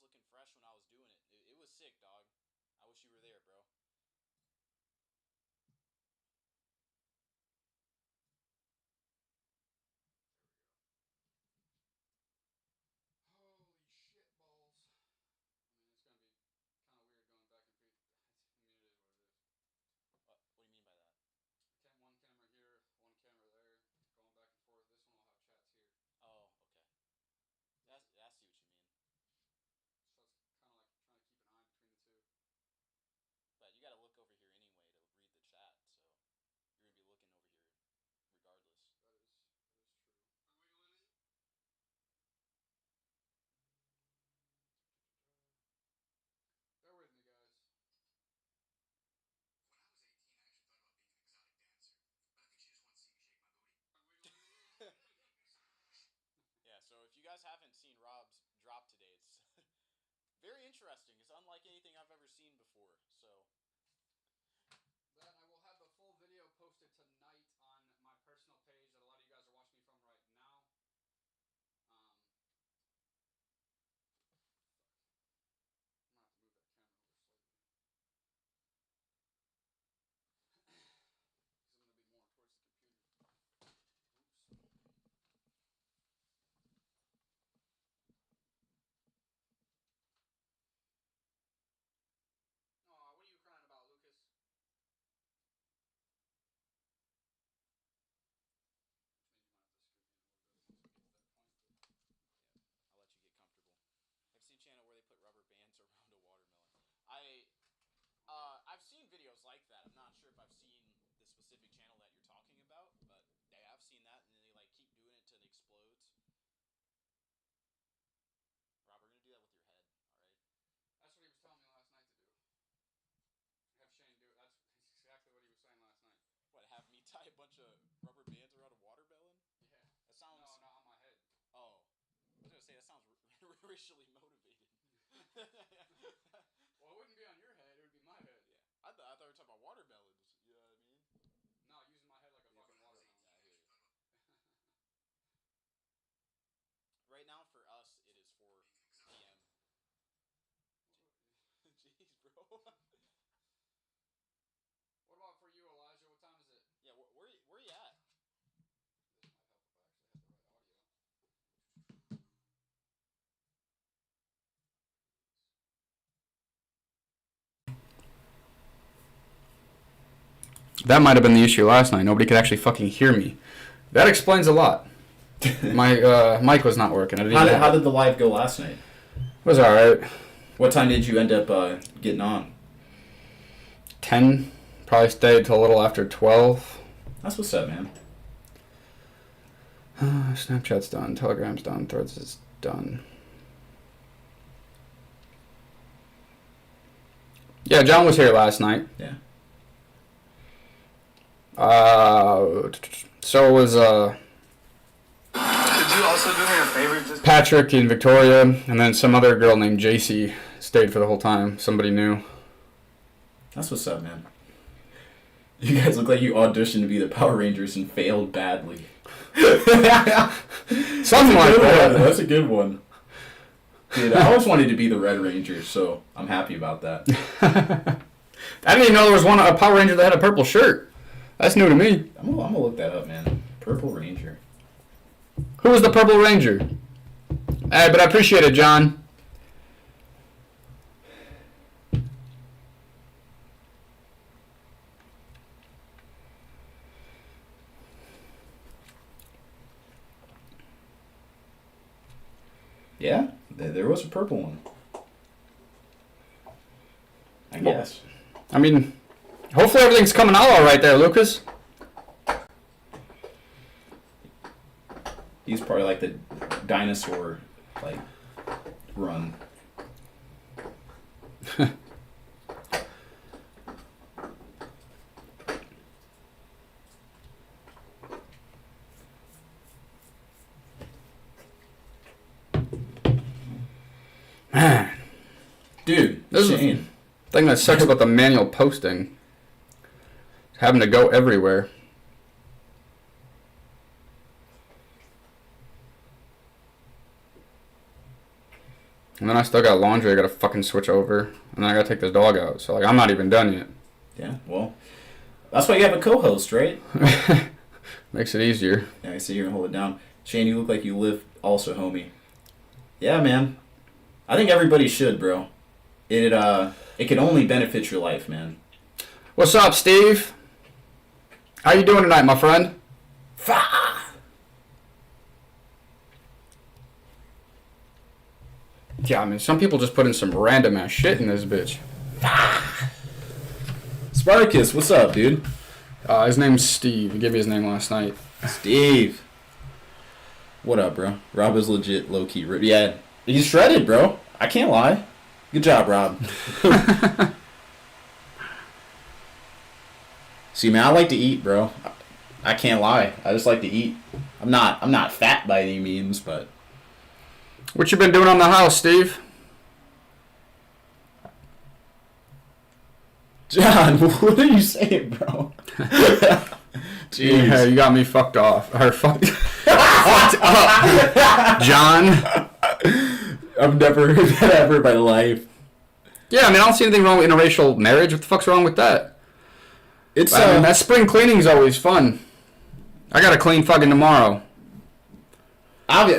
looking fresh when I was doing it. It was sick, dog. I wish you were there, bro. Holy shit balls. I mean, it's gonna be kind of weird going back and forth. I mean, it is what it is. What do you mean by that? One camera here, one camera there, going back and forth. This one will have chats here. Oh, okay. I see what you mean. So it's kind of like trying to keep an eye between the two. But you got to look over here anyway to read the chat, so you're gonna be looking over here regardless. That is true. Wiggle in it. Bear with me, guys. When I was 18, I actually thought about being an exotic dancer, but I think she just wants to see me shake my booty. Yeah, so if you guys haven't seen Robb's drop today, it's very interesting. It's unlike anything I've ever seen before. So Then I will have the full video posted tonight on my personal page that a lot of you guys are watching me from right now. I'm gonna have to move that camera over slightly because I'm gonna be more towards the computer. Oops. Aw, what are you crying about, Lucas? Which means you might have to scoot in a little bit once we get to that point. But yeah, I'll let you get comfortable. I've seen a channel where they put rubber bands around a watermelon. I've seen videos like that. I'm not sure if I've seen the specific channel that you're talking about, but yeah, I've seen that, and they like keep doing it till it explodes. Rob, we're gonna do that with your head, all right? that's what he was telling me last night to do. Have Shane do it. That's exactly what he was saying last night. What, have me tie a bunch of rubber bands around a watermelon? Yeah. That sounds. No, not on my head. Oh, I was gonna say that sounds racially motivated. Well, it wouldn't be on your head. It would be my head. Yeah, I thought we were talking about watermelons. You know what I mean? No, using my head like a fucking watermelon. Yeah, I hear you. Right now for us, it is 4 p.m. Jeez, bro. What about for you, Elijah? What time is it? Yeah, where you at? This might help if I actually have the right audio. That might have been the issue last night. Nobody could actually fucking hear me. That explains a lot. My mic was not working. How did the live go last night? It was alright. What time did you end up getting on? 10. Probably stayed till a little after 12. That's what's up, man. Snapchat's done. Telegram's done. Threads is done. Yeah, John was here last night. Yeah. So was Could you also do me a favor? Just Patrick and Victoria, and then some other girl named JC stayed for the whole time. Somebody new. That's what's up, man. You guys look like you auditioned to be the Power Rangers and failed badly. Something like that. That's a good one. Dude, I always wanted to be the Red Ranger, so I'm happy about that. I didn't even know there was a Power Ranger that had a purple shirt. That's new to me. I'm gonna look that up, man. Purple Ranger. Who was the Purple Ranger? Hey, but I appreciate it, John. Yeah, there was a purple one. I guess. I mean, hopefully everything's coming out all right there, Lucas. He's probably like the dinosaur, like, run. Man. Dude, This is Shane. the thing that sucks about the manual posting. Having to go everywhere. And then I still got laundry I gotta fucking switch over. And then I gotta take this dog out. So, like, I'm not even done yet. Yeah, well, that's why you have a co-host, right? Makes it easier. Yeah, I sit here and hold it down. Shane, you look like you live also, homie. Yeah, man. I think everybody should, bro. It can only benefit your life, man. What's up, Steve? How you doing tonight, my friend? Yeah, I mean, some people just put in some random ass shit in this bitch. Spartacus, what's up, dude? His name's Steve. He gave me his name last night. Steve. What up, bro? Robb is legit low-key. Yeah, he's shredded, bro. I can't lie. Good job, Robb. See, man, I like to eat, bro. I can't lie. I just like to eat. I'm not fat by any means, but... What you been doing on the house, Steve? John, what are you saying, bro? Jeez. Yeah, you got me fucked off. Or fucked up. John. I've never heard that ever in my life. Yeah, I mean, I don't see anything wrong with interracial marriage. What the fuck's wrong with that? It's I mean, that spring cleaning's always fun. I gotta clean fucking tomorrow.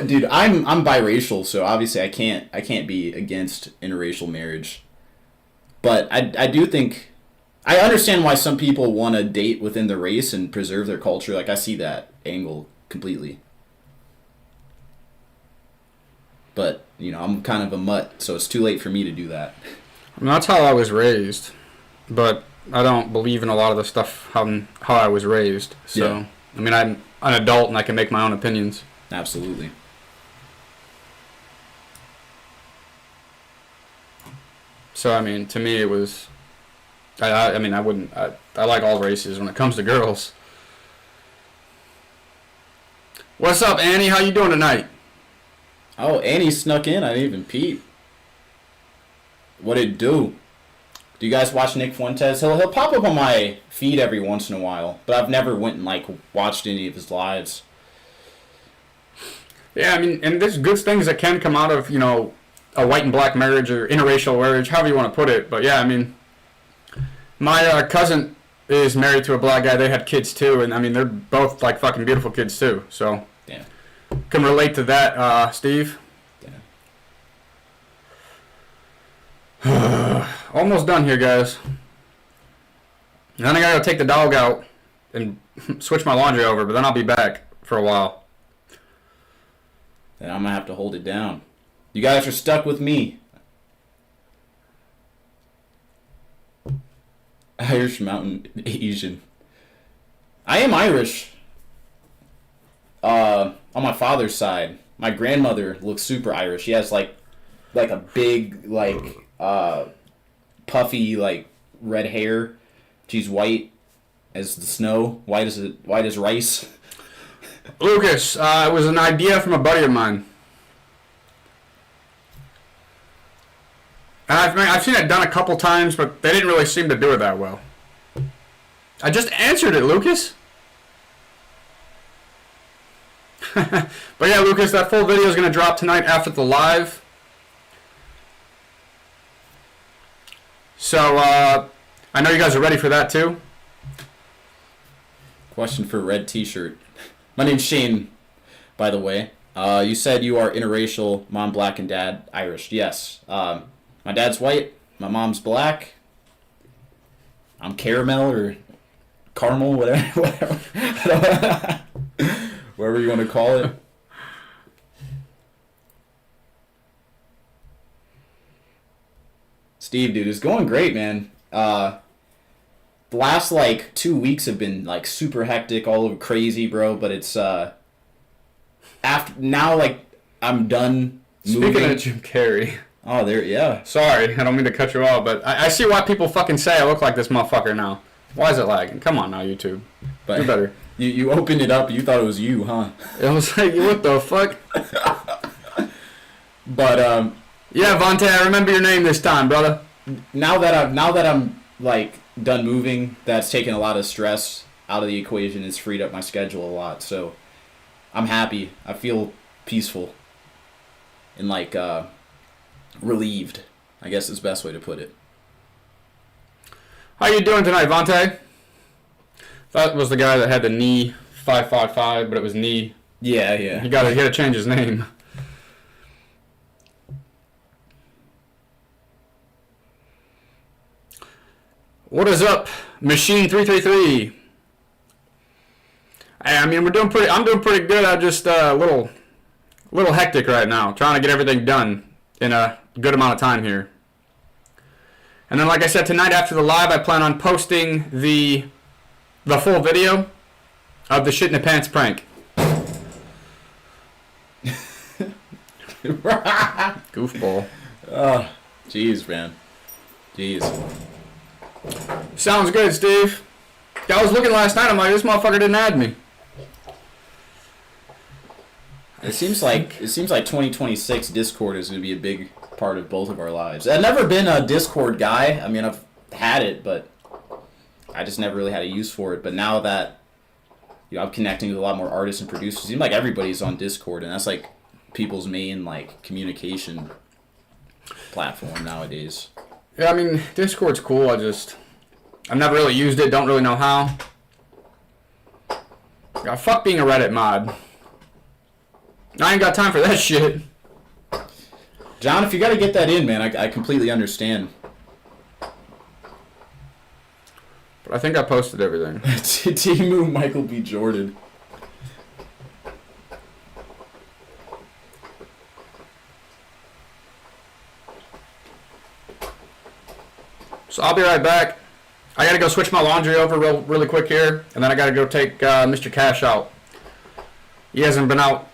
Dude, I'm biracial, so obviously I can't be against interracial marriage. But I do think I understand why some people want to date within the race and preserve their culture. Like, I see that angle completely. But, you know, I'm kind of a mutt, so it's too late for me to do that. I mean, that's how I was raised. But I don't believe in a lot of the stuff how I was raised. So, yeah. I mean, I'm an adult and I can make my own opinions. Absolutely. So, I mean, to me it was... I mean, I wouldn't... I like all races when it comes to girls. What's up, Annie? How you doing tonight? Oh, Annie snuck in. I didn't even peep. What'd it do? Do you guys watch Nick Fuentes? He'll pop up on my feed every once in a while, but I've never went and, like, watched any of his lives. Yeah, I mean, and there's good things that can come out of, you know, a white and black marriage or interracial marriage, however you want to put it. But yeah, I mean, my cousin is married to a black guy. They had kids too, and I mean, they're both like fucking beautiful kids too. So, yeah, can relate to that, Steve. Yeah. Almost done here, guys. And then I gotta go take the dog out and switch my laundry over, but then I'll be back for a while. Then I'm gonna have to hold it down. You guys are stuck with me. Irish Mountain Asian. I am Irish. On my father's side, my grandmother looks super Irish. She has like a big puffy like red hair. She's white as the snow. White as rice. Lucas, it was an idea from a buddy of mine. And I've seen it done a couple times, but they didn't really seem to do it that well. I just answered it, Lucas. But yeah, Lucas, that full video is going to drop tonight after the live. So, I know you guys are ready for that too. Question for red t-shirt. My name's Shane, by the way. You said you are interracial, mom black and dad Irish. Yes. My dad's white, my mom's black. I'm caramel or caramel, whatever. Whatever you want to call it. Steve, dude, it's going great, man. The last, 2 weeks have been, super hectic, all over crazy, bro, but it's, after, now, I'm done moving. Speaking of Jim Carrey. Oh, there, yeah. Sorry, I don't mean to cut you off, but I see why people fucking say I look like this motherfucker now. Why is it lagging? Come on now, YouTube. But do better. You opened it up, you thought it was you, huh? It was like, what the fuck? But, yeah, Vontae, I remember your name this time, brother. Now that I'm done moving, that's taken a lot of stress out of the equation. It's freed up my schedule a lot, so I'm happy. I feel peaceful. And relieved. I guess is the best way to put it. How you doing tonight, Vontae? That was the guy that had the knee 555, but it was knee. Yeah. He got to change his name. What is up, Machine 333? Hey, I mean, I'm doing pretty good. I'm just a little hectic right now, trying to get everything done in a good amount of time here. And then, like I said, tonight after the live, I plan on posting the full video of the shit in the pants prank. Goofball. Jeez, man. Jeez. Sounds good, Steve. I was looking last night. I'm like, this motherfucker didn't add me. It seems like 2026 Discord is going to be a big part of both of our lives. I've never been a Discord guy. I mean, I've had it, but I just never really had a use for it. But now that I'm connecting with a lot more artists and producers, it seems like everybody's on Discord, and that's like people's main like communication platform nowadays. Yeah, I mean, Discord's cool. I've never really used it. Don't really know how. God, fuck being a Reddit mod. I ain't got time for that shit. John, if you got to get that in, man, I completely understand. But I think I posted everything. Timu Michael B. Jordan. So I'll be right back. I gotta go switch my laundry over really quick here, and then I gotta go take Mr. Cash out. He hasn't been out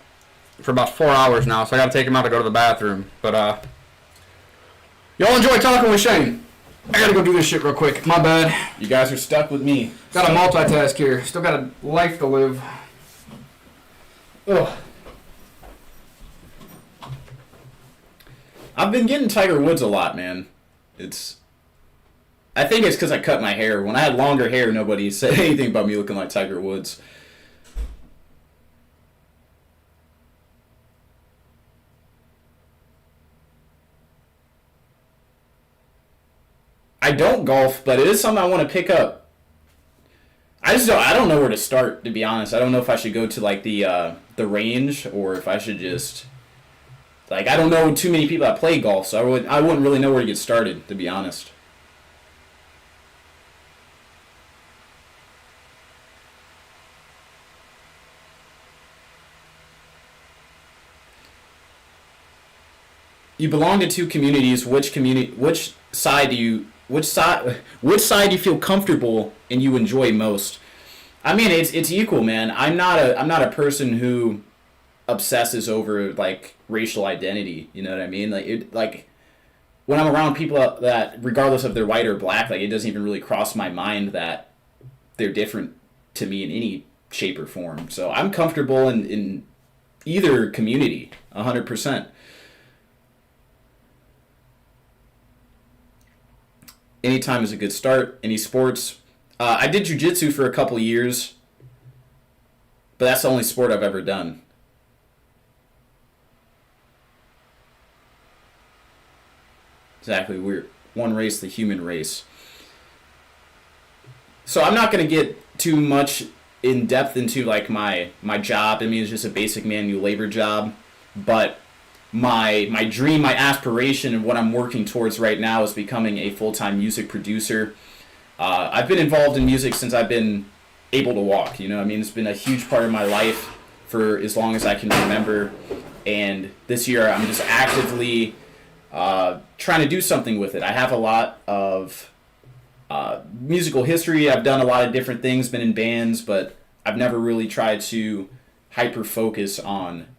for about 4 hours now, so I gotta take him out to go to the bathroom. But y'all enjoy talking with Shane. I gotta go do this shit real quick. My bad. You guys are stuck with me. Got to multitask here. Still got a life to live. Ugh. I've been getting Tiger Woods a lot, man. I think it's because I cut my hair. When I had longer hair, nobody said anything about me looking like Tiger Woods. I don't golf, but it is something I want to pick up. I don't know where to start, to be honest. I don't know if I should go to like the range or if I should just like I don't know too many people that play golf, so I wouldn't really know where to get started, to be honest. You belong to two communities. Which side do you feel comfortable and you enjoy most? I mean, it's equal, man. I'm not a person who obsesses over like racial identity. You know what I mean? Like when I'm around people that, regardless of they're white or black, like it doesn't even really cross my mind that they're different to me in any shape or form. So I'm comfortable in either community, 100%. Anytime is a good start. Any sports? I did jiu-jitsu for a couple years, but that's the only sport I've ever done. Exactly. We're one race, the human race. So I'm not going to get too much in depth into like my job. I mean, it's just a basic manual labor job, but my dream, my aspiration, and what I'm working towards right now is becoming a full-time music producer. I've been involved in music since I've been able to walk. You know, I mean, it's been a huge part of my life for as long as I can remember. And this year, I'm just actively trying to do something with it. I have a lot of musical history. I've done a lot of different things, been in bands, but I've never really tried to hyper-focus on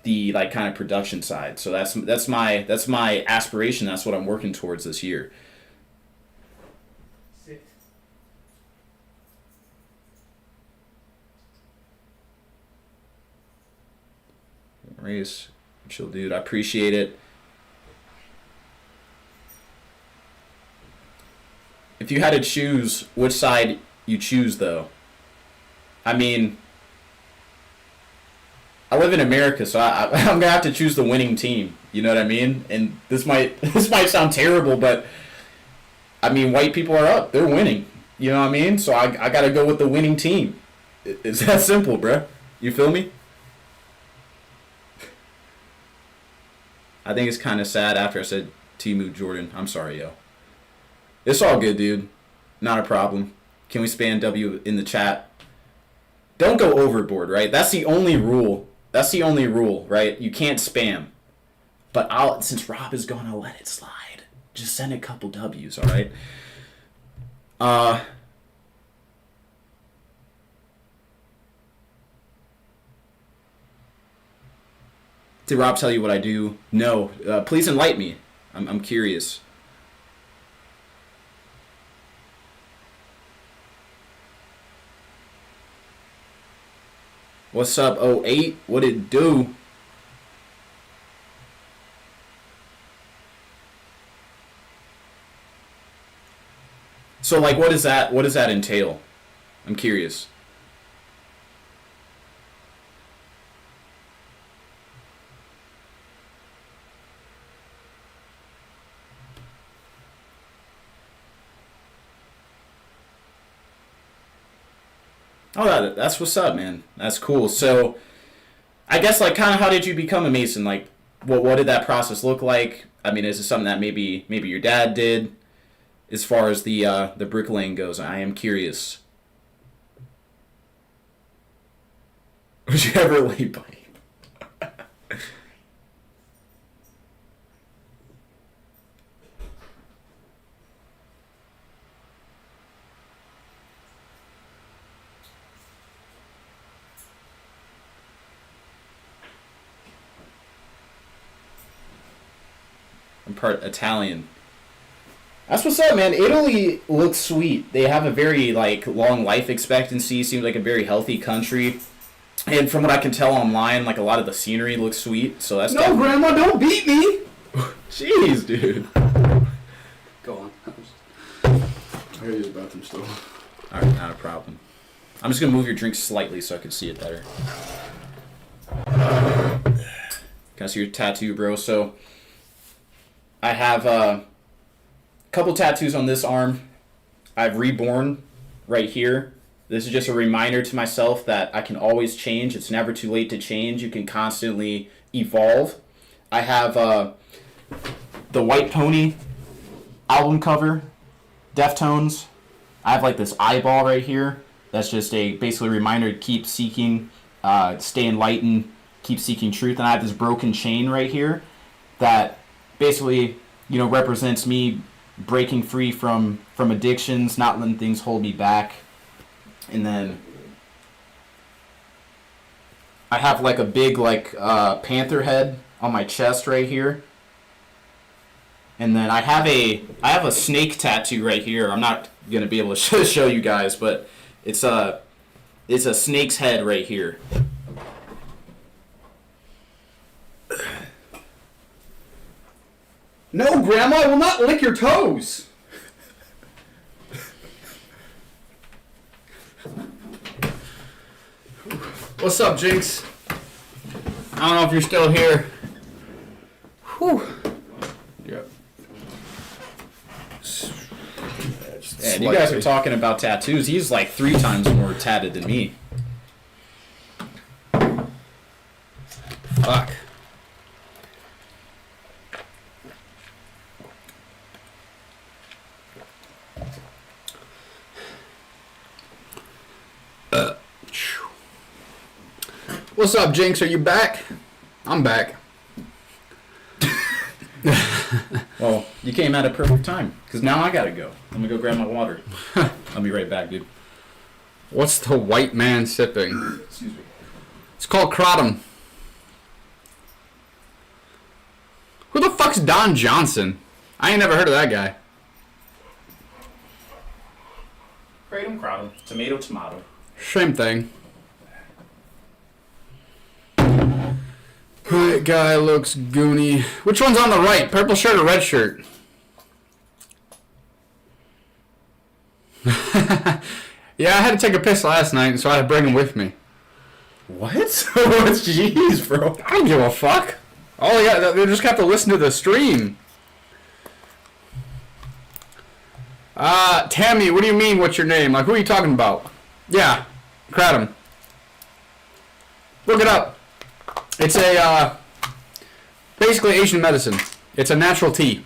the like kind of production side. So that's my aspiration. That's what I'm working towards this year. Sit. Race, chill, dude. I appreciate it. If you had to choose, which side you choose, though? I mean, I live in America, so I'm gonna have to choose the winning team. You know what I mean? And this might sound terrible, but I mean, white people are up. They're winning. You know what I mean? So I gotta go with the winning team. It's that simple, bruh. You feel me? I think it's kind of sad after I said Timu Jordan. I'm sorry, yo. It's all good, dude. Not a problem. Can we spam W in the chat? Don't go overboard, right? That's the only rule. That's the only rule, right? You can't spam. But since Rob is gone, I'll let it slide. Just send a couple W's, all right? Did Rob tell you what I do? No. Please enlighten me. I'm curious. What's up, 08? What it do? So, like, what does that entail? I'm curious. Oh, that's what's up, man. That's cool. So, I guess, like, kind of how did you become a Mason? Like, what did that process look like? I mean, is it something that maybe your dad did? As far as the bricklaying goes, I am curious. Was you ever late by? I'm part Italian. That's what's up, man. Italy looks sweet. They have a very, like, long life expectancy. Seems like a very healthy country. And from what I can tell online, like, a lot of the scenery looks sweet. So that's No, Grandma, don't beat me! Jeez, dude. Go on. I hear you in the bathroom still. Alright, not a problem. I'm just going to move your drink slightly so I can see it better. Can I see your tattoo, bro? So, I have a couple tattoos on this arm. I've reborn right here. This is just a reminder to myself that I can always change. It's never too late to change. You can constantly evolve. I have the White Pony album cover, Deftones. I have like this eyeball right here. That's just basically a reminder to keep seeking, stay enlightened, keep seeking truth. And I have this broken chain right here that basically, represents me breaking free from addictions, not letting things hold me back. And then I have like a big panther head on my chest right here. And then I have a snake tattoo right here. I'm not gonna be able to show you guys, but it's a snake's head right here. No, Grandma, I will not lick your toes! What's up, Jinx? I don't know if you're still here. Whew. Yep. And you guys are talking about tattoos. He's like 3 times more tatted than me. Fuck. What's up, Jinx? Are you back? I'm back. Well, you came at a perfect time, because now I gotta go. I'm gonna go grab my water. I'll be right back, dude. What's the white man sipping? Excuse me. It's called Kratom. Who the fuck's Don Johnson? I ain't never heard of that guy. Kratom. Tomato, tomato. Same thing. That guy looks goony. Which one's on the right? Purple shirt or red shirt? Yeah, I had to take a piss last night, so I had to bring him with me. What? Jeez, bro. I don't give a fuck. Oh yeah, they just have to listen to the stream. Tammy, what do you mean? What's your name? Like, who are you talking about? Yeah, Kratom. Look it up. It's a basically Asian medicine. It's a natural tea.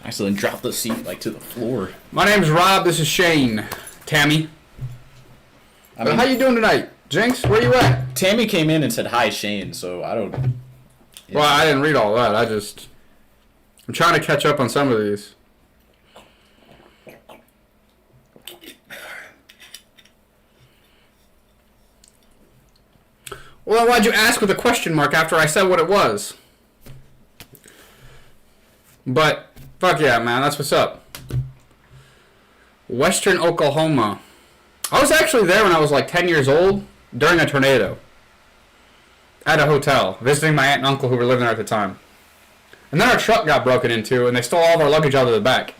I accidentally dropped the seat like to the floor. My name's Rob. This is Shane. Tammy. How you doing tonight, Jinx? Where you at? Tammy came in and said hi, Shane. So I don't. Yeah. Well, I didn't read all that. I'm trying to catch up on some of these. Well, why'd you ask with a question mark after I said what it was? But, fuck yeah, man, that's what's up. Western Oklahoma. I was actually there when I was like 10 years old during a tornado. At a hotel, visiting my aunt and uncle who were living there at the time. And then our truck got broken into and they stole all of our luggage out of the back.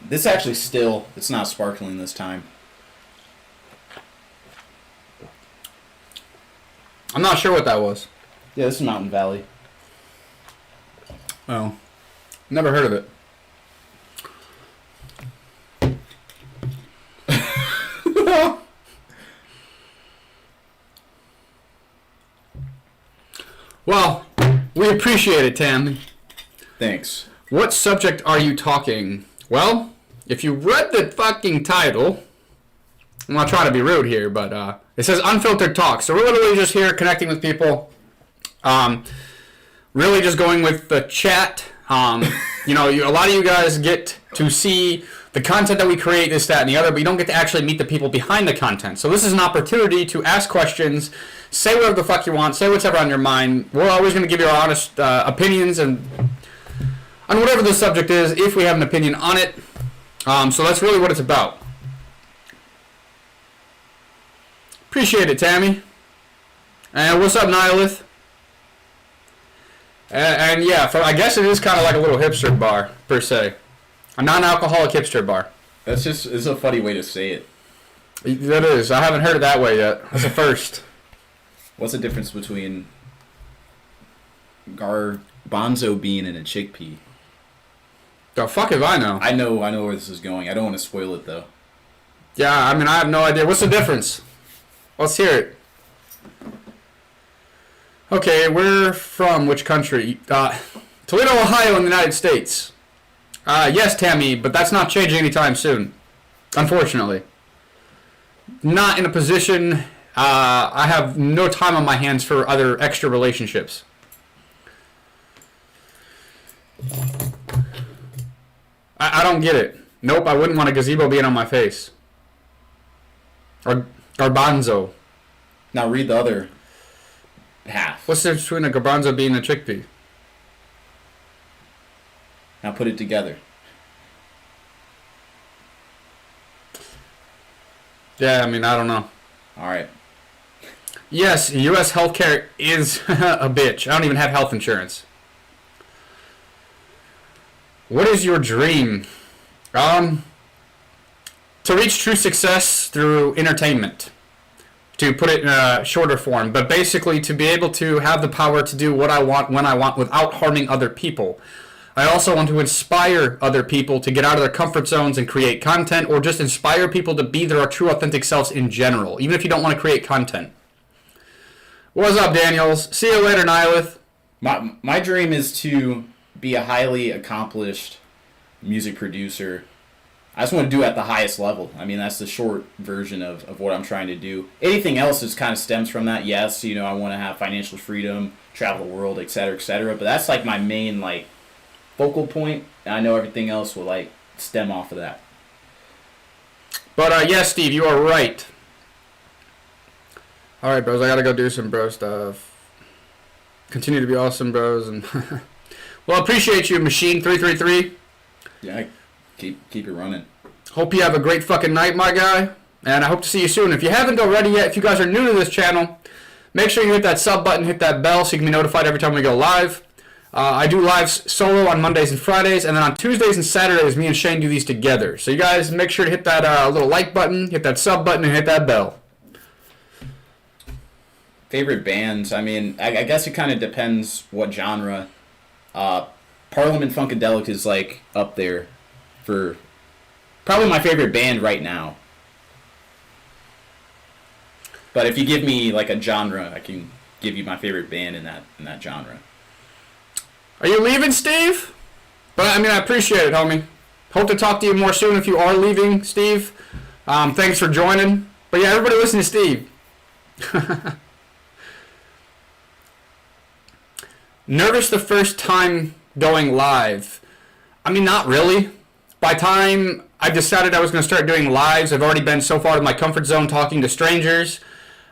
This actually still, it's not sparkling this time. I'm not sure what that was. Yeah, this is Mountain Valley. Oh. Never heard of it. Well, we appreciate it, Tam. Thanks. What subject are you talking? Well, if you read the fucking title, I'm not trying to be rude here, but it says Unfiltered Talk. So we're literally just here connecting with people. Really just going with the chat. You know, a lot of you guys get to see the content that we create, this, that, and the other, but you don't get to actually meet the people behind the content. So this is an opportunity to ask questions, say whatever the fuck you want, say whatever on your mind. We're always going to give you our honest opinions and on whatever the subject is, if we have an opinion on it. So that's really what it's about. Appreciate it, Tammy. And what's up, Nihilith? And yeah, I guess it is kind of like a little hipster bar, per se. A non-alcoholic hipster bar. It's a funny way to say it. That is. I haven't heard it that way yet. That's a first. What's the difference between garbanzo bean and a chickpea? The fuck if I know. I know where this is going. I don't want to spoil it, though. Yeah, I mean, I have no idea. What's the difference? Let's hear it. Okay, we're from which country? Toledo, Ohio in the United States. Yes, Tammy, but that's not changing anytime soon. Unfortunately. Not in a position. I have no time on my hands for other extra relationships. I don't get it. Nope, I wouldn't want a gazebo being on my face. Or garbanzo. Now read the other half. What's the difference between a garbanzo bean and a chickpea? Now put it together. Yeah, I mean, I don't know. All right. Yes, U.S. healthcare is a bitch. I don't even have health insurance. What is your dream? To reach true success through entertainment. To put it in a shorter form. But basically to be able to have the power to do what I want when I want without harming other people. I also want to inspire other people to get out of their comfort zones and create content, or just inspire people to be their true authentic selves in general, even if you don't want to create content. What's up, Daniels? See you later, Nihilith. My dream is to be a highly accomplished music producer. I just want to do it at the highest level. I mean, that's the short version of what I'm trying to do. Anything else is kind of stems from that. Yes, you know, I want to have financial freedom, travel the world, etc., etc. But that's like my main focal point. And I know everything else will stem off of that. But yes, Steve, you are right. All right, bros, I gotta go do some bro stuff. Continue to be awesome, bros, and well, appreciate you, Machine 333. Yeah, keep it running. Hope you have a great fucking night, my guy, and I hope to see you soon. If you haven't already yet, if you guys are new to this channel, make sure you hit that sub button, hit that bell, so you can be notified every time we go live. I do lives solo on Mondays and Fridays, and then on Tuesdays and Saturdays, me and Shane do these together. So you guys make sure to hit that little like button, hit that sub button, and hit that bell. Favorite bands? I mean, I guess it kind of depends what genre. Parliament Funkadelic is like up there for probably my favorite band right now. But if you give me like a genre, I can give you my favorite band in that genre. Are you leaving, Steve? But I mean, I appreciate it, homie. Hope to talk to you more soon if you are leaving, Steve. Thanks for joining. But yeah, everybody listen to Steve. Nervous the first time going live? I mean, not really. By the time I decided I was going to start doing lives, I've already been so far out of my comfort zone talking to strangers.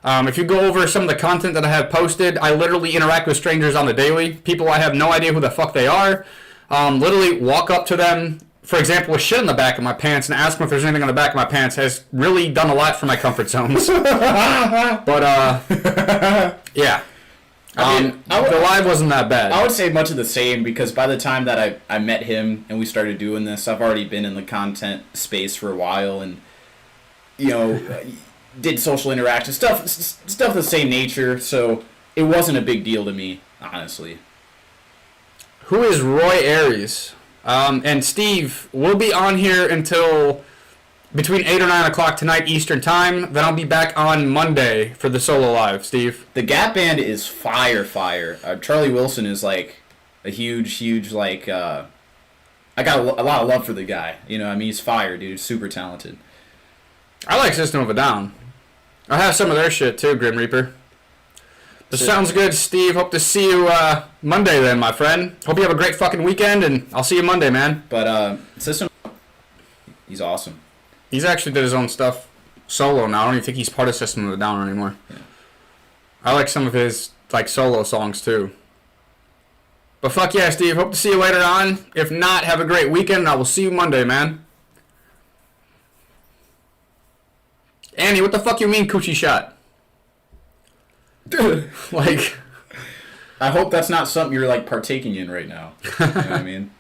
If you go over some of the content that I have posted, I literally interact with strangers on the daily. People I have no idea who the fuck they are. Literally walk up to them, for example, with shit in the back of my pants, and ask them if there's anything on the back of my pants has really done a lot for my comfort zones. But, yeah. The live wasn't that bad. I would say much of the same, because by the time that I met him and we started doing this, I've already been in the content space for a while, and, you know, did social interaction stuff of the same nature, so it wasn't a big deal to me, honestly. Who is Roy Aries? And Steve, we'll be on here until between 8 or 9 o'clock tonight Eastern time. Then I'll be back on Monday for the solo live, Steve. The Gap Band is fire. Charlie Wilson is like a huge, like, I got a lot of love for the guy. You know, I mean, he's fire, dude. He's super talented. I like System of a Down. I have some of their shit too, Grim Reaper. This sounds good, Steve. Hope to see you Monday then, my friend. Hope you have a great fucking weekend, and I'll see you Monday, man. But System, he's awesome. He's actually did his own stuff solo now. I don't even think he's part of System of a Down anymore. Yeah. I like some of his like solo songs too. But fuck yeah, Steve. Hope to see you later on. If not, have a great weekend, and I will see you Monday, man. Annie, what the fuck you mean coochie shot? Like, I hope that's not something you're like partaking in right now. You know what I mean?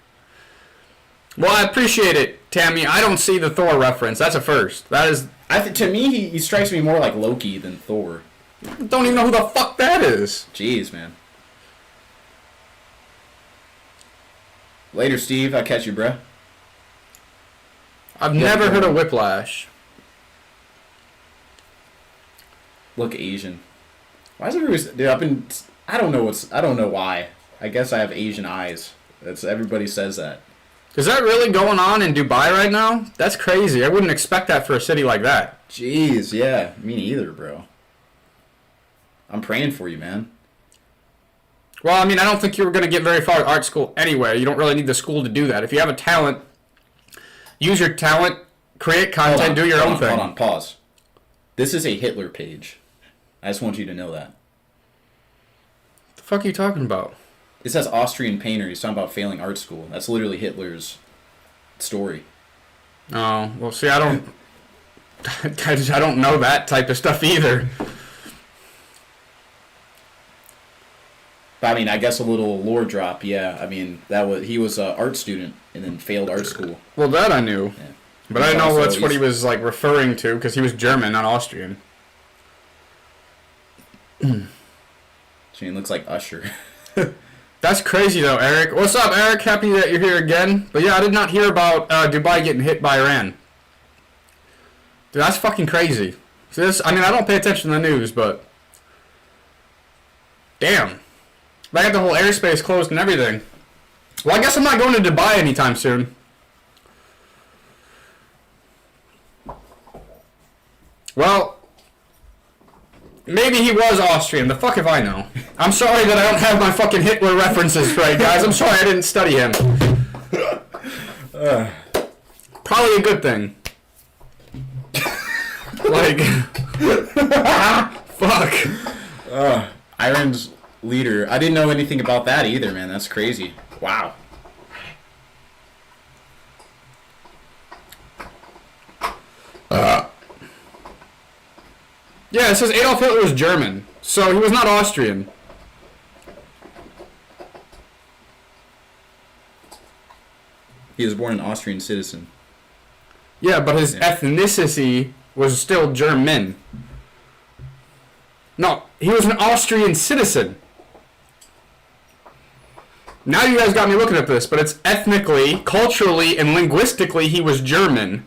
Well, I appreciate it, Tammy. I don't see the Thor reference. That's a first. That is. To me, he strikes me more like Loki than Thor. Don't even know who the fuck that is. Jeez, man. Later, Steve. I'll catch you, bruh. I've never heard of Whiplash. Look Asian. Why is everybody? Dude, I don't know why. I guess I have Asian eyes. Everybody says that. Is that really going on in Dubai right now? That's crazy. I wouldn't expect that for a city like that. Jeez, yeah. Me neither, bro. I'm praying for you, man. Well, I mean, I don't think you were going to get very far at art school anyway. You don't really need the school to do that. If you have a talent, use your talent, create content, do your own thing. Hold on, pause. This is a Hitler page. I just want you to know that. The fuck are you talking about? It says Austrian painter. He's talking about failing art school. That's literally Hitler's story. Oh, well, see, I don't know that type of stuff either. But, I mean, I guess a little lore drop, yeah. I mean, he was an art student and then failed art school. Well, that I knew. Yeah. But I know that's what he was, like, referring to, because he was German, not Austrian. Shane looks like Usher. That's crazy, though, Eric. What's up, Eric? Happy that you're here again. But, yeah, I did not hear about Dubai getting hit by Iran. Dude, that's fucking crazy. I don't pay attention to the news, but... Damn. They got the whole airspace closed and everything. Well, I guess I'm not going to Dubai anytime soon. Well, maybe he was Austrian. The fuck if I know. I'm sorry that I don't have my fucking Hitler references right, guys. I'm sorry I didn't study him. Probably a good thing. Like, fuck. Iran's leader. I didn't know anything about that either, man. That's crazy. Wow. Yeah, it says Adolf Hitler was German, so he was not Austrian. He was born an Austrian citizen. Yeah, but his ethnicity was still German. No, he was an Austrian citizen. Now you guys got me looking at this, but it's ethnically, culturally, and linguistically he was German.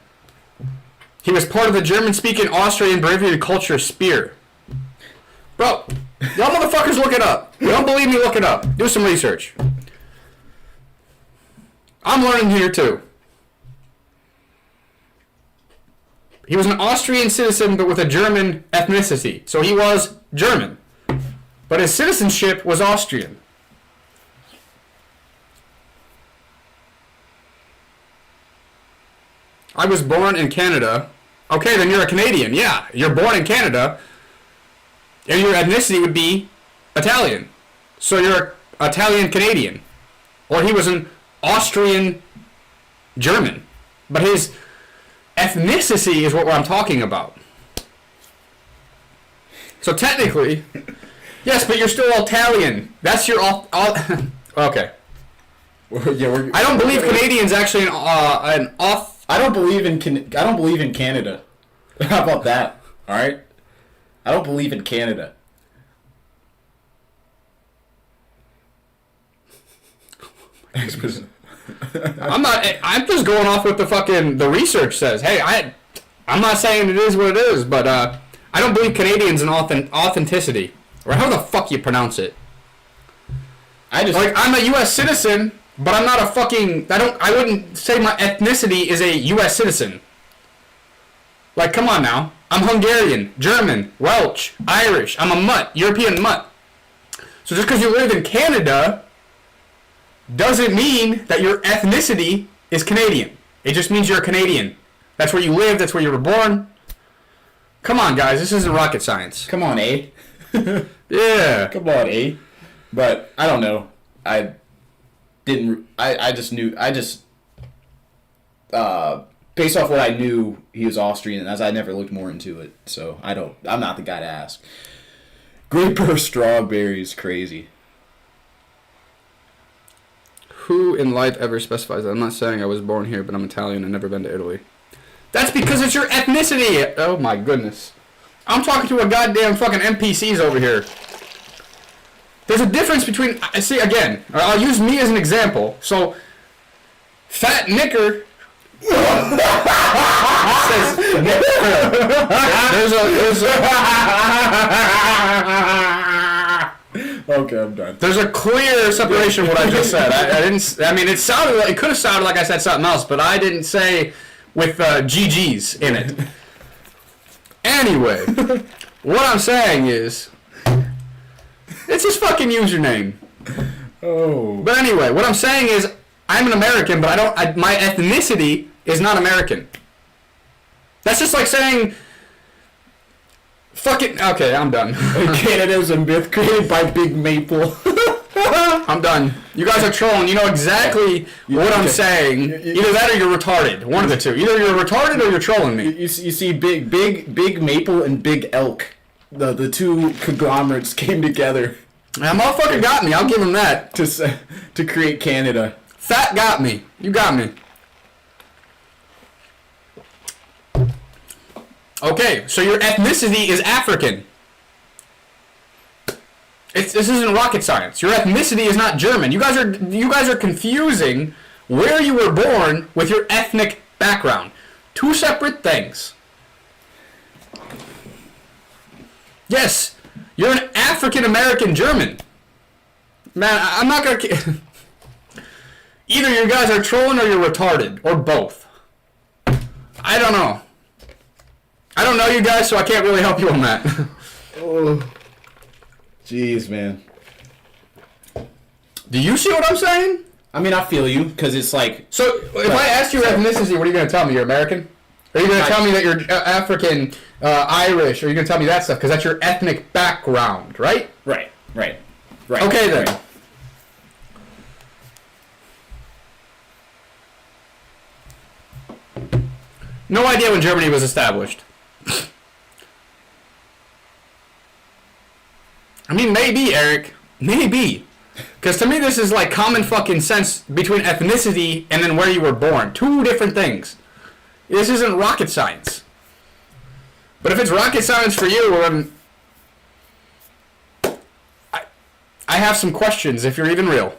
He was part of the German-speaking Austrian Bavarian culture sphere. Bro, y'all motherfuckers look it up. You don't believe me, look it up. Do some research. I'm learning here too. He was an Austrian citizen, but with a German ethnicity. So he was German. But his citizenship was Austrian. I was born in Canada. Okay, then you're a Canadian. Yeah, you're born in Canada. And your ethnicity would be Italian. So you're Italian-Canadian. Or he was an Austrian-German. But his ethnicity is what I'm talking about. So technically, yes, but you're still Italian. That's your okay. I don't believe Canadian's actually an off. I don't believe in Canada. How about that? All right. I don't believe in Canada. I'm just going off what the research says. Hey, I'm not saying it is what it is, but I don't believe Canadians in authenticity, or how the fuck you pronounce it. I'm a U.S. citizen, but I'm not a fucking. I wouldn't say my ethnicity is a U.S. citizen. Like, come on now. I'm Hungarian, German, Welsh, Irish. I'm a mutt, European mutt. So just because you live in Canada doesn't mean that your ethnicity is Canadian. It just means you're a Canadian. That's where you live. That's where you were born. Come on, guys. This isn't rocket science. Come on, eh? Yeah. Come on, eh? But I don't know. I just knew. Based off what I knew, he was Austrian, as I never looked more into it. So I'm not the guy to ask. Great Burr strawberries, crazy. Who in life ever specifies that? I'm not saying I was born here, but I'm Italian and never been to Italy. That's because it's your ethnicity. Oh my goodness. I'm talking to a goddamn fucking NPCs over here. There's a difference between, see again, I'll use me as an example. So, Fat Nicker says there's a Okay, I'm done. There's a clear separation of what I just said. It could have sounded like I said something else, but I didn't say with GG's in it. Anyway, what I'm saying is, it's his fucking username. Oh. But anyway, what I'm saying is, I'm an American, but my ethnicity is not American. That's just like saying, fucking, okay, I'm done. Canada's a myth created by Big Maple. I'm done. You guys are trolling. You know exactly what I'm saying. Either that or you're retarded. One of the two. Either you're retarded or you're trolling me. You see Big Maple and Big Elk. The two conglomerates came together. That motherfucker got me. I'll give him that. To create Canada. Fat got me. You got me. Okay, so your ethnicity is African. This isn't rocket science. Your ethnicity is not German. You guys are confusing where you were born with your ethnic background. Two separate things. Yes, you're an African American German. Man, I'm not gonna. Either you guys are trolling or you're retarded, or both. I don't know. I don't know you guys, so I can't really help you on that. Oh, jeez, man. Do you see what I'm saying? I mean, I feel you, because it's like... So, if I ask you your ethnicity, what are you going to tell me? You're American? Or are you going to tell me that you're African, Irish? Or are you going to tell me that stuff? Because that's your ethnic background, right? Right. Okay, then. Right. No idea when Germany was established. I mean, maybe, Eric. Maybe. Because to me, this is like common fucking sense between ethnicity and then where you were born. Two different things. This isn't rocket science. But if it's rocket science for you, then I have some questions if you're even real.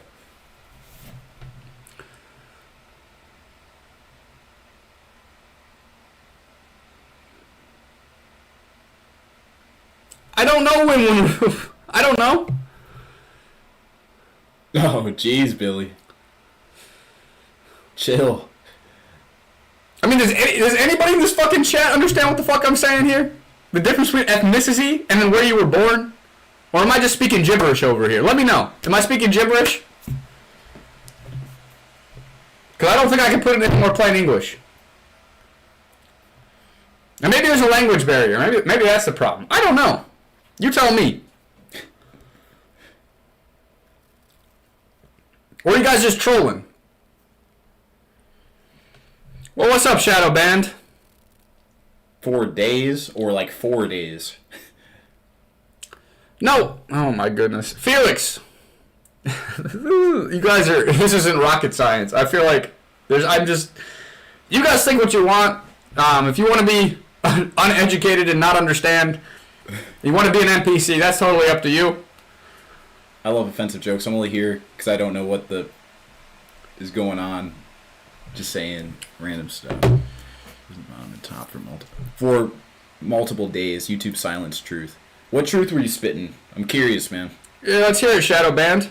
I don't know when I don't know. Oh, jeez, Billy. Chill. I mean, does anybody in this fucking chat understand what the fuck I'm saying here? The difference between ethnicity and then where you were born? Or am I just speaking gibberish over here? Let me know. Am I speaking gibberish? Because I don't think I can put it in more plain English. And maybe there's a language barrier. Maybe that's the problem. I don't know. You tell me. Or are you guys just trolling? Well, what's up, Shadow Band? 4 days or like 4 days? No. Oh my goodness. Felix. You guys are, this isn't rocket science. I feel like you guys think what you want. If you want to be uneducated and not understand, you want to be an NPC, that's totally up to you. I love offensive jokes. I'm only here because I don't know what is going on. Just saying random stuff. On the top for multiple days. YouTube silence truth. What truth were you spitting? I'm curious, man. Yeah, let's hear it, Shadow Band.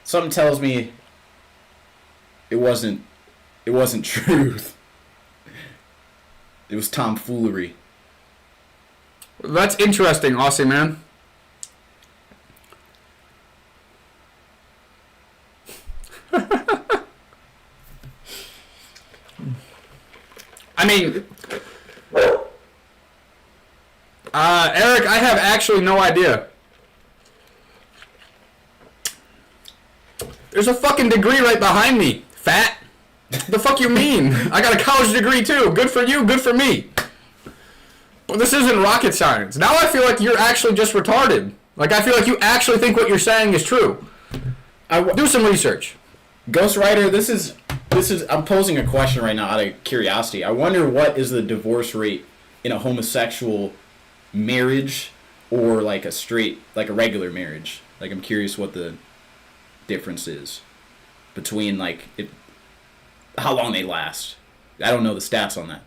Something tells me it wasn't truth. It was tomfoolery. That's interesting, Aussie man. I mean, Eric, I have actually no idea. There's a fucking degree right behind me, fat. The fuck you mean? I got a college degree too. Good for you, good for me. But this isn't rocket science. Now I feel like you're actually just retarded. Like, I feel like you actually think what you're saying is true. Do some research. Ghost Rider, this is I'm posing a question right now out of curiosity. I wonder what is the divorce rate in a homosexual marriage or like a regular marriage. Like, I'm curious what the difference is between how long they last. I don't know the stats on that.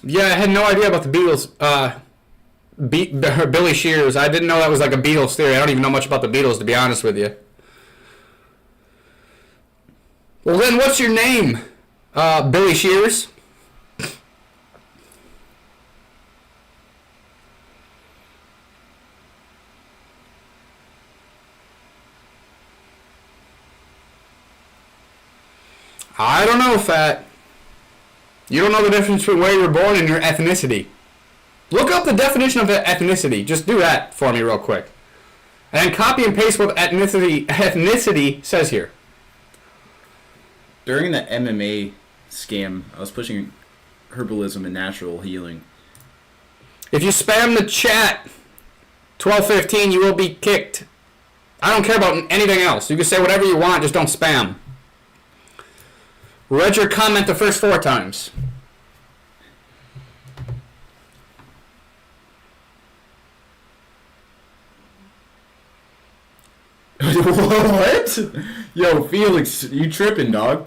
Yeah, I had no idea about the Beatles. Billy Shears. I didn't know that was like a Beatles theory. I don't even know much about the Beatles, to be honest with you. Well, then, what's your name? Billy Shears? I don't know, Fat. You don't know the difference between where you were born and your ethnicity. Look up the definition of ethnicity. Just do that for me real quick. And then copy and paste what ethnicity says here. During the MMA scam, I was pushing herbalism and natural healing. If you spam the chat 12:15, you will be kicked. I don't care about anything else. You can say whatever you want, just don't spam. Read your comment the first 4 times. What? Yo, Felix, you tripping, dog?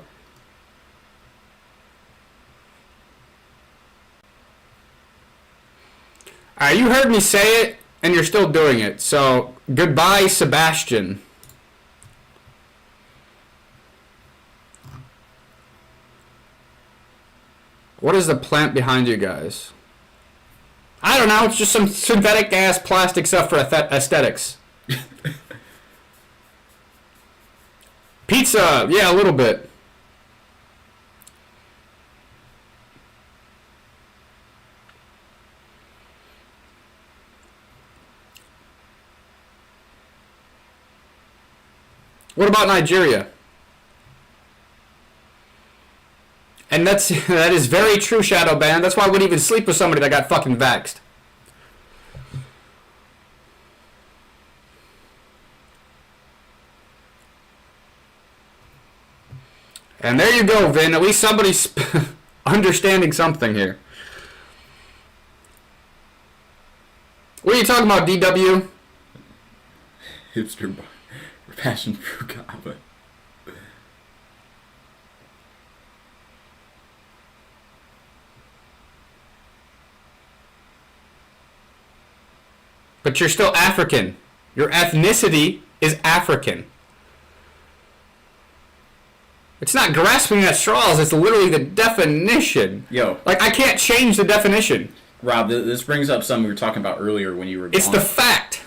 Alright, you heard me say it, and you're still doing it. So, goodbye, Sebastian. What is the plant behind you guys? I don't know, it's just some synthetic ass plastic stuff for aesthetics. Pizza, yeah, a little bit. What about Nigeria? And that is very true, Shadow Band. That's why I wouldn't even sleep with somebody that got fucking vaxxed. And there you go, Vin. At least somebody's understanding something here. What are you talking about, DW? Hipster bar. Passion fruit kava. But you're still African. Your ethnicity is African. It's not grasping at straws. It's literally the definition. Yo. Like, I can't change the definition. Rob, this brings up something we were talking about earlier when you were It's gone. the fact.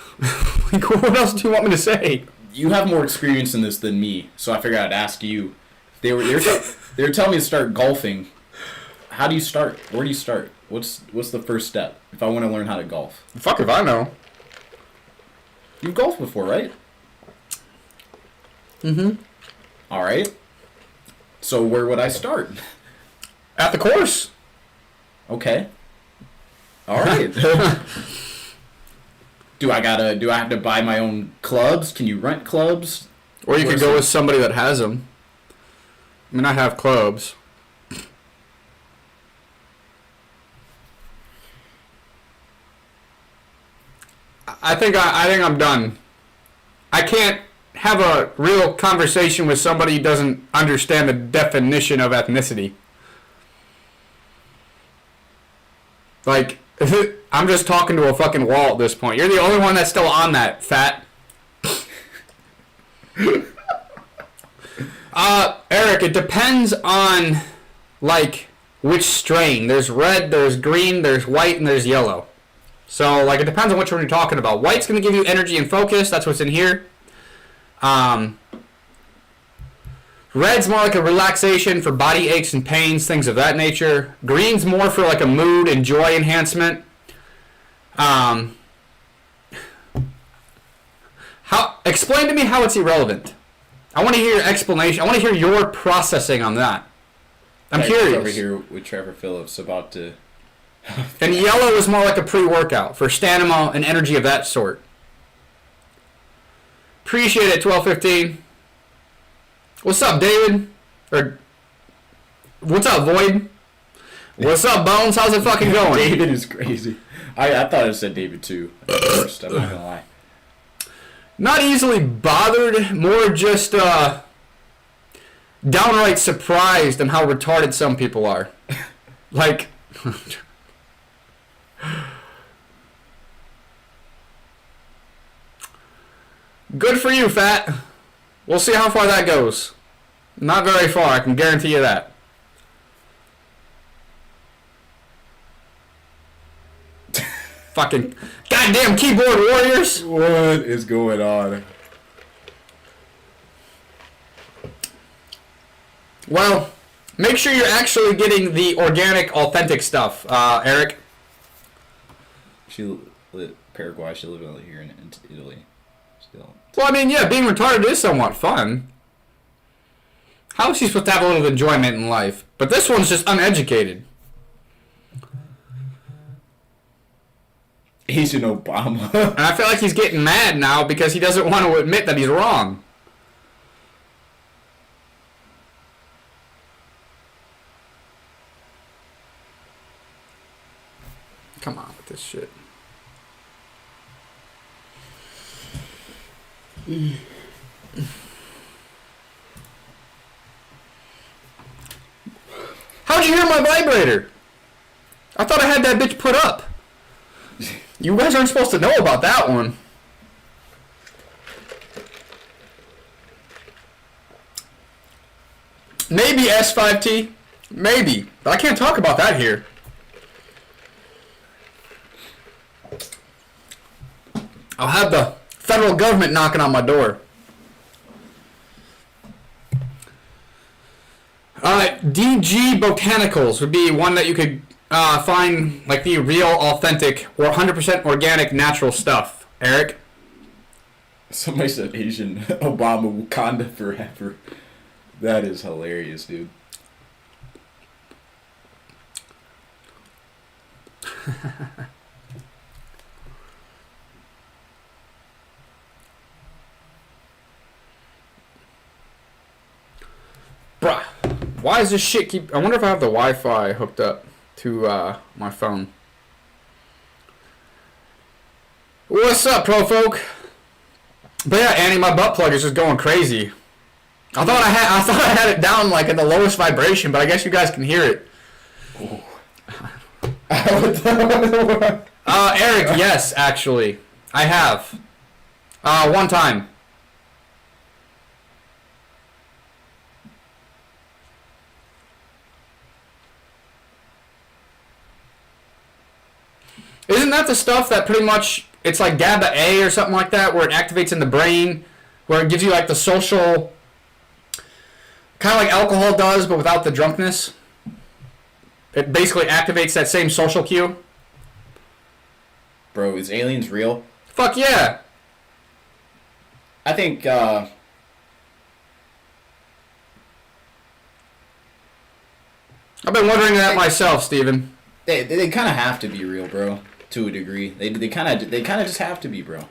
Like, what else do you want me to say? You have more experience in this than me, so I figured I'd ask you. They were telling me to start golfing. How do you start? Where do you start? What's the first step if I want to learn how to golf? Fuck if I know. You've golfed before, right? Mm-hmm. All right. So where would I start? At the course. Okay. All right. Do I have to buy my own clubs? Can you rent clubs? Or you could go with somebody that has them. I mean, I have clubs. I think I'm done. I can't have a real conversation with somebody who doesn't understand the definition of ethnicity. Like, I'm just talking to a fucking wall at this point. You're the only one that's still on that, fat. Eric, it depends on, like, which strain. There's red, there's green, there's white, and there's yellow. So, like, it depends on which one you're talking about. White's going to give you energy and focus. That's what's in here. Red's more like a relaxation for body aches and pains, things of that nature. Green's more for, like, a mood and joy enhancement. Explain to me how it's irrelevant. I want to hear your explanation. I want to hear your processing on that. I'm curious. Over here with Trevor Phillips about to... And yellow is more like a pre-workout for stamina and energy of that sort. Appreciate it, 1215. What's up, David? Or what's up, Void? What's up, Bones? How's it fucking going? David is crazy. I thought it said David too at first. I'm not gonna lie. Not easily bothered, more just downright surprised on how retarded some people are. Like, good for you, fat. We'll see how far that goes. Not very far, I can guarantee you that. Fucking goddamn keyboard warriors. What is going on? Well, make sure you're actually getting the organic, authentic stuff, Eric. She lit Paraguay. She lived here in Italy. Still. Well, I mean, yeah, being retarded is somewhat fun. How is he supposed to have a little enjoyment in life? But this one's just uneducated. He's an Obama. And I feel like he's getting mad now because he doesn't want to admit that he's wrong. Come on with this shit. How'd you hear my vibrator? I thought I had that bitch put up. You guys aren't supposed to know about that one. Maybe S5T. Maybe. But I can't talk about that here. I'll have the federal government knocking on my door. DG Botanicals would be one that you could find, like, the real, authentic, or 100% organic, natural stuff. Eric? Somebody said Asian Obama Wakanda forever. That is hilarious, dude. Bruh. Why does this shit keep... I wonder if I have the Wi-Fi hooked up to my phone. What's up, pro folk? But yeah, Annie, my butt plug is just going crazy. I thought I had it down like at the lowest vibration, but I guess you guys can hear it. Eric, yes, actually. I have. One time. Isn't that the stuff that pretty much, it's like GABA A or something like that, where it activates in the brain, where it gives you like the social, kind of like alcohol does, but without the drunkenness? It basically activates that same social cue. Bro, is aliens real? Fuck yeah! I think, I've been wondering that myself, Steven. They kind of have to be real, bro. To a degree, they kind of just have to be, bro.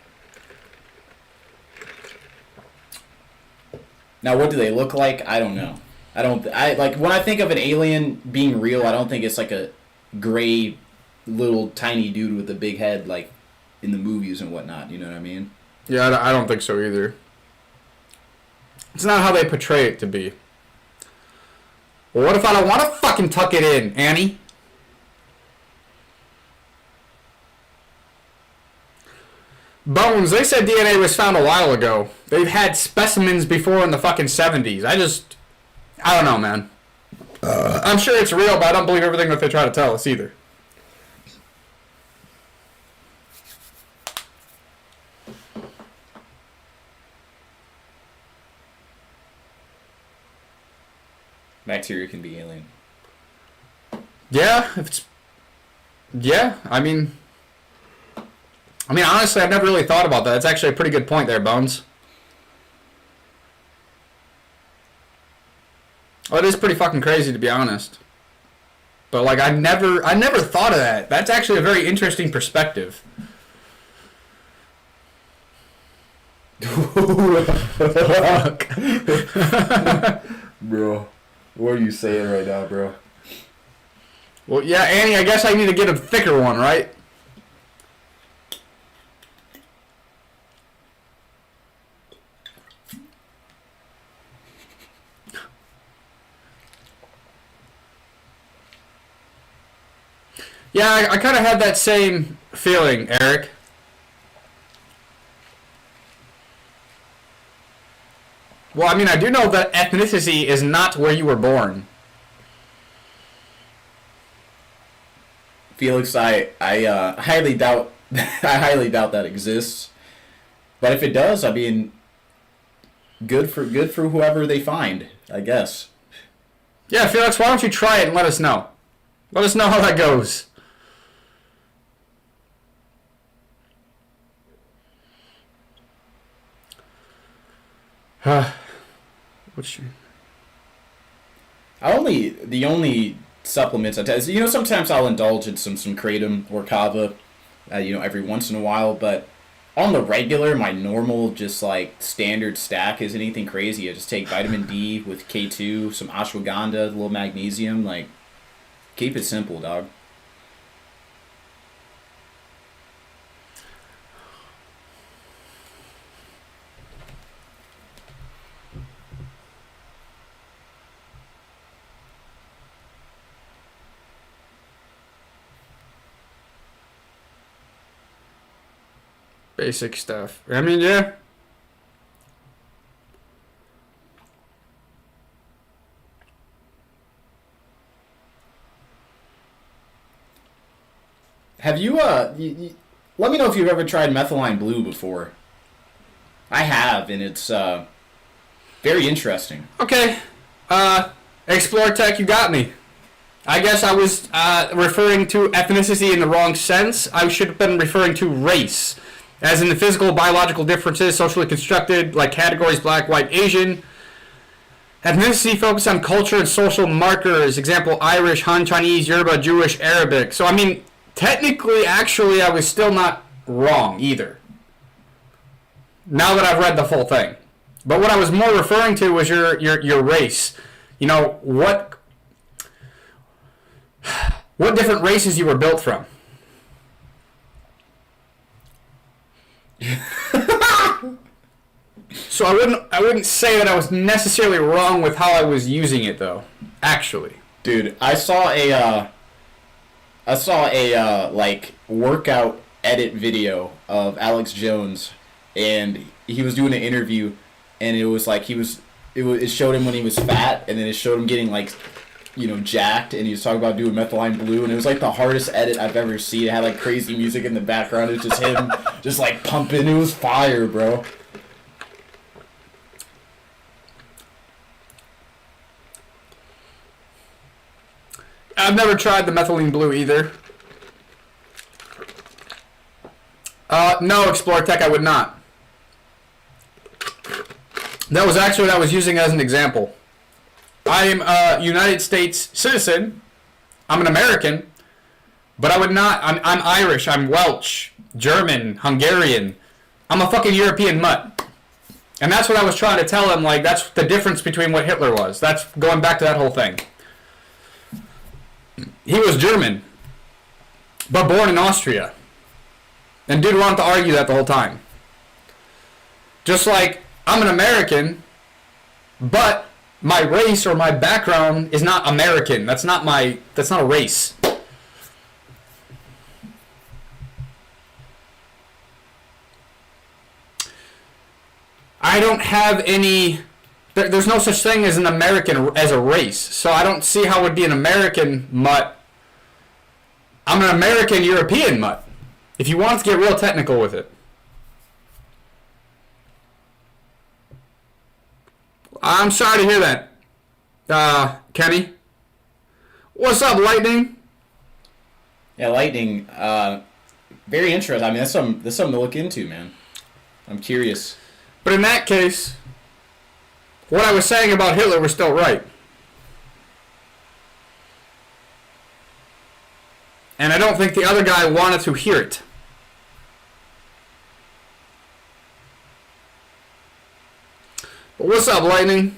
Now, what do they look like? I don't know. I like when I think of an alien being real. I don't think it's like a gray, little tiny dude with a big head like in the movies and whatnot. You know what I mean? Yeah, I don't think so either. It's not how they portray it to be. Well, what if I don't want to fucking tuck it in, Annie? Bones, they said DNA was found a while ago. They've had specimens before in the fucking 70s. I don't know, man. I'm sure it's real, but I don't believe everything that they try to tell us either. Bacteria can be alien. Yeah, I mean, honestly, I've never really thought about that. That's actually a pretty good point there, Bones. Oh, it is pretty fucking crazy, to be honest. But, like, I never thought of that. That's actually a very interesting perspective. Fuck. Bro, what are you saying right now, bro? Well, yeah, Annie, I guess I need to get a thicker one, right? Yeah, I kind of had that same feeling, Eric. Well, I mean, I do know that ethnicity is not where you were born. Felix, I highly doubt I highly doubt that exists. But if it does, I mean, good for whoever they find, I guess. Yeah, Felix, why don't you try it and let us know? Let us know how that goes. The only supplements I take, sometimes I'll indulge in some kratom or kava, every once in a while, but on the regular, my normal, just like standard stack isn't anything crazy. I just take vitamin D with K2, some ashwagandha, a little magnesium, like, keep it simple, dog. Basic stuff. I mean, yeah. Have you, let me know if you've ever tried methylene blue before. I have, and it's, very interesting. Okay. Explore Tech, you got me. I guess I was referring to ethnicity in the wrong sense. I should have been referring to race. As in the physical, biological differences, socially constructed, like categories black, white, Asian. Ethnicity focused on culture and social markers. Example, Irish, Han, Chinese, Yoruba, Jewish, Arabic. So, I mean, technically, actually, I was still not wrong either. Now that I've read the full thing. But what I was more referring to was your race. you know, what different races you were built from. So I wouldn't say that I was necessarily wrong with how I was using it, though. Actually, dude, I saw a like workout edit video of Alex Jones, and he was doing an interview, and it was like it showed him when he was fat, and then it showed him getting like, you know, jacked, and he was talking about doing Methylene Blue, and it was like the hardest edit I've ever seen. It had like crazy music in the background. It was just him just like pumping. It was fire, bro. I've never tried the Methylene Blue either. No, Explore Tech, I would not. That was actually what I was using as an example. I am a United States citizen. I'm an American. But I would not... I'm Irish. I'm Welsh. German. Hungarian. I'm a fucking European mutt. And that's what I was trying to tell him. Like, that's the difference between what Hitler was. That's going back to that whole thing. He was German, but born in Austria. And dude wanted to argue that the whole time. Just like, I'm an American, but my race or my background is not American. That's not a race. I don't have any... There's no such thing as an American as a race. So I don't see how it would be an American mutt. I'm an American European mutt. If you want to get real technical with it. I'm sorry to hear that. Kenny? What's up, Lightning? Yeah, Lightning. Very interesting. I mean, that's something to look into, man. I'm curious. But in that case... what I was saying about Hitler was still right. And I don't think the other guy wanted to hear it. But what's up, Lightning?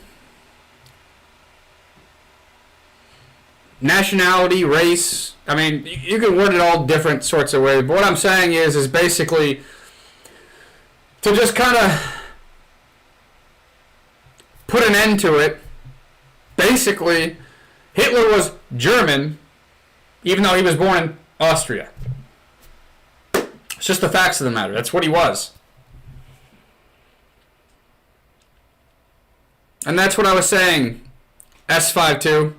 Nationality, race. I mean, you can word it all different sorts of ways. But what I'm saying is basically to just kind of put an end to it. Basically, Hitler was German, even though he was born in Austria. It's just the facts of the matter. That's what he was. And that's what I was saying. S52.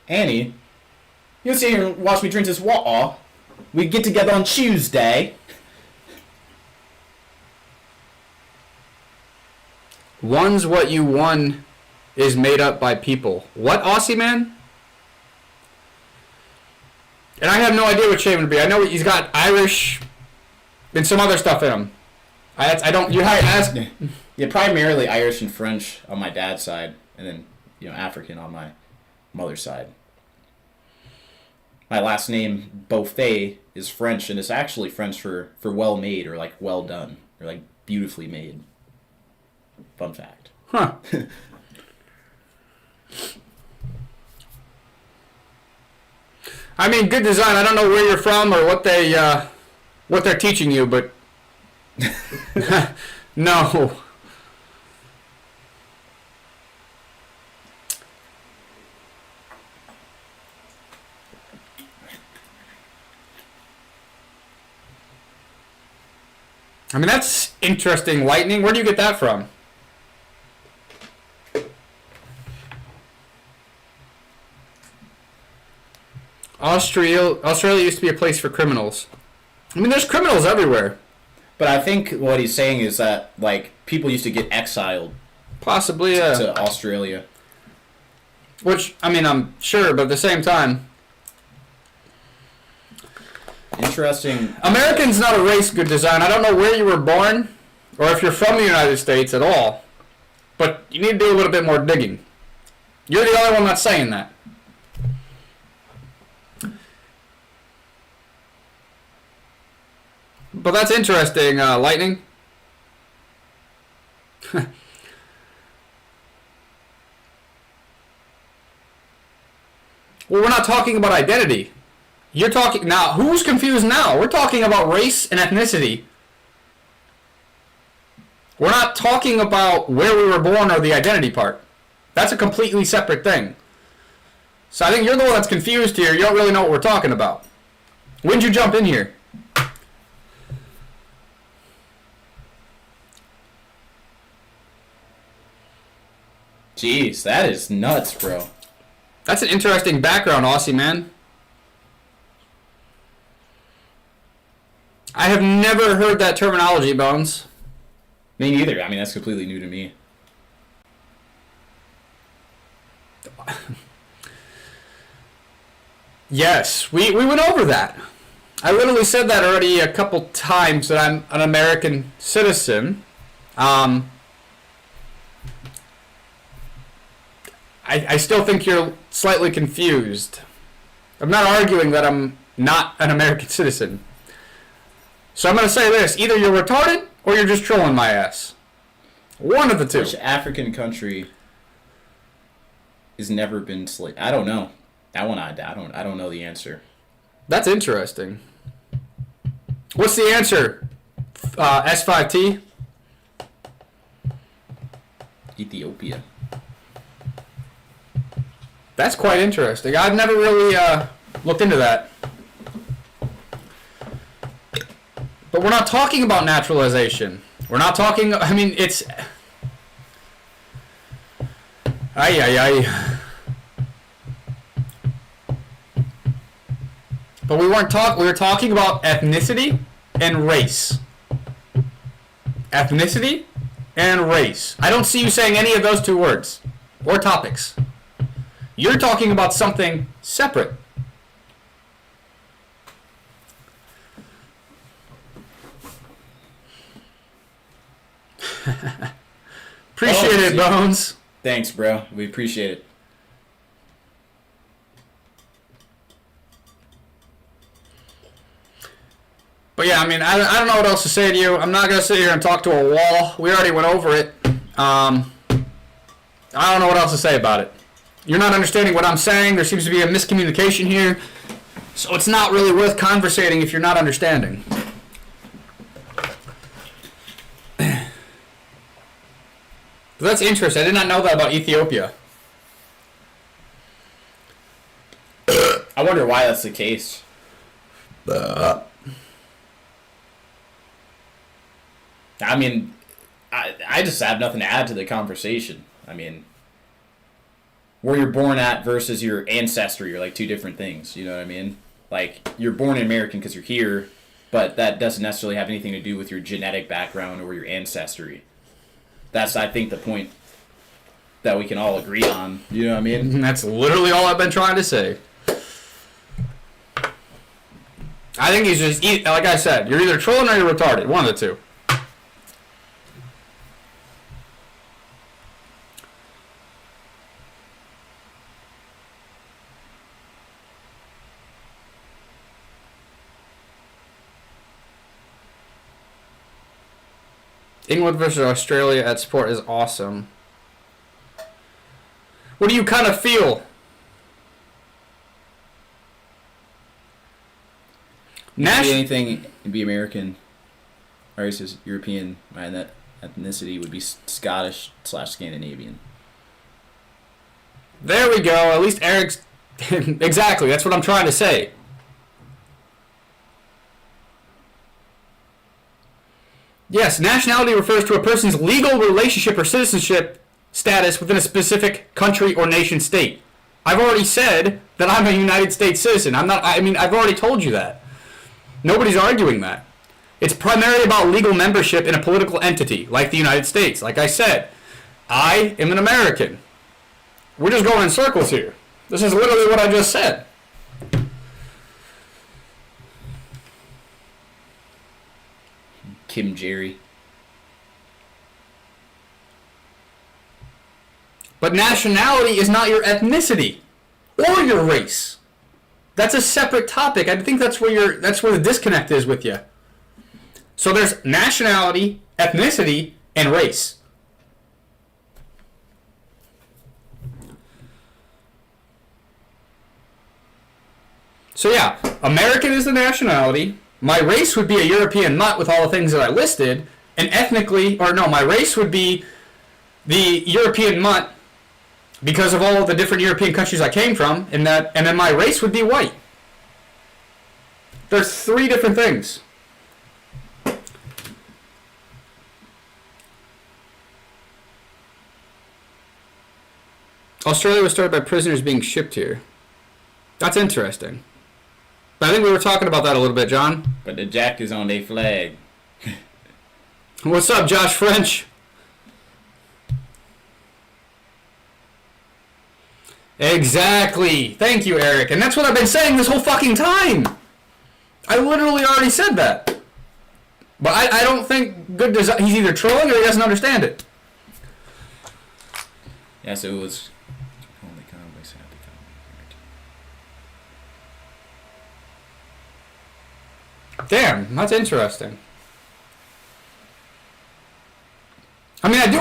Annie, you sit here and watch me drink this water. We get together on Tuesday. One's what you won is made up by people. What, Aussie man? And I have no idea what Shaven would be. I know he's got Irish and some other stuff in him. I don't. You have to ask. Yeah, primarily Irish and French on my dad's side, and then African on my mother's side. My last name Beaufait is French, and it's actually French for well made, or like well done, or like beautifully made. Fun fact. Huh. I mean, good design. I don't know where you're from or what they're teaching you, but no. I mean, that's interesting. Lightning. Where do you get that from? Australia used to be a place for criminals. I mean, there's criminals everywhere. But I think what he's saying is that like people used to get exiled, Possibly, yeah. to Australia. Which, I mean, I'm sure, but at the same time, Interesting. American's not a race, good design. I don't know where you were born, or if you're from the United States at all, but you need to do a little bit more digging. You're the only one that's saying that. But that's interesting, Lightning. Well, we're not talking about identity. You're talking now. Who's confused now? We're talking about race and ethnicity. We're not talking about where we were born or the identity part. That's a completely separate thing. So I think you're the one that's confused here. You don't really know what we're talking about. When'd you jump in here? Jeez, that is nuts, bro. That's an interesting background, Aussie man. I have never heard that terminology, Bones. Me neither. I mean, that's completely new to me. Yes, we went over that. I literally said that already a couple times that I'm an American citizen. I still think you're slightly confused. I'm not arguing that I'm not an American citizen. So I'm going to say this. Either you're retarded or you're just trolling my ass. One of the two. Which African country has never been slave? I don't know. That one I don't know the answer. That's interesting. What's the answer? S5T? Ethiopia. That's quite interesting. I've never really looked into that. But we're not talking about naturalization. We're not talking... I mean, it's... Ay. But we were talking about ethnicity and race. Ethnicity and race. I don't see you saying any of those two words. Or topics. You're talking about something separate. Appreciate it, Bones. Thanks, bro. We appreciate it. But yeah, I mean, I don't know what else to say to you. I'm not going to sit here and talk to a wall. We already went over it. I don't know what else to say about it. You're not understanding what I'm saying. There seems to be a miscommunication here. So it's not really worth conversating if you're not understanding. But that's interesting. I did not know that about Ethiopia. I wonder why that's the case. I mean, I just have nothing to add to the conversation. I mean, where you're born at versus your ancestry are like two different things. You know what I mean? Like, you're born American because you're here, but that doesn't necessarily have anything to do with your genetic background or your ancestry. That's, I think, the point that we can all agree on. You know what I mean? That's literally all I've been trying to say. I think he's just, like I said, you're either trolling or you're retarded. One of the two. England versus Australia at sport is awesome. What do you kind of feel? Be anything, be American, or he says European. My ethnicity would be Scottish/Scandinavian. There we go. At least Eric's... Exactly, that's what I'm trying to say. Yes, nationality refers to a person's legal relationship or citizenship status within a specific country or nation state. I've already said that I'm a United States citizen. I've already told you that. Nobody's arguing that. It's primarily about legal membership in a political entity, like the United States. Like I said, I am an American. We're just going in circles here. This is literally what I just said. Kim Jerry. But nationality is not your ethnicity or your race. That's a separate topic. I think that's where the disconnect is with you. So there's nationality, ethnicity, and race. So yeah, American is the nationality. My race would be a European mutt with all the things that I listed, and ethnically, or no, my race would be the European mutt because of all of the different European countries I came from, and then my race would be white. There's 3 different things. Australia was started by prisoners being shipped here. That's interesting. But I think we were talking about that a little bit, John. But the Jack is on their flag. What's up, Josh French? Exactly. Thank you, Eric. And that's what I've been saying this whole fucking time. I literally already said that. But I don't think good design. He's either trolling or he doesn't understand it. Yeah, so it was only comics happy comic. Damn, that's interesting. I mean, I do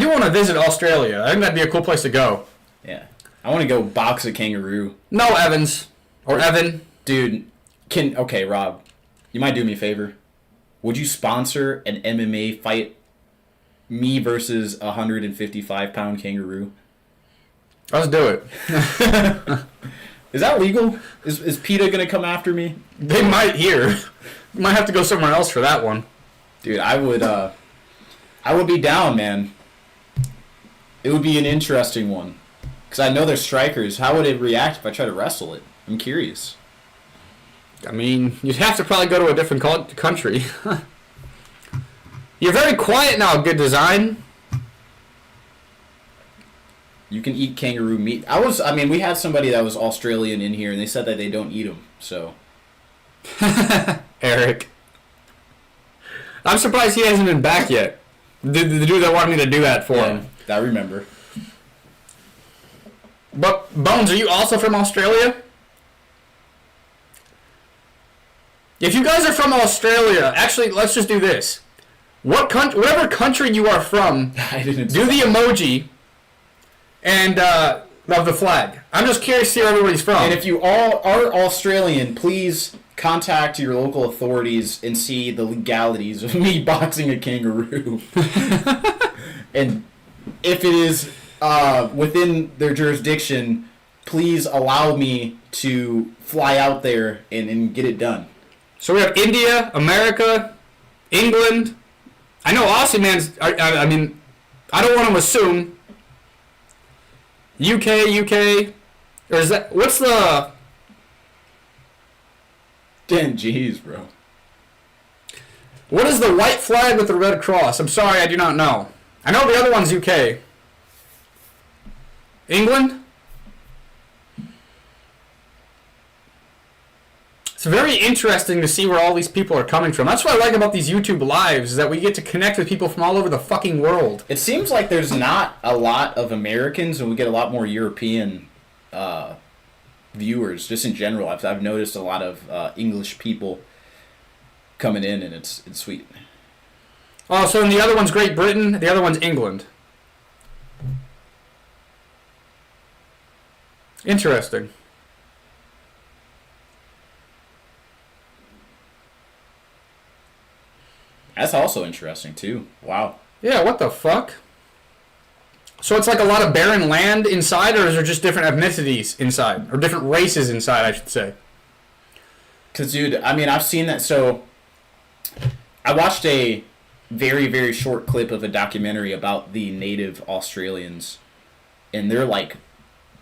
want to visit Australia. I think that'd be a cool place to go. Yeah. I want to go box a kangaroo. No, Evans. Or Evan. Dude, okay, Rob, you might do me a favor. Would you sponsor an MMA fight? Me versus a 155-pound kangaroo? Let's do it. Is that legal? Is PETA going to come after me? They might here. You might have to go somewhere else for that one. Dude, I would be down, man. It would be an interesting one. Because I know they're strikers. How would it react if I try to wrestle it? I'm curious. I mean, you'd have to probably go to a different country. You're very quiet now, good design. You can eat kangaroo meat. We had somebody that was Australian in here, and they said that they don't eat them, so. Eric. I'm surprised he hasn't been back yet. The dude that wanted me to do that for him. I remember. But, Bones, are you also from Australia? If you guys are from Australia, actually, let's just do this. Whatever country you are from, do the emoji and of the flag. I'm just curious to see where everybody's from. And if you all are Australian, please contact your local authorities and see the legalities of me boxing a kangaroo. And if it is within their jurisdiction, please allow me to fly out there and get it done. So we have India, America, England. I know Aussie man's. I mean, I don't want to assume. UK, or is that what's the? 10 G's, bro. What is the white flag with the red cross? I'm sorry, I do not know. I know the other one's UK. England? It's very interesting to see where all these people are coming from. That's what I like about these YouTube lives, is that we get to connect with people from all over the fucking world. It seems like there's not a lot of Americans, and we get a lot more European viewers, just in general. I've noticed a lot of English people coming in, and it's sweet. Oh, so the other one's Great Britain, the other one's England. Interesting. That's also interesting, too. Wow. Yeah, what the fuck? So it's like a lot of barren land inside, or is there just different ethnicities inside? Or different races inside, I should say? Because, dude, I mean, I've seen that. So, I watched a very, very short clip of a documentary about the native Australians. And they're, like,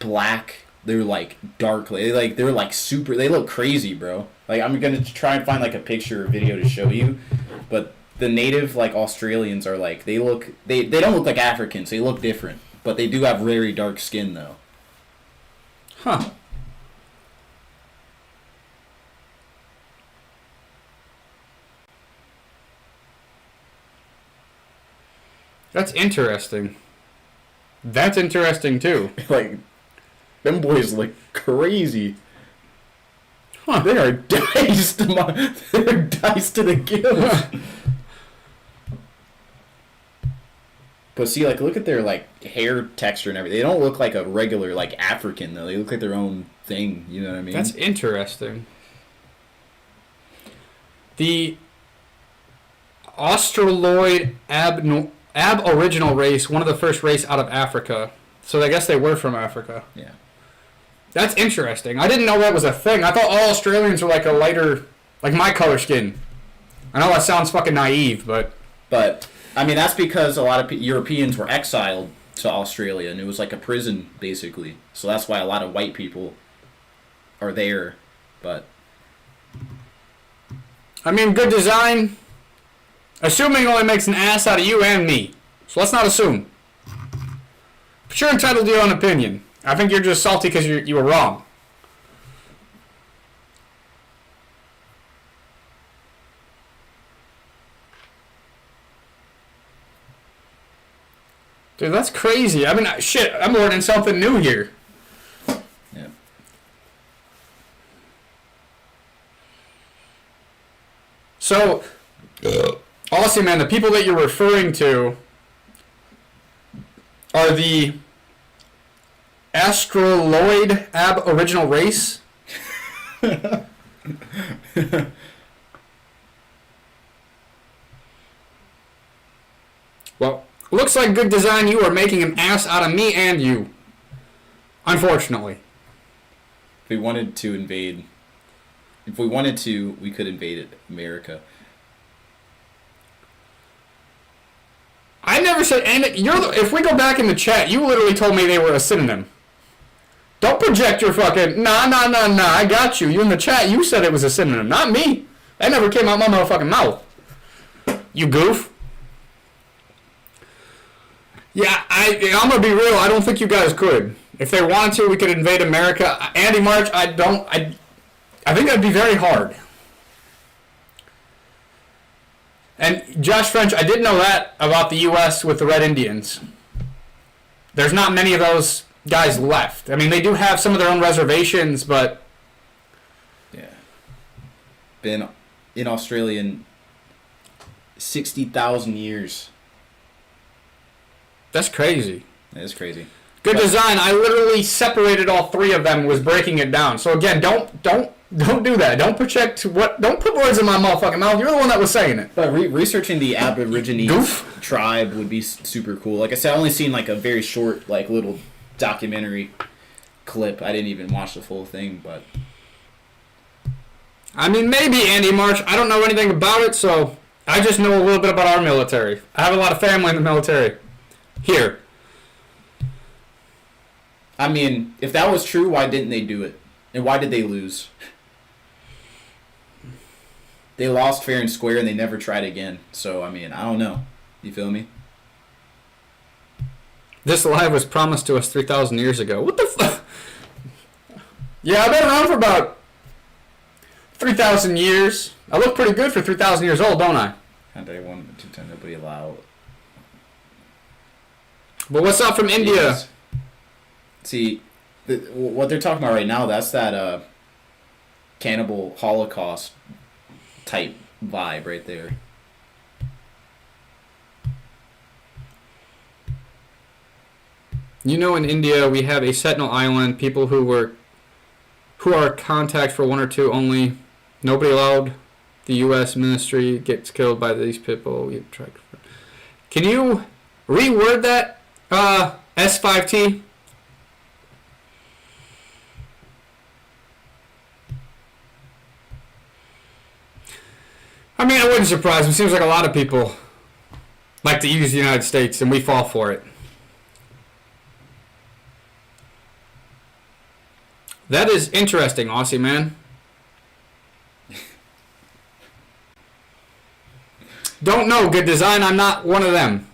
black. They're, like, dark. They're, like, super... They look crazy, bro. Like, I'm going to try and find, like, a picture or video to show you. But the native, like, Australians are, like... They don't look like Africans. They look different. But they do have very dark skin, though. Huh. That's interesting. That's interesting, too. Like, them boys look crazy. Huh. They are diced. They're diced to the gills. But see, like, look at their, like, hair texture and everything. They don't look like a regular, like, African, though. They look like their own thing. You know what I mean? That's interesting. The Australoid Aboriginal race, one of the first race out of Africa. So I guess they were from Africa. Yeah. That's interesting. I didn't know that was a thing. I thought all Australians were like a lighter, like my color skin. I know that sounds fucking naive, but... But, I mean, that's because a lot of Europeans were exiled to Australia, and it was like a prison, basically. So that's why a lot of white people are there, but... I mean, good design, assuming only makes an ass out of you and me. So let's not assume. But you're entitled to your own opinion. I think you're just salty because you were wrong. Dude, that's crazy. I mean, shit, I'm learning something new here. Yeah. So, honestly, man, the people that you're referring to are the Australoid Aboriginal race. Well, looks like good design. You are making an ass out of me and you. Unfortunately. If we wanted to, we could invade America. I never said any. If we go back in the chat, you literally told me they were a synonym. Don't project your fucking... Nah, I got you. You in the chat, you said it was a synonym. Not me. That never came out my motherfucking mouth. You goof. Yeah, I'm gonna be real. I don't think you guys could. If they wanted to, we could invade America. Andy March, I think that'd be very hard. And Josh French, I did know that about the U.S. with the Red Indians. There's not many of those guys left. I mean, they do have some of their own reservations, but... Yeah. Been in Australia in 60,000 years. That's crazy. That is crazy. Good design. I literally separated all three of them, was breaking it down. So again, don't do that. Don't put words in my motherfucking mouth. You're the one that was saying it. But researching the Aborigines tribe would be super cool. Like I said, I only seen like a very short, like little documentary clip. I didn't even watch the full thing, but I mean, maybe Andy March. I don't know anything about it, so I just know a little bit about our military. I have a lot of family in the military. Here. I mean, if that was true, why didn't they do it? And why did they lose? They lost fair and square, and they never tried again. So, I mean, I don't know. You feel me? This live was promised to us 3,000 years ago. What the fuck? Yeah, I've been around for about 3,000 years. I look pretty good for 3,000 years old, don't I? And I wanted to tell nobody allowed. But what's up from India? Yes. See, what they're talking about right now, that's that cannibal Holocaust type vibe right there. You know, in India, we have a Sentinel Island, people who are contact for 1 or 2 only. Nobody allowed. The U.S. ministry gets killed by these people. Can you reword that, S5T? I mean, it wouldn't surprise me. It seems like a lot of people like to use the United States, and we fall for it. That is interesting, Aussie man. Don't know. Good design. I'm not one of them.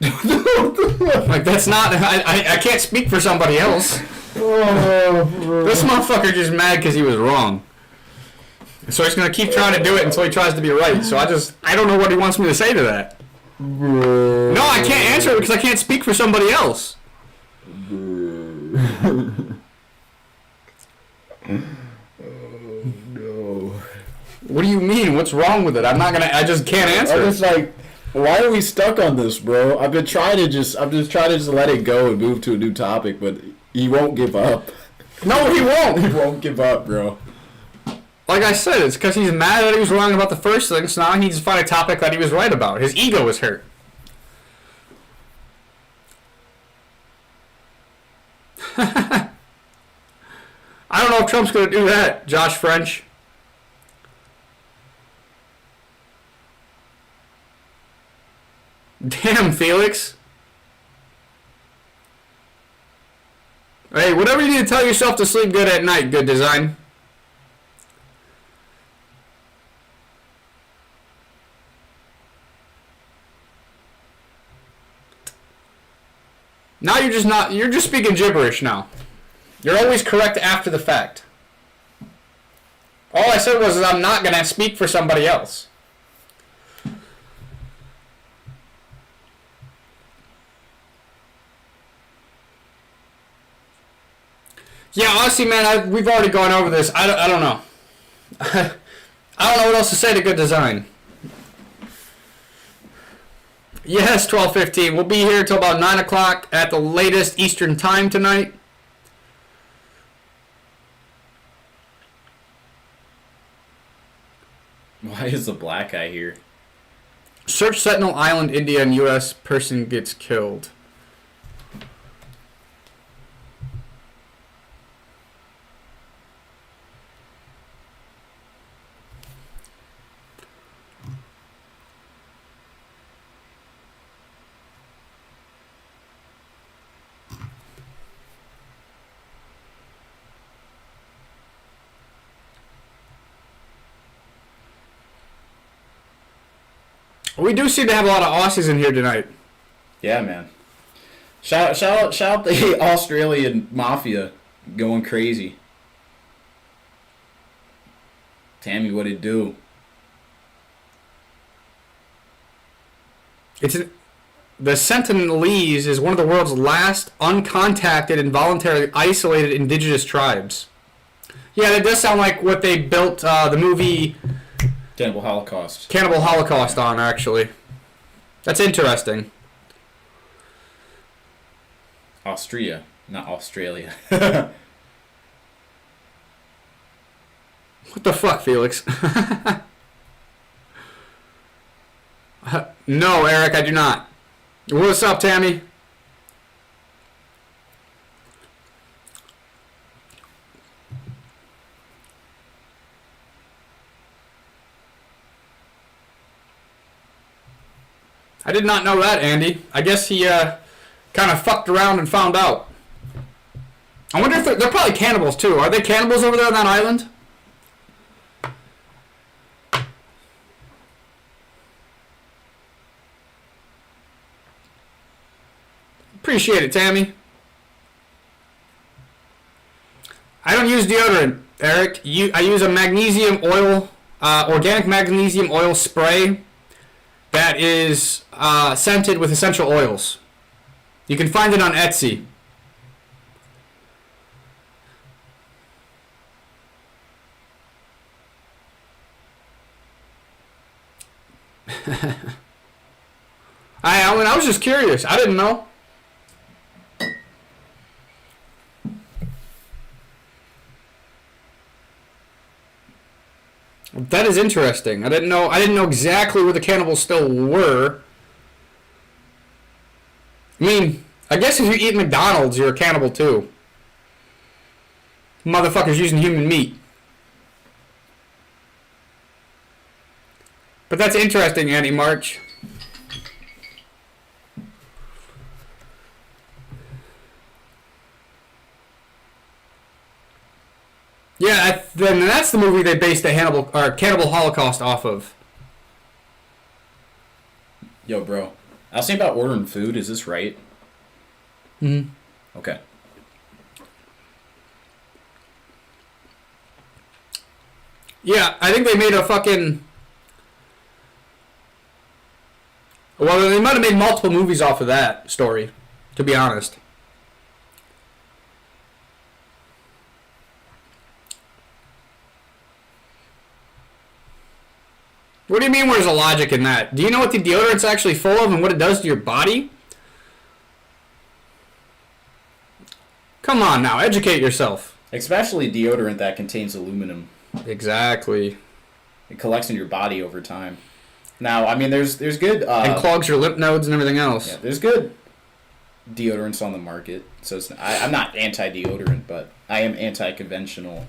Like, that's not... I can't speak for somebody else. This motherfucker just mad because he was wrong. So he's going to keep trying to do it until he tries to be right. So I don't know what he wants me to say to that. No, I can't answer it because I can't speak for somebody else. No. What do you mean? What's wrong with it? I just can't answer I'm just like, why are we stuck on this, bro? I'm just trying to just let it go and move to a new topic, but he won't give up. No, he won't. He won't give up, bro. Like I said, it's because he's mad that he was wrong about the first thing, so now he needs to find a topic that he was right about. His ego is hurt. I don't know if Trump's going to do that, Josh French. Damn, Felix. Hey, whatever you need to tell yourself to sleep good at night, good design. Now you're just speaking gibberish now. You're always correct after the fact. All I said was I'm not going to speak for somebody else. Yeah, honestly, man, we've already gone over this. I don't know. I don't know what else to say to good design. Yes, 12:15. We'll be here until about 9 o'clock at the latest Eastern time tonight. Why is the black guy here? Search Sentinel Island, India, and U.S. person gets killed. We do seem to have a lot of Aussies in here tonight. Yeah, man. Shout out the Australian mafia going crazy. Tammy, what it do? The Sentinelese is one of the world's last uncontacted and voluntarily isolated indigenous tribes. Yeah, that does sound like what they built the movie Cannibal Holocaust. Cannibal Holocaust on, actually. That's interesting. Austria, not Australia. What the fuck, Felix? No, Eric, I do not. What's up, Tammy? I did not know that, Andy. I guess he kind of fucked around and found out. I wonder if they're probably cannibals, too. Are they cannibals over there on that island? Appreciate it, Tammy. I don't use deodorant, Eric. I use a magnesium oil, organic magnesium oil spray that is scented with essential oils. You can find it on Etsy. I was just curious. I didn't know. That is interesting. I didn't know exactly where the cannibals still were. I mean, I guess if you eat McDonald's, you're a cannibal too. Motherfuckers using human meat. But that's interesting, Andy March. Yeah, then that's the movie they based the Cannibal Holocaust off of. Yo, bro. I was thinking about ordering food. Is this right? Mm-hmm. Okay. Yeah, I think they made a fucking... Well, they might have made multiple movies off of that story, to be honest. What do you mean where's the logic in that? Do you know what the deodorant's actually full of and what it does to your body? Come on now, educate yourself. Especially deodorant that contains aluminum. Exactly. It collects in your body over time. Now, I mean, there's good... and clogs your lymph nodes and everything else. Yeah, there's good deodorants on the market. So I'm not anti-deodorant, but I am anti-conventional.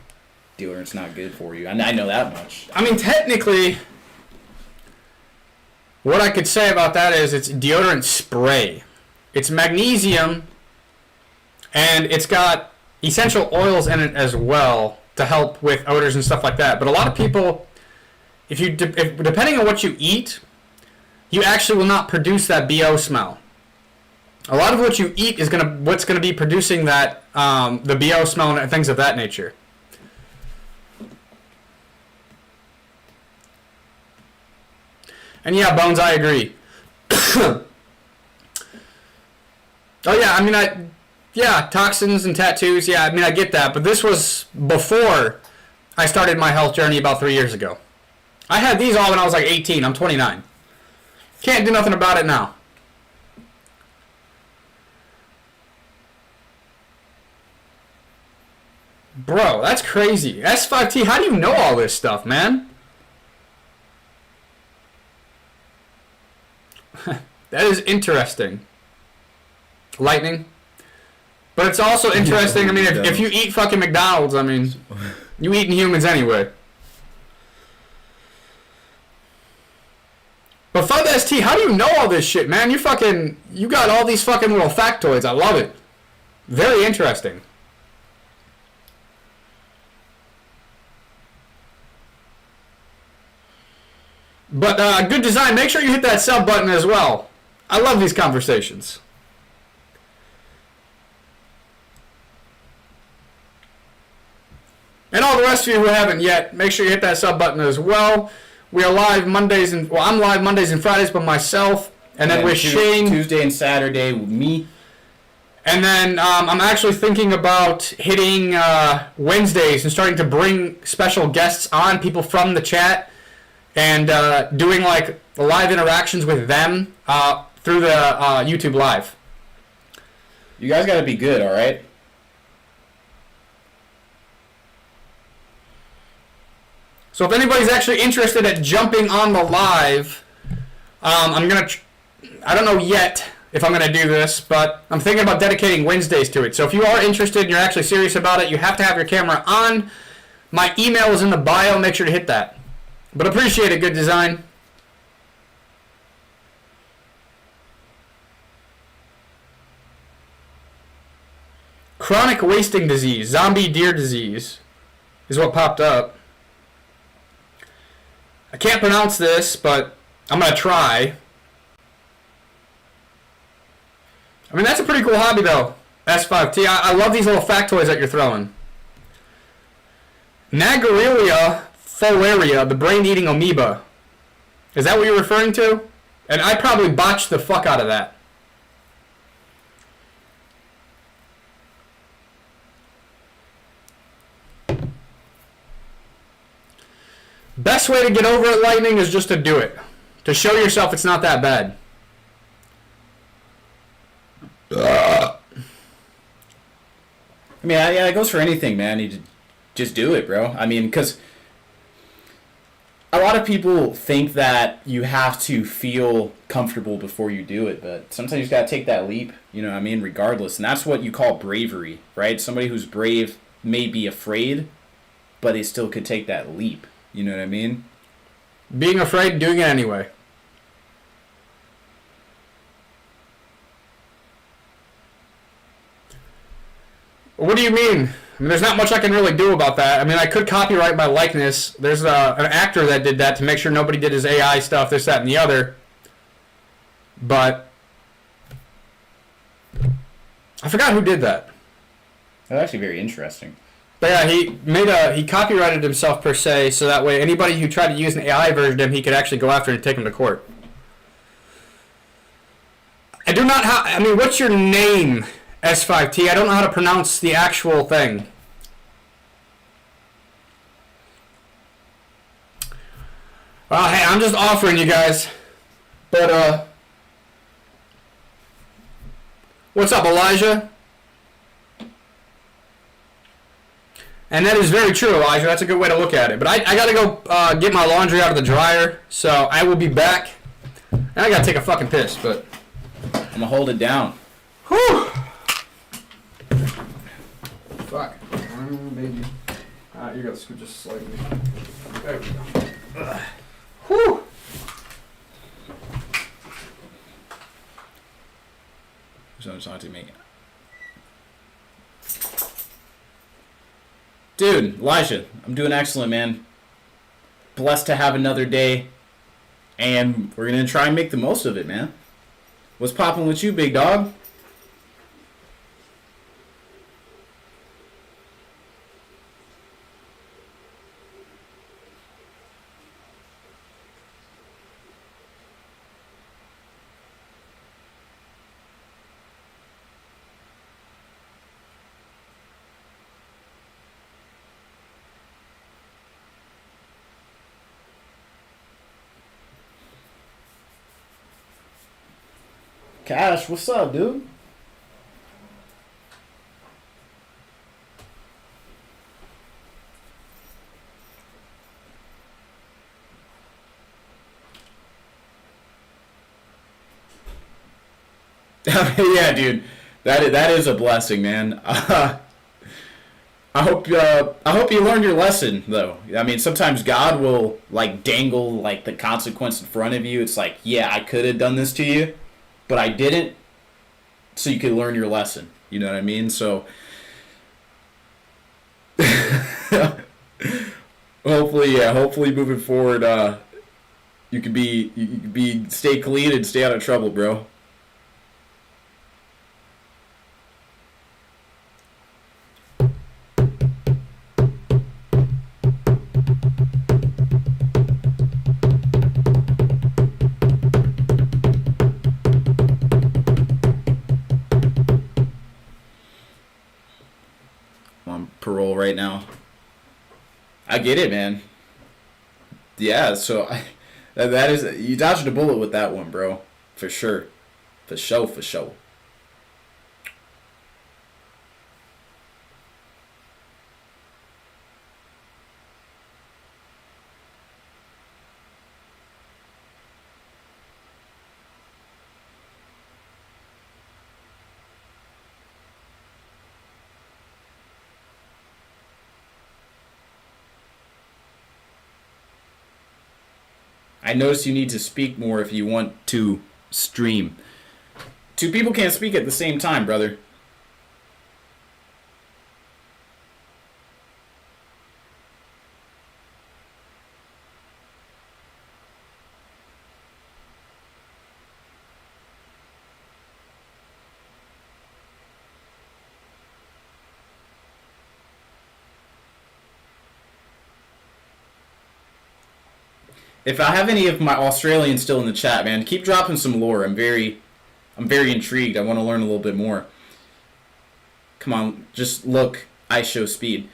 Deodorant's not good for you. And I know that much. I mean, technically, what I could say about that is it's deodorant spray. It's magnesium, and it's got essential oils in it as well to help with odors and stuff like that. But a lot of people, if depending on what you eat, you actually will not produce that BO smell. A lot of what you eat is what's gonna be producing that the BO smell and things of that nature. And yeah, Bones, I agree. Oh yeah, I mean toxins and tattoos. Yeah, I mean I get that, but this was before I started my health journey about 3 years ago. I had these all when I was like 18. I'm 29. Can't do nothing about it now. Bro, that's crazy. S5T, how do you know all this stuff, man? That is interesting. Lightning. But it's also interesting, I mean, if you eat fucking McDonald's, I mean, you eating humans anyway. But Fub ST, how do you know all this shit, man? You got all these fucking little factoids. I love it. Very interesting. But good design. Make sure you hit that sub button as well. I love these conversations. And all the rest of you who haven't yet, make sure you hit that sub button as well. We are live Mondays and I'm live Mondays and Fridays by myself, and then with Shane Tuesday and Saturday with me. And then I'm actually thinking about hitting Wednesdays and starting to bring special guests on, people from the chat, and doing like live interactions with them through the YouTube Live. You guys got to be good, all right? So if anybody's actually interested at jumping on the live, I'm going to... I don't know yet if I'm going to do this, but I'm thinking about dedicating Wednesdays to it. So if you are interested and you're actually serious about it, you have to have your camera on. My email is in the bio. Make sure to hit that. But appreciate it, good design. Chronic wasting disease, zombie deer disease, is what popped up. I can't pronounce this, but I'm going to try. I mean, that's a pretty cool hobby, though. S5T. I love these little factoids that you're throwing. Naegleria folaria, the brain-eating amoeba. Is that what you're referring to? And I probably botched the fuck out of that. Best way to get over it, Lightning, is just to do it. To show yourself it's not that bad. I mean, yeah, it goes for anything, man. You just do it, bro. I mean, because a lot of people think that you have to feel comfortable before you do it, but sometimes you just gotta take that leap, you know what I mean, regardless. And that's what you call bravery, right? Somebody who's brave may be afraid, but they still could take that leap. You know what I mean? Being afraid, doing it anyway. What do you mean? I mean, there's not much I can really do about that. I mean, I could copyright my likeness. There's an actor that did that to make sure nobody did his AI stuff, this, that, and the other. But I forgot who did that. That's actually very interesting. But yeah, he copyrighted himself per se, so that way anybody who tried to use an AI version of him, he could actually go after and take him to court. I do not I mean, what's your name, S5T? I don't know how to pronounce the actual thing. Well, hey, I'm just offering you guys. But, what's up, Elijah? And that is very true, Elijah. That's a good way to look at it. But I got to go get my laundry out of the dryer, so I will be back. And I got to take a fucking piss, but... I'm going to hold it down. Whew! Fuck. Maybe. You got to scoot just slightly. There we go. Ugh. Whew! Someone's talking to me. Dude, Elijah, I'm doing excellent, man. Blessed to have another day. And we're going to try and make the most of it, man. What's popping with you, big dog? Cash, what's up, dude? Yeah, dude, that is a blessing, man. I hope you learned your lesson, though. I mean, sometimes God will like dangle like the consequence in front of you. It's like, yeah, I could have done this to you, but I didn't, so you could learn your lesson. You know what I mean? So hopefully moving forward, you could be stay clean and stay out of trouble, bro. Parole right now. I get it, man. Yeah, so that is, you dodged a bullet with that one, bro. For sure. For sure. I notice you need to speak more if you want to stream. Two people can't speak at the same time, brother. If I have any of my Australians still in the chat, man, keep dropping some lore. I'm very intrigued. I want to learn a little bit more. Come on, just look, I show speed.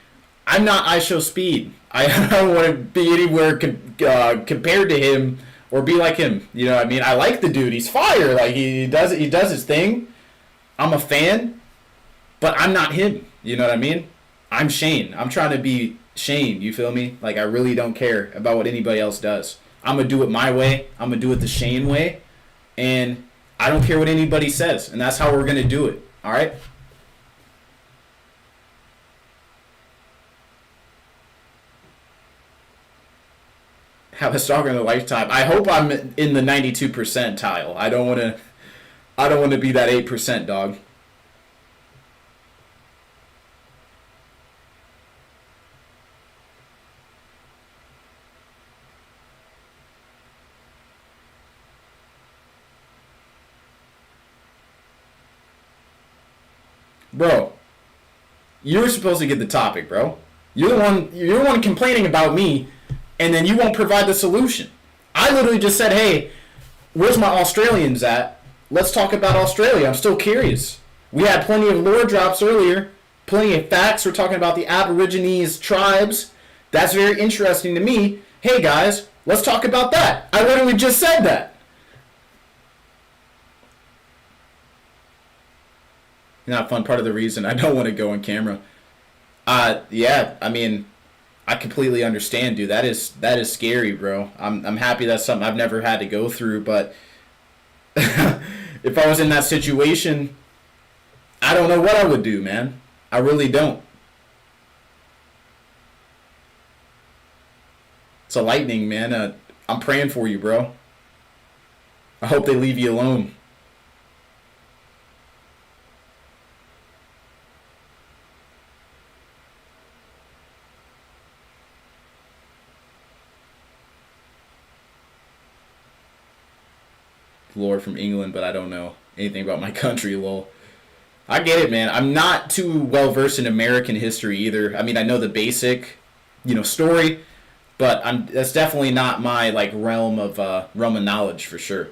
I'm not I show speed. I don't want to be anywhere compared to him or be like him. You know what I mean? I like the dude. He's fire. Like he does his thing. I'm a fan, but I'm not him. You know what I mean? I'm Shane. I'm trying to be Shane. You feel me? Like I really don't care about what anybody else does. I'm gonna do it my way. I'm gonna do it the Shane way, and I don't care what anybody says. And that's how we're gonna do it. All right? Have a stalker in a lifetime. I hope I'm in the 92 percentile. I don't want to be that 8%, dog. Bro, you were supposed to get the topic, bro. You're the one complaining about me, and then you won't provide the solution. I literally just said, hey, where's my Australians at? Let's talk about Australia. I'm still curious. We had plenty of lore drops earlier, plenty of facts. We're talking about the Aborigines tribes. That's very interesting to me. Hey, guys, let's talk about that. I literally just said that. Not fun. Part of the reason I don't want to go on camera. Yeah, I mean, I completely understand, dude. That is scary, bro. I'm happy that's something I've never had to go through, but if I was in that situation, I don't know what I would do, man. I really don't. It's a lightning, man. I'm praying for you, bro. I hope they leave you alone. Lord from England, but I don't know anything about my country, lol. I get it, man. I'm not too well versed in American history either. I mean, I know the basic, story, but that's definitely not my like realm of knowledge for sure.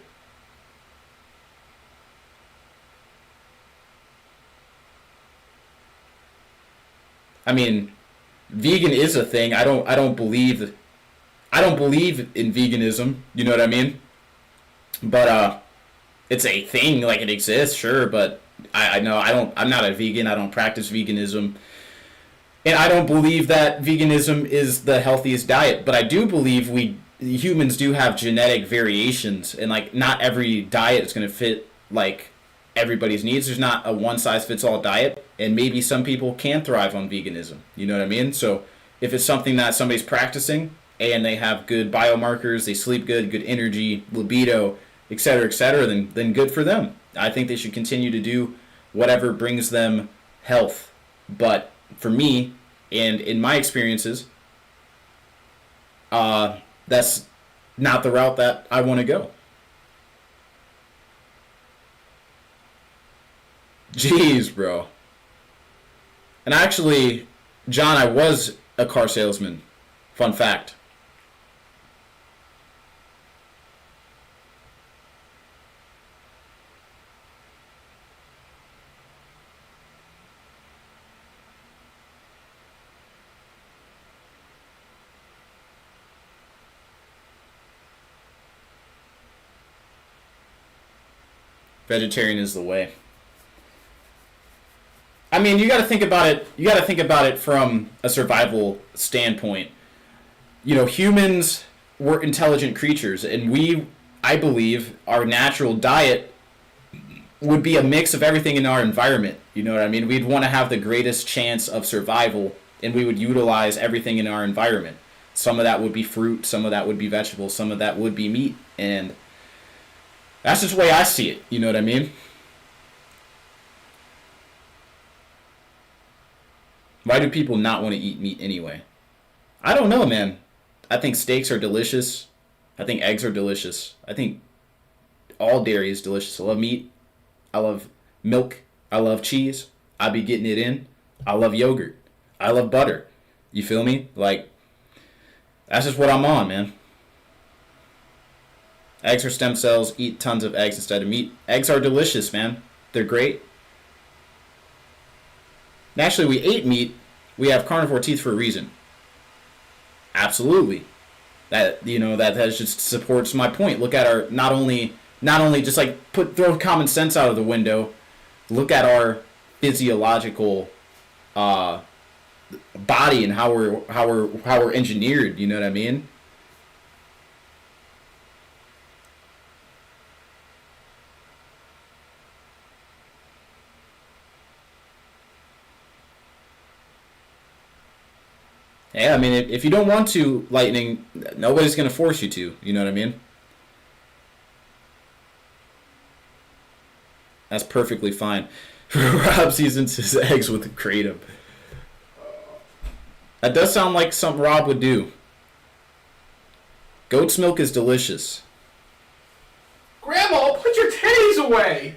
I mean, vegan is a thing. I don't believe in veganism. You know what I mean? But it's a thing, like it exists, sure. But I know I'm not a vegan. I don't practice veganism, and I don't believe that veganism is the healthiest diet. But I do believe we humans do have genetic variations, and like not every diet is going to fit like everybody's needs. There's not a one size fits all diet, and maybe some people can thrive on veganism. You know what I mean? So if it's something that somebody's practicing and they have good biomarkers, they sleep good energy, libido, etc., then good for them. I think they should continue to do whatever brings them health. But for me, and in my experiences, that's not the route that I want to go. Jeez, bro. And actually, John, I was a car salesman. Fun fact. Vegetarian is the way. I mean, you got to think about it. You got to think about it from a survival standpoint. Humans were intelligent creatures, and I believe, our natural diet would be a mix of everything in our environment. You know what I mean? We'd want to have the greatest chance of survival, and we would utilize everything in our environment. Some of that would be fruit, some of that would be vegetables, some of that would be meat, and that's just the way I see it. You know what I mean? Why do people not want to eat meat anyway? I don't know, man. I think steaks are delicious. I think eggs are delicious. I think all dairy is delicious. I love meat. I love milk. I love cheese. I be getting it in. I love yogurt. I love butter. You feel me? Like, that's just what I'm on, man. Eggs are stem cells. Eat tons of eggs instead of meat. Eggs are delicious, man. They're great. Naturally, we ate meat. We have carnivore teeth for a reason. Absolutely. That just supports my point. Look at our not only just like throw common sense out of the window. Look at our physiological body and how we're engineered. You know what I mean? Yeah, I mean, if you don't want to, Lightning, nobody's going to force you to. You know what I mean? That's perfectly fine. Robb seasons his eggs with kratom. That does sound like something Robb would do. Goat's milk is delicious. Grandma, put your titties away!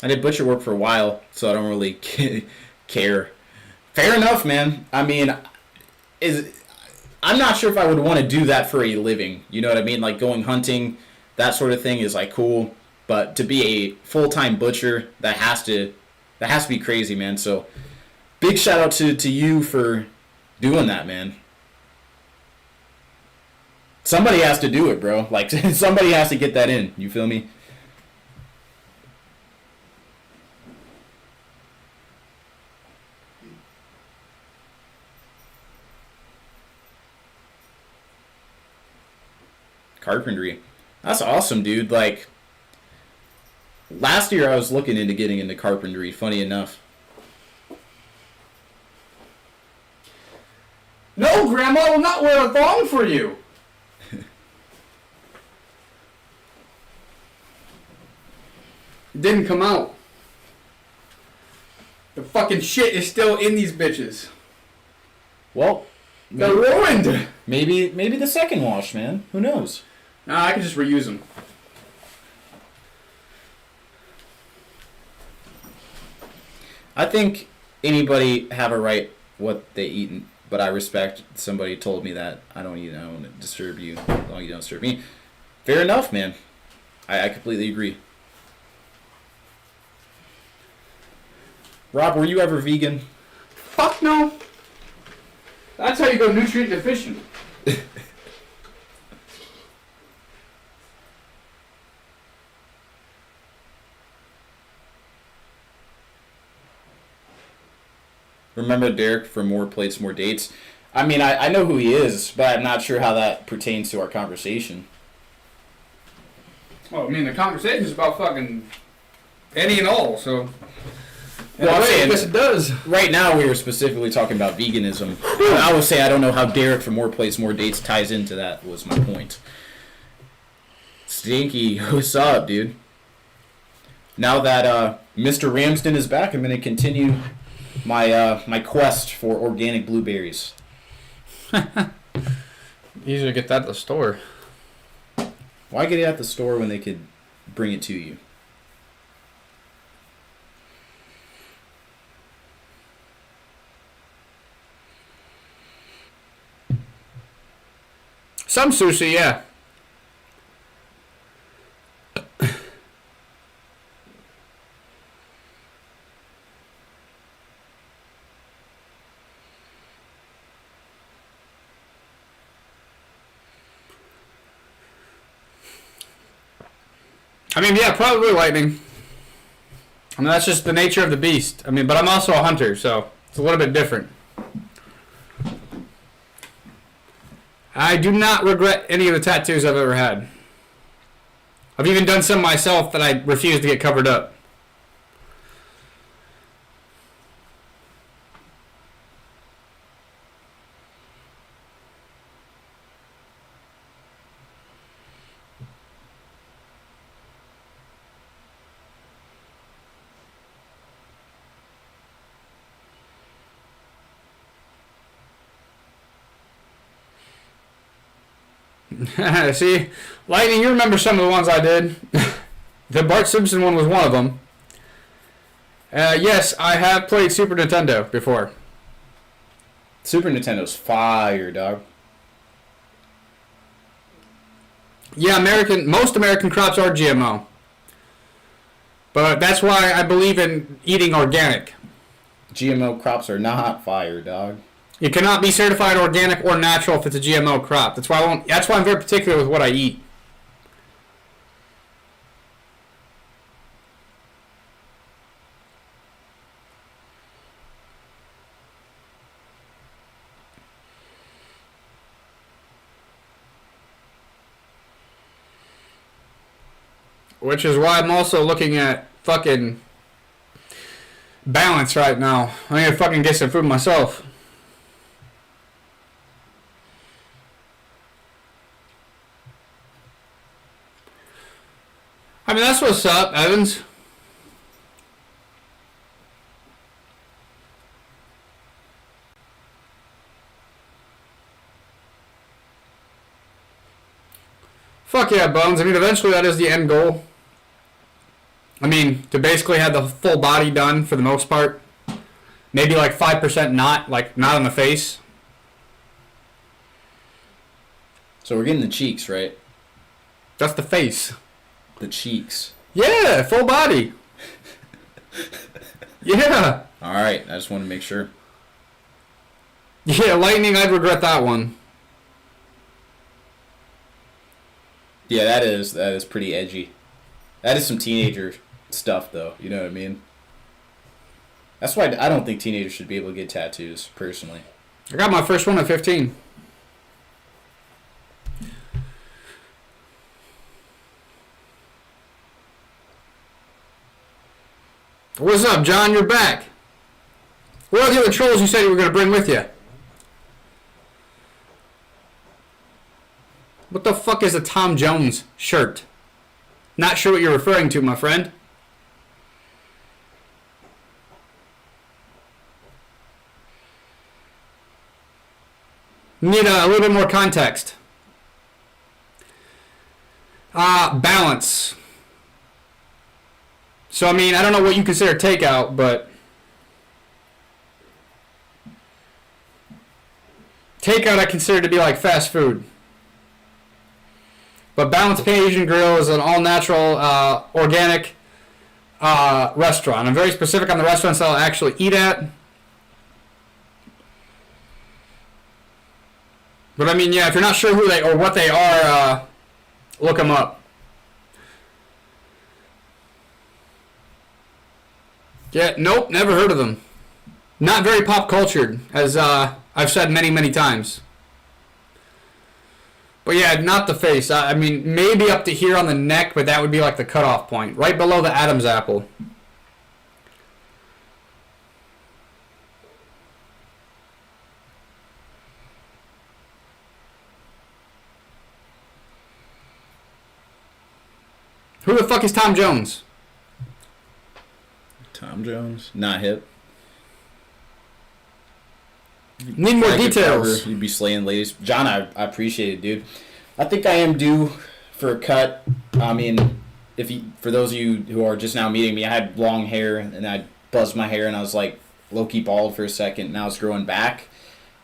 I did butcher work for a while, so I don't really care. Fair enough, man. I mean, I'm not sure if I would want to do that for a living. You know what I mean? Like going hunting, that sort of thing is like cool. But to be a full-time butcher, that has to be crazy, man. So big shout out to you for doing that, man. Somebody has to do it, bro. Like, somebody has to get that in. You feel me? Carpentry. That's awesome, dude. Like, last year I was looking into getting into carpentry, funny enough. No, Grandma, I will not wear a thong for you. It didn't come out. The fucking shit is still in these bitches. Well, they're ruined. Maybe the second wash, man. Who knows? Nah, I can just reuse them. I think anybody have a right what they eat, but I respect somebody told me that I don't eat, I don't disturb you as long as you don't disturb me. Fair enough, man. I completely agree. Rob, were you ever vegan? Fuck no. That's how you go nutrient deficient. Remember Derek from More Plates, More Dates? I mean, I know who he is, but I'm not sure how that pertains to our conversation. Well, I mean, the conversation is about fucking any and all, so... Well, I'm saying, yes, it does. Right now, we were specifically talking about veganism. I would say I don't know how Derek from More Plates, More Dates ties into that, was my point. Stinky, what's up, dude? Now that Mr. Ramsden is back, I'm going to continue my quest for organic blueberries. Easier to get that at the store. Why get it at the store when they could bring it to you? Some sushi, yeah. I mean, yeah, probably lightning. I mean, that's just the nature of the beast. I mean, but I'm also a hunter, so it's a little bit different. I do not regret any of the tattoos I've ever had. I've even done some myself that I refuse to get covered up. See, Lightning, you remember some of the ones I did. The Bart Simpson one was one of them. Yes, I have played Super Nintendo before. Super Nintendo's fire, dog. Yeah, most American crops are GMO. But that's why I believe in eating organic. GMO crops are not fire, dog. It cannot be certified organic or natural if it's a GMO crop. That's why I'm very particular with what I eat. Which is why I'm also looking at fucking balance right now. I need to fucking get some food myself. I mean, that's what's up, Evans. Fuck yeah, Bones. I mean, eventually that is the end goal. I mean, to basically have the full body done for the most part. Maybe like 5% not on the face. So we're getting the cheeks, right? That's the face. The cheeks. Yeah, full body. Yeah. All right, I just want to make sure. Yeah, Lightning, I'd regret that one. Yeah, that is pretty edgy. That is some teenager stuff, though. You know what I mean? That's why I don't think teenagers should be able to get tattoos, personally. I got my first one at 15. What's up, John? You're back. What are the other trolls you said you were going to bring with you? What the fuck is a Tom Jones shirt? Not sure what you're referring to, my friend. Need a little bit more context. Balance. So, I mean, I don't know what you consider takeout, but takeout I consider to be like fast food. But Balanced Asian Grill is an all-natural, organic restaurant. I'm very specific on the restaurants I'll actually eat at. But I mean, yeah, if you're not sure who they or what they are, look them up. Yeah, nope, never heard of them. Not very pop cultured, as I've said many, many times. But yeah, not the face. I mean, maybe up to here on the neck, but that would be like the cutoff point. Right below the Adam's apple. Who the fuck is Tom Jones? Tom Jones? Not hip. Need more details. You'd be slaying ladies. John, I appreciate it, dude. I think I am due for a cut. I mean, for those of you who are just now meeting me, I had long hair and I buzzed my hair and I was like low-key bald for a second. Now it's growing back.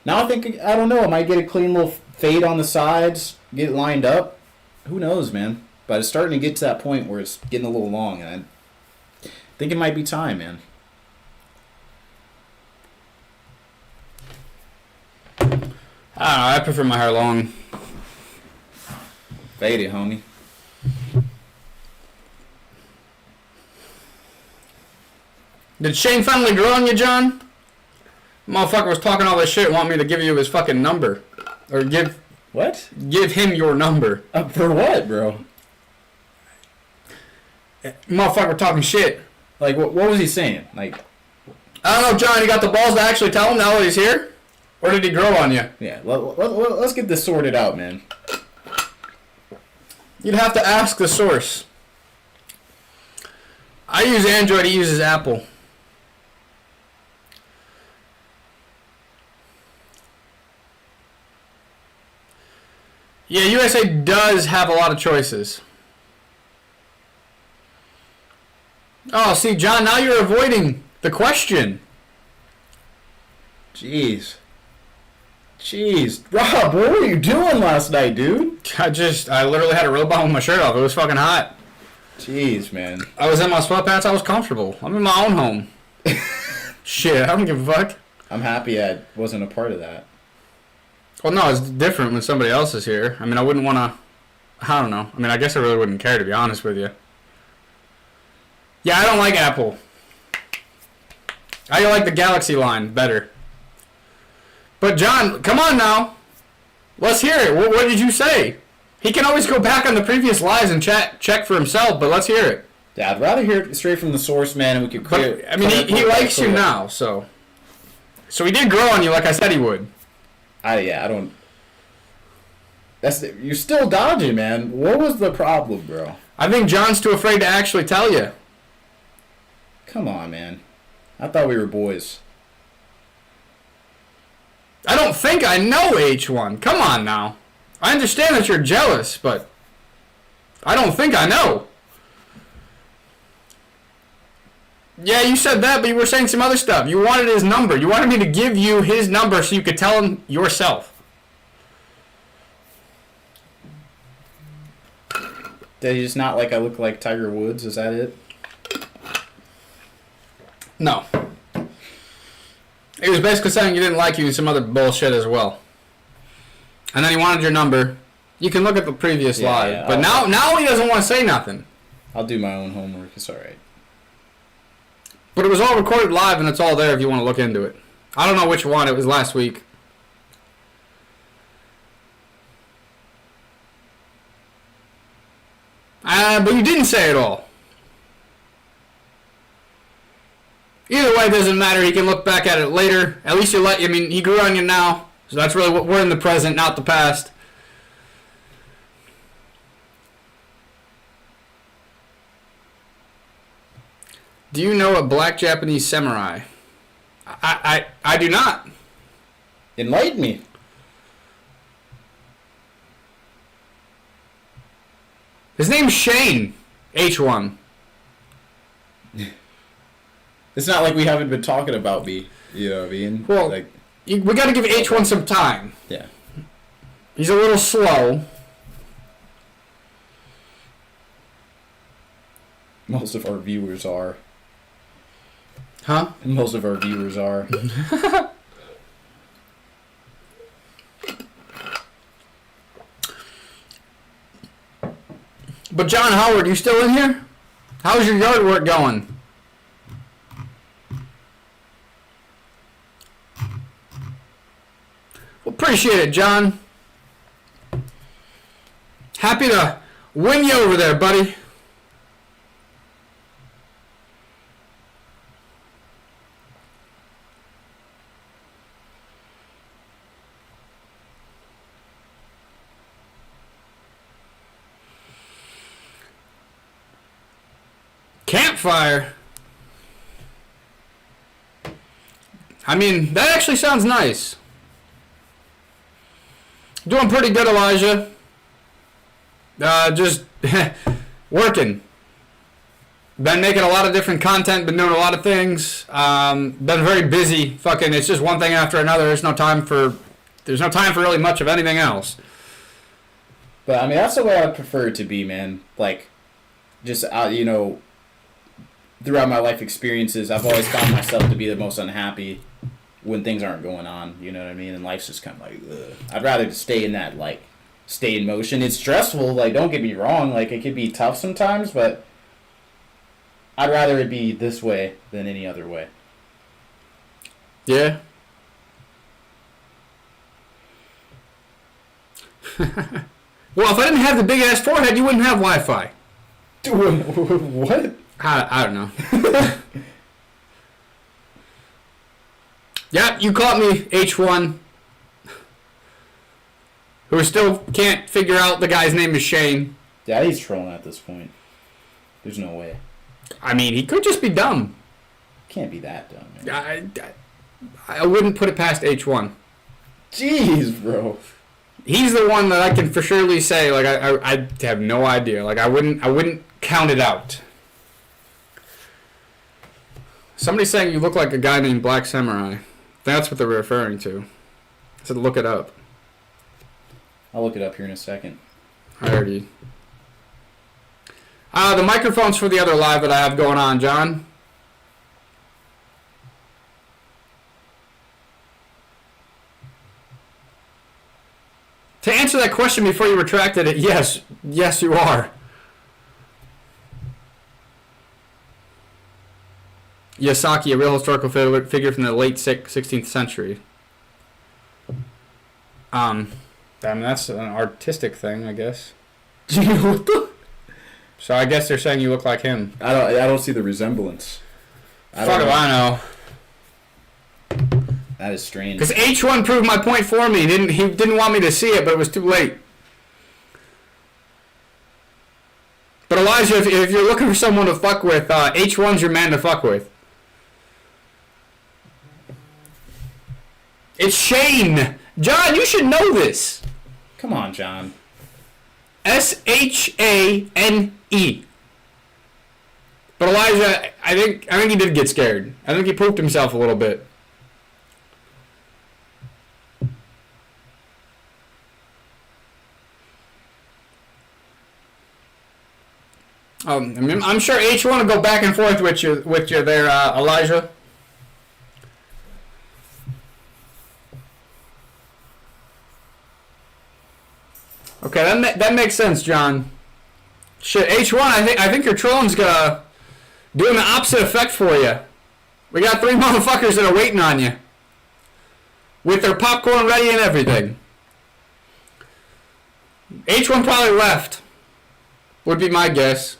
Now I think, I don't know, I might get a clean little fade on the sides, get it lined up. Who knows, man? But it's starting to get to that point where it's getting a little long, and I think it might be time, man. I don't know, I prefer my hair long. Fade it, homie. Did Shane finally grow on you, John? Motherfucker was talking all this shit, want me to give you his fucking number. Or give him your number. For what, bro? Motherfucker talking shit. Like, what was he saying? Like, I don't know, John, you got the balls to actually tell him now that he's here? Or did he grow on you? Yeah, let's get this sorted out, man. You'd have to ask the source. I use Android, he uses Apple. Yeah, USA does have a lot of choices. Oh, see, John, now you're avoiding the question. Jeez, Rob, what were you doing last night, dude? I literally had a robe on with my shirt off. It was fucking hot. Jeez, man. I was in my sweatpants. I was comfortable. I'm in my own home. Shit, I don't give a fuck. I'm happy I wasn't a part of that. Well, no, it's different when somebody else is here. I mean, I wouldn't want to... I don't know. I mean, I guess I really wouldn't care, to be honest with you. Yeah, I don't like Apple. I like the Galaxy line better. But, John, come on now. Let's hear it. What did you say? He can always go back on the previous lies and check for himself, but let's hear it. Yeah, I'd rather hear it straight from the source, man, and we could clear... But, I mean, he likes you now, so... So he did grow on you like I said he would. I don't... You're still dodging, man. What was the problem, bro? I think John's too afraid to actually tell you. Come on, man. I thought we were boys. I don't think I know H1. Come on now. I understand that you're jealous, but I don't think I know. Yeah, you said that, but you were saying some other stuff. You wanted his number. You wanted me to give you his number so you could tell him yourself. Did he just not like I look like Tiger Woods? Is that it? No. He was basically saying he didn't like you and some other bullshit as well. And then he wanted your number You can look at the previous Yeah, live. yeah, But now he doesn't want to say nothing. I'll do my own homework. It's all right. But it was all recorded live, and it's all there if you want to look into it. I don't know which one. It was last week. But you didn't say it all. Either way, it doesn't matter. He can look back at it later. At least he grew on you now. So that's really what we're in the present, not the past. Do you know a black Japanese samurai? I do not. Enlighten me. His name's Shane. H1. It's not like we haven't been talking about me. You know what I mean? Well, like, we got to give H1 some time. yeah. He's a little slow. Most of our viewers are. Huh? Most of our viewers are. But John Howard, you still in here? How's your yard work going? Well, appreciate it, John. Happy to win you over there, buddy. Campfire. I mean, that actually sounds nice. Doing pretty good, Elijah. Just working. Been making a lot of different content. Been doing a lot of things. Been very busy. Fucking, it's just one thing after another. There's no time for really much of anything else. But I mean, that's the way I would prefer it to be, man. Like, just throughout my life experiences, I've always found myself to be the most unhappy when things aren't going on. You know what I mean? And life's just kind of like, ugh. I'd rather just stay in that, like, stay in motion. It's stressful. Like, don't get me wrong. Like, it can be tough sometimes, but I'd rather it be this way than any other way. Yeah. Well, if I didn't have the big ass forehead, you wouldn't have Wi-Fi. What? I don't know. Yeah, you caught me, H1. Who still can't figure out the guy's name is Shane. Yeah, he's trolling at this point. There's no way. I mean, he could just be dumb. Can't be that dumb, man. I wouldn't put it past H1. Jeez, bro. He's the one that I can for surely say, like, I have no idea. Like, I wouldn't count it out. Somebody's saying you look like a guy named Black Samurai. That's what they're referring to. I said look it up. I'll look it up here in a second. I already... the microphone's for the other live that I have going on, John. To answer that question before you retracted it, yes. Yes, you are. Yasaki, a real historical figure from the late 16th century. I mean, that's an artistic thing, I guess. What the? So I guess they're saying you look like him. I don't see the resemblance. Fuck do I know. That is strange. Because H1 proved my point for me. He didn't want me to see it, but it was too late. But Elijah, if you're looking for someone to fuck with, H1's your man to fuck with. It's Shane. John, you should know this. Come on, John. Shane. But Elijah, I think he did get scared. I think he pooped himself a little bit. I mean, I'm sure H1 will go back and forth with you there, Elijah. Okay, that makes sense, John. Shit, H1, I think your trolling's doing the opposite effect for you. We got 3 motherfuckers that are waiting on you. With their popcorn ready and everything. H1 probably left. Would be my guess.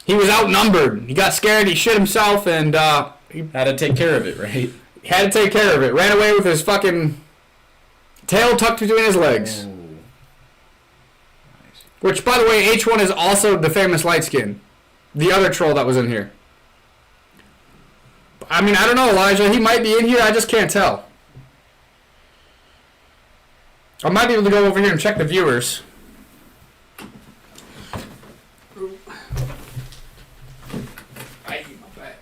He was outnumbered. He got scared, he shit himself, and he Had to take care of it, right? had to take care of it. Ran away with his fucking tail tucked between his legs. Oh. Which, by the way, H1 is also the famous light skin. The other troll that was in here. I mean, I don't know, Elijah. He might be in here. I just can't tell. I might be able to go over here and check the viewers. I hate my back.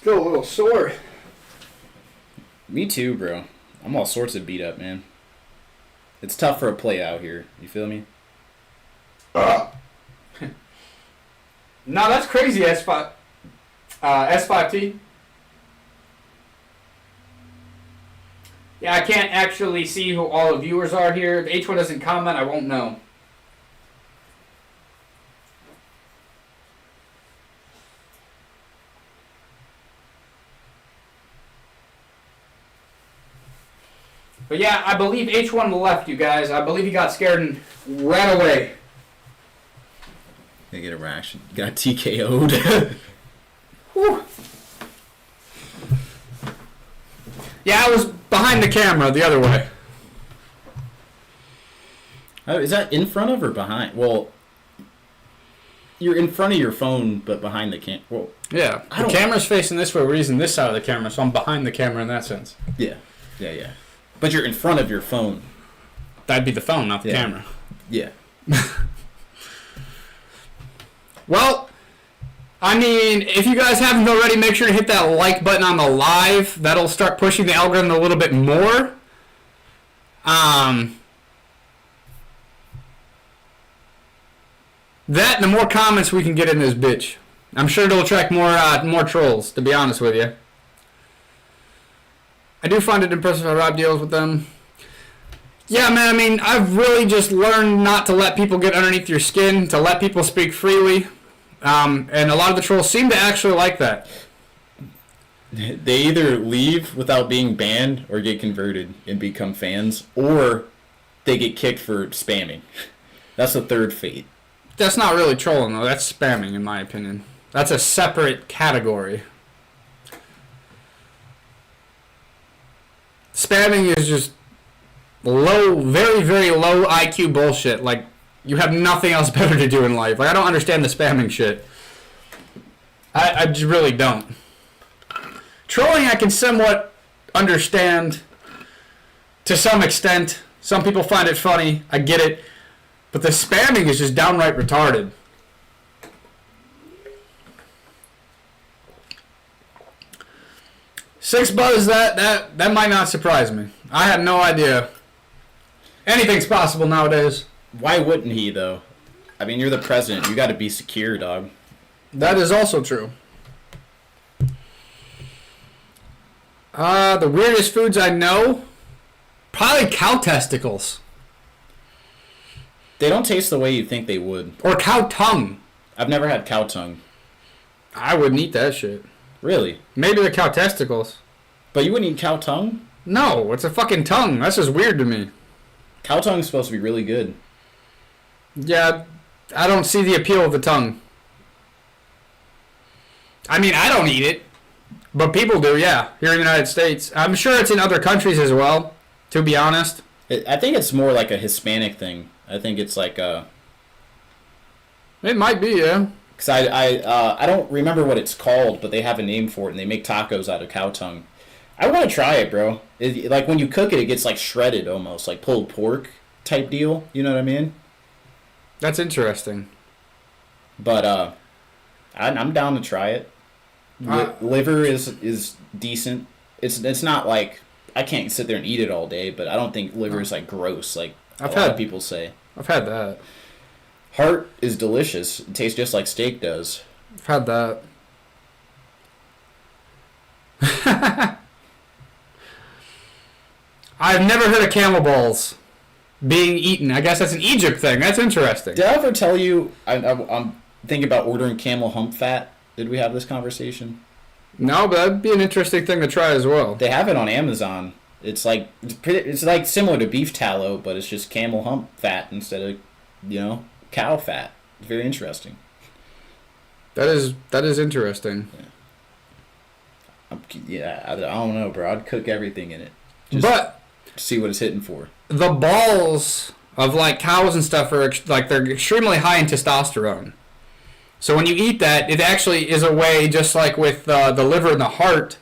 Still a little sore. Me too, bro. I'm all sorts of beat up, man. It's tough for a play out here. You feel me? No, that's crazy, S5. S5T. Yeah, I can't actually see who all the viewers are here. If H1 doesn't comment, I won't know. But yeah, I believe H1 left, you guys. I believe he got scared and ran away. They get a reaction. Got TKO'd. Whew. Yeah, I was behind the camera the other way. Oh, is that in front of or behind? Well, you're in front of your phone, but behind the cam. Well, Yeah, I the don't- camera's facing this way. We're using this side of the camera, so I'm behind the camera in that sense. yeah. But you're in front of your phone. That'd be the phone, not the Yeah. camera. Yeah. Well, I mean, if you guys haven't already, make sure to hit that like button on the live. That'll start pushing the algorithm a little bit more. That and the more comments we can get in this bitch. I'm sure it'll attract more trolls, to be honest with you. I do find it impressive how Rob deals with them. Yeah, man, I mean, I've really just learned not to let people get underneath your skin, to let people speak freely. And a lot of the trolls seem to actually like that. They either leave without being banned or get converted and become fans, or they get kicked for spamming. That's the third fate. That's not really trolling, though. That's spamming, in my opinion. That's a separate category. Spamming is just low, very, very low IQ bullshit. Like, you have nothing else better to do in life. Like, I don't understand the spamming shit. I just really don't. Trolling, I can somewhat understand to some extent. Some people find it funny. I get it. But the spamming is just downright retarded. Six buzz, that might not surprise me. I had no idea. Anything's possible nowadays. Why wouldn't he, though? I mean, you're the president. You got to be secure, dog. That is also true. The weirdest foods I know? Probably cow testicles. They don't taste the way you think they would. Or cow tongue. I've never had cow tongue. I wouldn't eat that shit. Really? Maybe the cow testicles. But you wouldn't eat cow tongue? No, it's a fucking tongue. That's just weird to me. Cow tongue's supposed to be really good. Yeah, I don't see the appeal of the tongue. I mean, I don't eat it. But people do, yeah, here in the United States. I'm sure it's in other countries as well, to be honest. I think it's more like a Hispanic thing. I think it's like a... It might be, yeah. Because I don't remember what it's called, but they have a name for it, and they make tacos out of cow tongue. I want to try it, bro. Like, when you cook it, it gets, like, shredded almost, like pulled pork type deal. You know what I mean? That's interesting. But I'm down to try it. Liver is decent. It's not like... I can't sit there and eat it all day, but I don't think liver is, like, gross, like a lot of people say. I've had that. Heart is delicious. It tastes just like steak does. I've had that. I've never heard of camel balls. being eaten. I guess that's an Egypt thing. That's interesting. Did I ever tell you I'm thinking about ordering camel hump fat? Did we have this conversation? No, but that'd be an interesting thing to try as well. They have it on Amazon. It's like similar to beef tallow, but it's just camel hump fat instead of cow fat. It's very interesting. That is interesting. Yeah, I don't know, bro. I'd cook everything in it. Just but see what it's hitting for. The balls of like cows and stuff are like they're extremely high in testosterone. So when you eat that, it actually is a way, just like with the liver and the heart.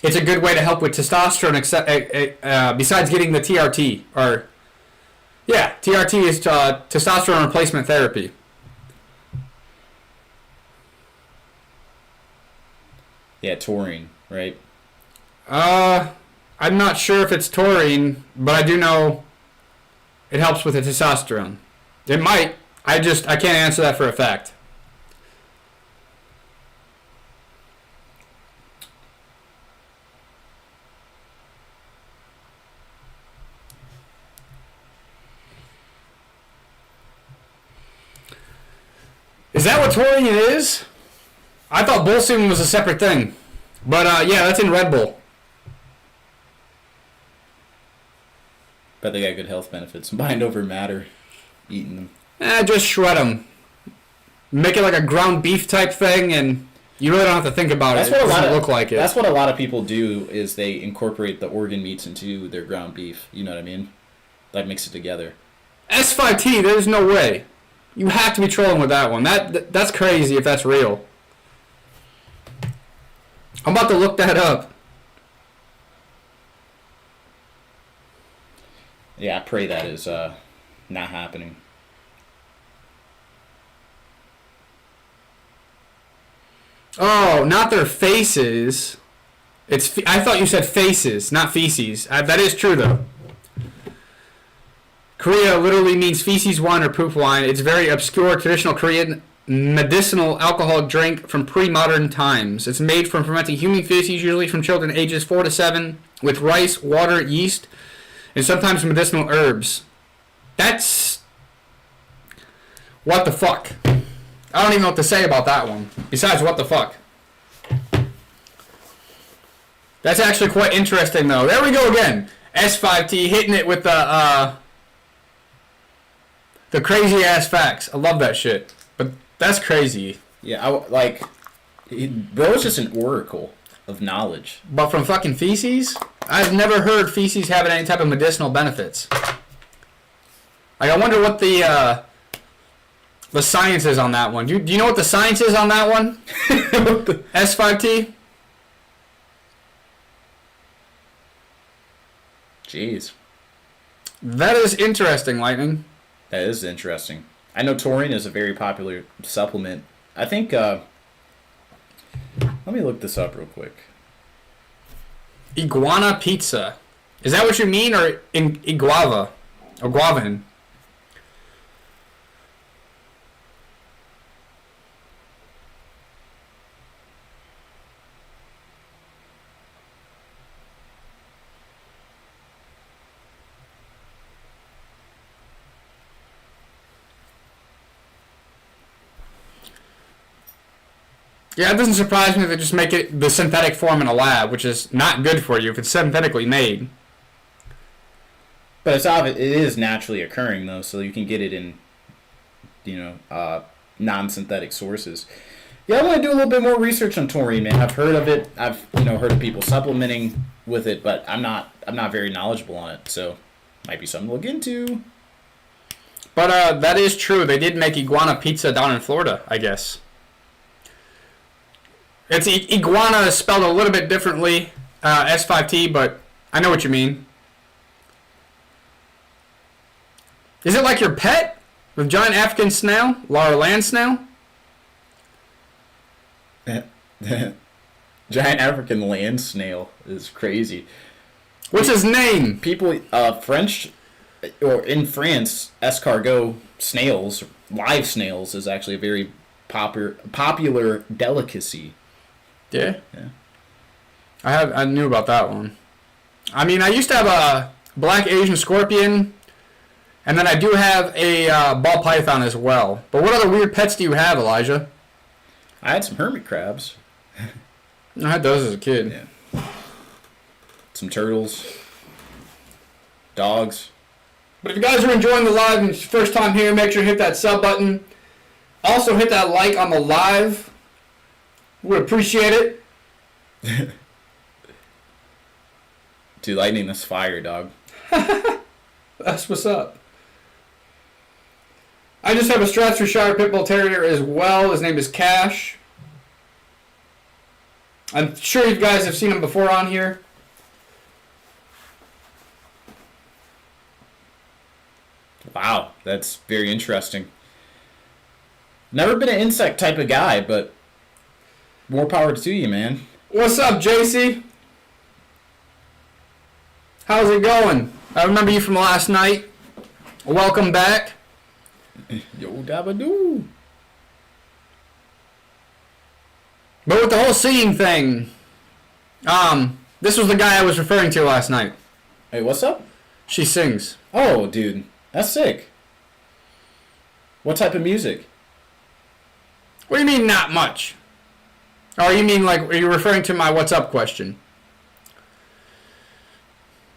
It's a good way to help with testosterone, besides getting the TRT. TRT is testosterone replacement therapy. Yeah, taurine, right? I'm not sure if it's taurine, but I do know it helps with the testosterone. It might. I can't answer that for a fact. Is that what taurine is? I thought bull semen was a separate thing. But yeah, that's in Red Bull. But they got good health benefits. Mind over matter, eating them. Just shred them. Make it like a ground beef type thing, and you really don't have to think about it. It doesn't look like it. That's what a lot of people do, is they incorporate the organ meats into their ground beef. You know what I mean? Like mix it together. S5T, there's no way. You have to be trolling with that one. That's crazy if that's real. I'm about to look that up. Yeah, I pray that is not happening. Oh, not their faces. I thought you said faces, not feces. That is true, though. Korea literally means feces wine or poop wine. It's a very obscure traditional Korean medicinal alcoholic drink from pre-modern times. It's made from fermenting human feces, usually from children ages 4 to 7, with rice, water, yeast, and sometimes medicinal herbs. That's... what the fuck? I don't even know what to say about that one. Besides, what the fuck? That's actually quite interesting, though. There we go again. S5T hitting it with the crazy ass facts. I love that shit. But that's crazy. Yeah, bro's just an oracle of knowledge. But from fucking feces? I've never heard feces having any type of medicinal benefits. Like, I wonder what the science is on that one. Do you know what the science is on that one? S5T? Jeez. That is interesting, Lightning. That is interesting. I know taurine is a very popular supplement. I think, let me look this up real quick. Iguana pizza. Is that what you mean, or iguava? Or guavan? Yeah, it doesn't surprise me if they just make it the synthetic form in a lab, which is not good for you if it's synthetically made. But it is naturally occurring, though, so you can get it in, non-synthetic sources. Yeah, I want to do a little bit more research on taurine, man. I've heard of it. I've heard of people supplementing with it, but I'm not very knowledgeable on it, so might be something to look into. But that is true. They did make iguana pizza down in Florida, I guess. It's iguana spelled a little bit differently, S5T, but I know what you mean. Is it like your pet? With giant African snail? Or land snail? Giant African land snail is crazy. What's his name? People, French, or in France, escargot snails, live snails, is actually a very popular delicacy. Yeah. I knew about that one. I mean, I used to have a black Asian scorpion, and then I do have a ball python as well. But what other weird pets do you have, Elijah? I had some hermit crabs. I had those as a kid. Yeah. Some turtles. Dogs. But if you guys are enjoying the live and it's your first time here, make sure to hit that sub button. Also hit that like on the live. Would appreciate it. Dude, lightning is fire, dog. That's what's up. I just have a Staffordshire Pit Bull Terrier as well. His name is Cash. I'm sure you guys have seen him before on here. Wow, that's very interesting. Never been an insect type of guy, but more power to you, man. What's up, JC? How's it going? I remember you from last night. Welcome back. Yo, dabba-doo. But with the whole singing thing, this was the guy I was referring to last night. Hey, what's up? She sings. Oh, dude, that's sick. What type of music? What do you mean, not much? Or you mean, like, are you referring to my what's up question?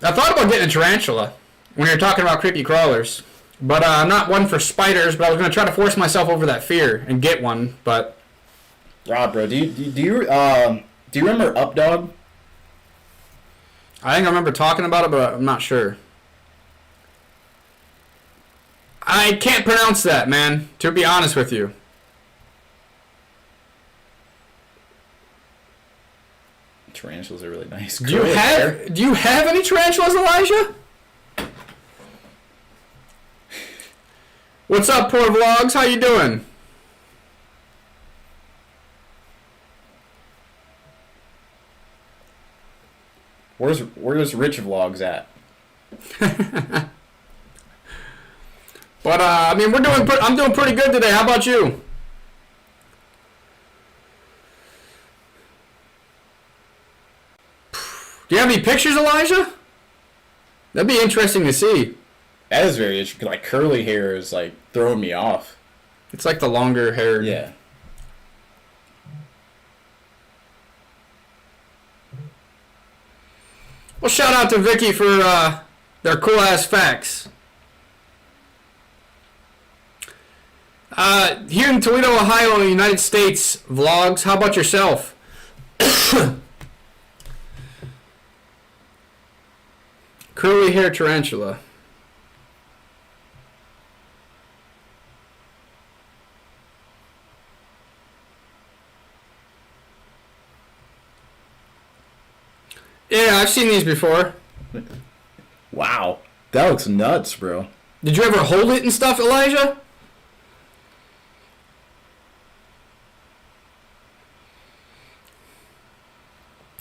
I thought about getting a tarantula when you're talking about creepy crawlers. But I'm not one for spiders, but I was going to try to force myself over that fear and get one, but... Rob, bro, do you remember Up Dog? I think I remember talking about it, but I'm not sure. I can't pronounce that, man, to be honest with you. Tarantulas are really nice. Do you have any tarantulas, Elijah? What's up, Poor Vlogs? How you doing? Where's Rich Vlogs at? But I mean, I'm doing pretty good today. How about you? Do you have any pictures, Elijah? That'd be interesting to see. That is very interesting. Like, curly hair is, like, throwing me off. It's like the longer hair. Yeah. Well, shout out to Vicky for their cool-ass facts. Here in Toledo, Ohio, in the United States, Vlogs, how about yourself? Curly hair tarantula. Yeah, I've seen these before. Wow. That looks nuts, bro. Did you ever hold it and stuff, Elijah?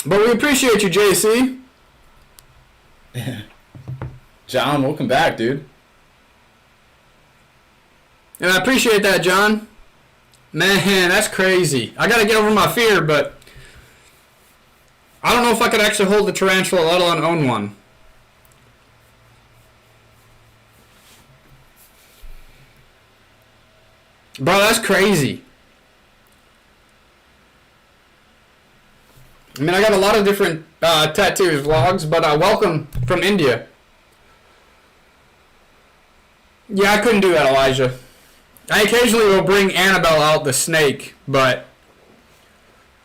But we appreciate you, JC. John, welcome back, dude. And I appreciate that, John. Man, that's crazy. I gotta get over my fear, but I don't know if I could actually hold the tarantula, let alone own one. Bro, that's crazy. I mean, I got a lot of different tattoos, Vlogs, but welcome from India. Yeah, I couldn't do that, Elijah. I occasionally will bring Annabelle out, the snake, but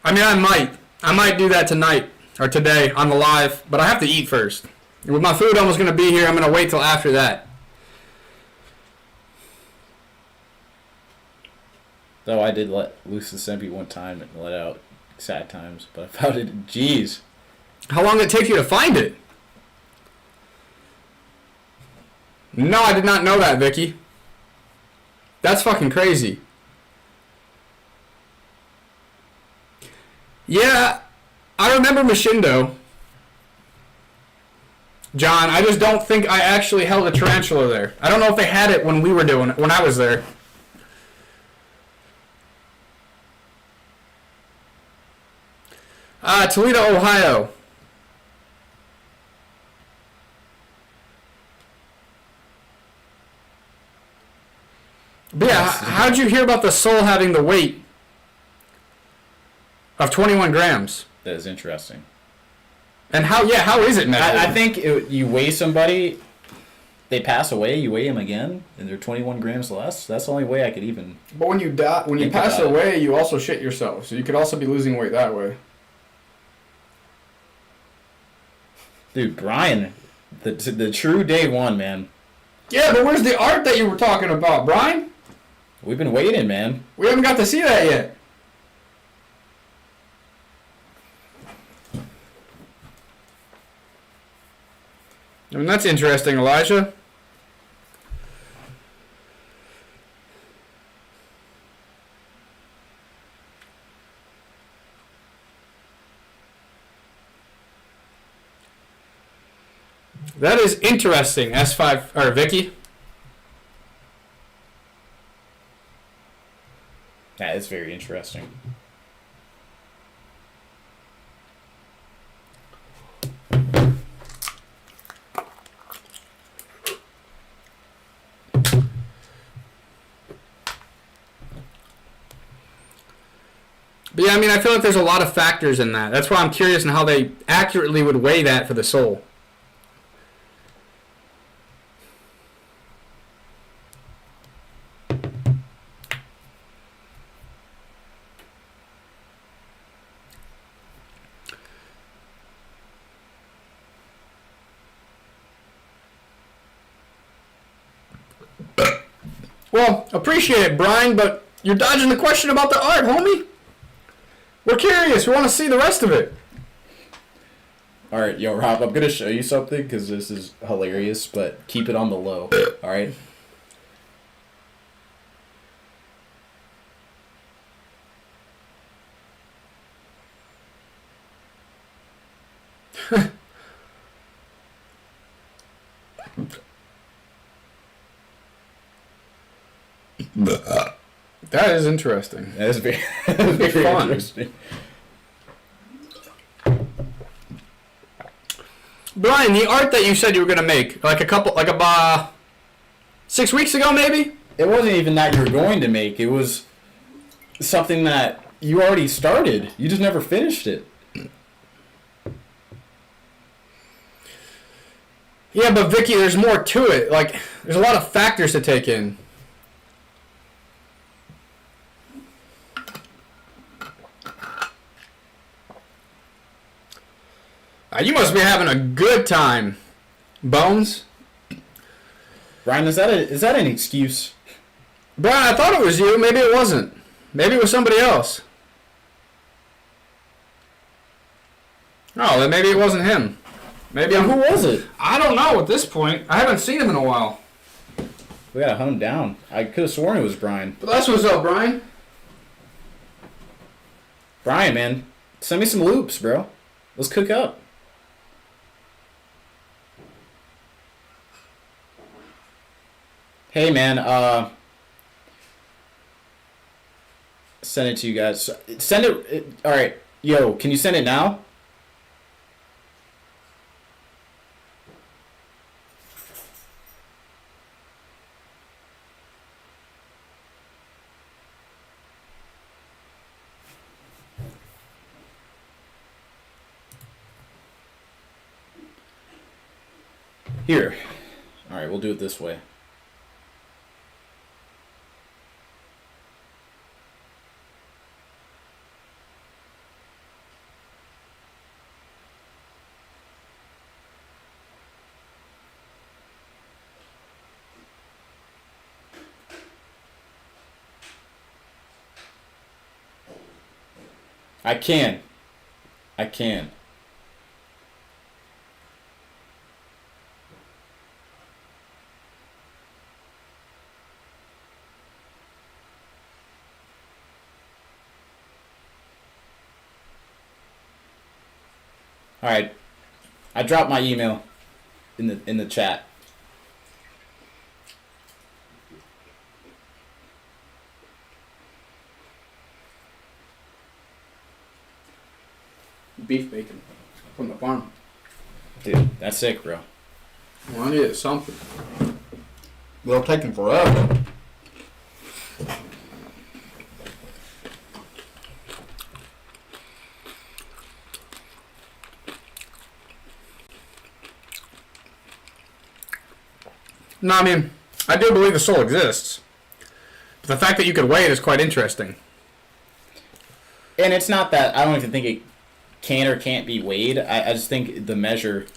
I mean, I might do that tonight or today on the live, but I have to eat first. With my food almost going to be here, I'm going to wait till after that. Though I did let loose the Sempi one time and let out sad times, but I found it, jeez. How long did it take you to find it? No, I did not know that, Vicky. That's fucking crazy. Yeah, I remember Machindo. John, I just don't think I actually held a tarantula there. I don't know if they had it when we were doing it, when I was there. Toledo, Ohio. how did you hear about the soul having the weight of 21 grams? That is interesting. And how is it measured? I think you weigh somebody, they pass away, you weigh them again, and they're 21 grams less. That's the only way I could even. But when you die, when you pass away, you also shit yourself. So you could also be losing weight that way. Dude, Brian, the true day one, man. Yeah, but where's the art that you were talking about, Brian? We've been waiting, man. We haven't got to see that yet. I mean, that's interesting, Elijah. That is interesting, S5 or Vicky. That is very interesting. But yeah, I mean, I feel like there's a lot of factors in that. That's why I'm curious in how they accurately would weigh that for the soul. Well, appreciate it, Brian, but you're dodging the question about the art, homie. We're curious. We want to see the rest of it. All right, yo, Rob, I'm going to show you something because this is hilarious, but keep it on the low, all right? That is interesting. That is very, very fun. Interesting. Brian, the art that you said you were going to make, like about 6 weeks ago, maybe? It wasn't even that you were going to make. It was something that you already started. You just never finished it. Yeah, but Vicky, there's more to it. Like, there's a lot of factors to take in. You must be having a good time, Bones. Brian, is that an excuse? Brian, I thought it was you. Maybe it wasn't. Maybe it was somebody else. Oh, then maybe it wasn't him. Maybe Who was it? I don't know at this point. I haven't seen him in a while. We gotta hunt him down. I could have sworn it was Brian. But that's what's up, Brian. Brian, man, send me some loops, bro. Let's cook up. Hey, man, send it to you guys. Send it, all right. Yo, can you send it now? Here. All right, we'll do it this way. I can. All right. I dropped my email in the chat. Beef bacon from the farm. Dude, that's sick, bro. Well, I needed something. It'll take him forever. No, I mean, I do believe the soul exists. But the fact that you could weigh it is quite interesting. And it's not that I don't even think it can or can't be weighed. I just think the measuring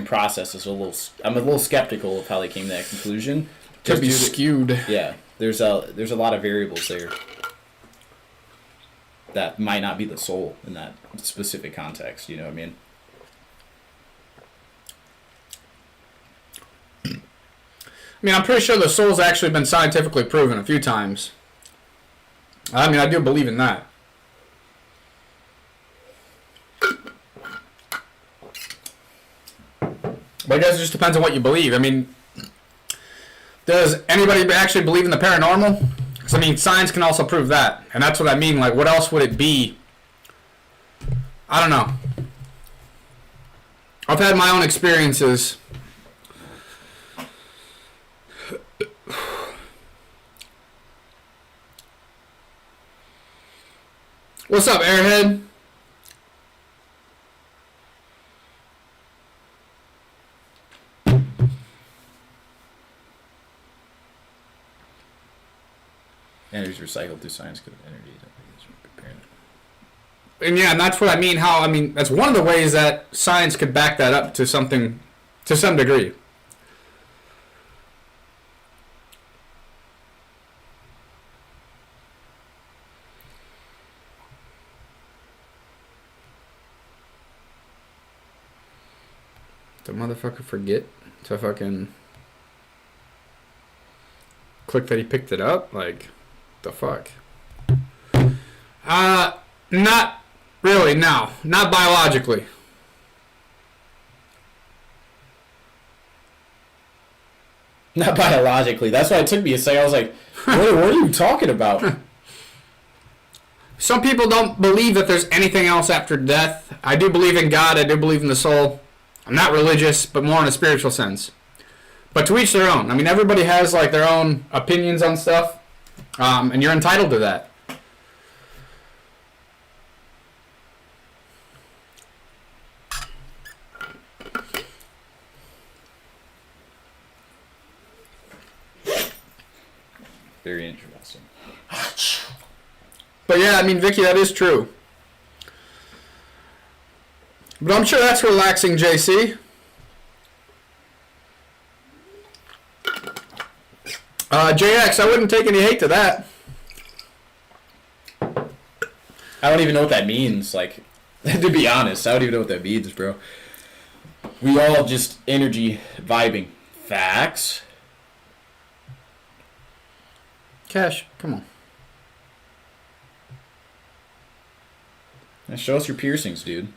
process is I'm a little skeptical of how they came to that conclusion. Could be skewed. Yeah, there's a lot of variables there that might not be the soul in that specific context. You know what I mean? I mean, I'm pretty sure the soul's actually been scientifically proven a few times. I mean, I do believe in that. But I guess it just depends on what you believe. I mean, does anybody actually believe in the paranormal? Because, I mean, science can also prove that. And that's what I mean. Like, what else would it be? I don't know. I've had my own experiences. What's up, Airhead? Energy recycled through science could energy. And yeah, and that's what I mean. That's one of the ways that science could back that up to some degree. The motherfucker forget to fucking click that he picked it up? Like, the fuck? Not really, no. Not biologically. Not biologically. That's why it took me a second. I was like, what are you talking about? Some people don't believe that there's anything else after death. I do believe in God. I do believe in the soul. I'm not religious, but more in a spiritual sense. But to each their own. I mean, everybody has like their own opinions on stuff, and you're entitled to that. Very interesting. But yeah, I mean, Vicky, that is true. But I'm sure that's relaxing, JC. JX, I wouldn't take any hate to that. I don't even know what that means. Like, to be honest, I don't even know what that means, bro. We all just energy vibing. Facts. Cash, come on. Now show us your piercings, dude.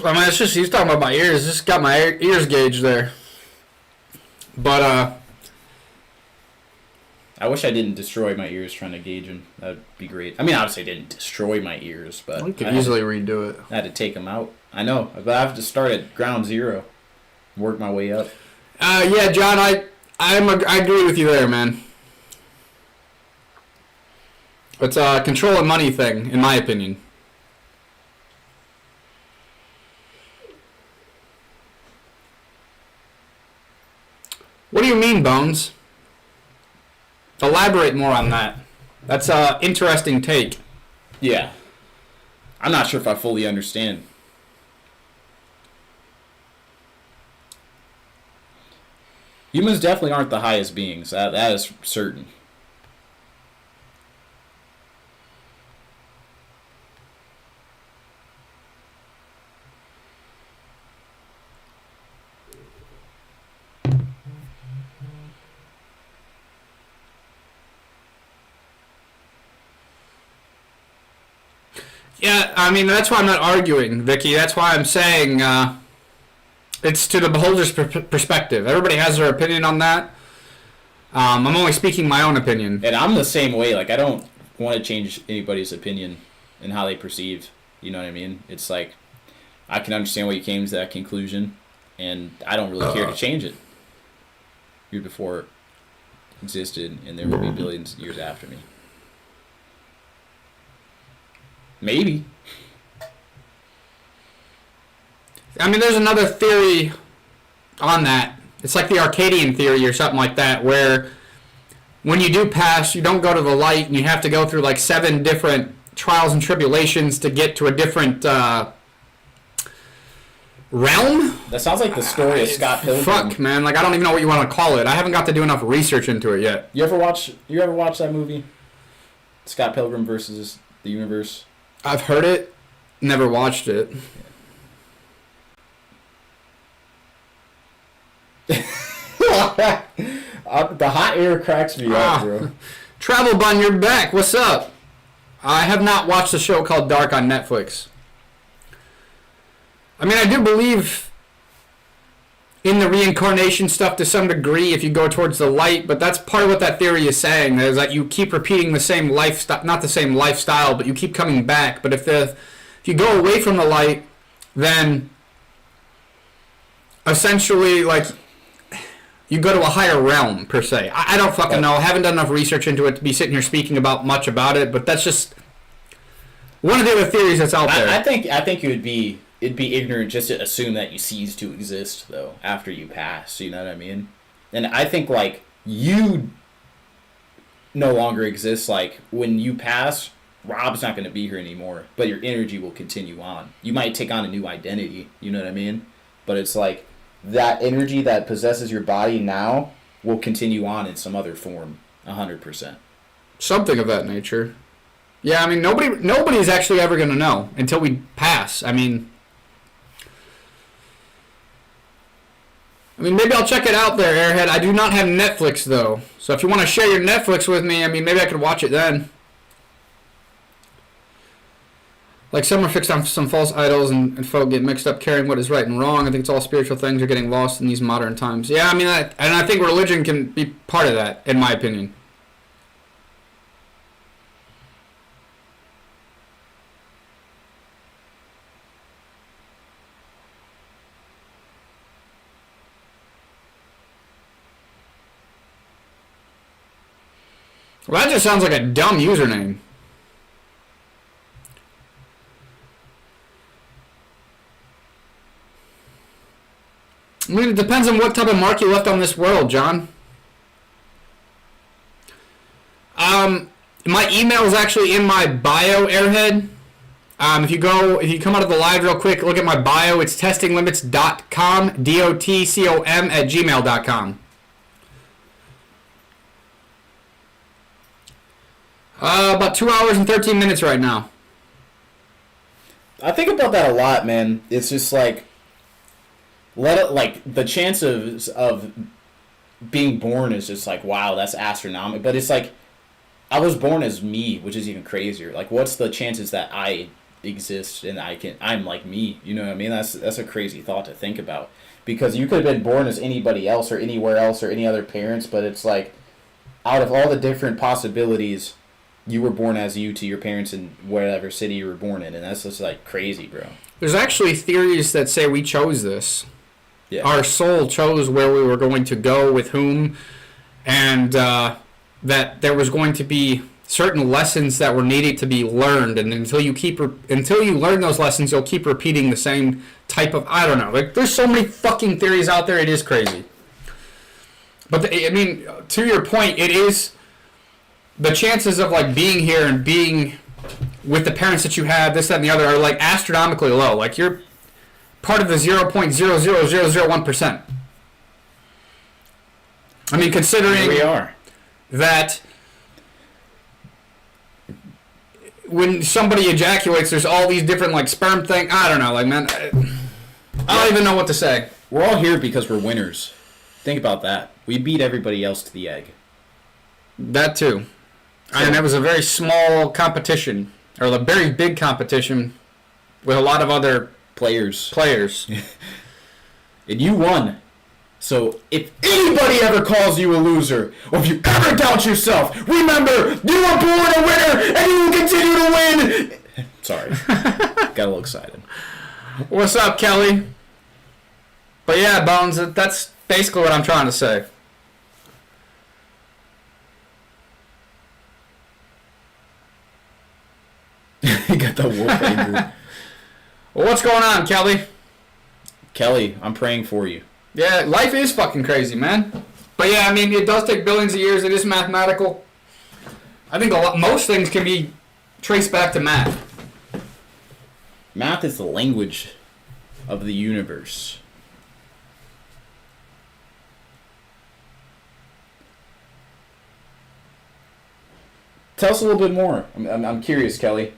I mean, it's just, he's talking about my ears. Just got my ears gauged there. But, I wish I didn't destroy my ears trying to gauge them. That would be great. I mean, obviously I didn't destroy my ears, but... we could easily redo it. I had to take them out. I know, but I have to start at ground zero. Work my way up. Yeah, John, I agree with you there, man. It's a control and money thing, in my opinion. What do you mean, Bones? Elaborate more on that. That's an interesting take. Yeah. I'm not sure if I fully understand. Humans definitely aren't the highest beings. That is certain. Yeah, I mean, that's why I'm not arguing, Vicky. That's why I'm saying it's to the beholder's perspective. Everybody has their opinion on that. I'm only speaking my own opinion. And I'm the same way. Like, I don't want to change anybody's opinion and how they perceive. You know what I mean? It's like, I can understand why you came to that conclusion, and I don't really care to change it. Year before it existed, and there will be billions of years after me. Maybe. I mean, there's another theory on that It's like the Arcadian theory or something like that, where when you do pass, you don't go to the light, and you have to go through like 7 different trials and tribulations to get to a different realm. That sounds like the story of Scott Pilgrim. Fuck, man. Like, I don't even know what you want to call it. I haven't got to do enough research into it yet. You ever watch that movie? Scott Pilgrim versus the Universe? I've heard it, never watched it. The hot air cracks me up, bro. Travel Bun, you're back. What's up? I have not watched a show called Dark on Netflix. I mean, I do believe in the reincarnation stuff to some degree if you go towards the light, but that's part of what that theory is saying, is that you keep repeating the same lifestyle, not the same lifestyle, but you keep coming back. But if you go away from the light, then essentially, like, you go to a higher realm, per se. I don't fucking know. I haven't done enough research into it to be sitting here speaking about much about it, but that's just one of the other theories that's out there. I think it'd be ignorant just to assume that you cease to exist, though, after you pass, you know what I mean? And I think, like, you no longer exist. Like, when you pass, Robb's not going to be here anymore, but your energy will continue on. You might take on a new identity, you know what I mean? But it's like, that energy that possesses your body now will continue on in some other form, 100%. Something of that nature. Yeah, I mean, nobody's actually ever going to know until we pass. I mean, maybe I'll check it out there, Airhead. I do not have Netflix, though. So if you want to share your Netflix with me, I mean, maybe I could watch it then. Like, some are fixed on some false idols, and folk get mixed up carrying what is right and wrong. I think it's all spiritual things are getting lost in these modern times. Yeah, I mean, I think religion can be part of that, in my opinion. Well, that just sounds like a dumb username. I mean, it depends on what type of mark you left on this world, John. My email is actually in my bio, Airhead. If you come out of the live real quick, look at my bio. It's testinglimits.com, DOTCOM at gmail.com. About 2 hours and 13 minutes right now. I think about that a lot, man. It's just like, the chance of being born is just like, wow, that's astronomical. But it's like, I was born as me, which is even crazier. Like, what's the chances that I exist and I'm like me? You know what I mean? That's a crazy thought to think about, because you could have been born as anybody else or anywhere else or any other parents, but it's like, out of all the different possibilities, you were born as you to your parents in whatever city you were born in, and that's just like crazy, bro. There's actually theories that say we chose this. Yeah. Our soul chose where we were going to go with whom, and that there was going to be certain lessons that were needed to be learned, and until you learn those lessons, you'll keep repeating the same type of, I don't know. Like, there's so many fucking theories out there. It is crazy. But I mean, to your point, it is the chances of like being here and being with the parents that you have, this, that, and the other, are like astronomically low. Like, you're part of the 0.00001%. I mean, considering we are that when somebody ejaculates, there's all these different like sperm things. I don't know, like, man, I don't even know what to say. We're all here because we're winners. Think about that. We beat everybody else to the egg. That too. And it was a very small competition, or a very big competition with a lot of other players. And you won. So if anybody ever calls you a loser, or if you ever doubt yourself, remember, you were born a winner, and you will continue to win. Sorry. Got a little excited. What's up, Kelly? But yeah, Bones, that's basically what I'm trying to say. You got the wolf anger. Well, what's going on, Kelly? Kelly, I'm praying for you. Yeah, life is fucking crazy, man. But yeah, I mean, it does take billions of years. It is mathematical. I think most things can be traced back to math. Math is the language of the universe. Tell us a little bit more. I'm curious, Kelly.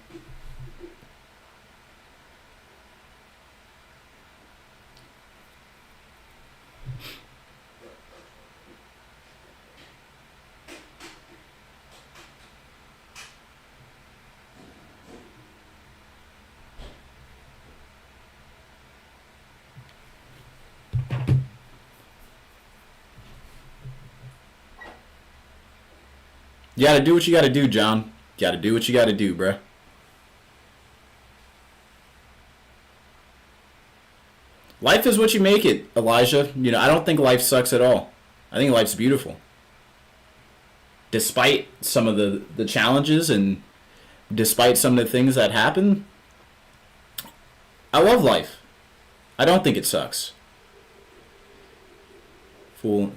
You gotta do what you gotta do, John. You gotta do what you gotta do, bruh. Life is what you make it, Elijah. You know, I don't think life sucks at all. I think life's beautiful. Despite some of the challenges and despite some of the things that happen, I love life. I don't think it sucks. Fool.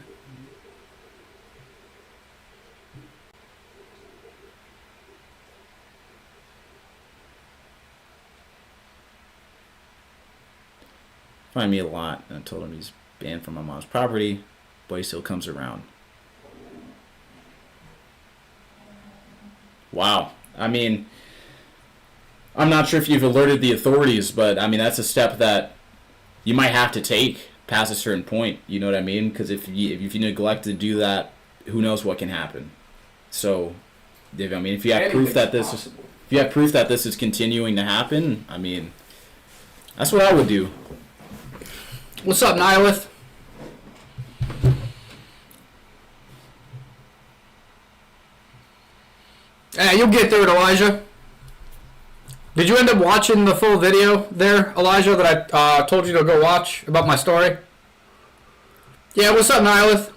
Find me a lot. And I told him he's banned from my mom's property, but he still comes around. Wow. I mean, I'm not sure if you've alerted the authorities, but I mean, that's a step that you might have to take past a certain point. You know what I mean? Because if you neglect to do that, who knows what can happen. So, if you have proof that this is continuing to happen, I mean, that's what I would do. What's up, Nihilith? Hey, you'll get through it, Elijah. Did you end up watching the full video there, Elijah, that I told you to go watch about my story? Yeah, what's up, Nihilith?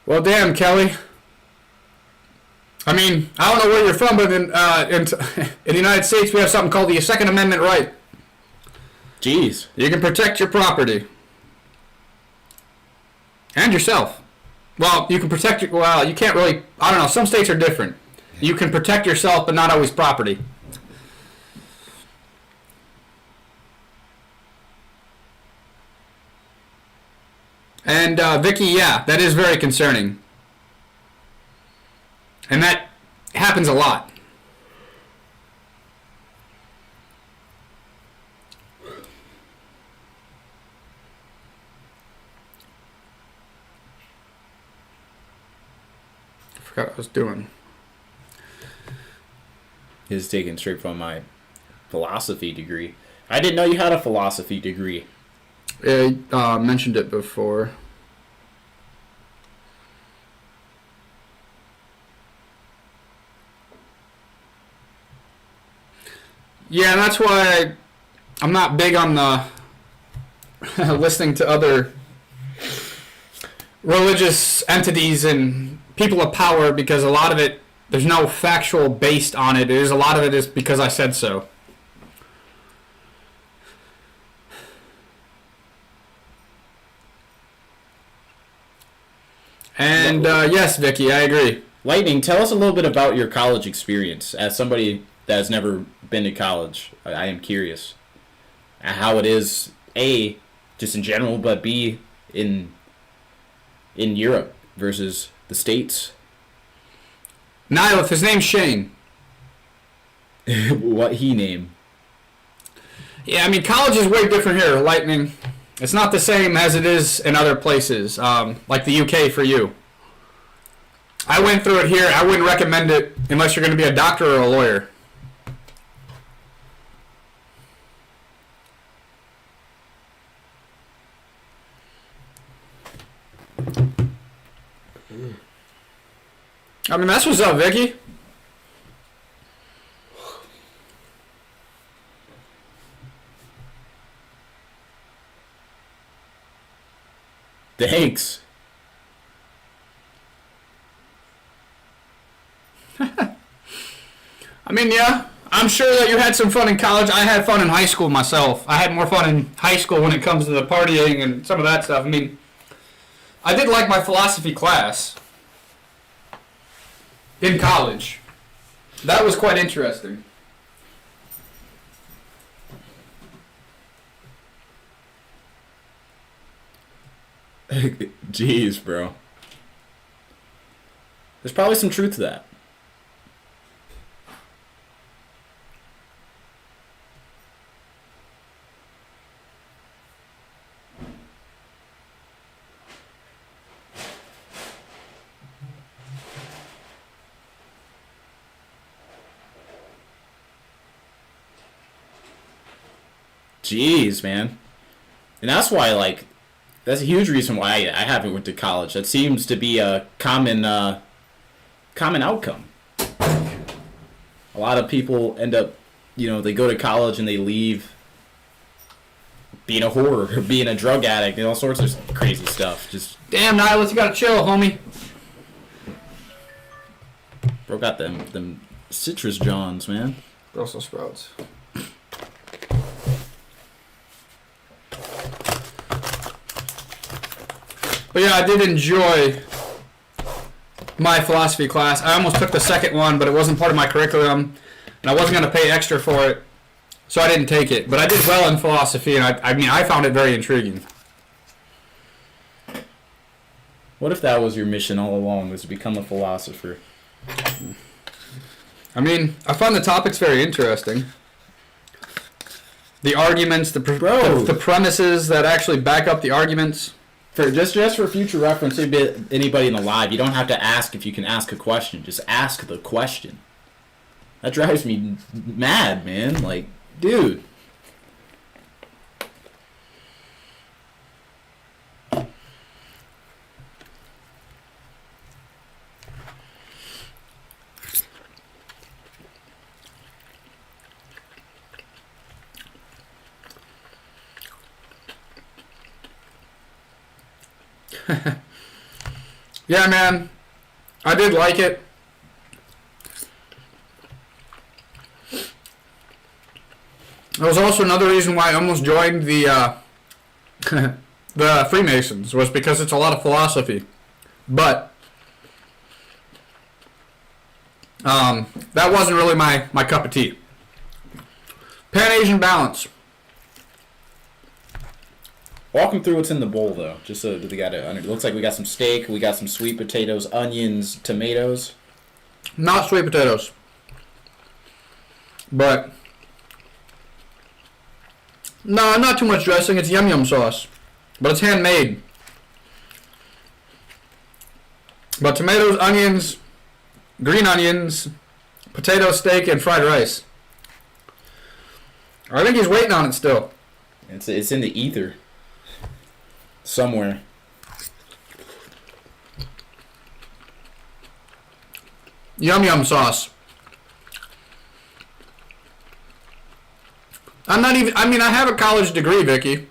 Well, damn, Kelly. I mean, I don't know where you're from, but in the United States, we have something called the Second Amendment right. Jeez. You can protect your property. And yourself. Well, you can protect well, you can't really, I don't know, some states are different. You can protect yourself, but not always property. And, Vicky, yeah, that is very concerning. And that happens a lot. I forgot what I was doing. Is taken straight from my philosophy degree. I didn't know you had a philosophy degree. I mentioned it before. Yeah, that's why I'm not big on the listening to other religious entities and people of power, because a lot of it, there's no factual based on it. A lot of it is because I said so. And yes, Vicky, I agree. Lightning, tell us a little bit about your college experience as somebody that has never been to college. I am curious how it is, A, just in general, but B, in Europe versus the States. Nihilith, his name's Shane. What he name? Yeah, I mean, college is way different here, Lightning. It's not the same as it is in other places, like the UK for you. I went through it here. I wouldn't recommend it unless you're going to be a doctor or a lawyer. I mean, that's what's up, Vicky. Thanks. I mean, yeah, I'm sure that you had some fun in college. I had fun in high school myself. I had more fun in high school when it comes to the partying and some of that stuff. I mean, I did like my philosophy class in college. That was quite interesting. Jeez, bro. There's probably some truth to that. Jeez, man. And that's why, like, that's a huge reason why I haven't went to college. That seems to be a common outcome. A lot of people end up, they go to college and they leave being a whore or being a drug addict and all sorts of crazy stuff. Just damn, Nihilus, you gotta chill, homie. Bro got them citrus johns, man. Brussels sprouts. But yeah, I did enjoy my philosophy class. I almost took the second one, but it wasn't part of my curriculum, and I wasn't going to pay extra for it, so I didn't take it. But I did well in philosophy, and I found it very intriguing. What if that was your mission all along, was to become a philosopher? I mean, I found the topics very interesting. The arguments, the premises that actually back up the arguments. Just for future reference, anybody in the live, you don't have to ask if you can ask a question. Just ask the question. That drives me mad, man. Like, dude. Yeah, man. I did like it. There was also another reason why I almost joined the the Freemasons, was because it's a lot of philosophy. But that wasn't really my cup of tea. Pan-Asian balance. Walk them through what's in the bowl, though. Just so they got it. Looks like we got some steak, we got some sweet potatoes, onions, tomatoes. Not sweet potatoes. But no, not too much dressing. It's yum yum sauce. But it's handmade. But tomatoes, onions, green onions, potato, steak, and fried rice. I think he's waiting on it still. It's in the ether. Somewhere. Yum yum sauce. I have a college degree, Vicky,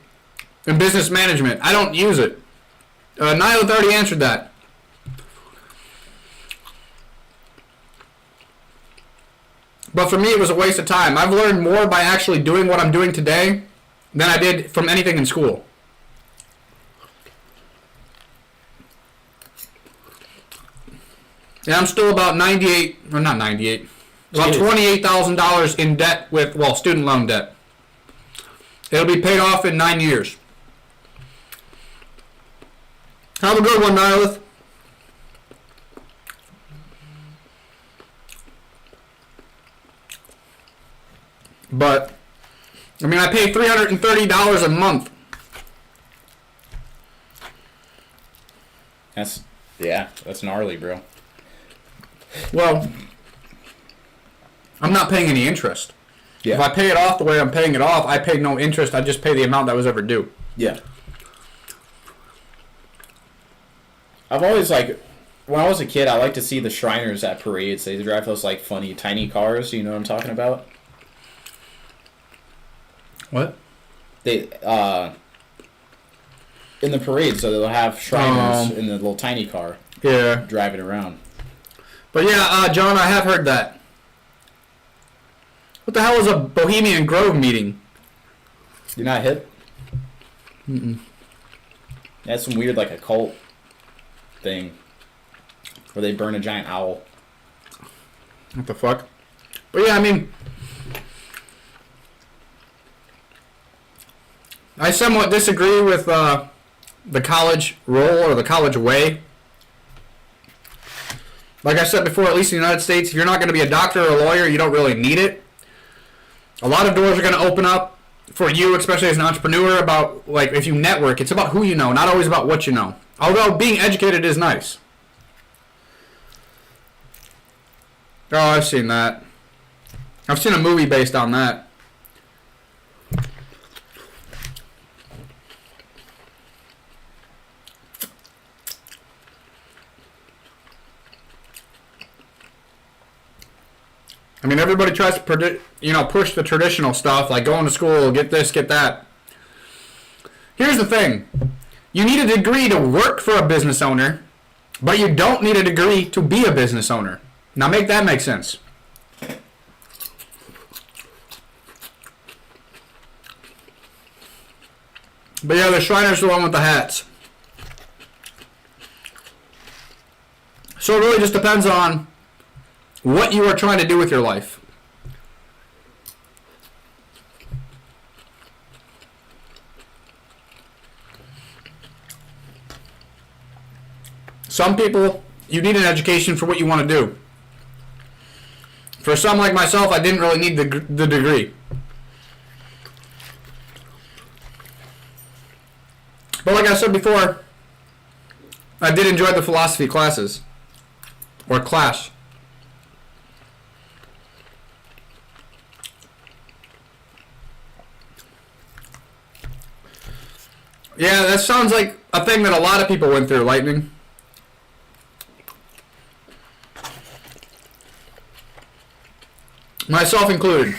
in business management. I don't use it. Nihilus already answered that. But for me, it was a waste of time. I've learned more by actually doing what I'm doing today than I did from anything in school. And I'm still about about $28,000 in debt with, student loan debt. It'll be paid off in 9 years. Have a good one, Nihilus. But, I pay $330 a month. That's gnarly, bro. Well, I'm not paying any interest. Yeah. If I pay it off the way I'm paying it off, I pay no interest. I just pay the amount that was ever due. Yeah. I've always, when I was a kid, I liked to see the Shriners at parades. They drive those, funny, tiny cars. You know what I'm talking about? What? They, in the parade, so they'll have Shriners in the little tiny car. Yeah. Driving around. But yeah, John, I have heard that. What the hell is a Bohemian Grove meeting? You're not hip? Mm-mm. That's some weird, like, occult thing. Where they burn a giant owl. What the fuck? But yeah, I mean, I somewhat disagree with the college role or the college way. Like I said before, at least in the United States, if you're not going to be a doctor or a lawyer, you don't really need it. A lot of doors are going to open up for you, especially as an entrepreneur, about, like, if you network, it's about who you know, not always about what you know. Although being educated is nice. Oh, I've seen that. I've seen a movie based on that. I mean, everybody tries to push the traditional stuff, like going to school, get this, get that. Here's the thing. You need a degree to work for a business owner, but you don't need a degree to be a business owner. Now make that make sense. But yeah, the Shriner's the one with the hats. So it really just depends on what you are trying to do with your life. Some people, you need an education for what you want to do. For some like myself, I didn't really need the degree. But like I said before, I did enjoy the philosophy classes. Or class. Yeah, that sounds like a thing that a lot of people went through, Lightning. Myself included.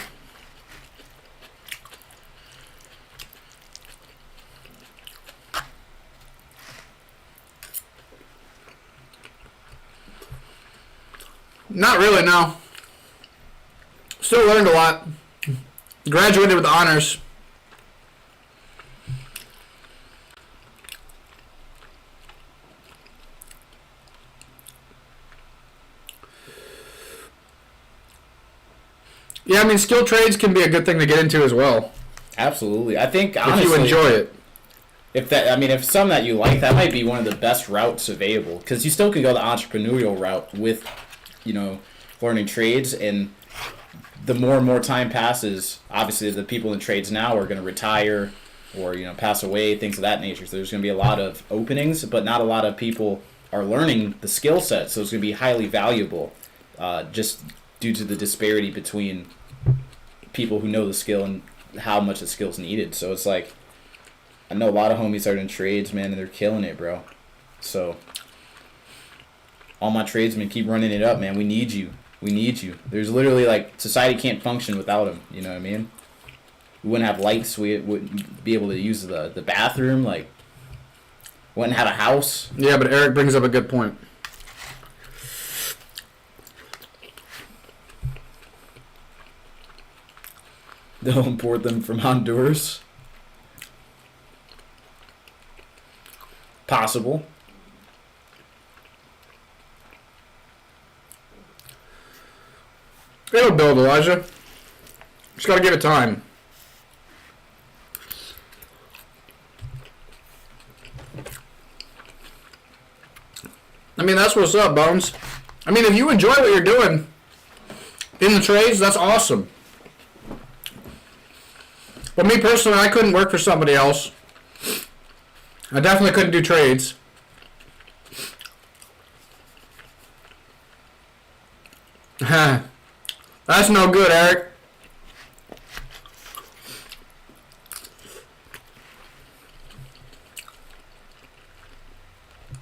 Not really, no. Still learned a lot. Graduated with honors. Yeah, I mean, skilled trades can be a good thing to get into as well. Absolutely. I think, honestly, if you enjoy it. If some that you like, that might be one of the best routes available. Because you still can go the entrepreneurial route with, learning trades. And the more and more time passes, obviously the people in trades now are going to retire or, pass away, things of that nature. So there's going to be a lot of openings, but not a lot of people are learning the skill set. So it's going to be highly valuable just due to the disparity between people who know the skill and how much the skill's needed. So it's like, I know a lot of homies are in trades, man, and they're killing it, bro. So all my tradesmen, keep running it up, man. We need you. We need you. There's literally, like, society can't function without them. You know what I mean? We wouldn't have lights. We wouldn't be able to use the bathroom. Like, wouldn't have a house. Yeah, but Eric brings up a good point. They'll import them from Honduras. Possible. It'll build, Elijah. Just gotta give it time. I mean, that's what's up, Bones. I mean, if you enjoy what you're doing in the trades, that's awesome. But me personally, I couldn't work for somebody else. I definitely couldn't do trades. That's no good, Eric.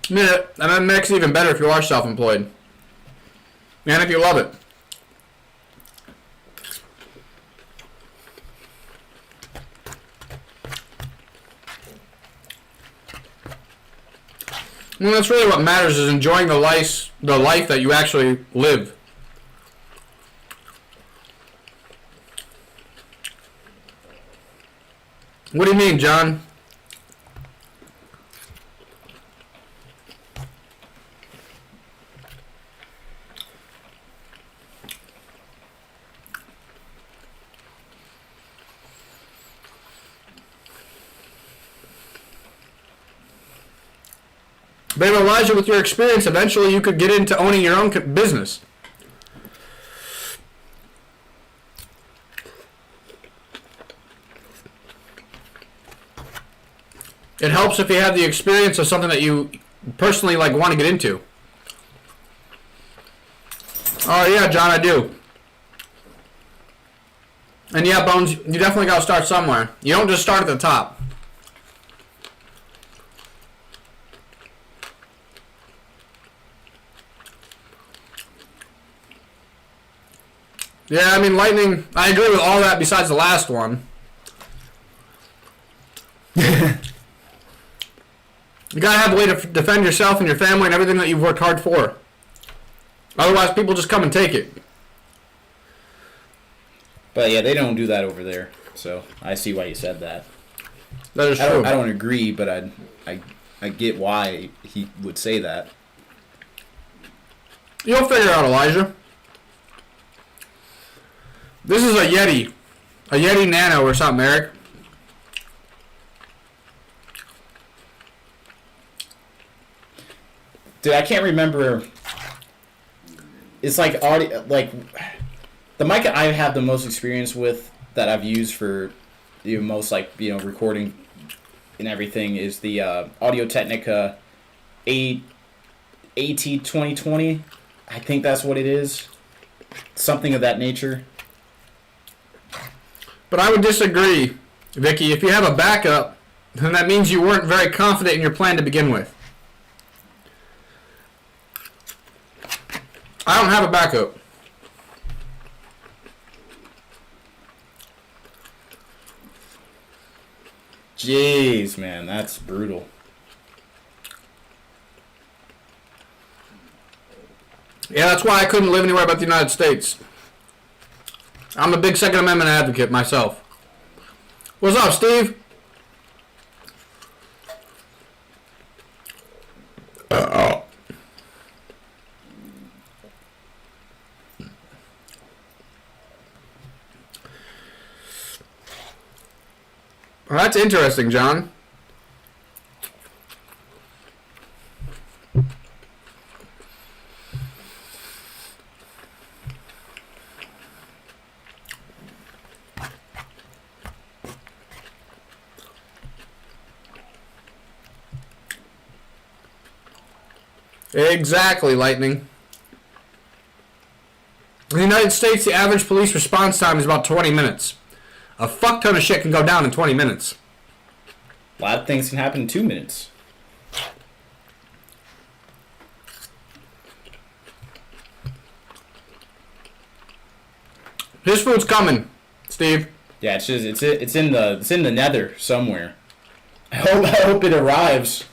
Yeah, and that makes it even better if you are self-employed. And if you love it. Well, that's really what matters, is enjoying the life that you actually live. What do you mean, John? But Elijah, with your experience, eventually you could get into owning your own business. It helps if you have the experience of something that you personally like want to get into. Oh yeah, John, I do. And yeah, Bones, you definitely got to start somewhere. You don't just start at the top. Yeah, I mean, Lightning, I agree with all that besides the last one. You gotta have a way to defend yourself and your family and everything that you've worked hard for. Otherwise, people just come and take it. But yeah, they don't do that over there. So I see why you said that. That is true. I don't agree, but I get why he would say that. You'll figure it out, Elijah. This is a Yeti. A Yeti Nano or something, Eric. Dude, I can't remember. It's like audio, like the mic I have the most experience with that I've used for the most recording and everything is the Audio Technica AT2020. I think that's what it is. Something of that nature. But I would disagree, Vicky. If you have a backup, then that means you weren't very confident in your plan to begin with. I don't have a backup. Jeez, man, that's brutal. Yeah, that's why I couldn't live anywhere but the United States. I'm a big Second Amendment advocate myself. What's up, Steve? Well, that's interesting, John. Exactly, Lightning. In the United States, the average police response time is about 20 minutes. A fuck ton of shit can go down in 20 minutes. A lot of things can happen in 2 minutes. His food's coming, Steve. Yeah, it's in the nether somewhere. I hope it arrives.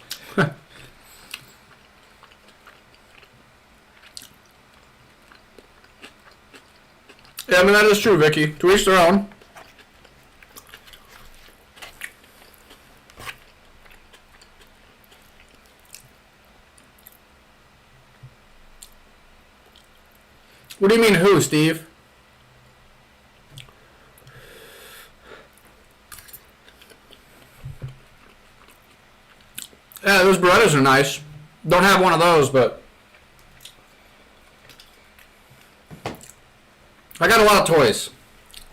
Yeah, I mean, that is true, Vicky. To each their own. What do you mean, who, Steve? Yeah, those Berettas are nice. Don't have one of those, but I got a lot of toys.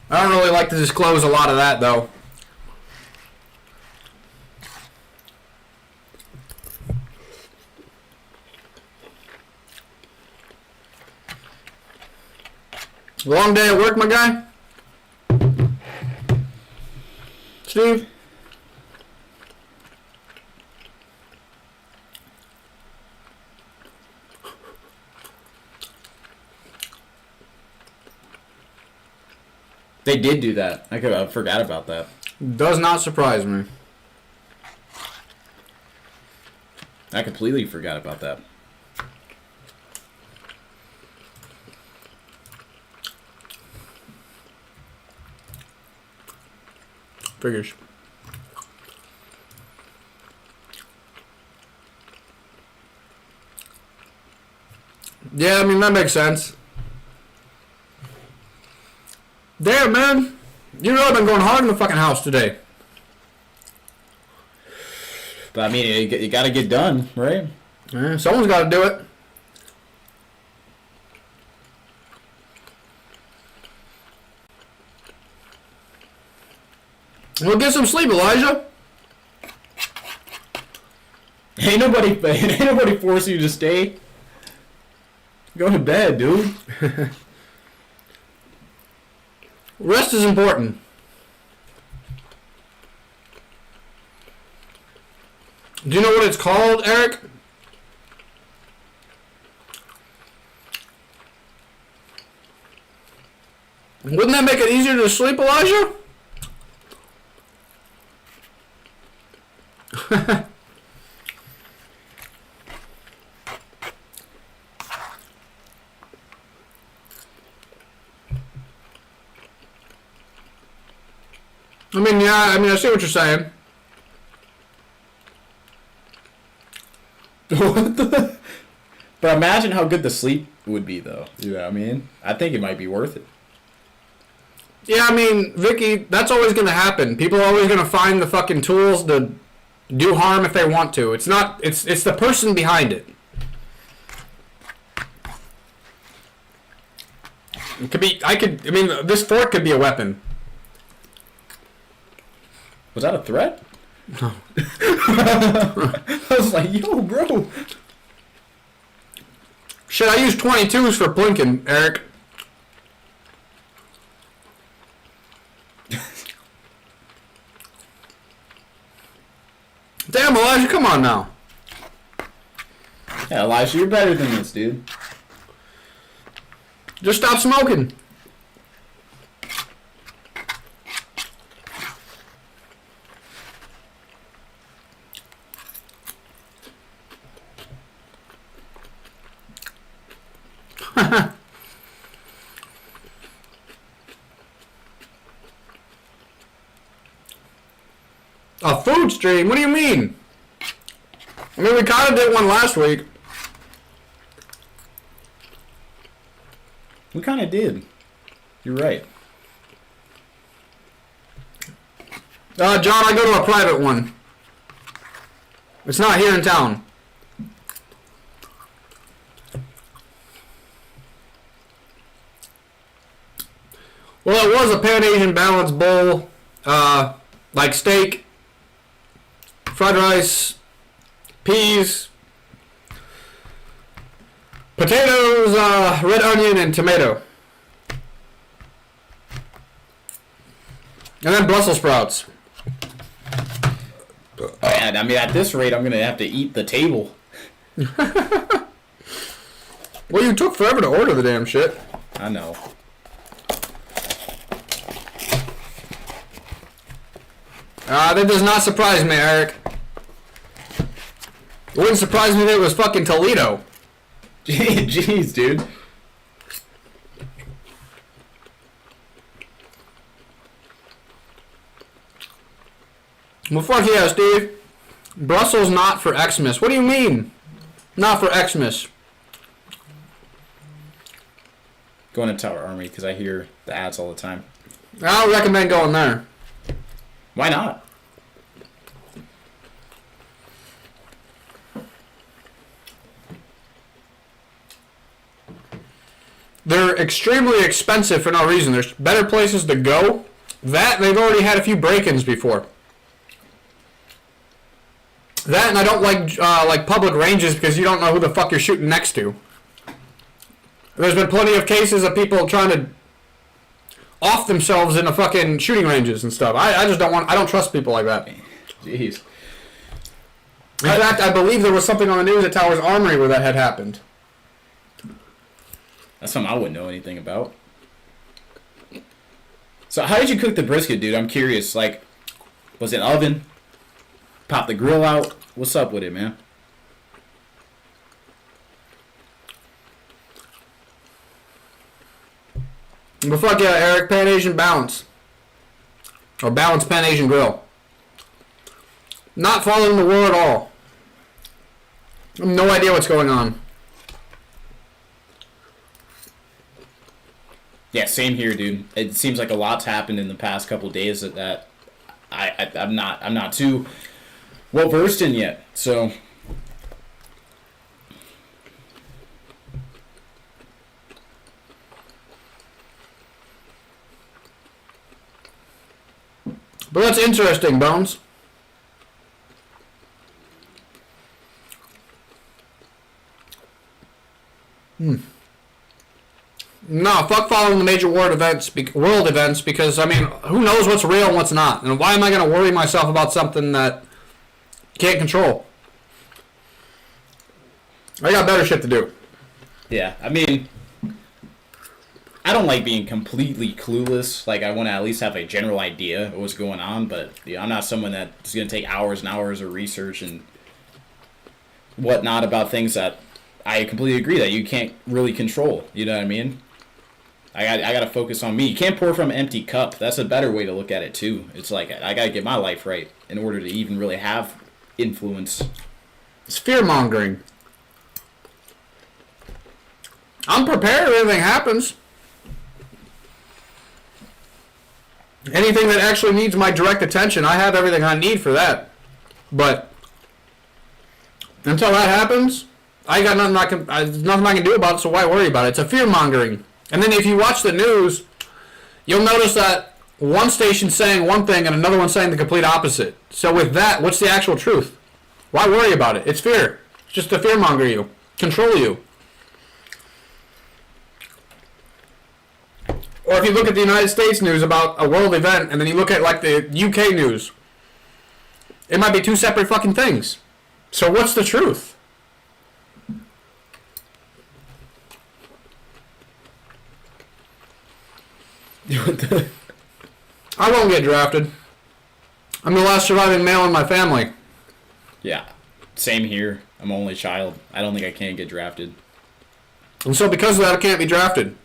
I don't really like to disclose a lot of that, though. Long day at work, my guy? Steve? They did do that. I forgot about that. Does not surprise me. I completely forgot about that. Figures. Yeah, I mean, that makes sense. Damn, man. You really been going hard in the fucking house today. But I mean, you got to get done, right? Yeah, someone's got to do it. Well, get some sleep, Elijah. Ain't nobody forcing you to stay. Go to bed, dude. Rest is important. Do you know what it's called, Eric? Wouldn't that make it easier to sleep, Elijah? I see what you're saying. What the? But imagine how good the sleep would be, though. You know what I mean? I think it might be worth it. Yeah, I mean, Vicky, that's always going to happen. People are always going to find the fucking tools to do harm if they want to. It's not. It's the person behind it. It could be. I mean, this fork could be a weapon. Was that a threat? No. I was like, yo, bro. Shit, I use 22s for plinking, Eric. Damn, Elijah, come on now. Yeah, Elijah, you're better than this, dude. Just stop smoking. A food stream? What do you mean? I mean, we kind of did one last week. We kind of did. You're right. John, I go to a private one. It's not here in town. Well, it was a Pan-Asian balanced bowl, like steak, fried rice, peas, potatoes, red onion, and tomato. And then Brussels sprouts. And I mean, at this rate, I'm going to have to eat the table. Well, you took forever to order the damn shit. I know. That does not surprise me, Eric. It wouldn't surprise me that it was fucking Toledo. Jeez, dude. Well, fuck yeah, Steve. Brussels not for Xmas. What do you mean? Not for Xmas. Going to Tower Army because I hear the ads all the time. I don't recommend going there. Why not? They're extremely expensive for no reason. There's better places to go. That, they've already had a few break-ins before. That, and I don't like public ranges because you don't know who the fuck you're shooting next to. There's been plenty of cases of people trying to off themselves in the fucking shooting ranges and stuff. I just don't want. I don't trust people like that. Jeez. In fact, I believe there was something on the news at Towers Armory where that had happened. That's something I wouldn't know anything about. So how did you cook the brisket, dude? I'm curious. Like, was it oven? Pop the grill out? What's up with it, man? But fuck yeah, Eric, Pan-Asian balance. Or balanced Pan-Asian grill. Not following the war at all. I have no idea what's going on. Yeah, same here, dude. It seems like a lot's happened in the past couple of days that I'm not too well versed in yet. So But that's interesting, Bones. No, fuck following the major world events because, I mean, who knows what's real and what's not? And why am I going to worry myself about something that you can't control? I got better shit to do. yeah, I mean, I don't like being completely clueless. Like, I want to at least have a general idea of what's going on, but I'm not someone that's going to take hours and hours of research and whatnot about things that I completely agree that you can't really control. You know what I mean? I got to focus on me. You can't pour from an empty cup. That's a better way to look at it, too. It's like, I got to get my life right in order to even really have influence. It's fear-mongering. I'm prepared if anything happens. Anything that actually needs my direct attention, I have everything I need for that. But until that happens, I got nothing there's nothing I can do about it, so why worry about it? It's a fear-mongering. And then if you watch the news, you'll notice that one station's saying one thing and another one's saying the complete opposite. So with that, what's the actual truth? Why worry about it? It's fear. It's just to fear-monger you. Control you. Or if you look at the United States news about a world event, and then you look at, like, the UK news, it might be two separate fucking things. So what's the truth? I won't get drafted. I'm the last surviving male in my family. Yeah, same here. I'm an only child. I don't think I can get drafted. And so because of that, I can't be drafted.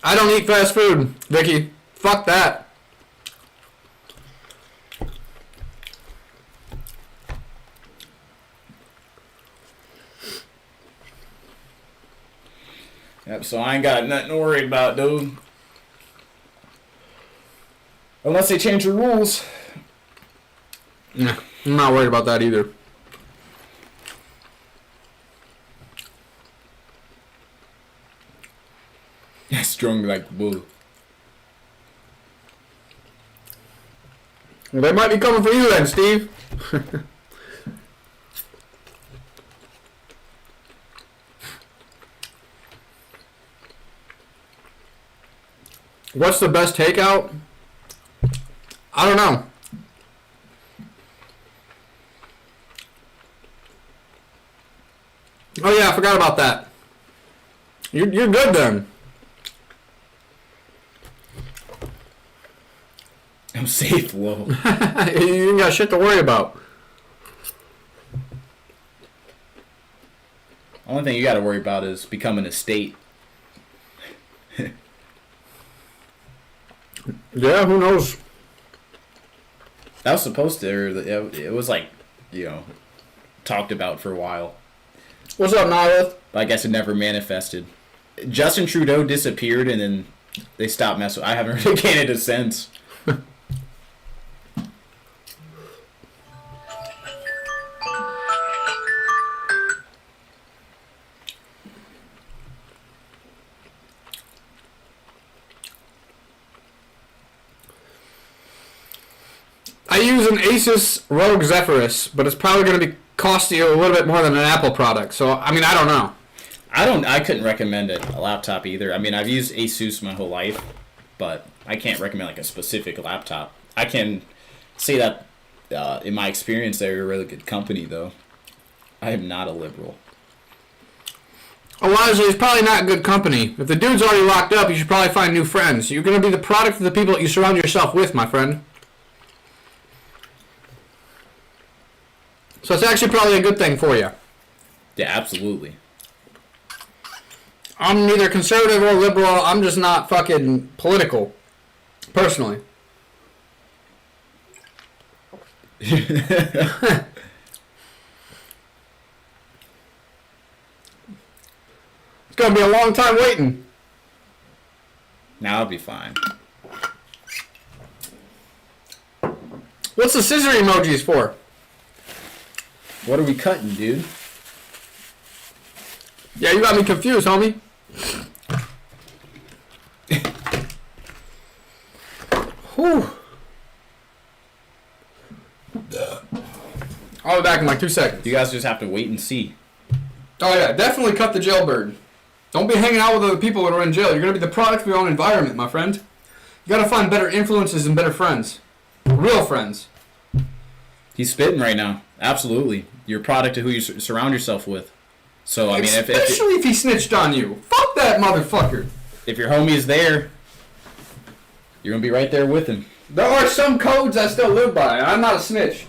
I don't eat fast food, Vicky. Fuck that. Yep, so I ain't got nothing to worry about, dude. Unless they change the rules. Nah, I'm not worried about that either. Strong like bull. Well, they might be coming for you then, Steve. What's the best takeout? I don't know. Oh yeah, I forgot about that. You're good then. I'm safe, whoa. You ain't got shit to worry about. Only thing you gotta worry about is becoming a state. Yeah, who knows? That was supposed to, or it was like, talked about for a while. What's up, Nihilith? But I guess it never manifested. Justin Trudeau disappeared and then they stopped messing with. I haven't heard of Canada since. I use an Asus ROG Zephyrus, but it's probably going to be cost you a little bit more than an Apple product. So, I mean, I don't know. I couldn't recommend a laptop either. I mean, I've used Asus my whole life, but I can't recommend like a specific laptop. I can say that in my experience, they're a really good company, though. I am not a liberal. Elijah, it's probably not good company. If the dude's already locked up, you should probably find new friends. You're going to be the product of the people that you surround yourself with, my friend. So it's actually probably a good thing for you. Yeah, absolutely. I'm neither conservative or liberal. I'm just not fucking political, personally. gonna be a long time waiting. Now I'll be fine. What's the scissor emojis for? What are we cutting, dude? Yeah, you got me confused, homie. Whew. I'll be back in like 2 seconds. You guys just have to wait and see. Oh yeah, definitely cut the jailbird. Don't be hanging out with other people that are in jail. You're gonna be the product of your own environment, my friend. You gotta find better influences and better friends. Real friends. He's spitting right now. Absolutely. You're a product of who you surround yourself with. So, I mean, especially if he snitched on you. Fuck that motherfucker. If your homie is there, you're going to be right there with him. There are some codes I still live by. I'm not a snitch.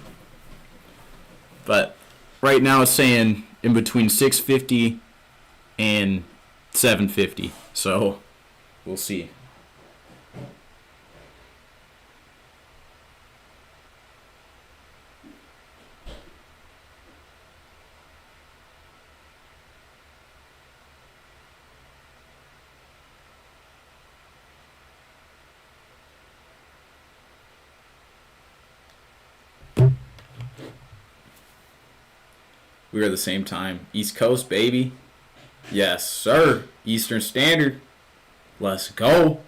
But right now it's saying in between 650 and 750. So, we'll see. We are the same time. East Coast, baby. Yes, sir. Eastern Standard. Let's go.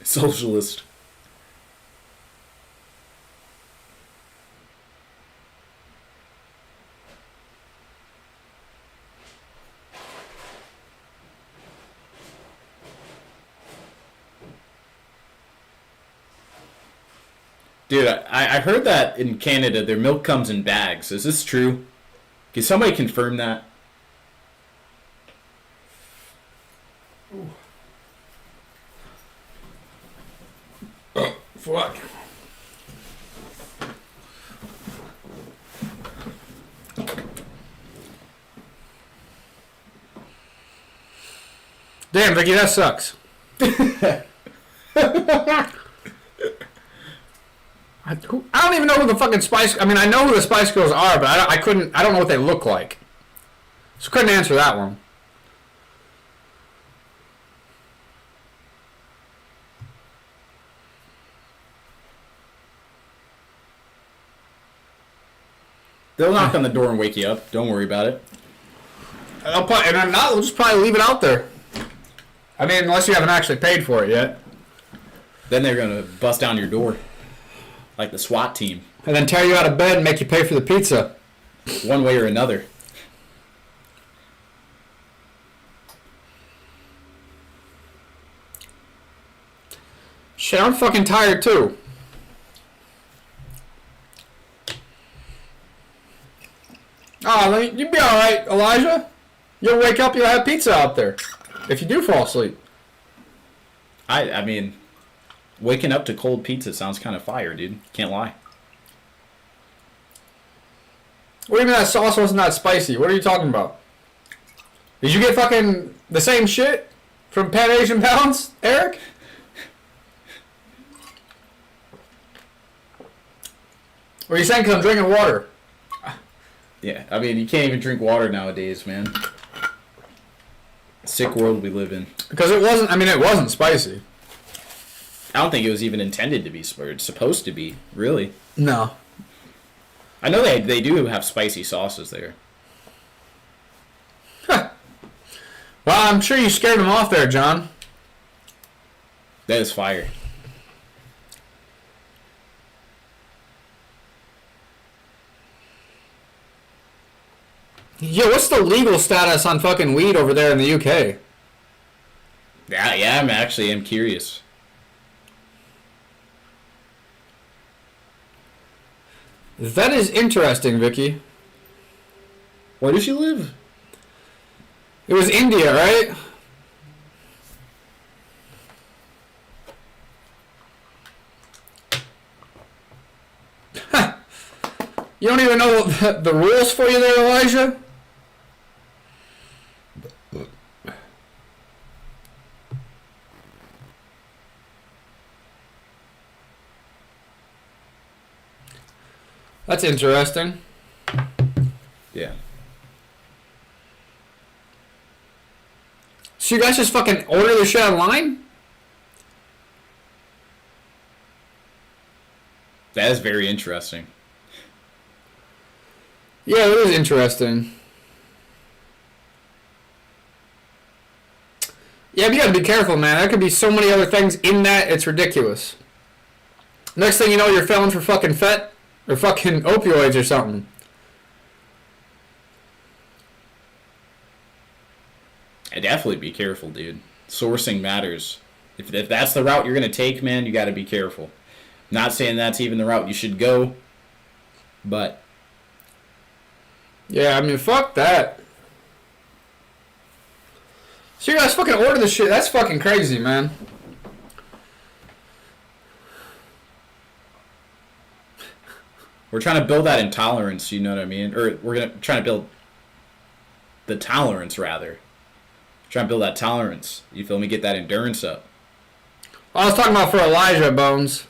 Socialist. Dude, I heard that in Canada their milk comes in bags. Is this true? Can somebody confirm that? Fuck. Damn, Vicky, that sucks. I don't even know who the fucking Spice... I mean, I know who the Spice Girls are, but I don't know what they look like. So couldn't answer that one. They'll knock on the door and wake you up. Don't worry about it. They'll just probably leave it out there. I mean, unless you haven't actually paid for it yet. Then they're going to bust down your door. Like the SWAT team. And then tear you out of bed and make you pay for the pizza. One way or another. Shit, I'm fucking tired too. Oh, you'll be alright, Elijah. You'll wake up, you'll have pizza out there. If you do fall asleep. I mean, waking up to cold pizza sounds kind of fire, dude. Can't lie. What do you mean that sauce wasn't that spicy? What are you talking about? Did you get fucking the same shit from Pan Asian Pounds, Eric? Or are you saying because I'm drinking water? Yeah, I mean, you can't even drink water nowadays, man. Sick world we live in. Because it wasn't spicy. I don't think it was even intended to be, or it's supposed to be, really. No. I know they do have spicy sauces there. Huh. Well, I'm sure you scared him off there, John. That is fire. Yo, what's the legal status on fucking weed over there in the UK? Yeah, I'm curious. That is interesting, Vicky. Where does she live? It was India, right? You don't even know the rules for you there, Elijah? That's interesting. Yeah. So you guys just fucking order the shit online? That is very interesting. Yeah, it is interesting. Yeah, but you gotta be careful, man. There could be so many other things in that, it's ridiculous. Next thing you know, you're felling for fucking fent or fucking opioids or something. I definitely be careful, dude. Sourcing matters. If that's the route you're gonna take, man, you gotta be careful. Not saying that's even the route you should go, but Yeah, I mean, fuck that. So you guys fucking order the shit. That's fucking crazy, man. we're trying to build that intolerance, you know what I mean? Or we're trying to build the tolerance, rather. Trying to build that tolerance. You feel me? Get that endurance up. I was talking about for Elijah, Bones.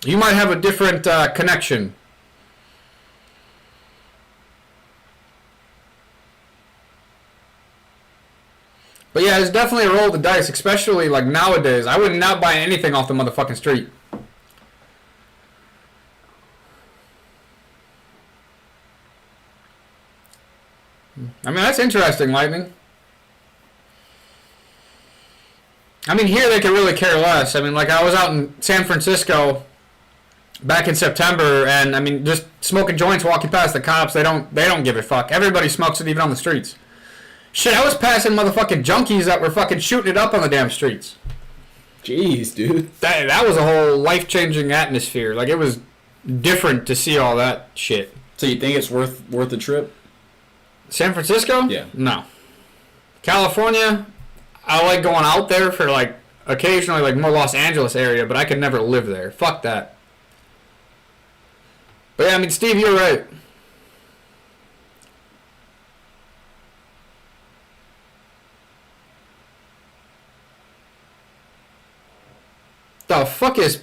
You might have a different connection. But yeah, it's definitely a roll of the dice, especially like nowadays. I would not buy anything off the motherfucking street. I mean, that's interesting, Lightning. I mean, here they could really care less. I mean, like I was out in San Francisco back in September, and I mean, just smoking joints, walking past the cops. They don't give a fuck. Everybody smokes it, even on the streets. Shit, I was passing motherfucking junkies that were fucking shooting it up on the damn streets. Jeez, dude. That was a whole life-changing atmosphere. Like, it was different to see all that shit. So you think it's worth the trip? San Francisco? Yeah. No. California, I like going out there for, like, occasionally, like, more Los Angeles area, but I could never live there. Fuck that. But yeah, I mean, Steve, you're right. The fuck is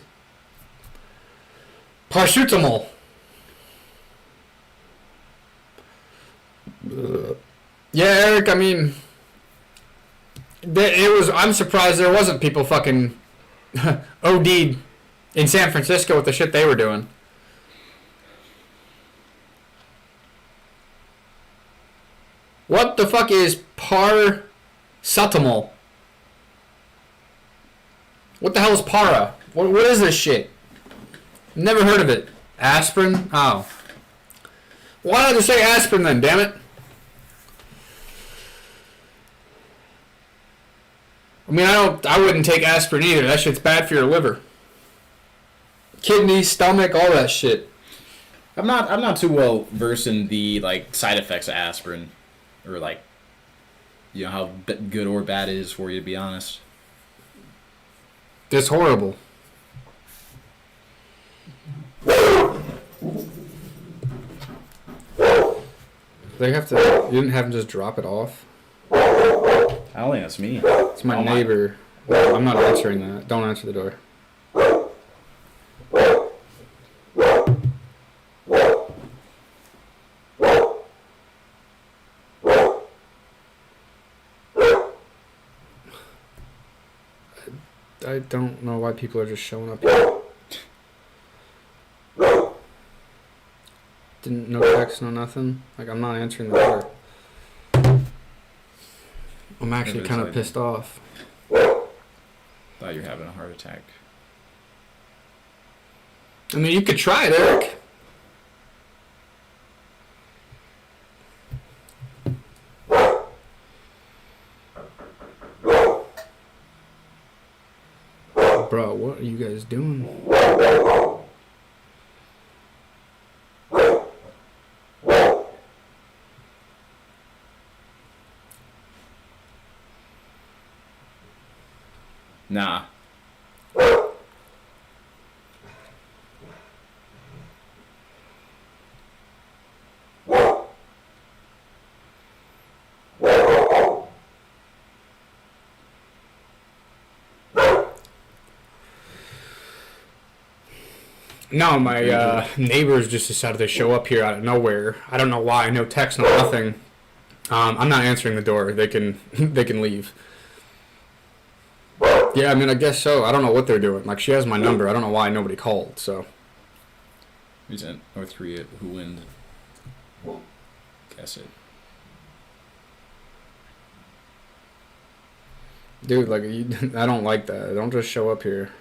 paracetamol? Yeah, Eric, I mean, it was. I'm surprised there wasn't people fucking OD'd in San Francisco with the shit they were doing. What the fuck is paracetamol? What the hell is para? What is this shit? Never heard of it. Aspirin? Oh. Why did I say aspirin then, damn it? I mean, I wouldn't take aspirin either. That shit's bad for your liver. Kidney, stomach, all that shit. I'm not too well versed in the like side effects of aspirin, or like, you know, how good or bad it is for you, to be honest. It's horrible. They have to. You didn't have them just drop it off. I don't think that's me. It's my neighbor. Well, I'm not answering that. Don't answer the door. I don't know why people are just showing up here. Didn't no text, no nothing. Like, I'm not answering the door. I'm actually kind of pissed off. Thought you were having a heart attack. I mean, you could try it, Eric. Bro, what are you guys doing? Nah. No, my neighbors just decided to show up here out of nowhere. I don't know why. No text, no nothing. I'm not answering the door. They can they can leave. Yeah, I mean, I guess so. I don't know what they're doing. Like, she has my number. I don't know why nobody called. So. Who's in North Korea? Who wins? Guess it. Dude, like, I don't like that. Don't just show up here.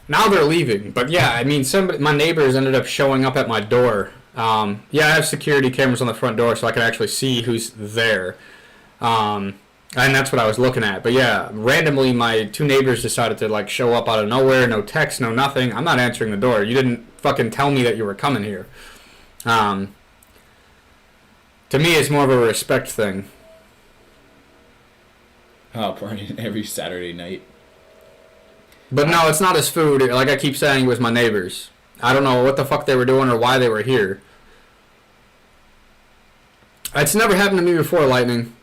Now they're leaving, but yeah, I mean, my neighbors ended up showing up at my door. Yeah, I have security cameras on the front door, so I can actually see who's there, and that's what I was looking at. But yeah, randomly, my two neighbors decided to like show up out of nowhere, no text, no nothing. I'm not answering the door. You didn't fucking tell me that you were coming here. To me, it's more of a respect thing. Oh, partying every Saturday night. But no, it's not his food. Like I keep saying, it was my neighbors. I don't know what the fuck they were doing or why they were here. It's never happened to me before, Lightning.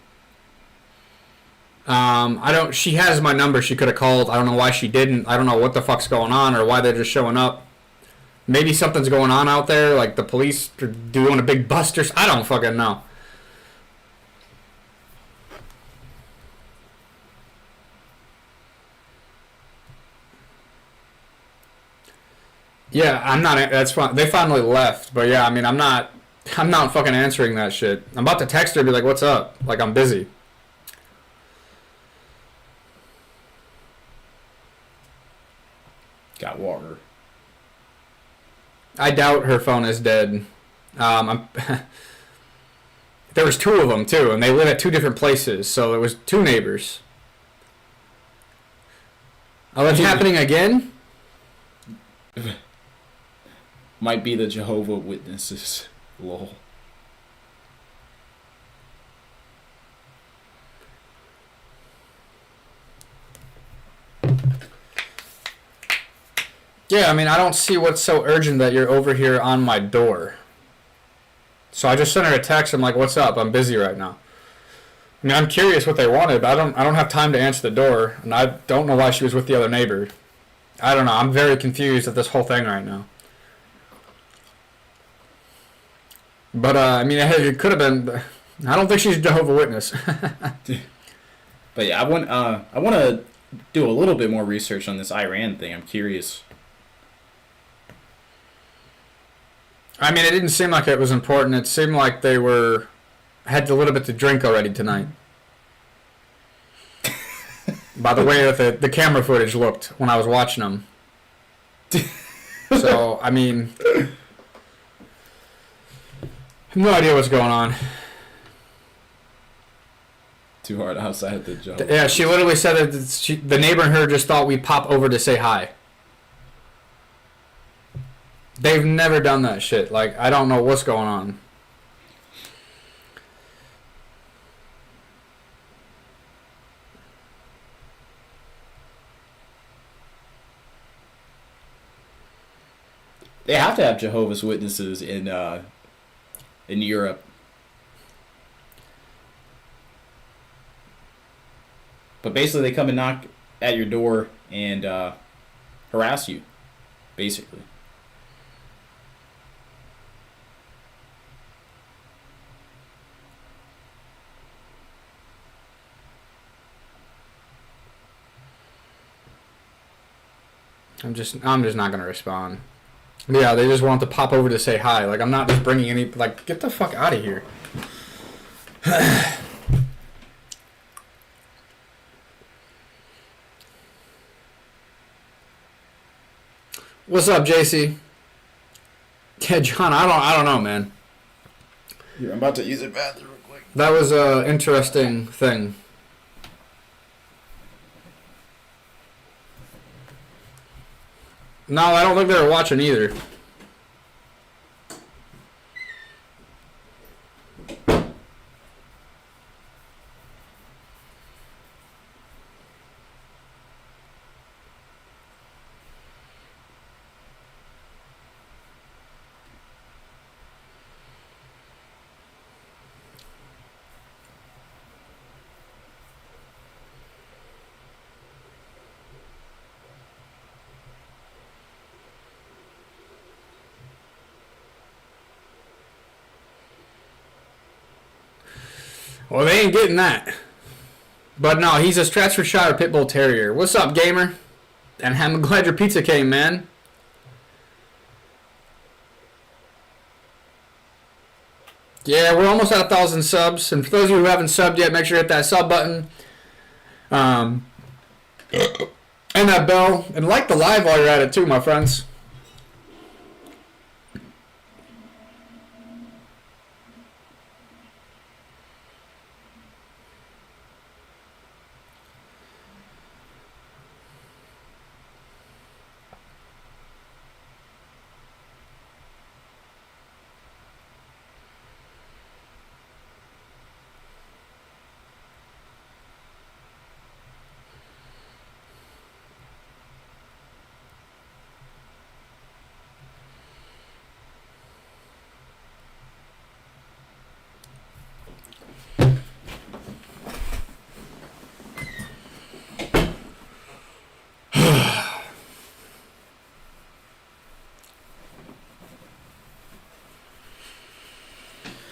I don't. She has my number. She could have called. I don't know why she didn't. I don't know what the fuck's going on or why they're just showing up. Maybe something's going on out there. Like the police are doing a big bust or I don't fucking know. Yeah, I'm not. That's fine. They finally left, but yeah, I mean, I'm not fucking answering that shit. I'm about to text her and be like, "What's up?" Like I'm busy. Got water. I doubt her phone is dead. There was two of them too, and they live at two different places, so there was two neighbors. Oh, it's happening again? Might be the Jehovah Witnesses. Lol. Yeah, I mean, I don't see what's so urgent that you're over here on my door. So I just sent her a text. I'm like, "What's up? I'm busy right now." I mean, I'm curious what they wanted, but I don't have time to answer the door, and I don't know why she was with the other neighbor. I don't know. I'm very confused at this whole thing right now. But I mean, it could have been. I don't think she's a Jehovah's Witness. But yeah, I want to do a little bit more research on this Iran thing. I'm curious. I mean, it didn't seem like it was important. It seemed like they had a little bit to drink already tonight. By the way that the camera footage looked when I was watching them. So, I mean, I have no idea what's going on. Too hard outside the job. Yeah, she literally said that the neighbor and her just thought we'd pop over to say hi. They've never done that shit. Like, I don't know what's going on. They have to have Jehovah's Witnesses in Europe. But basically, they come and knock at your door and harass you, basically. I'm just not gonna respond. Yeah, they just want to pop over to say hi. Like, I'm not just bringing any. Like, get the fuck out of here. What's up, JC? Yeah, John, I don't know, man. Here, I'm about to use the bathroom real quick. That was a interesting thing. No, I don't think they were watching either. Well, they ain't getting that. But no, he's a Stratfordshire Pit Bull Terrier. What's up, gamer? And I'm glad your pizza came, man. Yeah, we're almost at 1,000 subs. And for those of you who haven't subbed yet, make sure you hit that sub button. And that bell. And like the live while you're at it too, my friends.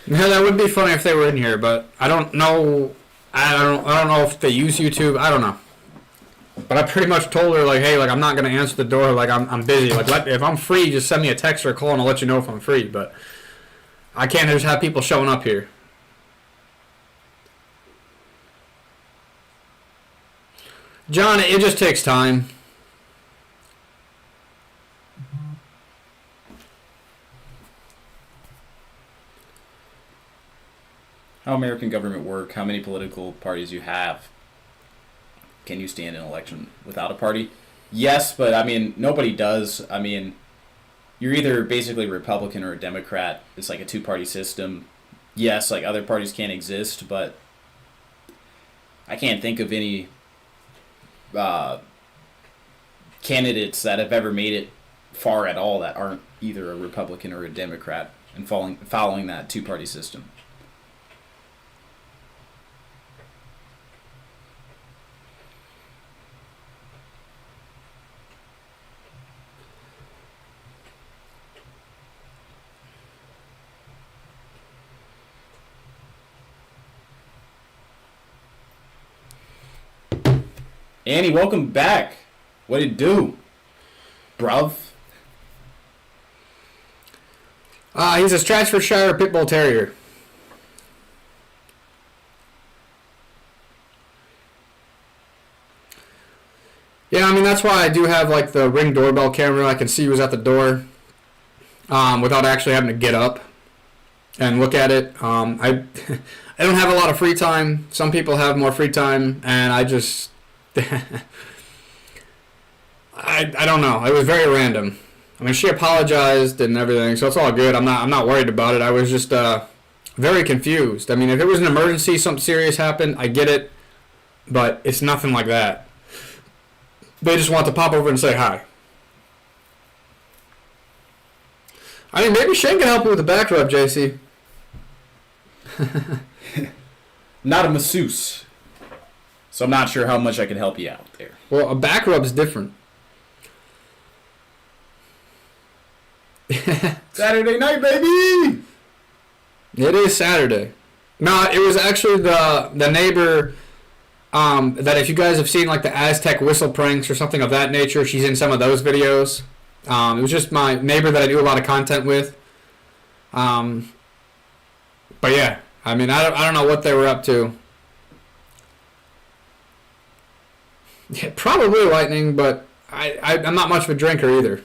Yeah, that would be funny if they were in here, but I don't know. I don't know if they use YouTube. I don't know. But I pretty much told her like, hey, like I'm not gonna answer the door. Like I'm busy. Like if I'm free, just send me a text or a call and I'll let you know if I'm free. But I can't just have people showing up here. John, it just takes time. How American government work, how many political parties you have. Can you stand an election without a party? Yes, but I mean, nobody does. I mean, you're either basically a Republican or a Democrat. It's like a two-party system. Yes, like other parties can't exist, but I can't think of any candidates that have ever made it far at all that aren't either a Republican or a Democrat and following that two-party system. Annie, welcome back. What did it do, bruv? He's a Stratfordshire Pit Bull Terrier. Yeah, I mean that's why I do have like the Ring doorbell camera. I can see who's at the door without actually having to get up and look at it. I I don't have a lot of free time. Some people have more free time, and I just I don't know. It was very random. I mean, she apologized and everything, so it's all good. I'm not worried about it. I was just very confused. I mean, if it was an emergency, something serious happened, I get it, but it's nothing like that. They just want to pop over and say hi. I mean, maybe Shane can help you with the back rub, JC. Not a masseuse. So I'm not sure how much I can help you out there. Well, a back rub's different. Saturday night, baby! It is Saturday. No, it was actually the neighbor that if you guys have seen like the Aztec whistle pranks or something of that nature, she's in some of those videos. It was just my neighbor that I do a lot of content with. But yeah, I mean, I don't know what they were up to. Yeah, probably lightning, but I'm not much of a drinker either.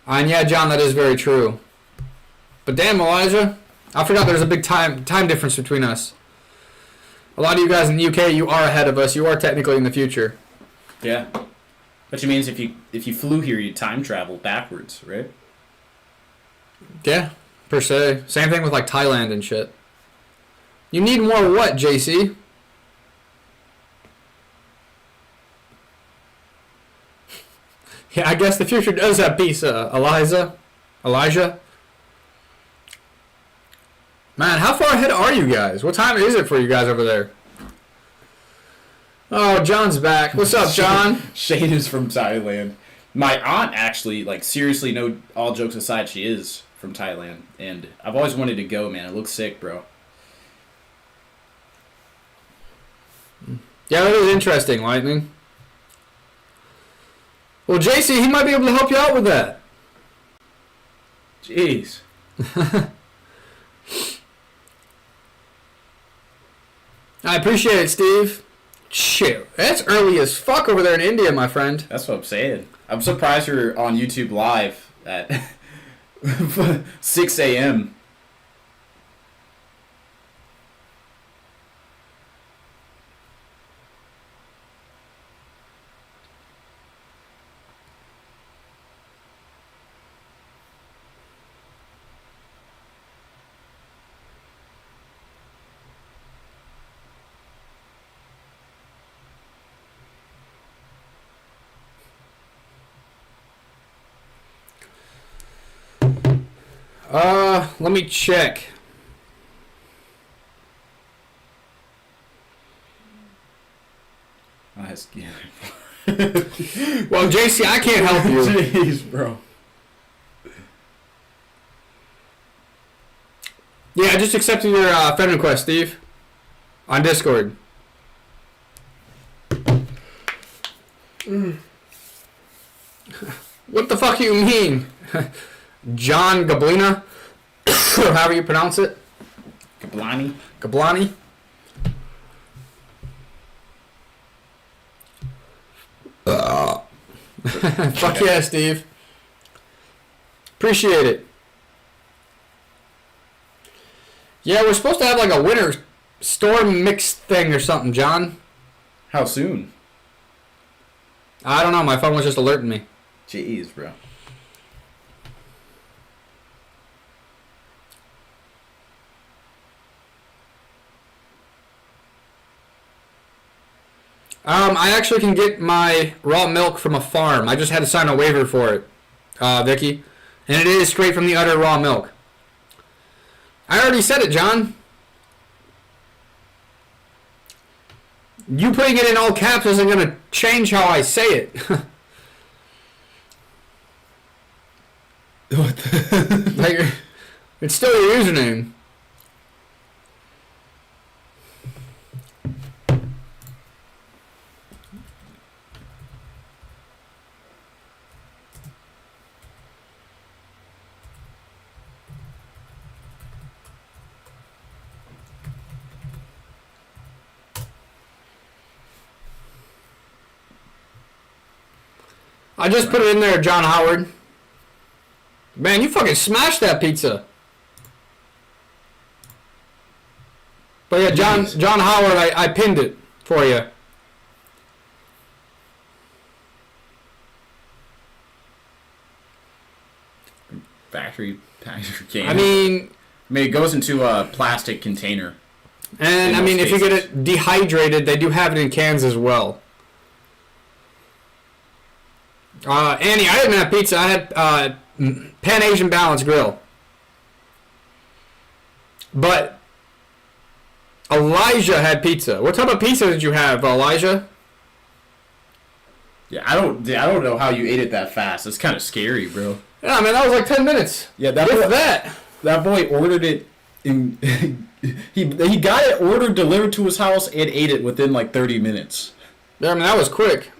And yeah, John, that is very true. But damn, Elijah, I forgot there's a big time difference between us. A lot of you guys in the UK, you are ahead of us. You are technically in the future. Yeah. Which means if you flew here, you'd time travel backwards, right? Yeah, per se. Same thing with like Thailand and shit. You need more what, JC? Yeah, I guess the future does have peace, Elijah. Man, how far ahead are you guys? What time is it for you guys over there? Oh, John's back. What's up, John? Shane is from Thailand. My aunt actually, like, seriously, no, all jokes aside, she is from Thailand. And I've always wanted to go, man. It looks sick, bro. Yeah, that is interesting, Lightning. Well, JC, he might be able to help you out with that. Jeez. I appreciate it, Steve. Shit, that's early as fuck over there in India, my friend. That's what I'm saying. I'm surprised you're on YouTube Live at 6 a.m. Let me check. Well, JC, I can't help you. Jeez, bro. Yeah, I just accepted your friend request, Steve. On Discord. What the fuck you mean? John Gablina? Or however you pronounce it. Gablani. Gablani? Fuck yeah, Steve. Appreciate it. Yeah, we're supposed to have like a winter storm mix thing or something, John. How soon? I don't know. My phone was just alerting me. Jeez, bro. I actually can get my raw milk from a farm. I just had to sign a waiver for it, Vicky. And it is straight from the udder raw milk. I already said it, John. You putting it in all caps isn't going to change how I say it. What the? Like, it's still your username. I just put it in there, John Howard. Man, you fucking smashed that pizza. But yeah, John Howard, I pinned it for you. Factory can. I mean, it goes into a plastic container. And I mean, if you get it dehydrated, they do have it in cans as well. Annie, I didn't have pizza. I had Pan Asian Balance Grill. But Elijah had pizza. What type of pizza did you have, Elijah? Yeah, I don't know how you ate it that fast. It's kind of scary, bro. Yeah, man, that was like 10 minutes. Yeah, that boy ordered it. He got it ordered, delivered to his house, and ate it within like 30 minutes. Yeah, I mean, that was quick.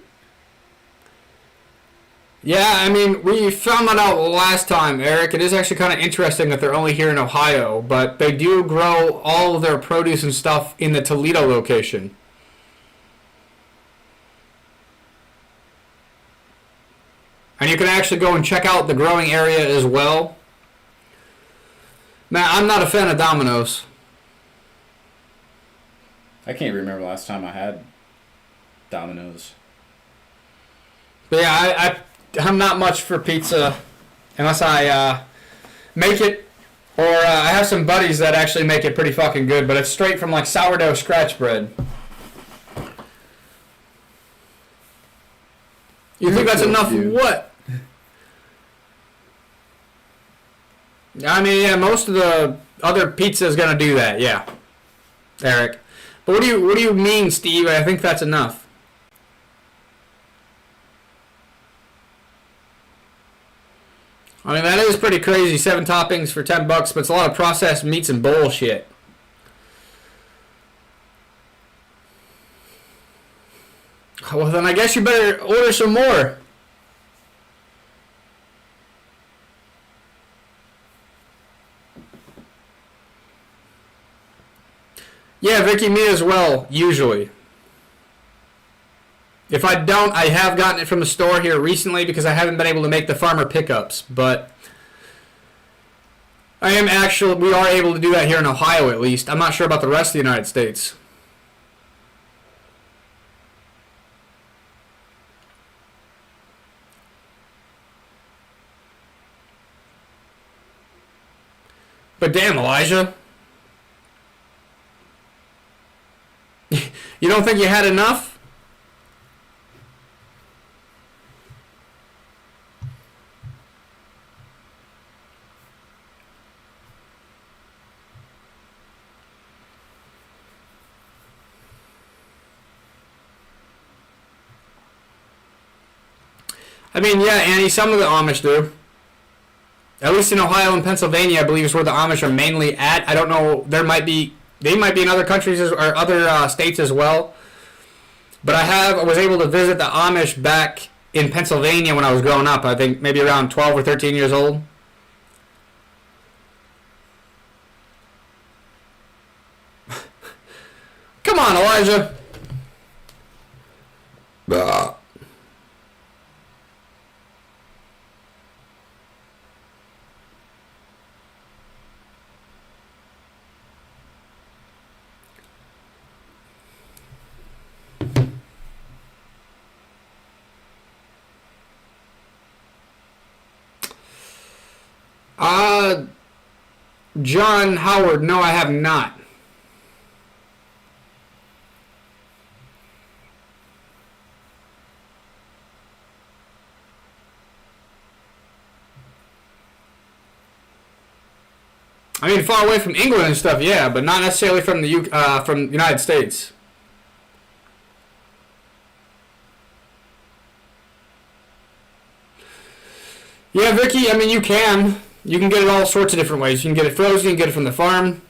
Yeah, I mean, we found that out last time, Eric. It is actually kind of interesting that they're only here in Ohio, but they do grow all of their produce and stuff in the Toledo location. And you can actually go and check out the growing area as well. Man, I'm not a fan of Domino's. I can't remember last time I had Domino's. But yeah, I'm not much for pizza unless I make it, or I have some buddies that actually make it pretty fucking good, but it's straight from like sourdough scratch bread. You think that's enough? What? I mean, yeah, most of the other pizza is gonna do that, yeah, Eric. But what do you mean, Steve? I think that's enough. I mean, that is pretty crazy. 7 toppings for $10, but it's a lot of processed meats and bullshit. Well, then I guess you better order some more. Yeah, Vicky, me as well, usually. If I don't, I have gotten it from the store here recently because I haven't been able to make the farmer pickups, but we are able to do that here in Ohio at least. I'm not sure about the rest of the United States. But damn, Elijah. You don't think you had enough? I mean, yeah, Annie, some of the Amish do. At least in Ohio and Pennsylvania, I believe is where the Amish are mainly at. I don't know. They might be in other countries or other states as well. But I was able to visit the Amish back in Pennsylvania when I was growing up. I think maybe around 12 or 13 years old. Come on, Elijah. Bah. John Howard, no, I have not. I mean, far away from England and stuff, yeah, but not necessarily from the United States. Yeah, Vicky, I mean, you can. You can get it all sorts of different ways. You can get it frozen, you can get it from the farm.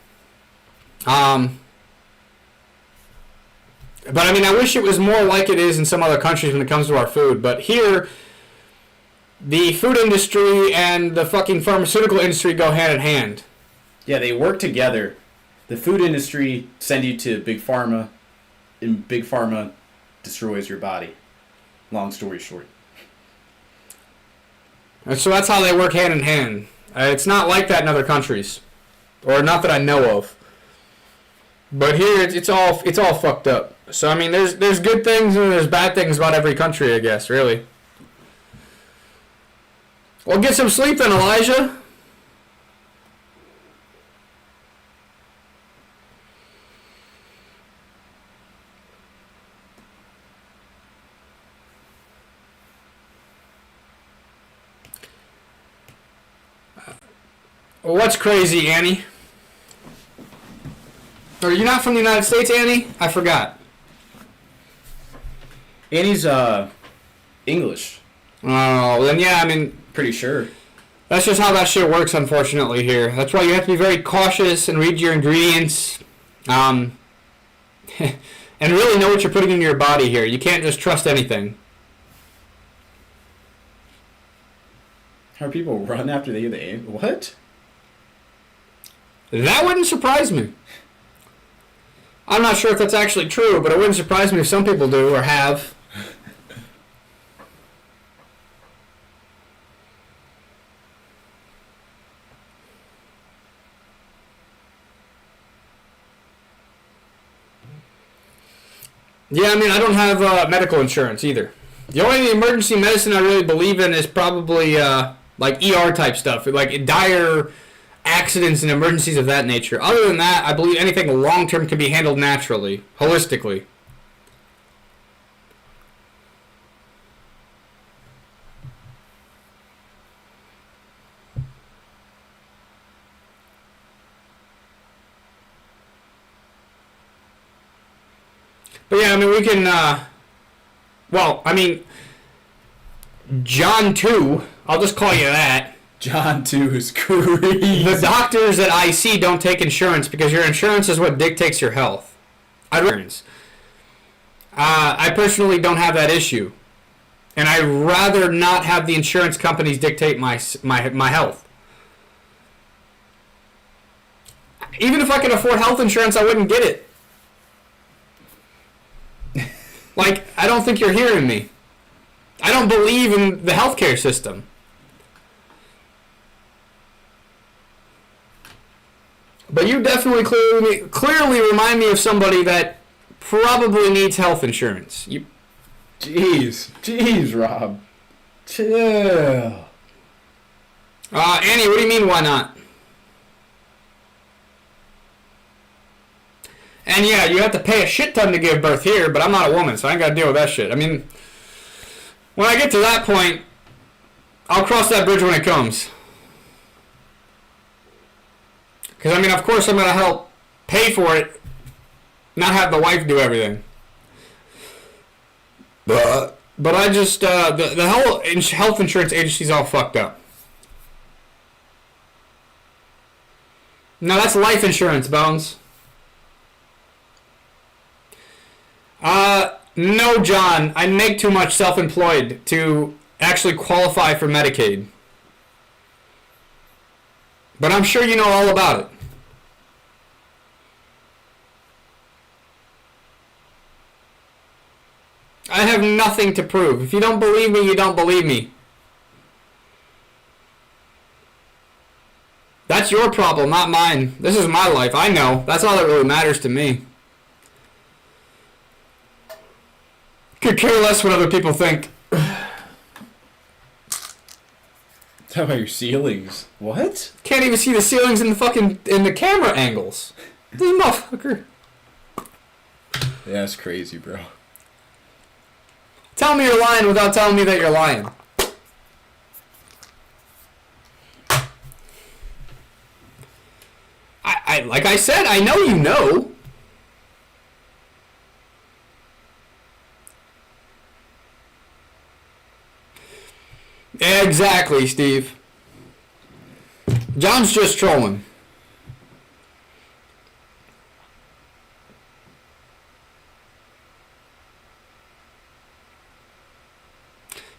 But I mean, I wish it was more like it is in some other countries when it comes to our food. But here, the food industry and the fucking pharmaceutical industry go hand in hand. Yeah, they work together. The food industry send you to Big Pharma, and Big Pharma destroys your body. Long story short. And so that's how they work hand in hand. It's not like that in other countries, or not that I know of. But here, it's all fucked up. So I mean, there's good things and there's bad things about every country, I guess, really. Well, get some sleep then, Elijah. What's crazy, Annie? Are you not from the United States, Annie? I forgot. Annie's English. Oh, then yeah, I mean, Pretty sure. that's just how that shit works, unfortunately, here. That's why you have to be very cautious and read your ingredients. And really know what you're putting in your body here. You can't just trust anything. How people run after they hear the aim? What? That wouldn't surprise me. I'm not sure if that's actually true, but it wouldn't surprise me if some people do or have. Yeah, I mean, I don't have medical insurance either. The only emergency medicine I really believe in is probably like ER type stuff, like dire accidents and emergencies of that nature. Other than that, I believe anything long term can be handled naturally, holistically. But yeah, I mean, we can. Well, I mean, John 2. I'll just call you that. John 2 is crazy. The doctors that I see don't take insurance because your insurance is what dictates your health. I don't. I personally don't have that issue. And I'd rather not have the insurance companies dictate my health. Even if I could afford health insurance, I wouldn't get it. Like, I don't think you're hearing me. I don't believe in the healthcare system. But you definitely clearly remind me of somebody that probably needs health insurance. Jeez, Rob. Chill. Annie, what do you mean, why not? And yeah, you have to pay a shit ton to give birth here, but I'm not a woman, so I ain't got to deal with that shit. I mean, when I get to that point, I'll cross that bridge when it comes. Because, I mean, of course I'm going to help pay for it, not have the wife do everything. But I just, the whole health insurance agency's all fucked up. No, that's life insurance, Bones. No, John. I make too much self-employed to actually qualify for Medicaid. But I'm sure you know all about it. I have nothing to prove. If you don't believe me, you don't believe me. That's your problem, not mine. This is my life. I know. That's all that really matters to me. Could care less what other people think. Talk about your ceilings. What? Can't even see the ceilings in the camera angles. This motherfucker. Yeah, that's crazy, bro. Tell me you're lying without telling me that you're lying. I like I said, I know you know. Exactly, Steve. John's just trolling.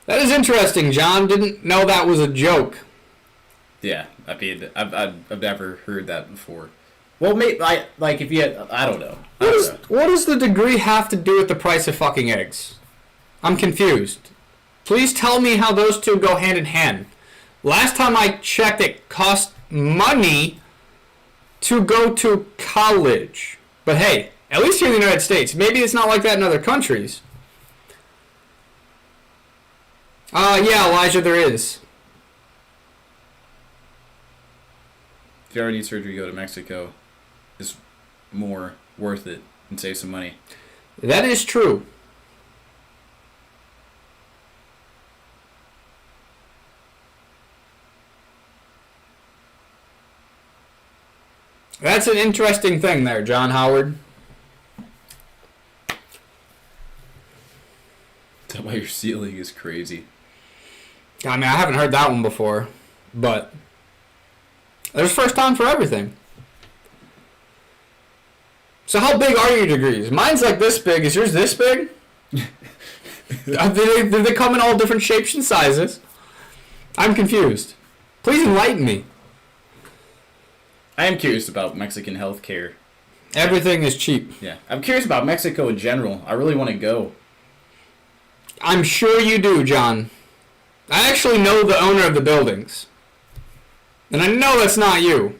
That is interesting, John. Didn't know that was a joke. Yeah, I mean, I've never heard that before. Well, maybe like if you had, I don't know. What does the degree have to do with the price of fucking eggs? I'm confused. Please tell me how those two go hand in hand. Last time I checked, it cost money to go to college. But hey, at least here in the United States. Maybe it's not like that in other countries. Yeah, Elijah, there is. If you already need surgery, go to Mexico. It's more worth it and save some money. That is true. That's an interesting thing there, John Howard. Tell why your ceiling is crazy. I mean, I haven't heard that one before, but there's first time for everything. So how big are your degrees? Mine's like this big. Is yours this big? Did they come in all different shapes and sizes? I'm confused. Please enlighten me. I am curious about Mexican healthcare. Everything is cheap. Yeah, I'm curious about Mexico in general. I really want to go. I'm sure you do, John. I actually know the owner of the buildings. And I know that's not you.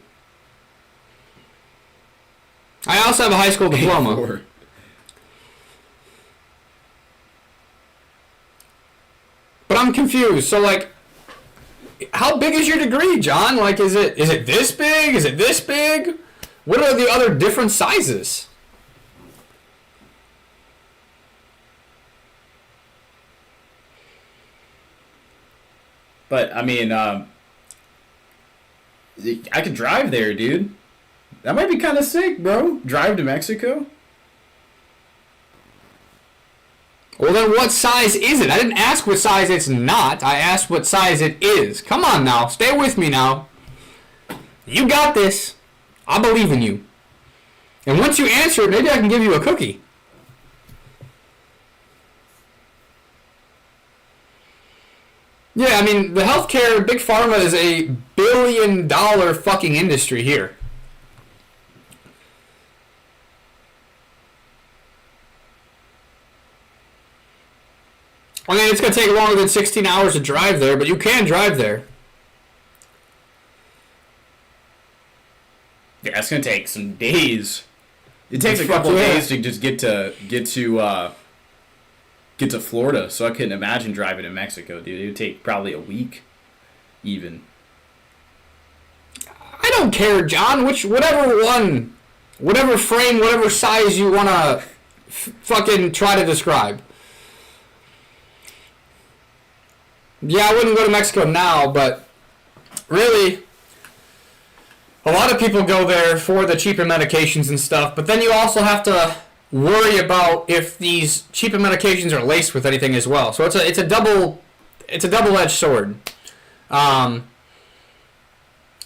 I also have a high school diploma. 84. But I'm confused. So, like, how big is your degree, John? Like, is it this big? Is it this big? What are the other different sizes? But, I mean, I could drive there, dude. That might be kind of sick, bro. Drive to Mexico? Well, then what size is it? I didn't ask what size it's not. I asked what size it is. Come on now. Stay with me now. You got this. I believe in you. And once you answer it, maybe I can give you a cookie. Yeah, I mean, the healthcare, big pharma is a billion-dollar fucking industry here. I mean, it's going to take longer than 16 hours to drive there, but you can drive there. Yeah, it's gonna take some days. It takes a couple of days to just get to Florida. So I couldn't imagine driving to Mexico, dude. It would take probably a week, even. I don't care, John. Whatever frame, whatever size you want to fucking try to describe. Yeah, I wouldn't go to Mexico now, but really, a lot of people go there for the cheaper medications and stuff, but then you also have to worry about if these cheaper medications are laced with anything as well. So it's a double-edged sword. What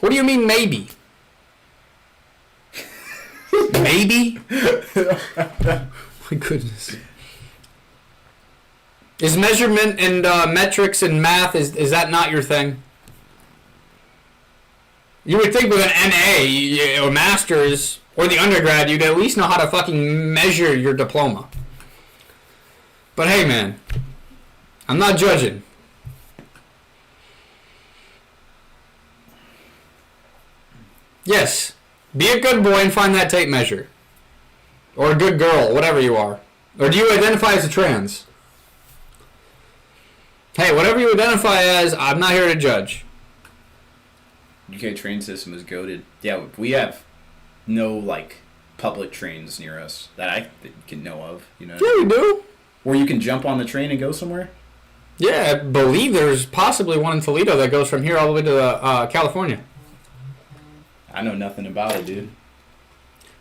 do you mean maybe? Maybe? My goodness. Is measurement and metrics and math, is that not your thing? You would think with an NA, or master's, or the undergrad, you'd at least know how to fucking measure your diploma. But hey, man, I'm not judging. Yes, be a good boy and find that tape measure. Or a good girl, whatever you are. Or do you identify as a trans? Hey, whatever you identify as, I'm not here to judge. UK train system is goated. Yeah, we have no public trains near us that I can know of. You know. Yeah, we do. Where you can jump on the train and go somewhere. Yeah, I believe there's possibly one in Toledo that goes from here all the way to California. I know nothing about it, dude.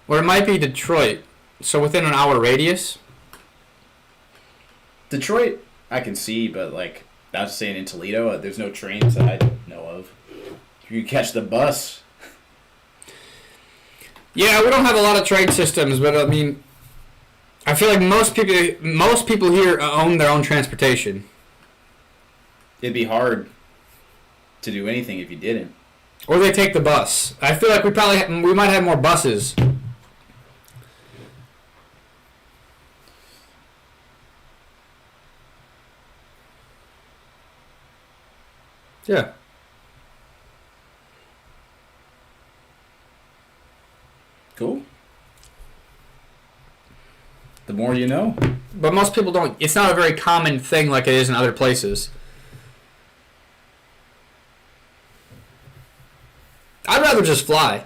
Or it might be Detroit. So within an hour radius. Detroit, I can see, but I was saying in Toledo, there's no trains that I know of. You can catch the bus. Yeah, we don't have a lot of train systems, but I mean, I feel like most people here own their own transportation. It'd be hard to do anything if you didn't. Or they take the bus. I feel like we might have more buses. Yeah. Cool. The more you know. But most people don't. It's not a very common thing like it is in other places. I'd rather just fly.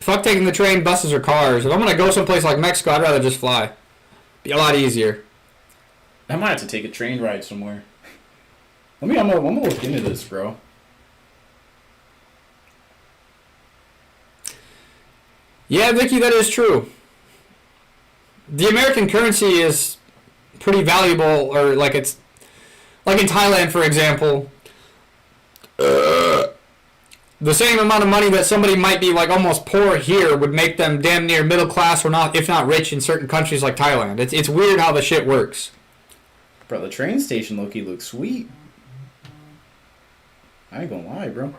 Fuck taking the train, buses, or cars. If I'm going to go someplace like Mexico, I'd rather just fly. Be a lot easier. I might have to take a train ride somewhere. I'm gonna look into this, bro. Yeah, Vicky, that is true. The American currency is pretty valuable, or it's like in Thailand, for example. The same amount of money that somebody might be almost poor here would make them damn near middle class, or not, if not rich, in certain countries like Thailand. It's weird how the shit works. Bro, the train station looks sweet. I ain't gonna lie, bro.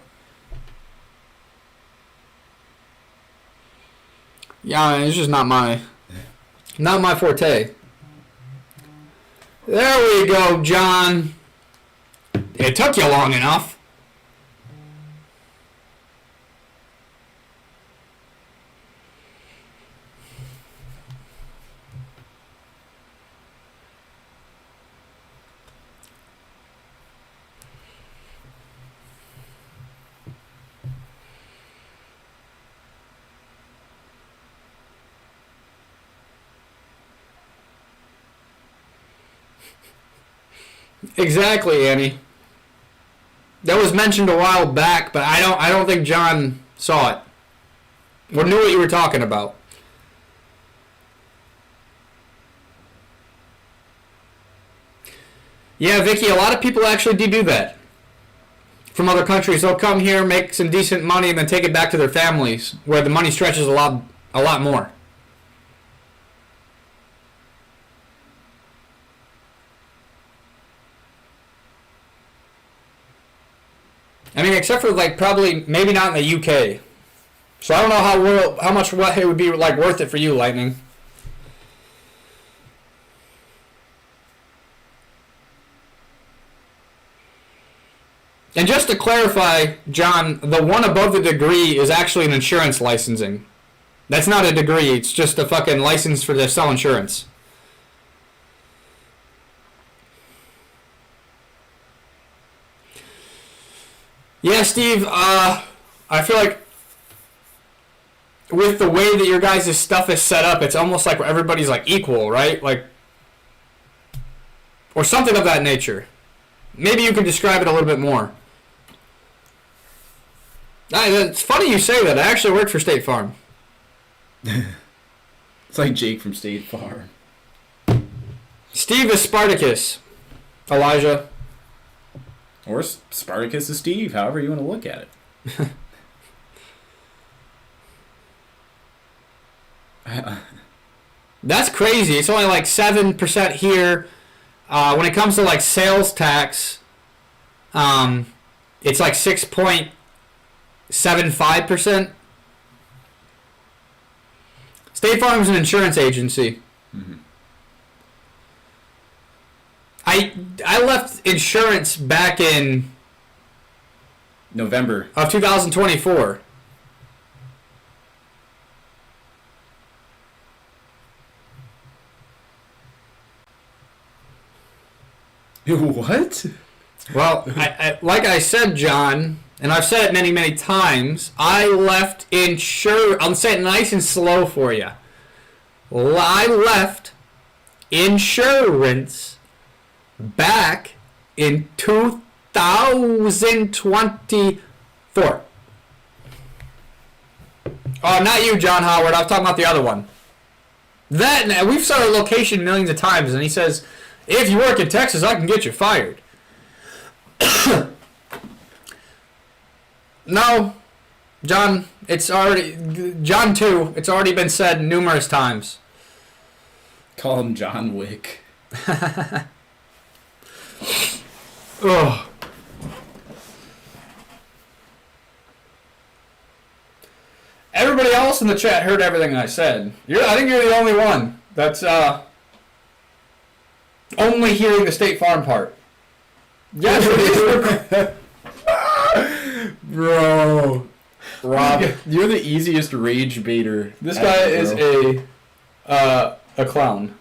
Yeah, it's just not my forte. There we go, John. It took you long enough. Exactly, Annie. That was mentioned a while back, but I don't think John saw it or knew what you were talking about. Yeah, Vicky, a lot of people actually do that. From other countries, they'll come here, make some decent money, and then take it back to their families, where the money stretches a lot more. I mean, except for like probably maybe not in the UK. So I don't know how much what it would be like worth it for you, Lightning. And just to clarify, John, the one above the degree is actually an insurance licensing. That's not a degree. It's just a fucking license for to sell insurance. Yeah, Steve. I feel like with the way that your guys' stuff is set up, it's almost like everybody's like equal, right? Like, or something of that nature. Maybe you can describe it a little bit more. It's funny you say that. I actually worked for State Farm. It's like Jake from State Farm. Steve is Spartacus. Elijah. Or Spartacus is Steve, however you want to look at it. That's crazy. It's only like 7% here. When it comes to like sales tax, it's like 6.75%. State Farm is an insurance agency. Mm-hmm. I left insurance back in November of 2024. What? Well, like I said, John, and I've said it many, many times, I left I'll say it nice and slow for you. I left insurance back in 2024. Oh, not you, John Howard. I'm talking about the other one. We've said our location millions of times, and he says, if you work in Texas, I can get you fired. No, John, it's already been said numerous times. Call him John Wick. Ugh. Everybody else in the chat heard everything I said. I think you're the only one that's only hearing the State Farm part. Yes, bro. Rob, you're the easiest rage baiter. This guy is a clown.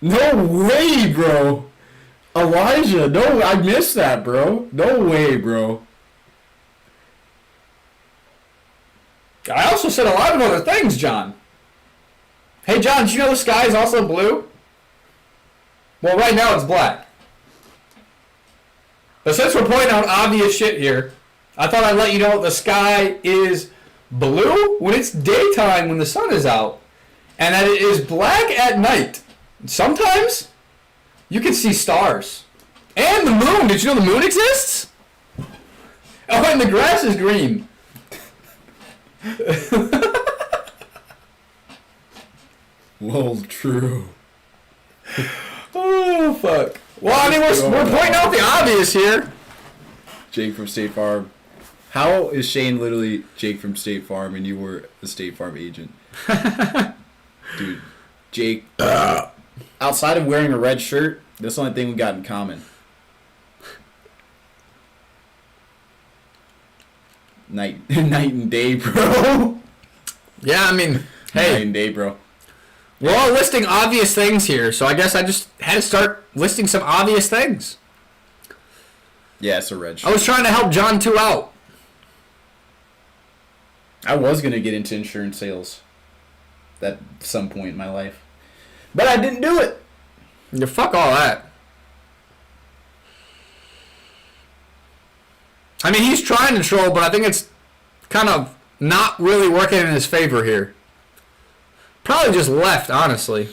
No way, bro. Elijah, no, I missed that, bro. No way, bro. I also said a lot of other things, John. Hey, John, did you know the sky is also blue? Well, right now it's black. But since we're pointing out obvious shit here, I thought I'd let you know the sky is blue when it's daytime when the sun is out, and that it is black at night. Sometimes you can see stars. And the moon. Did you know the moon exists? Oh, and the grass is green. Well, true. Oh, fuck. Well, I mean, we're pointing out the obvious here. Jake from State Farm. How is Shane literally Jake from State Farm and you were a State Farm agent? Dude, Jake, outside of wearing a red shirt, that's the only thing we got in common. Night and day, bro. Yeah, I mean, hey. Night and day, bro. We're all listing obvious things here, so I guess I just had to start listing some obvious things. Yeah, it's a red shirt. I was trying to help John 2 out. I was going to get into insurance sales at some point in my life. But I didn't do it. Yeah, fuck all that. I mean, he's trying to troll, but I think it's kind of not really working in his favor here. Probably just left, honestly.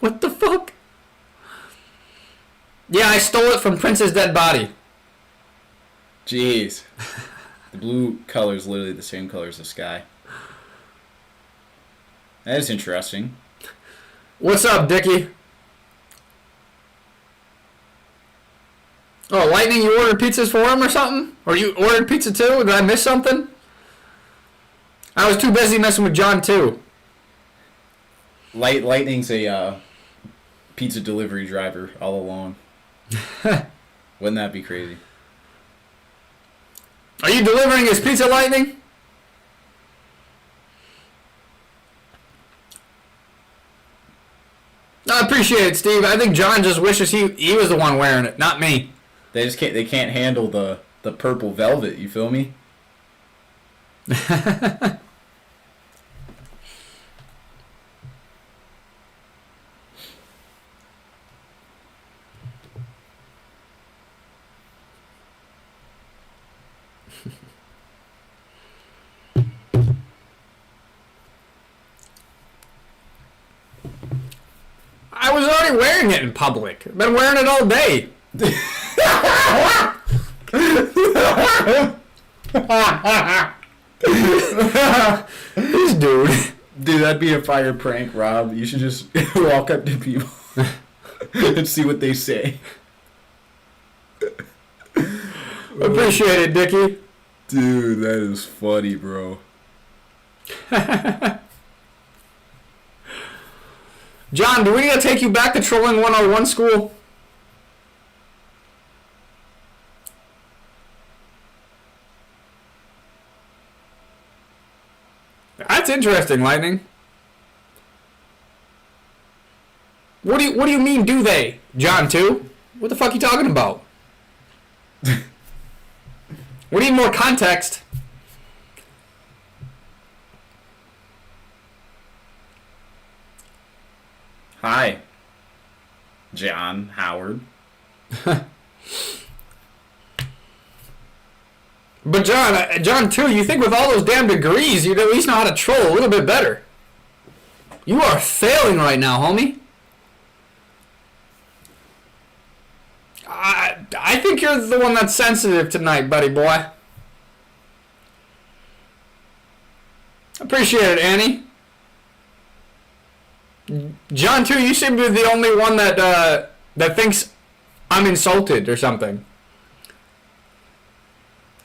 What the fuck? Yeah, I stole it from Prince's dead body. Jeez. The blue color is literally the same color as the sky. That is interesting. What's up, Dickie? Oh, Lightning, you ordered pizzas for him or something? Or you ordered pizza too? Did I miss something? I was too busy messing with John too. Lightning's a pizza delivery driver all along. Wouldn't that be crazy? Are you delivering his pizza, Lightning? I appreciate it, Steve. I think John just wishes he was the one wearing it, not me. They can't handle the purple velvet, you feel me? I was already wearing it in public. I've been wearing it all day. This dude. Dude, that'd be a fire prank, Rob. You should just walk up to people and see what they say. Appreciate it, Dickie. Dude, that is funny, bro. John, do we need to take you back to Trolling 101 school? That's interesting, Lightning. What do you mean, do they? John, too? What the fuck are you talking about? We need more context. Hi, John Howard. But John, too, you think with all those damn degrees, you'd at least know how to troll a little bit better. You are failing right now, homie. I think you're the one that's sensitive tonight, buddy boy. Appreciate it, Annie. John, too, you seem to be the only one that thinks I'm insulted or something.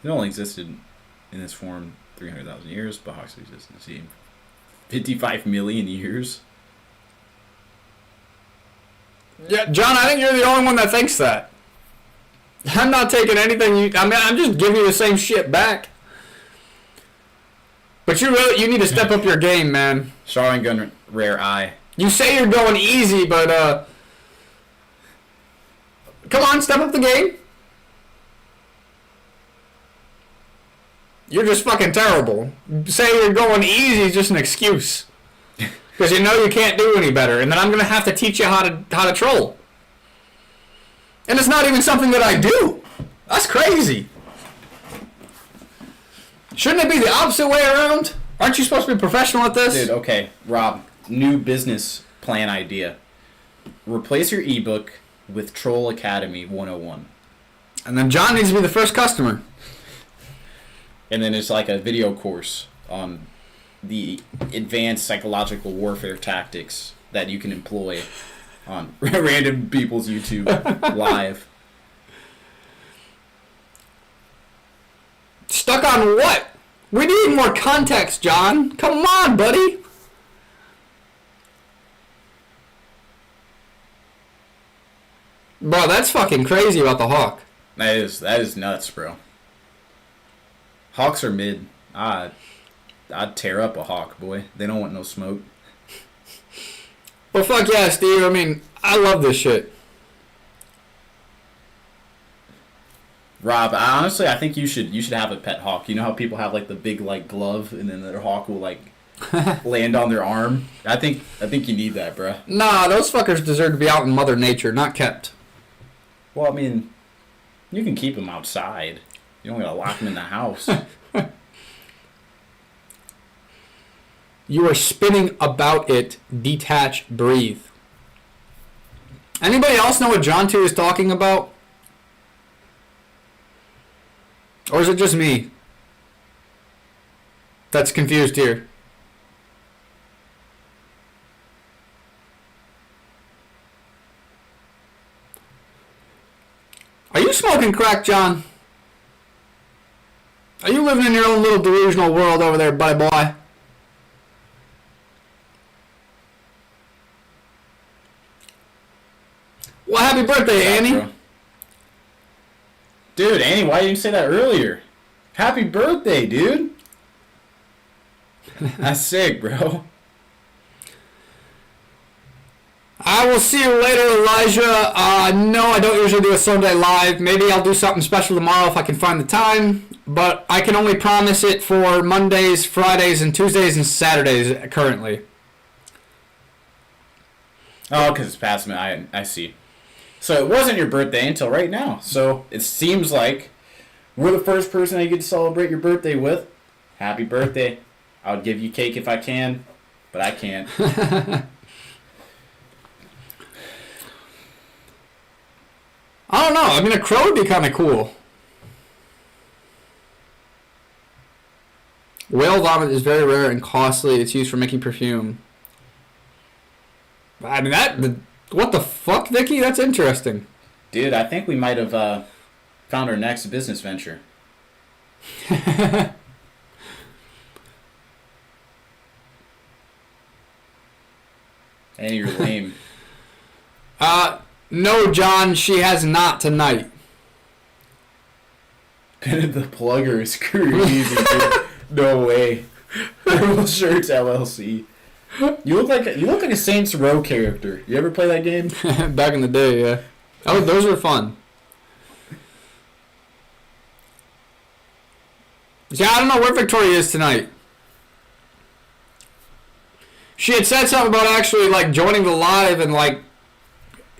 It only existed in this form 300,000 years, but Hawks existed in the same 55 million years. Yeah, John, I think you're the only one that thinks that. I'm not taking anything I'm just giving you the same shit back. But you need to step up your game, man. Starling gun rare eye. You say you're going easy, but come on, step up the game. You're just fucking terrible. Say you're going easy is just an excuse. Because you know you can't do any better, and then I'm gonna have to teach you how to troll. And it's not even something that I do. That's crazy. Shouldn't it be the opposite way around? Aren't you supposed to be professional at this? Dude, okay, Rob, new business plan idea. Replace your ebook with Troll Academy 101. And then John needs to be the first customer. And then it's like a video course on the advanced psychological warfare tactics that you can employ on random people's YouTube live. Stuck on what? We need more context, John. Come on, buddy. Bro, that's fucking crazy about the Hawk. That is nuts, bro. Hawks are mid. I'd tear up a Hawk, boy. They don't want no smoke. Well, fuck yeah, Steve. I mean, I love this shit. Rob, honestly, I think you should have a pet hawk. You know how people have like the big like glove, and then their hawk will like land on their arm. I think you need that, bro. Nah, those fuckers deserve to be out in Mother Nature, not kept. Well, I mean, you can keep them outside. You don't gotta lock them in the house. You are spinning about it. Detach, breathe. Anybody else know what John 2 is talking about? Or is it just me that's confused here? you smoking crack, John? Are you living in your own little delusional world over there, buddy boy? Well, happy birthday, Annie. Bro. Dude, Annie, why didn't you say that earlier? Happy birthday, dude. That's sick, bro. I will see you later, Elijah. No, I don't usually do a Sunday live. Maybe I'll do something special tomorrow if I can find the time. But I can only promise it for Mondays, Fridays, and Tuesdays and Saturdays currently. Oh, because it's past me. I see. So it wasn't your birthday until right now. So it seems like we're the first person I get to celebrate your birthday with. Happy birthday. I would give you cake if I can, but I can't. I don't know. I mean, a crow would be kind of cool. Whale vomit is very rare and costly. It's used for making perfume. I mean, what the fuck, Vicky? That's interesting. Dude, I think we might have found our next business venture. And you're lame. No, John, she has not tonight. The plugger is crazy, dude. No way. Purple Shirts LLC. You look like a Saints Row character. You ever play that game? Back in the day, yeah. Oh, those were fun. Yeah, I don't know where Victoria is tonight. She had said something about actually like joining the live and like,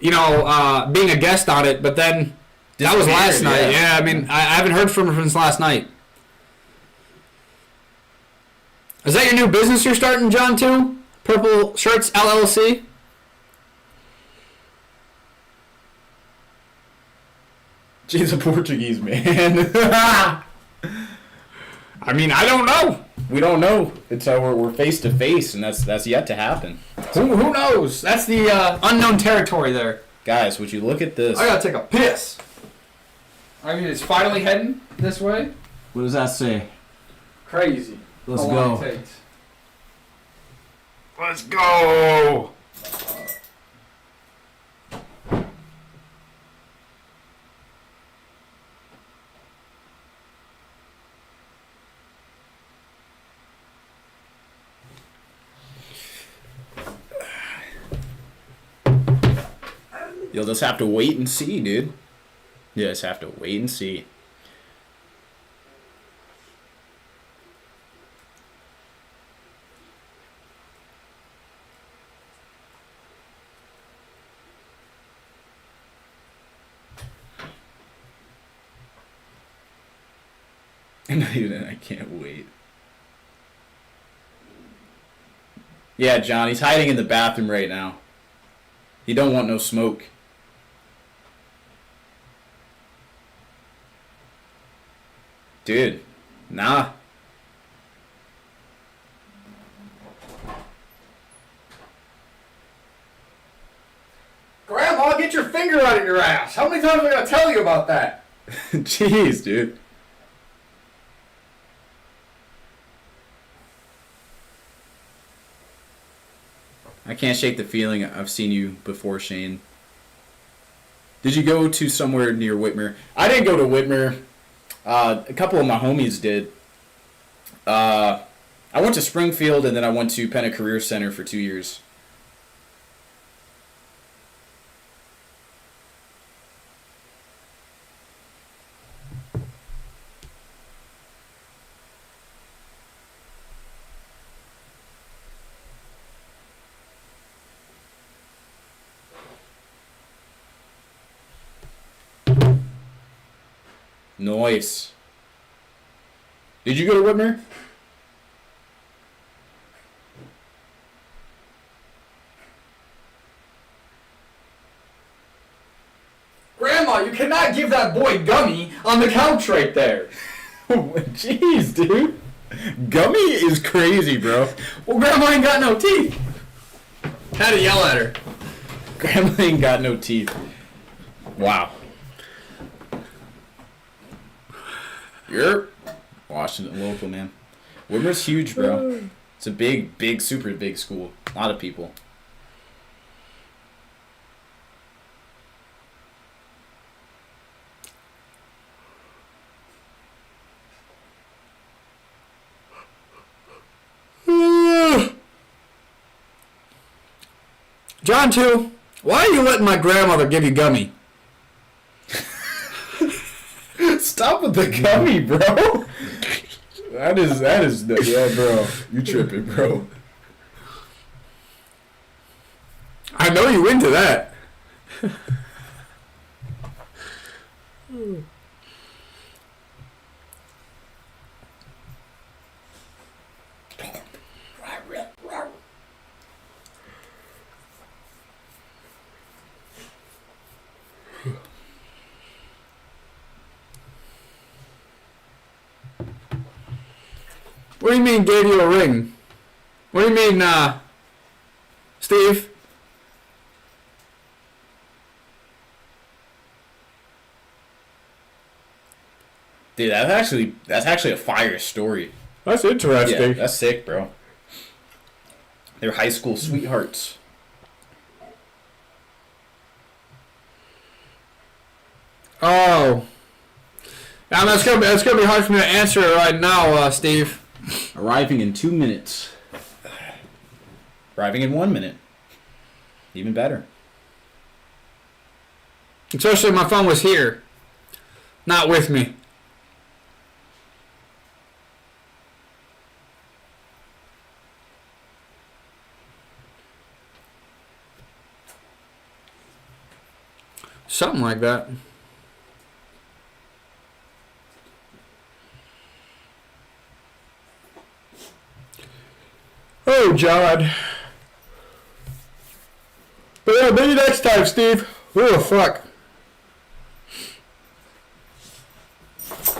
you know, being a guest on it, but then that was last night. Yeah, I mean, I haven't heard from her since last night. Is that your new business you're starting, John, too? Purple Shirts LLC? She's a Portuguese man. I mean, I don't know. We don't know. It's we're face to face, and that's yet to happen. Who knows? That's the unknown territory there. Guys, would you look at this? I gotta take a piss. I mean, it's finally heading this way. What does that say? Crazy. Let's How long go. it takes. Let's go. You'll just have to wait and see, dude. You just have to wait and see. And even I can't wait. Yeah, John, he's hiding in the bathroom right now. He don't want no smoke. Dude, nah. Grandma, get your finger out of your ass. How many times am I gonna tell you about that? Jeez, dude. I can't shake the feeling I've seen you before, Shane. Did you go to somewhere near Whitmer? I didn't go to Whitmer. A couple of my homies did. I went to Springfield, and then I went to Penna Career Center for 2 years. Nice. Did you go to Whitmer? Grandma, you cannot give that boy gummy on the couch right there. Jeez, dude. Gummy is crazy, bro. Well, Grandma ain't got no teeth. Had to yell at her. Grandma ain't got no teeth. Wow. Yep. Washington local, man. Whitmer's huge, bro. It's a big, super big school. A lot of people. John, too. Why are you letting my grandmother give you gummy? Stop with the gummy, bro. That is yeah, bro. You tripping, bro. I know you into that. What do you mean gave you a ring? What do you mean, Steve? Dude, that's actually a fire story. That's interesting. Yeah, that's sick, bro. They're high school sweethearts. Oh. Now that's gonna be hard for me to answer right now, Steve. Arriving in 2 minutes. Arriving in 1 minute. Even better. Especially if my phone was here, not with me. Something like that. Oh, John. But yeah, maybe next time, Steve. Oh, fuck.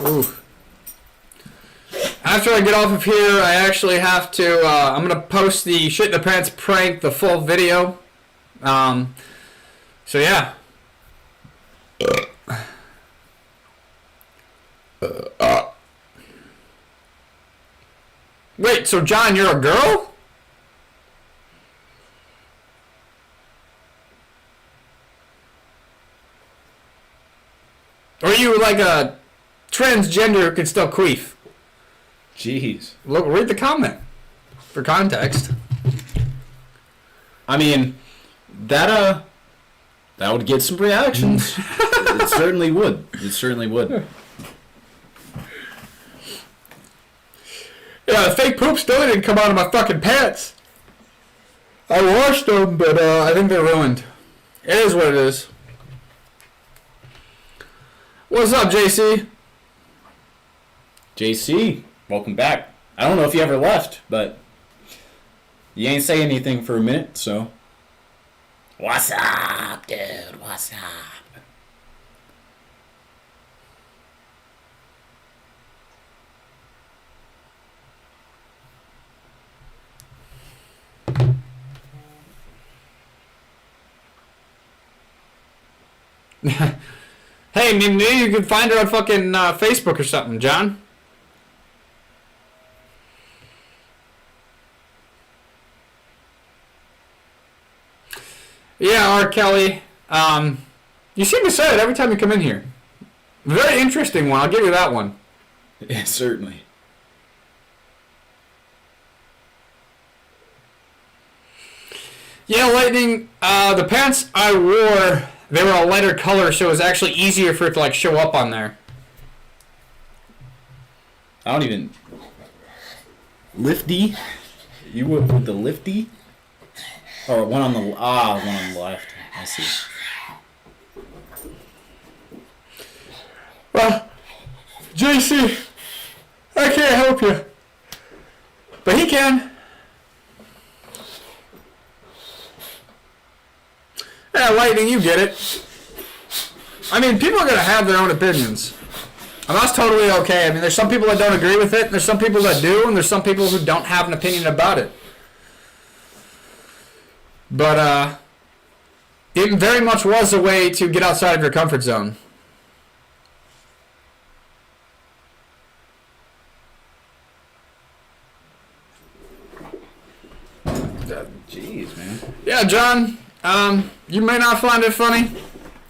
Ooh. After I get off of here, I actually have to, I'm going to post the Shit in the Pants prank, the full video. So yeah. Wait, so John, you're a girl? Or are you like a transgender who can still queef? Jeez. Look, read the comment for context. I mean, that would get some reactions. It certainly would. It certainly would. Yeah, the fake poop still didn't come out of my fucking pants. I washed them, but I think they're ruined. It is what it is. What's up, JC? JC, welcome back. I don't know if you ever left, but you ain't say anything for a minute, so. What's up, dude? What's up? Hey, maybe you can find her on fucking Facebook or something, John. Yeah, R. Kelly. You seem to say it every time you come in here. Very interesting one. I'll give you that one. Yeah, certainly. Yeah, Lightning. The pants I wore, they were a lighter color, so it was actually easier for it to like show up on there. I don't even. Lifty? You went with the lifty? Or one on the one on the left. I see. Well, JC, I can't help you, but he can. Yeah, Lightning, you get it. I mean, people are going to have their own opinions. And that's totally okay. I mean, there's some people that don't agree with it, and there's some people that do, and there's some people who don't have an opinion about it. But, it very much was a way to get outside of your comfort zone. yeah, John, you may not find it funny.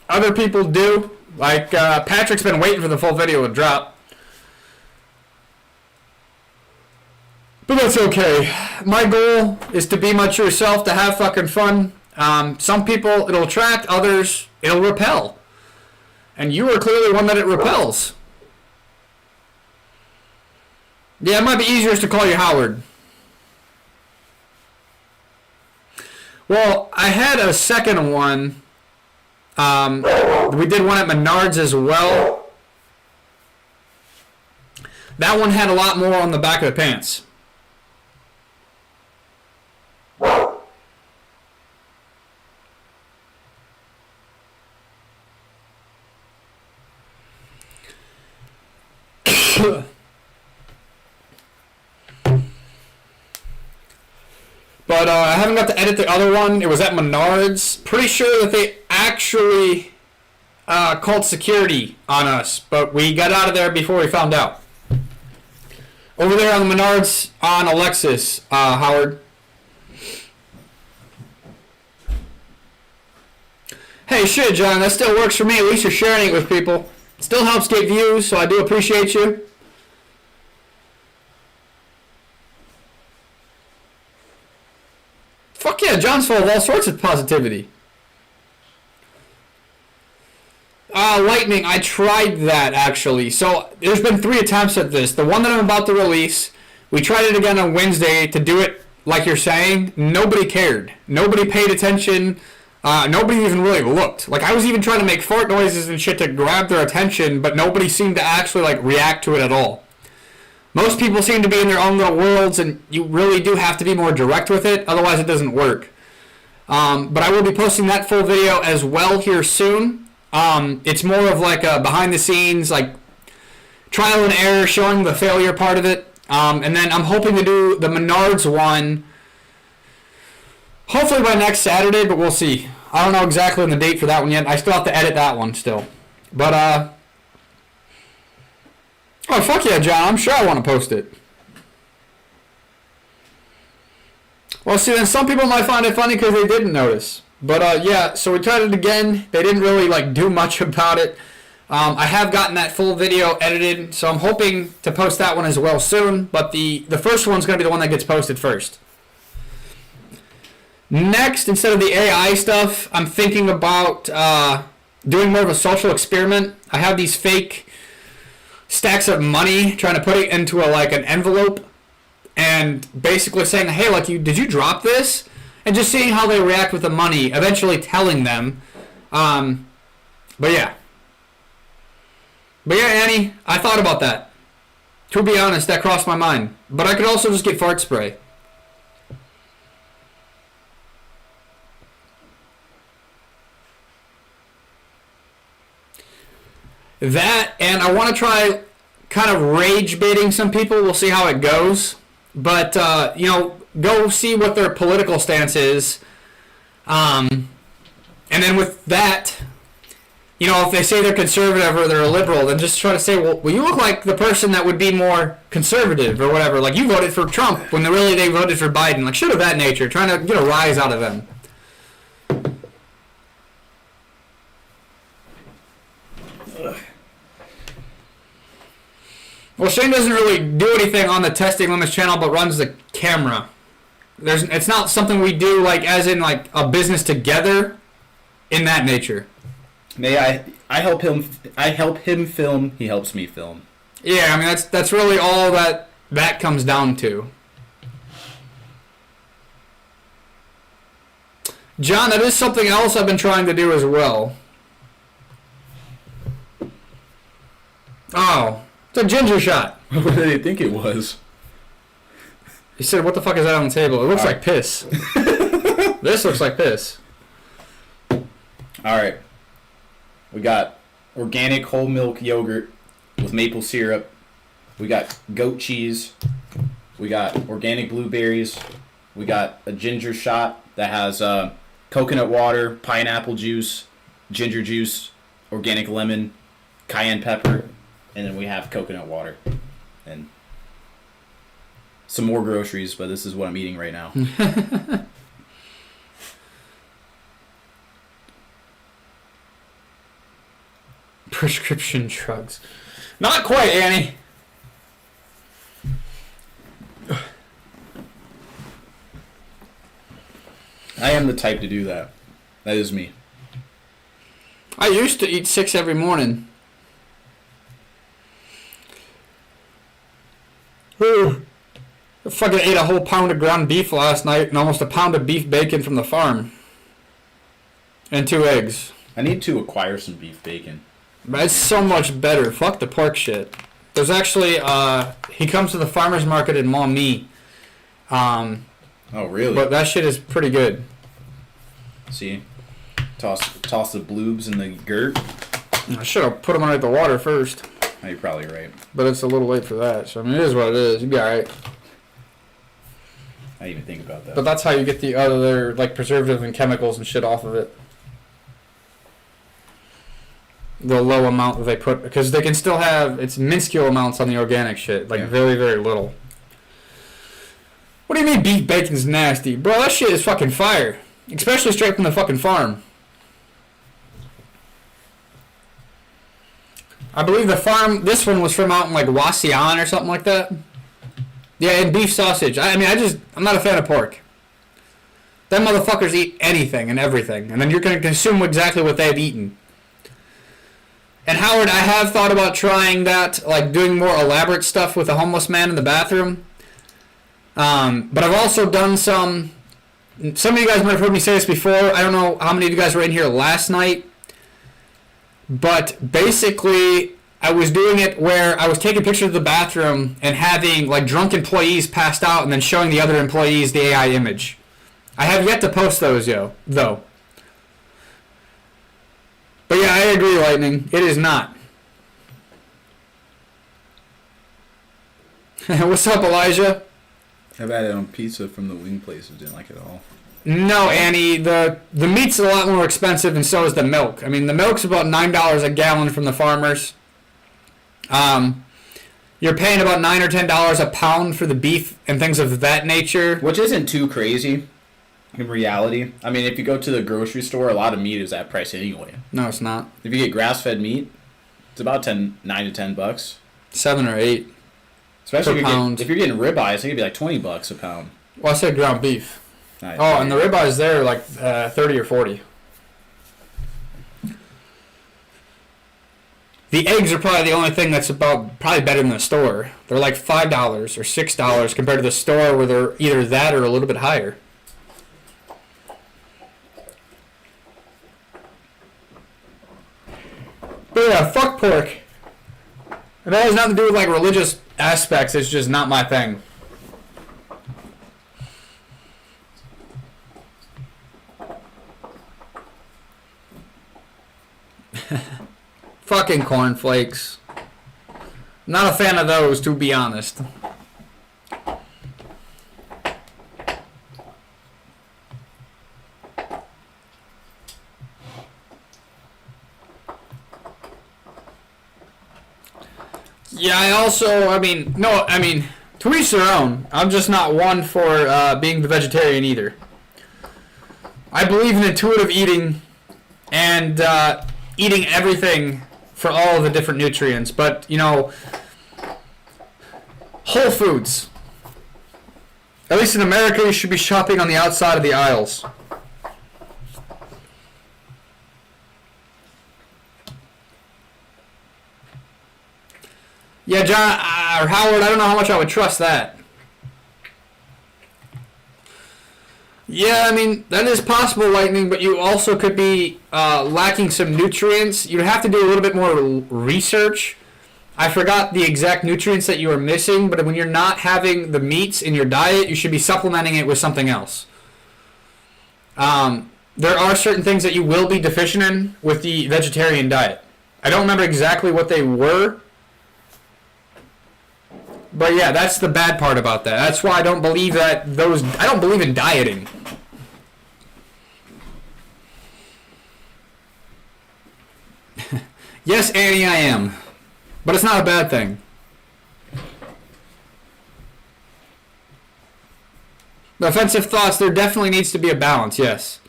Other people do. Like, Patrick's been waiting for the full video to drop. But that's okay. My goal is to be my true self, to have fucking fun. Some people it'll attract, others it'll repel. And you are clearly one that it repels. Yeah, it might be easier to call you Howard. Well, I had a second one. We did one at Menards as well. That one had a lot more on the back of the pants. But I haven't got to edit the other one. It was at Menards. Pretty sure that they actually called security on us, but we got out of there before we found out. Over there on the Menards on Alexis, Howard. Hey, shit, John, that still works for me. At least you're sharing it with people. It still helps get views, so I do appreciate you. Fuck yeah, John's full of all sorts of positivity. Lightning, I tried that actually. So there's been 3 attempts at this. The one that I'm about to release, we tried it again on Wednesday to do it like you're saying. Nobody cared. Nobody paid attention. Nobody even really looked. Like, I was even trying to make fart noises and shit to grab their attention, but nobody seemed to actually like react to it at all. Most people seem to be in their own little worlds, and you really do have to be more direct with it, otherwise it doesn't work. But I will be posting that full video as well here soon. It's more of like a behind the scenes, like trial and error, showing the failure part of it. And then I'm hoping to do the Menards one hopefully by next Saturday, but we'll see. I don't know exactly on the date for that one yet. I still have to edit that one still. But, oh, fuck yeah, John. I'm sure I want to post it. Well, see, then some people might find it funny because they didn't notice. But, yeah, so we tried it again. They didn't really, like, do much about it. I have gotten that full video edited, so I'm hoping to post that one as well soon. But the first one's going to be the one that gets posted first. Next, instead of the AI stuff, I'm thinking about doing more of a social experiment. I have these fake stacks of money, trying to put it into an envelope, and basically saying, hey, like, did you drop this? And just seeing how they react with the money, eventually telling them. But yeah, Annie, I thought about that. To be honest, that crossed my mind. But I could also just get fart spray. That, and I want to try kind of rage baiting some people. We'll see how it goes. But, go see what their political stance is. And then with that, if they say they're conservative or they're a liberal, then just try to say, well, you look like the person that would be more conservative or whatever. Like, you voted for Trump when really they voted for Biden. Like, shit of that nature. Trying to get a rise out of them. Well, Shane doesn't really do anything on the Testing Limits channel, but runs the camera. It's not something we do as in a business together in that nature. I help him. I help him film. He helps me film. Yeah, I mean that's really all that comes down to. John, that is something else I've been trying to do as well. Oh, it's a ginger shot. What did he think it was? He said, what the fuck is that on the table? It looks like piss. This looks like piss. Alright. We got organic whole milk yogurt with maple syrup. We got goat cheese. We got organic blueberries. We got a ginger shot that has coconut water, pineapple juice, ginger juice, organic lemon, cayenne pepper, and then we have coconut water. And some more groceries, but this is what I'm eating right now. prescription drugs. Not quite, Annie. I am the type to do that. That is me. I used to eat 6 every morning. I fucking ate a whole pound of ground beef last night and almost a pound of beef bacon from the farm. And 2 eggs. I need to acquire some beef bacon. But it's so much better. Fuck the pork shit. There's actually, he comes to the farmer's market in Maumee. Oh, really? But that shit is pretty good. See? Toss the bloobs in the girt. I should have put them under the water first. Oh, you're probably right. But it's a little late for that. So, I mean, it is what it is. You'd be alright. I didn't even think about that. But that's how you get the other, like, preservative and chemicals and shit off of it. The low amount that they put, because they can still have, it's minuscule amounts on the organic shit, like very, very little. What do you mean beef bacon's nasty? Bro, that shit is fucking fire. Especially straight from the fucking farm. I believe the farm, this one was from out in like Wasion or something like that. Yeah, and beef sausage. I'm not a fan of pork. Them motherfuckers eat anything and everything, and then you're going to consume exactly what they've eaten. And Howard, I have thought about trying that, like doing more elaborate stuff with a homeless man in the bathroom. But I've also done some of you guys might have heard me say this before. I don't know how many of you guys were in here last night. But basically, I was doing it where I was taking pictures of the bathroom and having like drunk employees passed out and then showing the other employees the AI image. I have yet to post those, though. But yeah, I agree, Lightning. It is not. What's up, Elijah? I've had it on pizza from the wing places. Didn't like it at all. No, Annie. The meat's a lot more expensive, and so is the milk. I mean, the milk's about $9 a gallon from the farmers. You're paying about $9 or $10 a pound for the beef and things of that nature. Which isn't too crazy in reality. I mean, if you go to the grocery store, a lot of meat is that price anyway. No, it's not. If you get grass-fed meat, it's about $9 to $10. 7 or 8. Especially pound. If you're getting ribeyes, I think it'd be like $20 a pound. Well, I said ground beef. Nice. Oh, and the ribeyes there are like 30 or 40. The eggs are probably the only thing that's probably better than the store. They're like $5 or $6 compared to the store where they're either that or a little bit higher. But yeah, fuck pork. It has nothing to do with like religious aspects. It's just not my thing. Fucking cornflakes. Not a fan of those, to be honest. Yeah, to each their own. I'm just not one for being the vegetarian either. I believe in intuitive eating and eating everything for all of the different nutrients. But, Whole Foods. At least in America, you should be shopping on the outside of the aisles. Yeah, John, or Howard, I don't know how much I would trust that. Yeah, that is possible, Lightning, but you also could be lacking some nutrients. You'd have to do a little bit more research. I forgot the exact nutrients that you are missing, but when you're not having the meats in your diet, you should be supplementing it with something else. There are certain things that you will be deficient in with the vegetarian diet. I don't remember exactly what they were. But yeah, that's the bad part about that. That's why I don't believe I don't believe in dieting. Yes, Annie, I am. But it's not a bad thing. The offensive thoughts, there definitely needs to be a balance, yes.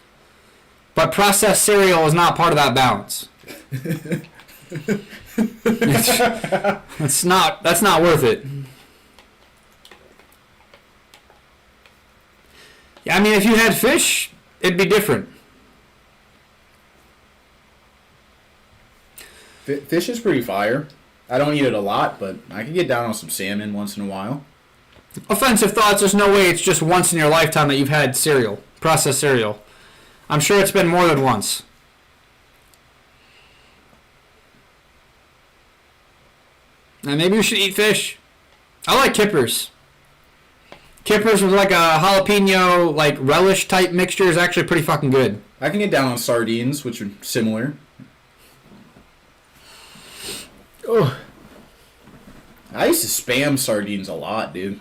But processed cereal is not part of that balance. That's not worth it. Yeah, I mean, if you had fish, it'd be different. Fish is pretty fire. I don't eat it a lot, but I can get down on some salmon once in a while. Offensive thoughts, there's no way it's just once in your lifetime that you've had cereal, processed cereal. I'm sure it's been more than once. And maybe you should eat fish. I like kippers. Kippers with like a jalapeno, like relish type mixture is actually pretty fucking good. I can get down on sardines, which are similar. Oh. I used to spam sardines a lot, dude.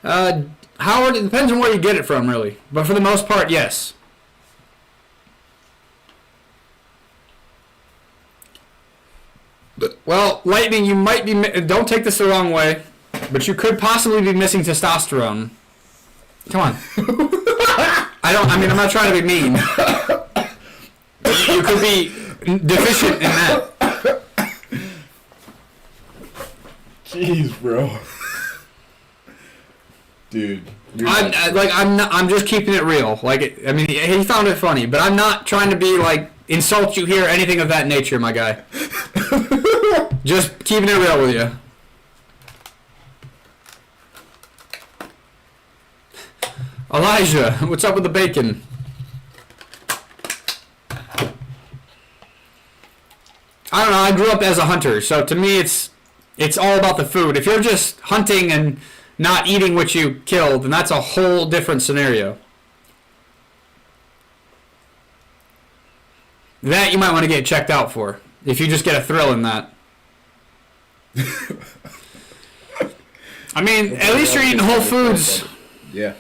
Howard, it depends on where you get it from, really. But for the most part, yes. Well, Lightning, you might be... Don't take this the wrong way, but you could possibly be missing testosterone. Come on. I'm not trying to be mean. You could be deficient in that. Jeez, bro. Dude. I'm just keeping it real. He found it funny, but I'm not trying to be like insult you here or anything of that nature, my guy. Just keeping it real with you. Elijah, what's up with the bacon? I don't know, I grew up as a hunter, so to me it's all about the food. If you're just hunting and not eating what you killed, then that's a whole different scenario. That you might want to get checked out for, if you just get a thrill in that. I mean, at least you're eating whole foods. Yeah.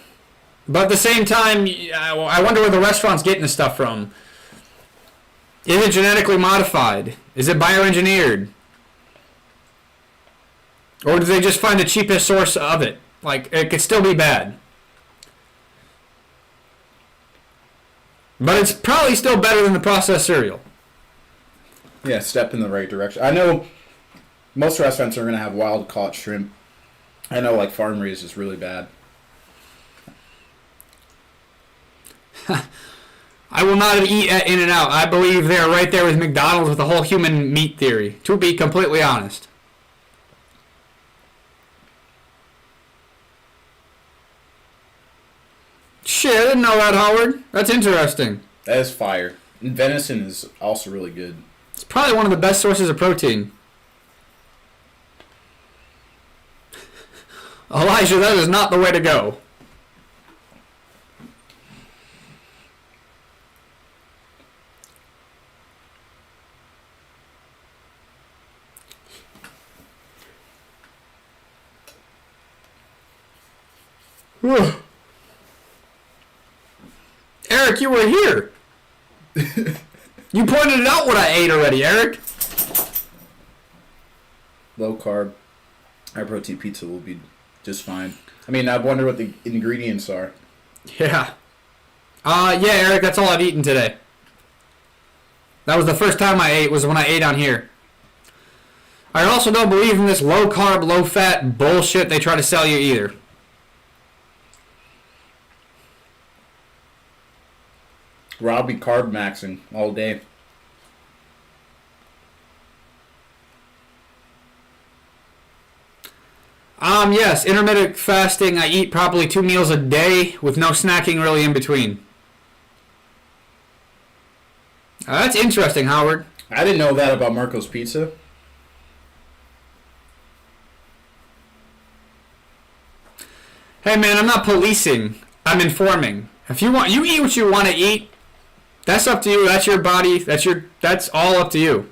But at the same time, I wonder where the restaurant's getting the stuff from. Is it genetically modified? Is it bioengineered? Or do they just find the cheapest source of it? Like, it could still be bad. But it's probably still better than the processed cereal. Yeah, step in the right direction. I know most restaurants are going to have wild-caught shrimp. I know, like, farm-raised is really bad. I will not eat at In-N-Out. I believe they're right there with McDonald's with the whole human meat theory, to be completely honest. Shit, I didn't know that, Howard. That's interesting. That is fire. And venison is also really good. It's probably one of the best sources of protein. Elijah, that is not the way to go. Eric, you were here. You pointed it out what I ate already, Eric. Low carb, high protein pizza will be just fine. I mean, I wonder what the ingredients are. Yeah. Yeah, Eric, that's all I've eaten today. That was the first time I ate, was when I ate on here. I also don't believe in this low carb, low fat bullshit they try to sell you either. Robb be carb maxing all day. Yes, intermittent fasting. I eat probably 2 meals a day with no snacking really in between. That's interesting, Howard. I didn't know that about Marco's Pizza. Hey man, I'm not policing. I'm informing. If you want, you eat what you want to eat. That's up to you. That's your body. That's all up to you.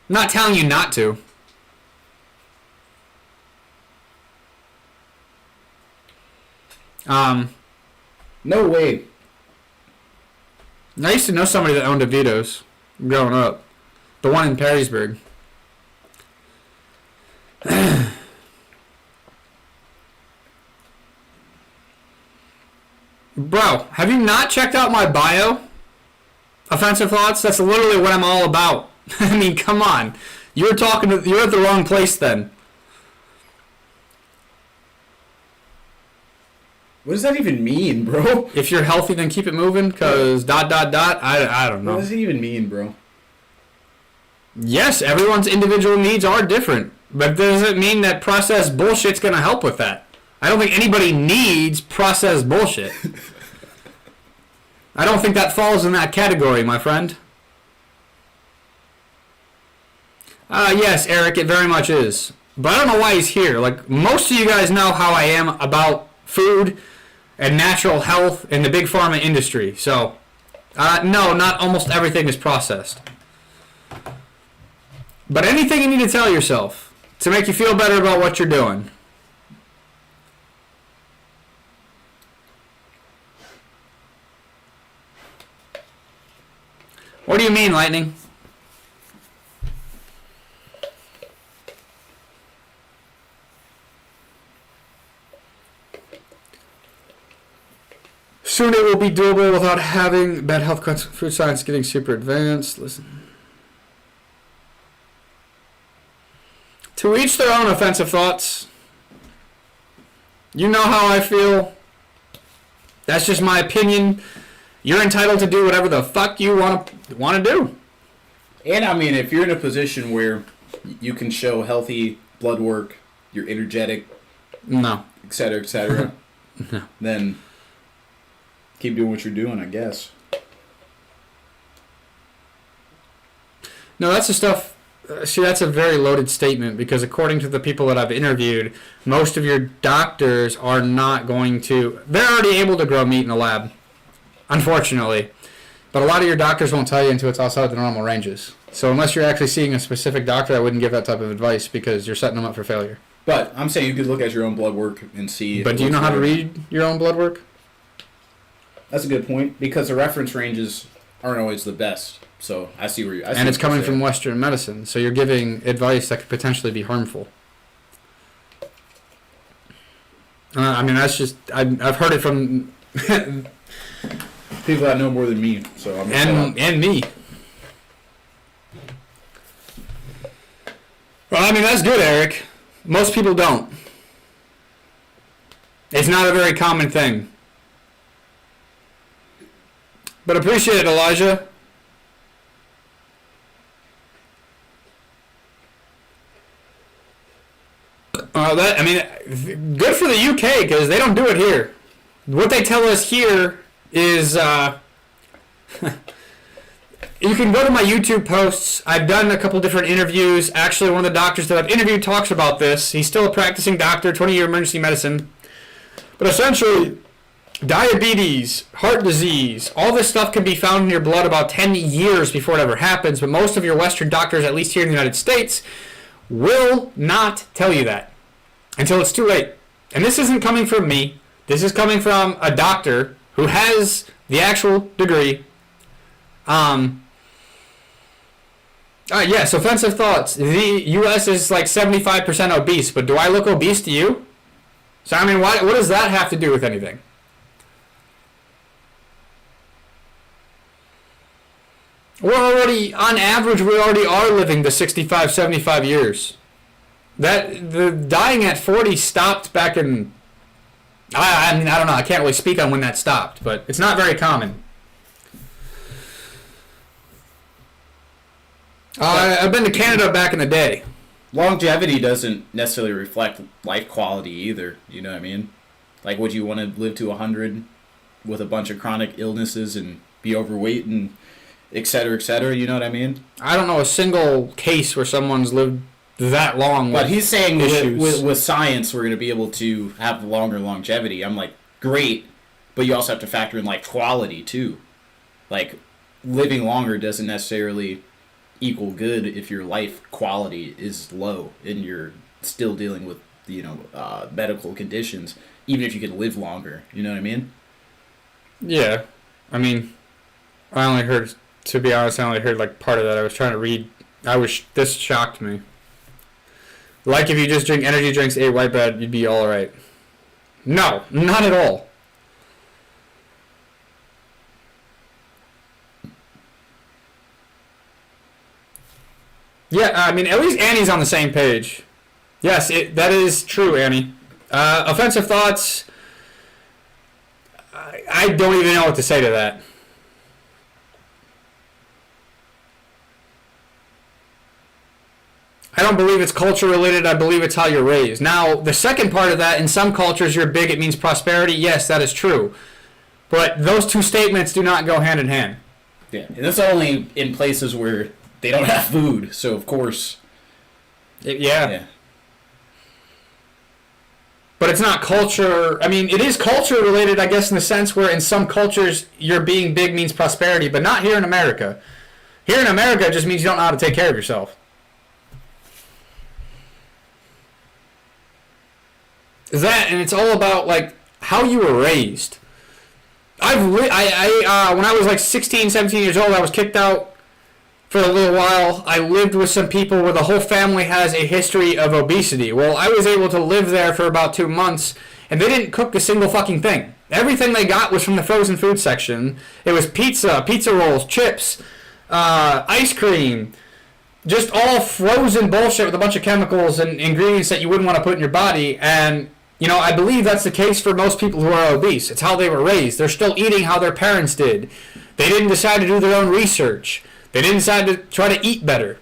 I'm not telling you not to. No way. I used to know somebody that owned a Vito's growing up. The one in Perrysburg. Bro, have you not checked out my bio? Offensive thoughts? That's literally what I'm all about. I mean, come on. You're at the wrong place then. What does that even mean, bro? If you're healthy, then keep it moving, because ... I don't know. What does it even mean, bro? Yes, everyone's individual needs are different, but doesn't mean that processed bullshit's going to help with that. I don't think anybody needs processed bullshit. I don't think that falls in that category, my friend. Yes, Eric, it very much is. But I don't know why he's here. Like, most of you guys know how I am about food and natural health in the big pharma industry. So, no, not almost everything is processed. But anything you need to tell yourself to make you feel better about what you're doing. What do you mean, Lightning? Soon it will be doable without having bad health consequences. Food science getting super advanced. Listen. To each their own, offensive thoughts. You know how I feel. That's just my opinion. You're entitled to do whatever the fuck you want to do. And I mean, if you're in a position where you can show healthy blood work, you're energetic, No. et cetera, No. then keep doing what you're doing, I guess. No, that's the stuff. See, that's a very loaded statement because according to the people that I've interviewed, most of your doctors are not going to... They're already able to grow meat in a lab, unfortunately. But a lot of your doctors won't tell you until it's outside the normal ranges. So unless you're actually seeing a specific doctor, I wouldn't give that type of advice because you're setting them up for failure. But I'm saying you could look at your own blood work and see... But do you know how to read your own blood work? That's a good point, because the reference ranges aren't always the best. So I see where you're... And it's coming from Western medicine, so you're giving advice that could potentially be harmful. I mean, that's just... I've heard it from... people that know more than me, so I'm... And me. Well, I mean, that's good, Eric. Most people don't. It's not a very common thing. But appreciate it, Elijah. Good for the UK because they don't do it here. What they tell us here is, you can go to my YouTube posts. I've done a couple different interviews. Actually, one of the doctors that I've interviewed talks about this. He's still a practicing doctor, 20-year emergency medicine. But essentially, diabetes, heart disease, all this stuff can be found in your blood about 10 years before it ever happens. But most of your Western doctors, at least here in the United States, will not tell you that until it's too late. And this isn't coming from me. This is coming from a doctor who has the actual degree. Yes, offensive thoughts. The U.S. is like 75% obese, but do I look obese to you? So, I mean, what does that have to do with anything? On average, we already are living to 65, 75 years. The dying at 40 stopped back in... I mean, I don't know. I can't really speak on when that stopped, but it's not very common. I've been to Canada back in the day. Longevity doesn't necessarily reflect life quality either. You know what I mean? Like, would you want to live to 100 with a bunch of chronic illnesses and be overweight and et cetera, you know what I mean? I don't know a single case where someone's lived that long. But he's saying with science, we're going to be able to have longer longevity. I'm like, great, but you also have to factor in, like, quality, too. Like, living longer doesn't necessarily equal good if your life quality is low and you're still dealing with, medical conditions, even if you can live longer. You know what I mean? Yeah. I mean, to be honest, I only heard, like, part of that. I was trying to read. This shocked me. Like, if you just drink energy drinks, ate white bread, you'd be all right. No, not at all. Yeah, I mean, at least Annie's on the same page. Yes, that is true, Annie. Offensive thoughts. I don't even know what to say to that. I don't believe it's culture related. I believe it's how you're raised. Now, the second part of that, in some cultures, you're big, it means prosperity. Yes, that is true. But those two statements do not go hand in hand. Yeah, and that's only in places where they don't have food, so of course. Yeah. But it's not culture. I mean, it is culture related, I guess, in the sense where in some cultures, your being big means prosperity, but not here in America. Here in America, it just means you don't know how to take care of yourself. That, and it's all about like how you were raised. When I was like 16, 17 years old, I was kicked out for a little while. I lived with some people where the whole family has a history of obesity. Well, I was able to live there for about 2 months, and they didn't cook a single fucking thing. Everything they got was from the frozen food section. It was pizza rolls, chips, ice cream, just all frozen bullshit with a bunch of chemicals and ingredients that you wouldn't want to put in your body. And you know, I believe that's the case for most people who are obese. It's how they were raised. They're still eating how their parents did. They didn't decide to do their own research. They didn't decide to try to eat better.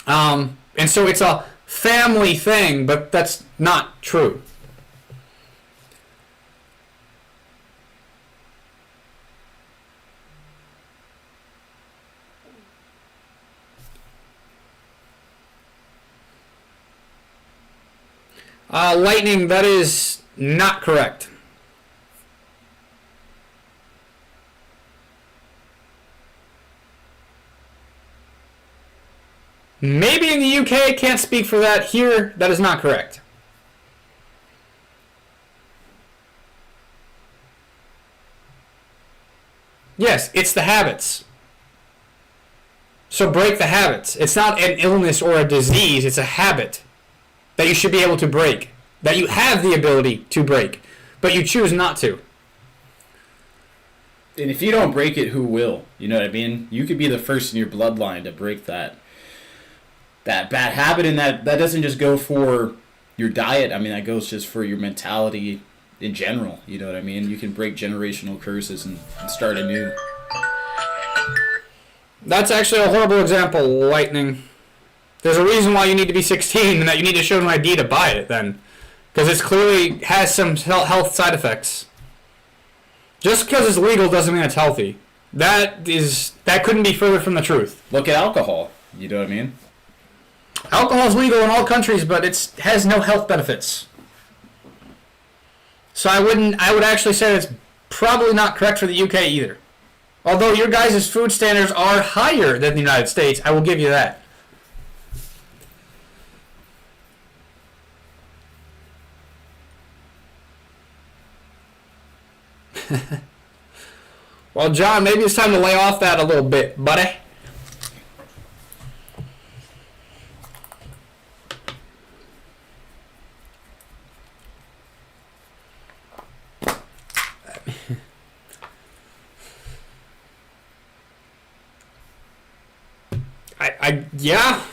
And so it's a family thing, but that's not true. Lightning, that is not correct. Maybe in the UK, can't speak for that. Here, that is not correct. Yes, it's the habits. So break the habits. It's not an illness or a disease, it's a habit that you should be able to break, that you have the ability to break, but you choose not to. And if you don't break it, who will? You know what I mean? You could be the first in your bloodline to break that bad habit, and that doesn't just go for your diet. I mean, that goes just for your mentality in general. You know what I mean? You can break generational curses and start anew. That's actually a horrible example, Lightning. There's a reason why you need to be 16 and that you need to show an ID to buy it then. Because it clearly has some health side effects. Just because it's legal doesn't mean it's healthy. That couldn't be further from the truth. Look at alcohol. You know what I mean? Alcohol is legal in all countries, but it has no health benefits. So I would actually say it's probably not correct for the UK either. Although your guys' food standards are higher than the United States, I will give you that. Well, John, maybe it's time to lay off that a little bit, buddy. Yeah,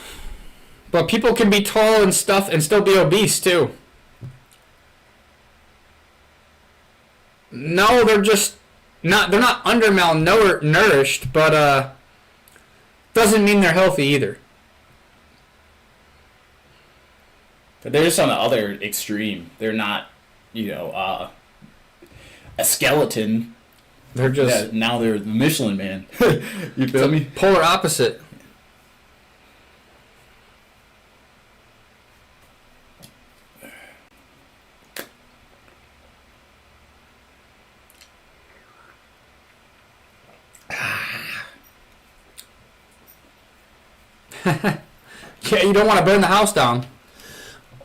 but people can be tall and stuff and still be obese too. No, they're just not. They're not under malnourished, but doesn't mean they're healthy either. But they're just on the other extreme. They're not, a skeleton. They're just now they're the Michelin Man. You feel me? Polar opposite. Yeah, you don't want to burn the house down.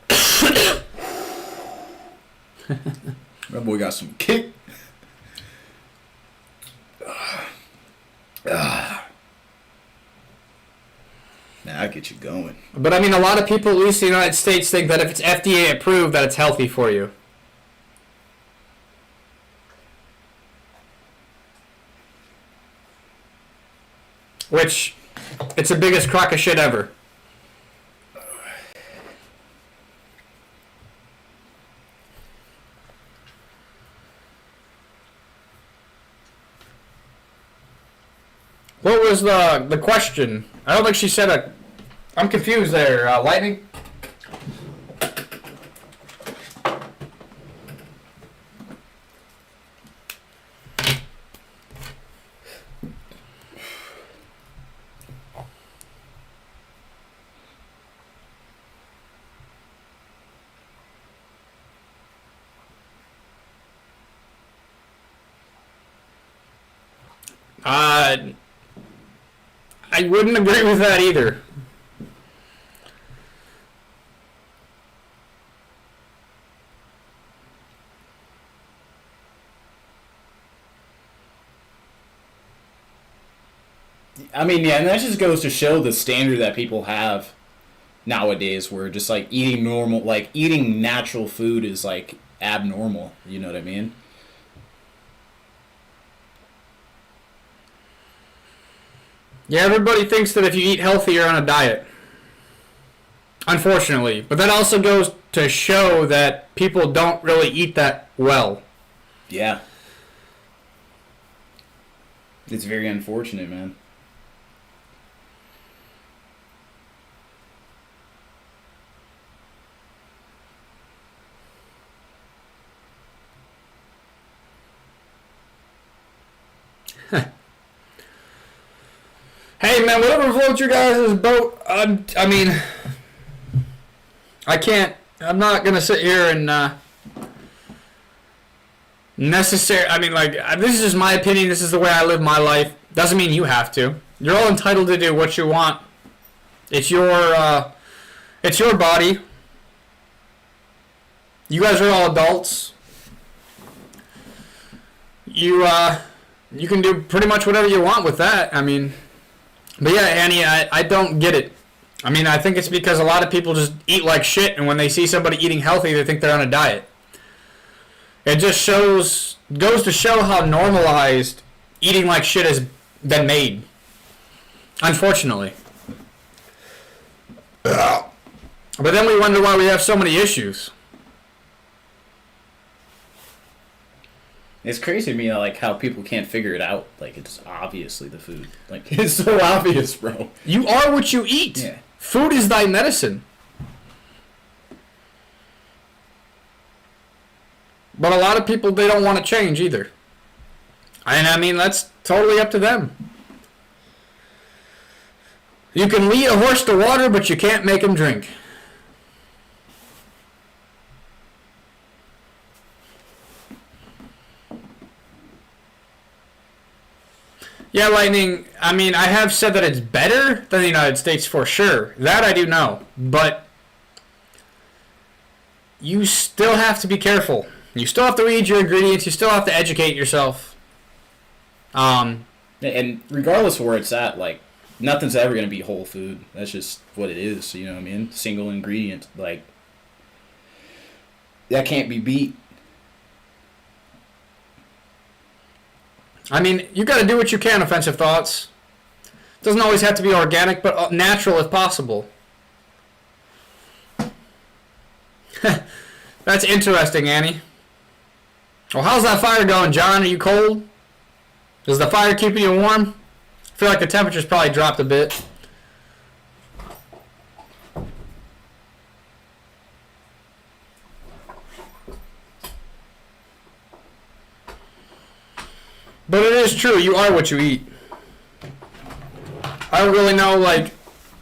That boy got some kick. Now I get you going. But I mean, a lot of people, at least in the United States, think that if it's FDA approved, that it's healthy for you. Which, it's the biggest crock of shit ever. What was the question? I don't think she said a... I'm confused there. Lightning? I wouldn't agree with that either. I mean, yeah, and that just goes to show the standard that people have nowadays, where just like eating normal, like eating natural food is like abnormal. You know what I mean? Yeah, everybody thinks that if you eat healthy, you're on a diet. Unfortunately. But that also goes to show that people don't really eat that well. Yeah. It's very unfortunate, man. Hey, man, whatever floats your guys' boat, I mean, I can't, I'm not going to sit here and, I mean, like, this is just my opinion, this is the way I live my life. Doesn't mean you have to. You're all entitled to do what you want. It's your body. You guys are all adults. You can do pretty much whatever you want with that, I mean... But yeah, Annie, I don't get it. I mean, I think it's because a lot of people just eat like shit, and when they see somebody eating healthy, they think they're on a diet. It just goes to show how normalized eating like shit has been made. Unfortunately. But then we wonder why we have so many issues. It's crazy to me, like, how people can't figure it out. Like, it's obviously the food. Like, it's so obvious, bro. You are what you eat. Yeah. Food is thy medicine. But a lot of people, they don't want to change either. And I mean, that's totally up to them. You can lead a horse to water, but you can't make him drink. Yeah, Lightning, I mean, I have said that it's better than the United States for sure. That I do know. But you still have to be careful. You still have to read your ingredients. You still have to educate yourself. And regardless of where it's at, like, nothing's ever going to be whole food. That's just what it is, you know what I mean? Single ingredient. Like, that can't be beat. I mean, you got to do what you can, Offensive Thoughts. Doesn't always have to be organic, but natural if possible. That's interesting, Annie. Well, how's that fire going, John? Are you cold? Is the fire keeping you warm? I feel like the temperature's probably dropped a bit. But it is true, you are what you eat. I don't really know, like,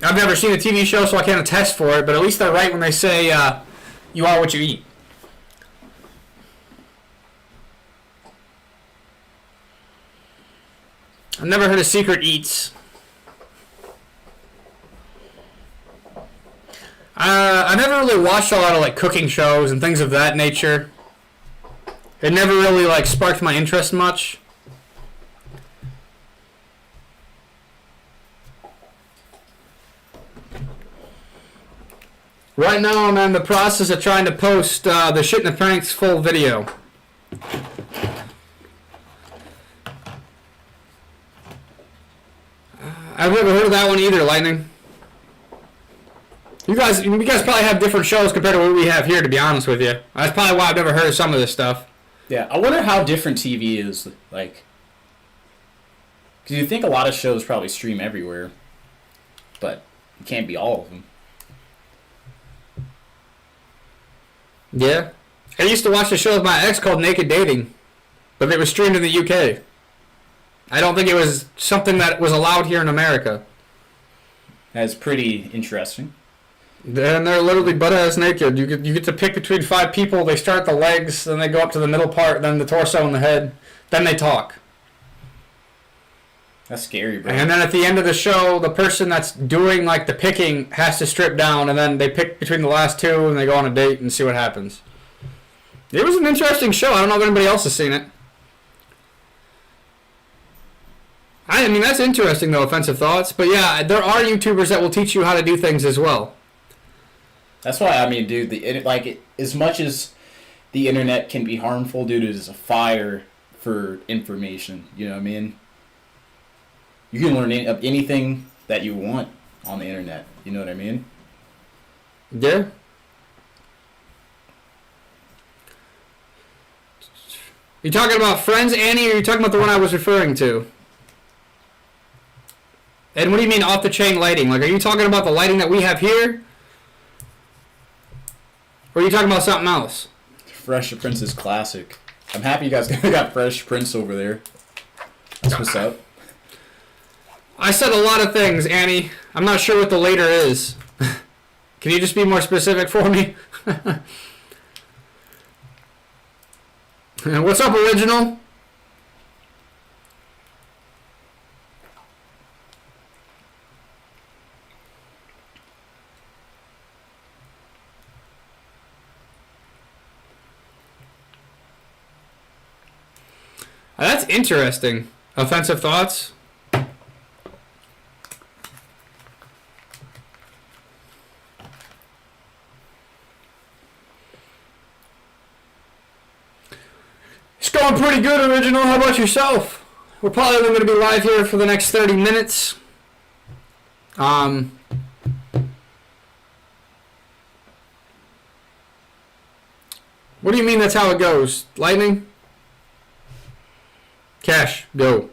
I've never seen a TV show, so I can't attest for it, but at least they're right when they say you are what you eat. I've never heard of Secret Eats. I never really watched a lot of, like, cooking shows and things of that nature. It never really, like, sparked my interest much. Right now, I'm in the process of trying to post the Shit in the Pranks full video. I've never heard of that one either, Lightning. You guys probably have different shows compared to what we have here, to be honest with you. That's probably why I've never heard of some of this stuff. Yeah, I wonder how different TV is, like... Because you think a lot of shows probably stream everywhere, but it can't be all of them. Yeah. I used to watch a show with my ex called Naked Dating, but it was streamed in the UK. I don't think it was something that was allowed here in America. That's pretty interesting. And they're literally butt-ass naked. You get to pick between 5 people. They start at the legs, then they go up to the middle part, then the torso and the head. Then they talk. That's scary, bro. And then at the end of the show, the person that's doing like the picking has to strip down, and then they pick between the last 2, and they go on a date and see what happens. It was an interesting show. I don't know if anybody else has seen it. I mean, that's interesting, though, Offensive Thoughts. But yeah, there are YouTubers that will teach you how to do things as well. That's why, I mean, dude, as much as the internet can be harmful, dude, it is a fire for information. You know what I mean? You can learn anything that you want on the internet. You know what I mean? Yeah. You talking about Friends, Annie, or are you talking about the one I was referring to? And what do you mean off-the-chain lighting? Like, are you talking about the lighting that we have here? Or are you talking about something else? Fresh Prince is classic. I'm happy you guys got Fresh Prince over there. That's what's up. I said a lot of things, Annie. I'm not sure what the later is. Can you just be more specific for me? What's up, Original? That's interesting. Offensive Thoughts? It's going pretty good, Original. How about yourself? We're probably only going to be live here for the next 30 minutes. What do you mean that's how it goes? Lightning? Cash, go.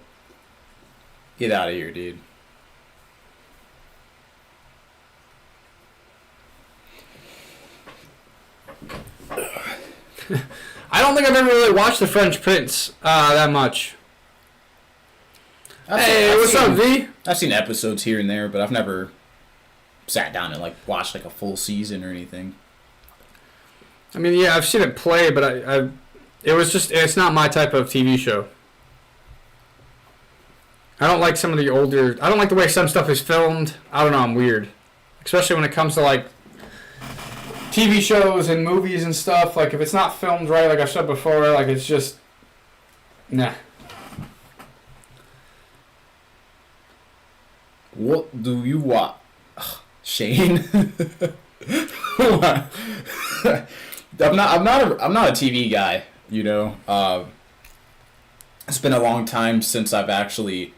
Get out of here, dude. I don't think I've ever really watched The French Prince that much. What's up, V? I've seen episodes here and there, but I've never sat down and watched a full season or anything. I mean, yeah, I've seen it play, but it's not my type of TV show. I don't like some of the older... I don't like the way some stuff is filmed. I don't know, I'm weird. Especially when it comes to, TV shows and movies and stuff. If it's not filmed right, like I said before, it's just... Nah. What do you want? Shane? I'm not a TV guy, you know. It's been a long time since I've actually...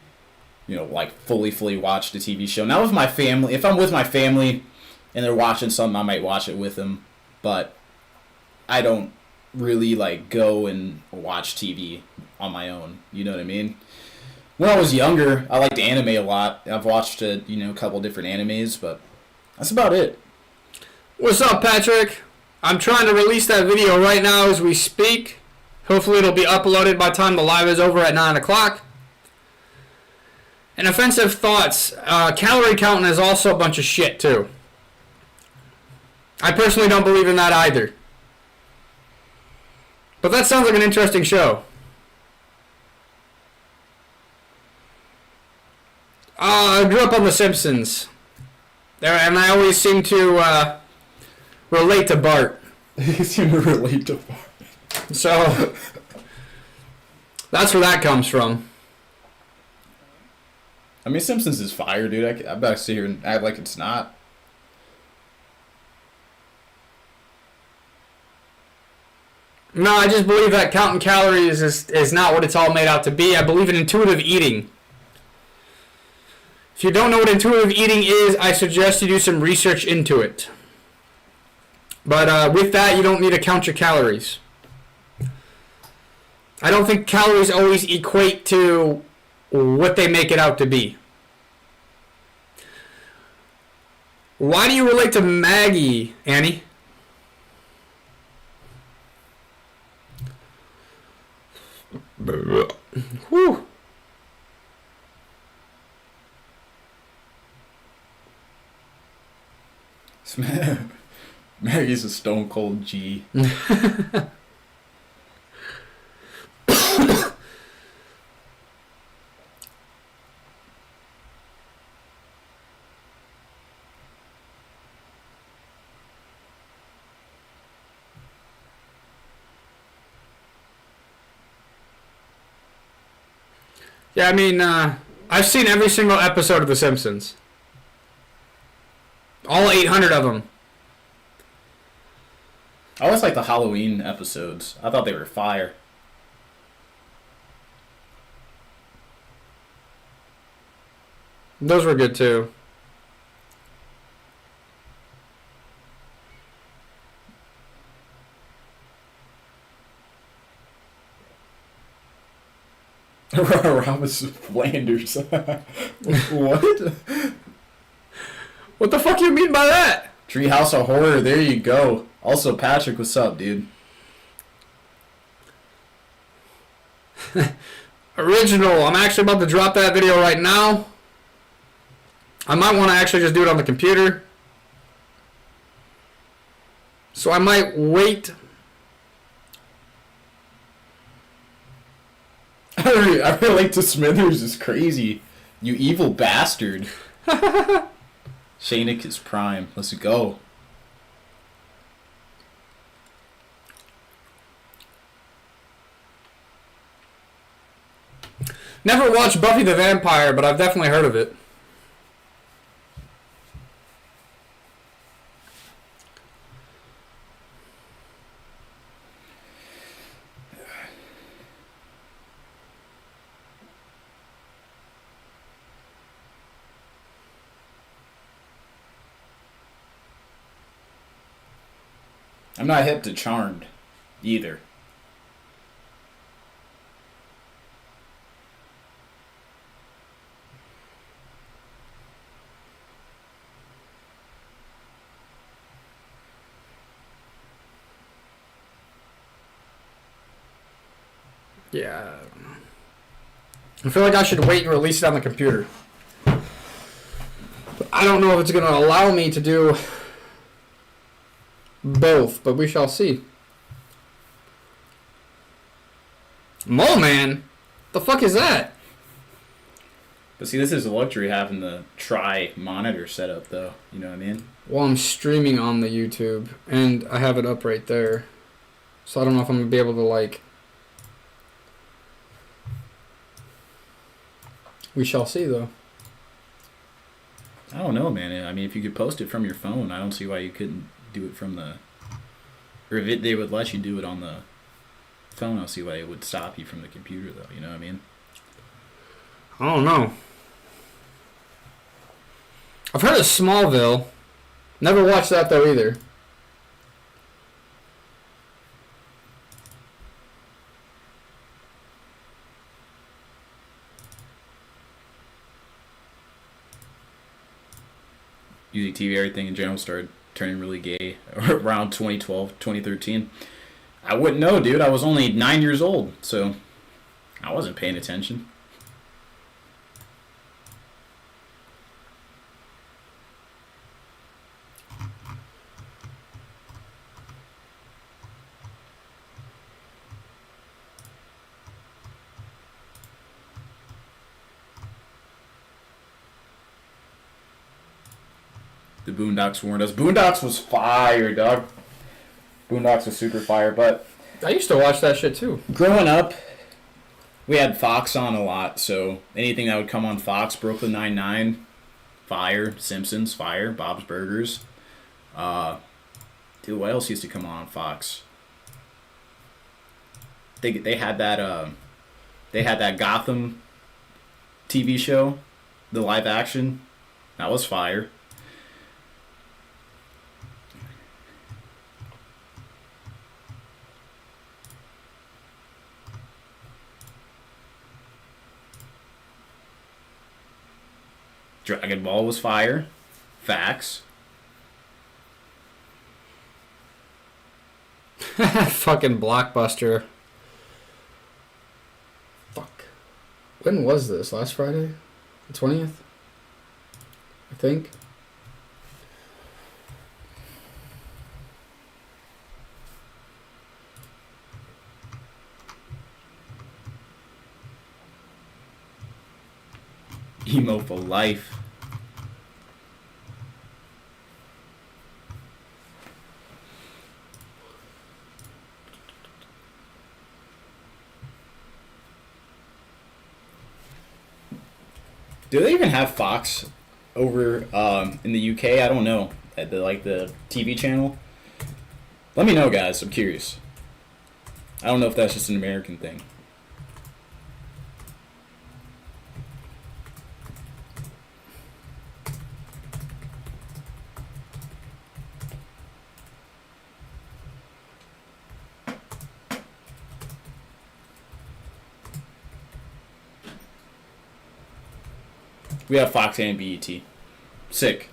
fully watched a TV show. Now with my family, if I'm with my family and they're watching something, I might watch it with them. But I don't really go and watch TV on my own. You know what I mean? When I was younger, I liked anime a lot. I've watched a couple different animes, but that's about it. What's up, Patrick? I'm trying to release that video right now as we speak. Hopefully it'll be uploaded by the time the live is over at 9 o'clock. And Offensive Thoughts, calorie counting is also a bunch of shit, too. I personally don't believe in that either. But that sounds like an interesting show. I grew up on The Simpsons. And I always seem to relate to Bart. You seem to relate to Bart. So, that's where that comes from. I mean, Simpsons is fire, dude. I better sit here and act like it's not. No, I just believe that counting calories is not what it's all made out to be. I believe in intuitive eating. If you don't know what intuitive eating is, I suggest you do some research into it. But with that, you don't need to count your calories. I don't think calories always equate to what they make it out to be. Why do you relate to Maggie, Annie? Whew. Maggie's a stone cold G. Yeah, I mean, I've seen every single episode of The Simpsons. All 800 of them. I always like the Halloween episodes. I thought they were fire. Those were good too. Robin's Flanders. What? What the fuck do you mean by that? Treehouse of Horror, there you go. Also, Patrick, what's up, dude? Original. I'm actually about to drop that video right now. I might want to actually just do it on the computer. So I might wait. I relate to Smithers is crazy. You evil bastard. Shanick is prime. Let's go. Never watched Buffy the Vampire, but I've definitely heard of it. I'm not hip to Charmed either. Yeah. I feel like I should wait and release it on the computer. I don't know if it's going to allow me to do both, but we shall see. Mole Man? The fuck is that? But see, this is a luxury having the tri-monitor setup, though. You know what I mean? Well, I'm streaming on the YouTube, and I have it up right there. So I don't know if I'm going to be able to, like... We shall see, though. I don't know, man. I mean, if you could post it from your phone, I don't see why you couldn't do it from the... Or if they would let you do it on the phone, I don't see why it would stop you from the computer, though. You know what I mean? I don't know. I've heard of Smallville. Never watched that, though, either. Music, TV, everything in general started turning really gay around 2012, 2013. I wouldn't know, dude. I was only 9 years old, so I wasn't paying attention. The Boondocks warned us. Boondocks was fire, dog. Boondocks was super fire, but I used to watch that shit, too. growing up, we had Fox on a lot, so anything that would come on Fox, Brooklyn Nine-Nine, fire, Simpsons, fire, Bob's Burgers. Dude, what else used to come on Fox? They had that Gotham TV show, the live action. That was fire. Dragon Ball was fire. Facts. Fucking Blockbuster. Fuck. When was this? Last Friday? The 20th? I think. Emo for life. Do they even have Fox over in the UK? I don't know. At the TV channel? Let me know, guys. I'm curious. I don't know if that's just an American thing. We have Fox and BET. Sick.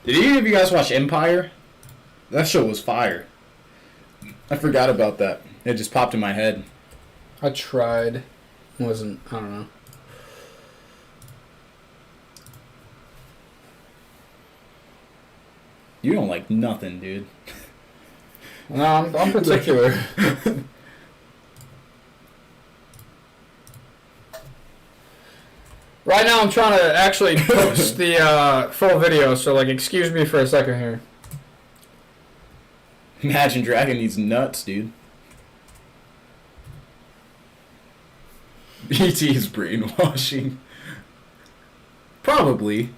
Did any of you guys watch Empire? That show was fire. I forgot about that. It just popped in my head. I tried. I don't know. You don't like nothing, dude. No, I'm particular. Right now I'm trying to actually post the full video, so excuse me for a second here. Imagine Dragon needs nuts, dude. BT is brainwashing. Probably.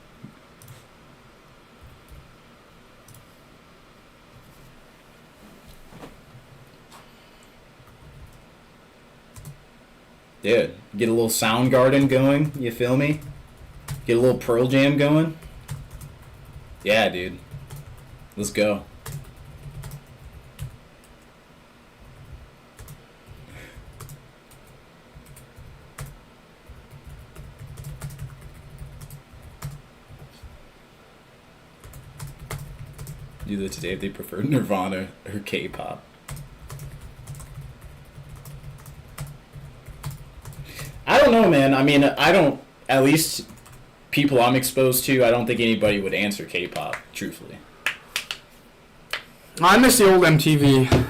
Dude, get a little Soundgarden going, you feel me? Get a little Pearl Jam going. Yeah, dude. Let's go. Do that today if they prefer Nirvana or K-pop. I don't know, man. I mean, I don't, at least people I'm exposed to, I don't think anybody would answer K-pop, truthfully. I miss the old MTV.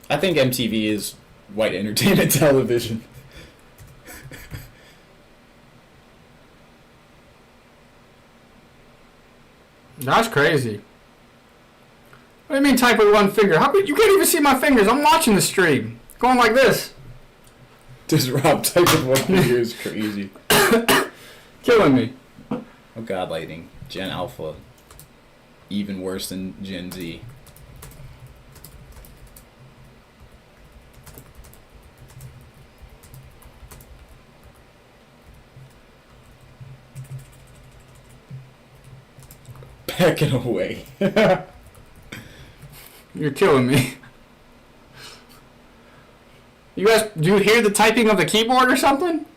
I think MTV is white entertainment television. That's crazy. What do you mean type with one finger? How could you can't even see my fingers? I'm watching the stream. Going like this. Just Rob type with one finger is crazy. Killing me. Oh god, lighting. Gen Alpha. Even worse than Gen Z. Backing away. You're killing me. You guys, do you hear the typing of the keyboard or something?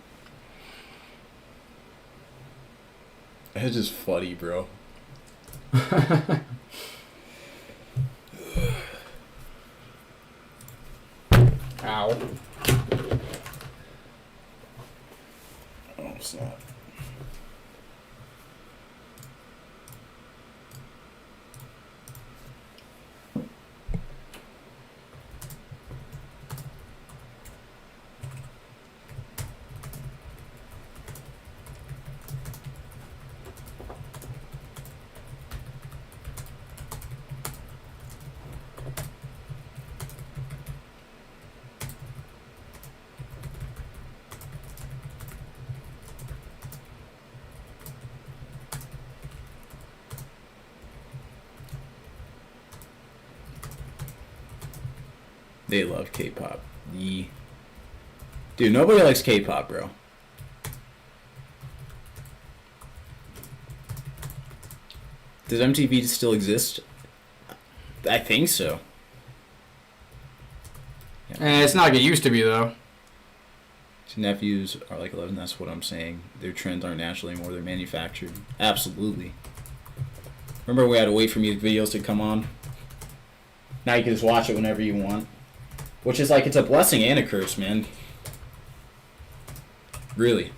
That's just funny, bro. Ow. Oh, snap. They love K-pop. Dude, nobody likes K-pop, bro. Does MTV still exist? I think so. It's not like it used to be, though. Nephews are like 11. That's what I'm saying. Their trends aren't naturally more. They're manufactured. Absolutely. Remember we had to wait for music videos to come on? Now you can just watch it whenever you want. Which is like, it's a blessing and a curse, man. Really.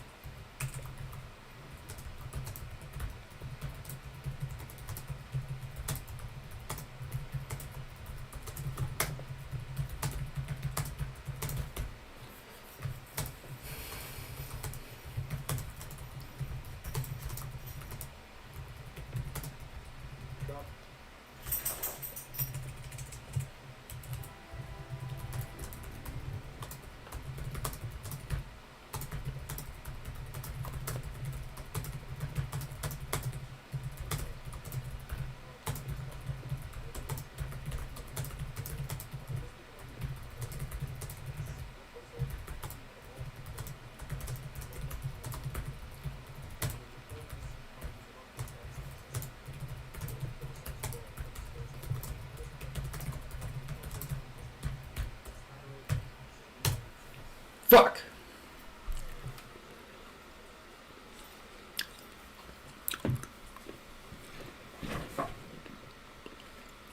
Fuck.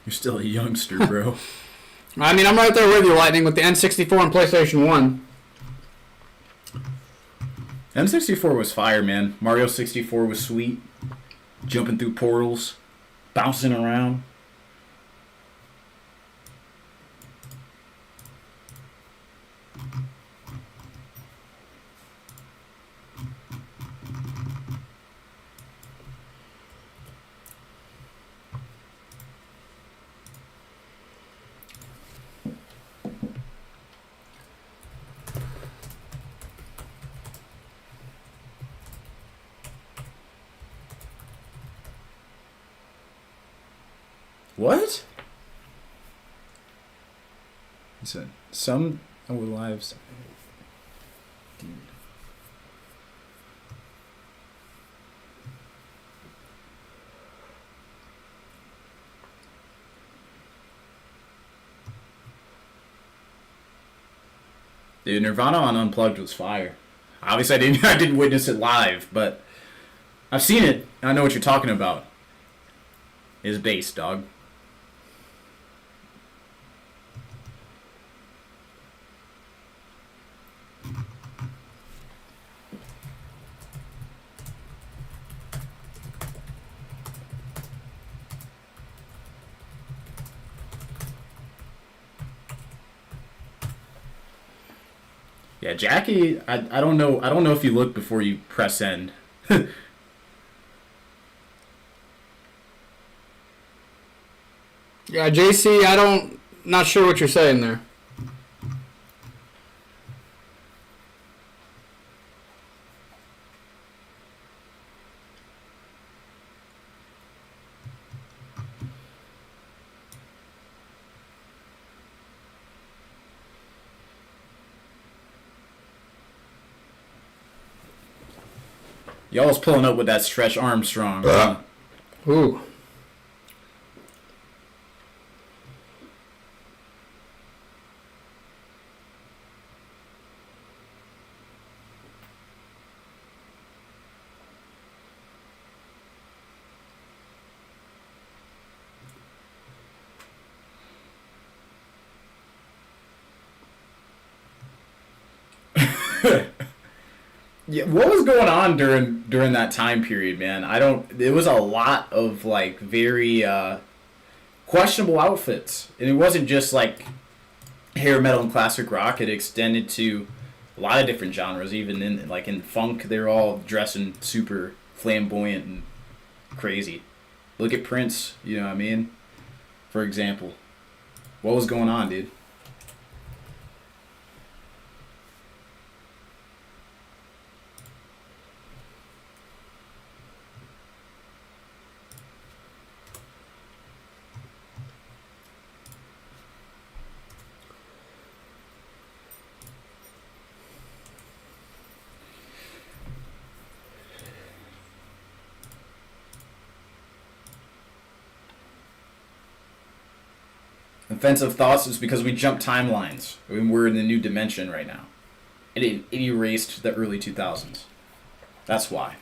You're still a youngster, bro. I mean, I'm right there with you, Lightning, with the N64 and PlayStation 1. N64 was fire, man. Mario 64 was sweet. Jumping through portals. Bouncing around. What? He said, some of the lives. Dude. Dude, Nirvana on Unplugged was fire. Obviously, I didn't witness it live, but I've seen it. And I know what you're talking about. His bass, dog. Yeah, Jackie, I don't know. I don't know if you look before you press end. Yeah, JC, not sure what you're saying there. Y'all's pulling up with that Stretch Armstrong. Ooh. Yeah, what was going on during that time period, man? It was a lot of like very questionable outfits, and it wasn't just like hair metal and classic rock. It extended to a lot of different genres. Even in funk, they're all dressing super flamboyant and crazy. Look at Prince, you know what I mean? For example, what was going on, dude? Offensive thoughts is because we jump timelines. We're in a new dimension right now. It erased the early 2000s. That's why.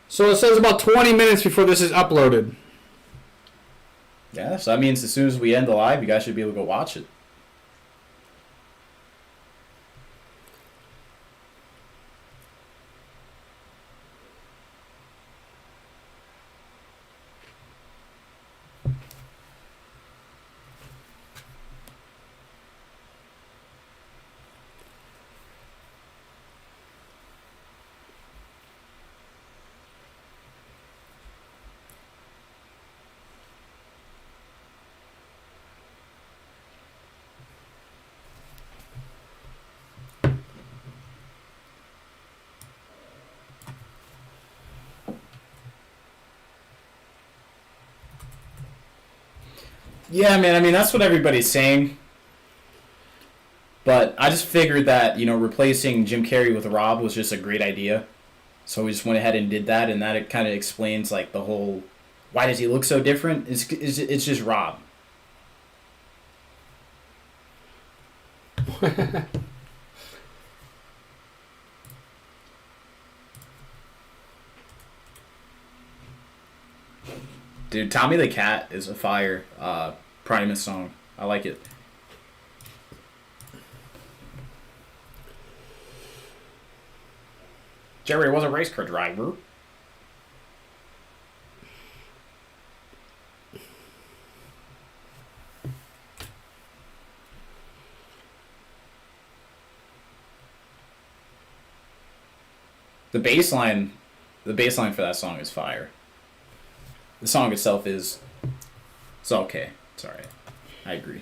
So it says about 20 minutes before this is uploaded. Yeah, so that means as soon as we end the live, you guys should be able to go watch it. Yeah, man, I mean, that's what everybody's saying. But I just figured that, replacing Jim Carrey with Robb was just a great idea. So we just went ahead and did that, and that kind of explains, like, the whole, why does he look so different? It's just Robb. Dude, Tommy the Cat is a fire Primus song. I like it. Jerry was a race car driver. The bass line for that song is fire. The song itself it's okay. It's alright. I agree.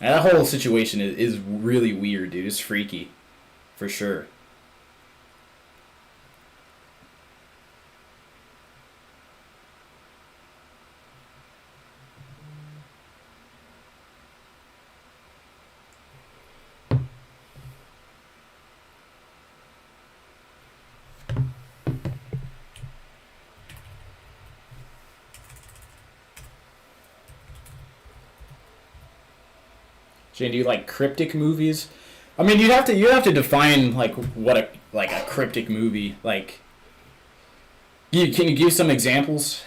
And that whole situation is really weird, dude. It's freaky. For sure. Jane, do you like cryptic movies? I mean, you have to define like what a cryptic movie like. Can you give some examples?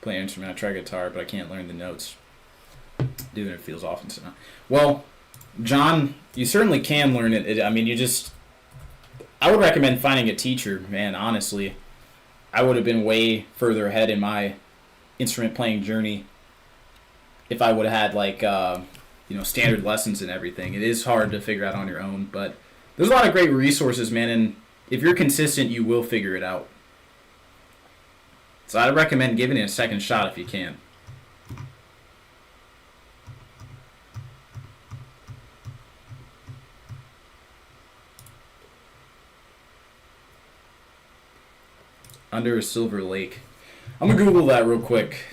Play an instrument. I try guitar, but I can't learn the notes. Doing it feels often so. Well, John, you certainly can learn it. I mean, I would recommend finding a teacher, man, honestly. I would have been way further ahead in my instrument playing journey if I would have had, standard lessons and everything. It is hard to figure out on your own, but there's a lot of great resources, man, and if you're consistent, you will figure it out. So I'd recommend giving it a second shot if you can. Under a Silver Lake. I'm going to Google that real quick.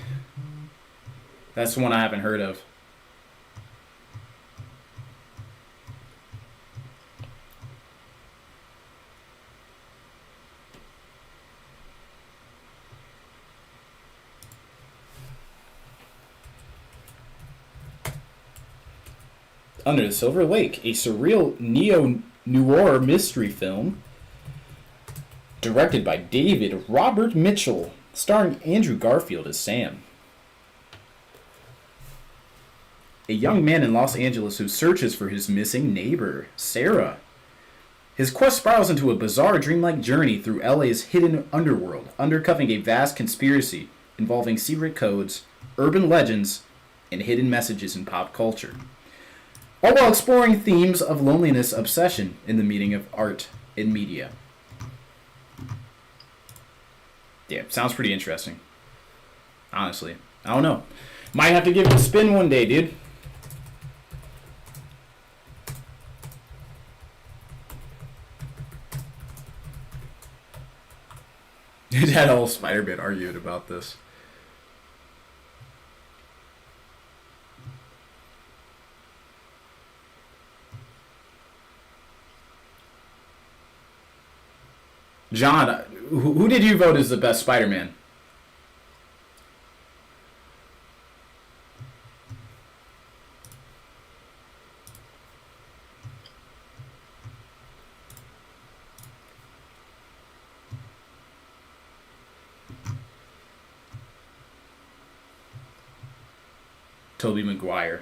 That's the one I haven't heard of. Under the Silver Lake, a surreal neo-noir mystery film directed by David Robert Mitchell, starring Andrew Garfield as Sam. A young man in Los Angeles who searches for his missing neighbor, Sarah. His quest spirals into a bizarre dreamlike journey through LA's hidden underworld, uncovering a vast conspiracy involving secret codes, urban legends, and hidden messages in pop culture. All while exploring themes of loneliness, obsession, and the meaning of art and media. Yeah, sounds pretty interesting. Honestly. I don't know. Might have to give it a spin one day, dude. That whole Spider-Man argued about this. John, who did you vote as the best Spider-Man? Tobey Maguire.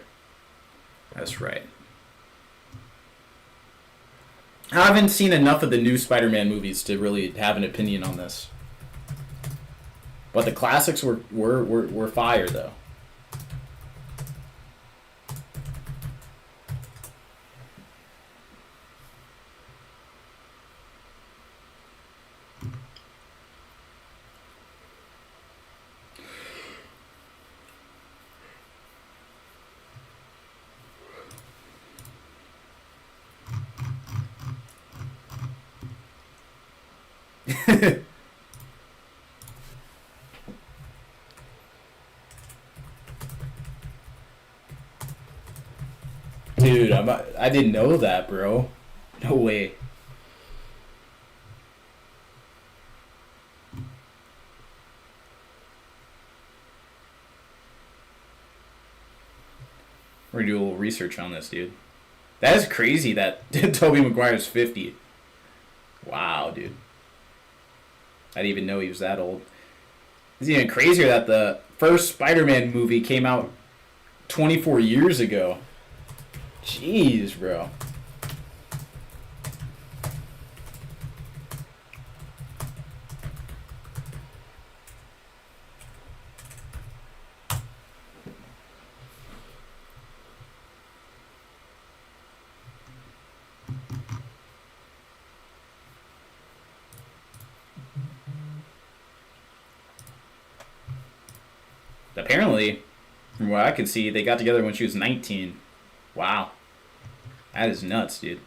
That's right. I haven't seen enough of the new Spider-Man movies to really have an opinion on this. But the classics were fire, though. Dude, I didn't know that, bro. No way. We're gonna do a little research on this, dude. That is crazy that Tobey Maguire's 50. Wow, dude. I didn't even know he was that old. It's even crazier that the first Spider-Man movie came out 24 years ago. Jeez, bro. Apparently, from what I could see, they got together when she was 19. Wow. That is nuts, dude.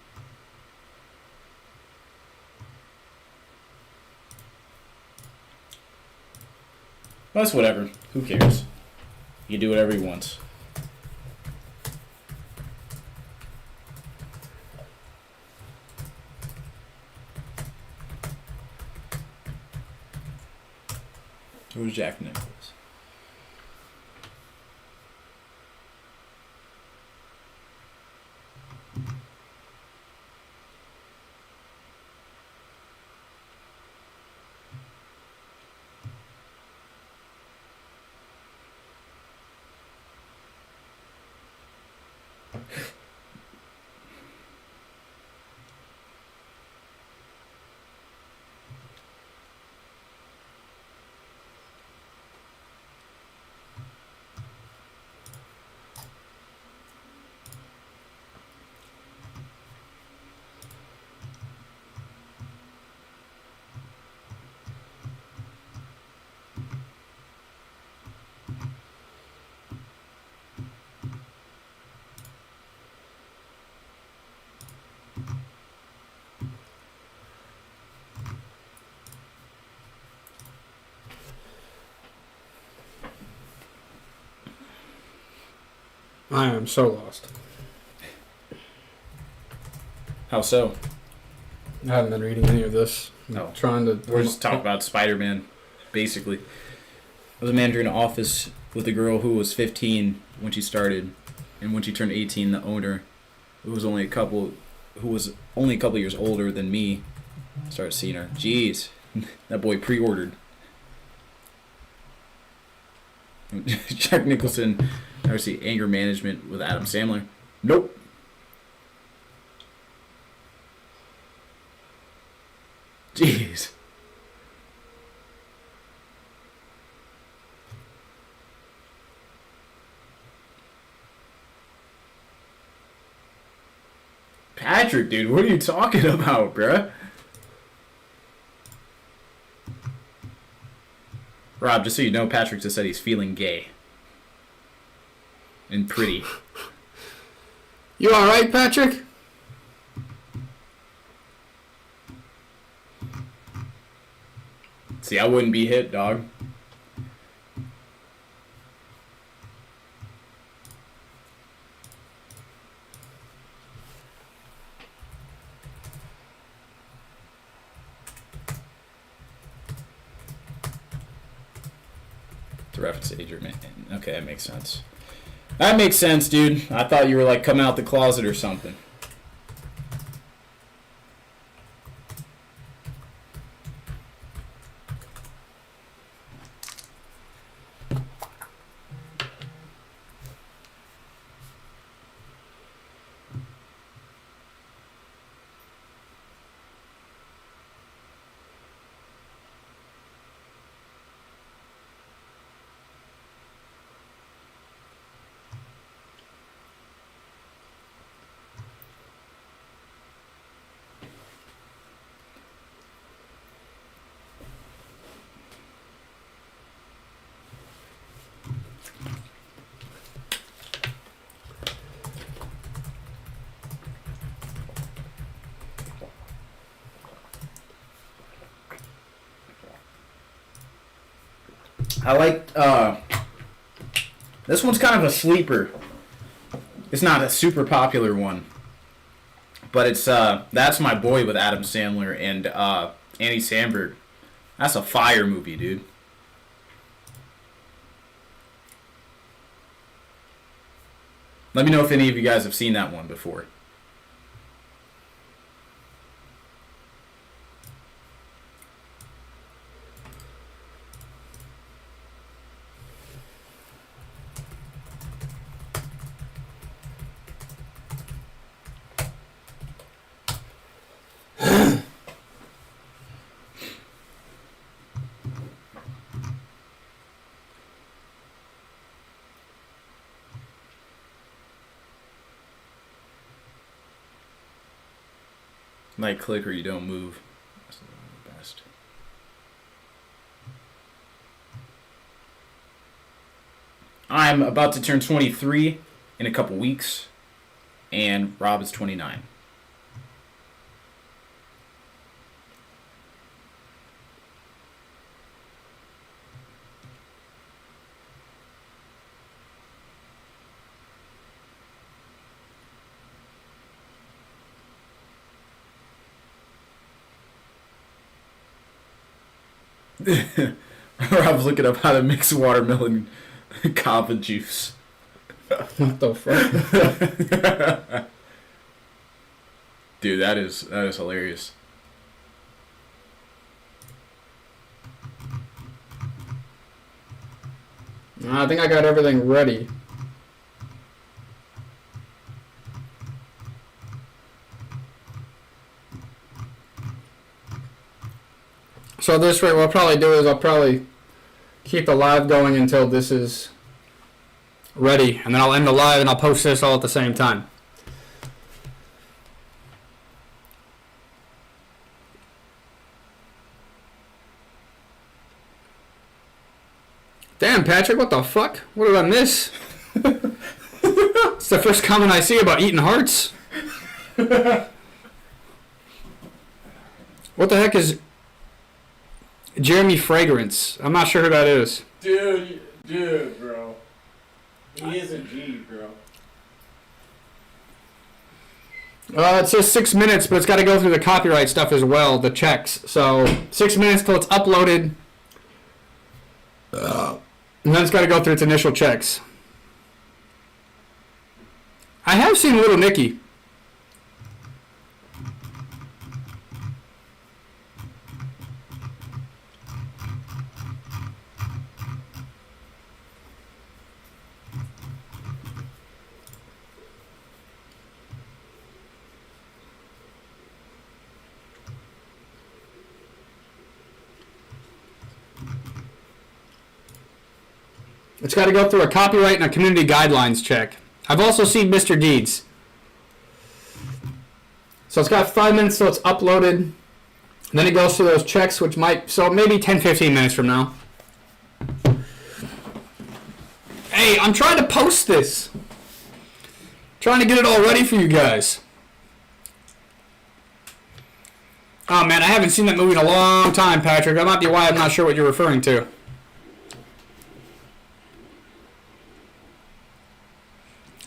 Well, that's whatever. Who cares? You can do whatever he wants. Who's Jack Nichols? I am so lost. How so? I haven't been reading any of this. No. Trying to. We're just talking about Spider-Man, basically. There was a manager in an office with a girl who was 15 when she started, and when she turned 18, the owner, who was only a couple years older than me, started seeing her. Jeez, that boy pre-ordered. Jack Nicholson. Ever see Anger Management with Adam Sandler? Nope. Jeez. Patrick, dude, what are you talking about, bruh? Rob, just so you know, Patrick just said he's feeling gay. And pretty. You alright, Patrick? See, I wouldn't be hit, dog. To reference to Adrian. Okay, that makes sense. That makes sense, dude. I thought you were like coming out the closet or something. I like, this one's kind of a sleeper. It's not a super popular one. But it's, That's My Boy with Adam Sandler and, Andy Samberg. That's a fire movie, dude. Let me know if any of you guys have seen that one before. Might click or you don't move. That's the best. I'm about to turn 23 in a couple weeks, and Rob is 29. Rob's looking up how to mix watermelon kava juice. What the fuck? Dude, that is hilarious. I think I got everything ready. So this way, what I'll probably do is I'll probably keep the live going until this is ready, and then I'll end the live and I'll post this all at the same time. Damn, Patrick, what the fuck? What did I miss? It's the first comment I see about eating hearts. What the heck is Jeremy Fragrance? I'm not sure who that is. Dude, bro. He is a G, bro. It says 6 minutes, but it's got to go through the copyright stuff as well, the checks. So 6 minutes till it's uploaded. And then it's got to go through its initial checks. I have seen Little Nicky. It's got to go through a copyright and a community guidelines check. I've also seen Mr. Deeds. So it's got 5 minutes till it's uploaded. Then it goes through those checks, which might, so maybe 10, 15 minutes from now. Hey, I'm trying to post this. Trying to get it all ready for you guys. Oh man, I haven't seen that movie in a long time, Patrick. That might be why I'm not sure what you're referring to.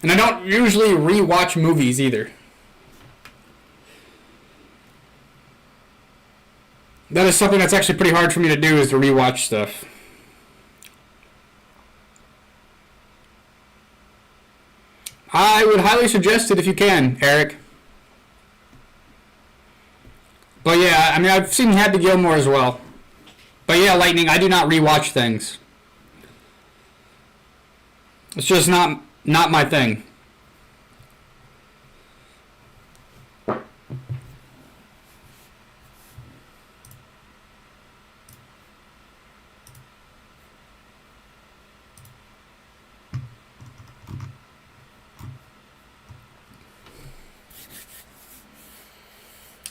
And I don't usually re-watch movies either. That is something that's actually pretty hard for me to do, is to re-watch stuff. I would highly suggest it if you can, Eric. But yeah, I mean, I've seen Happy Gilmore as well. But yeah, Lightning, I do not rewatch things. It's just not my thing.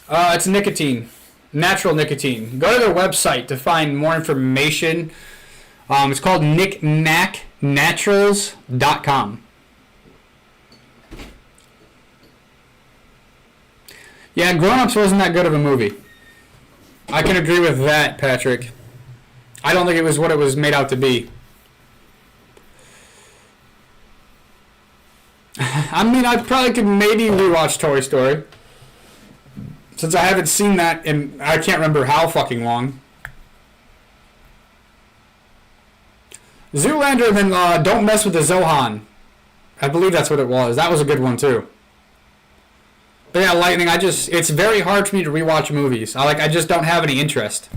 It's nicotine. Natural nicotine. Go to their website to find more information. It's called nicknacknaturals.com. Yeah, Grown Ups wasn't that good of a movie. I can agree with that, Patrick. I don't think it was what it was made out to be. I mean, I probably could maybe rewatch Toy Story. Since I haven't seen that in, I can't remember how fucking long. Zoolander and then Don't Mess with the Zohan. I believe that's what it was. That was a good one too. But yeah, Lightning, it's very hard for me to rewatch movies. I just don't have any interest.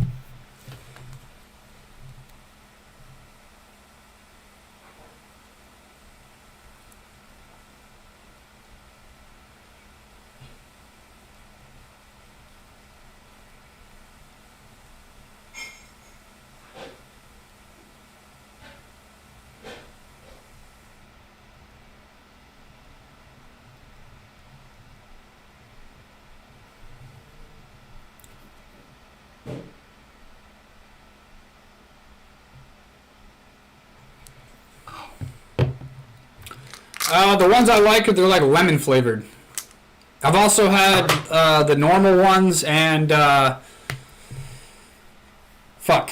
The ones I like, they're like lemon flavored. I've also had the normal ones and fuck,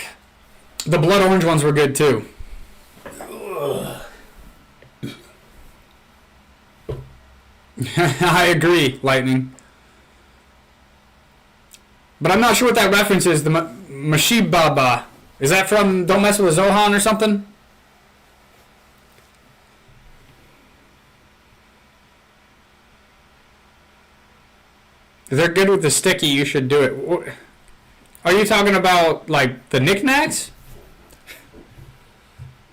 the blood orange ones were good too. I agree, Lightning. But I'm not sure what that reference is. The Mashibaba. Is that from Don't Mess with the Zohan or something? If they're good with the sticky, you should do it. Are you talking about, like, the knickknacks?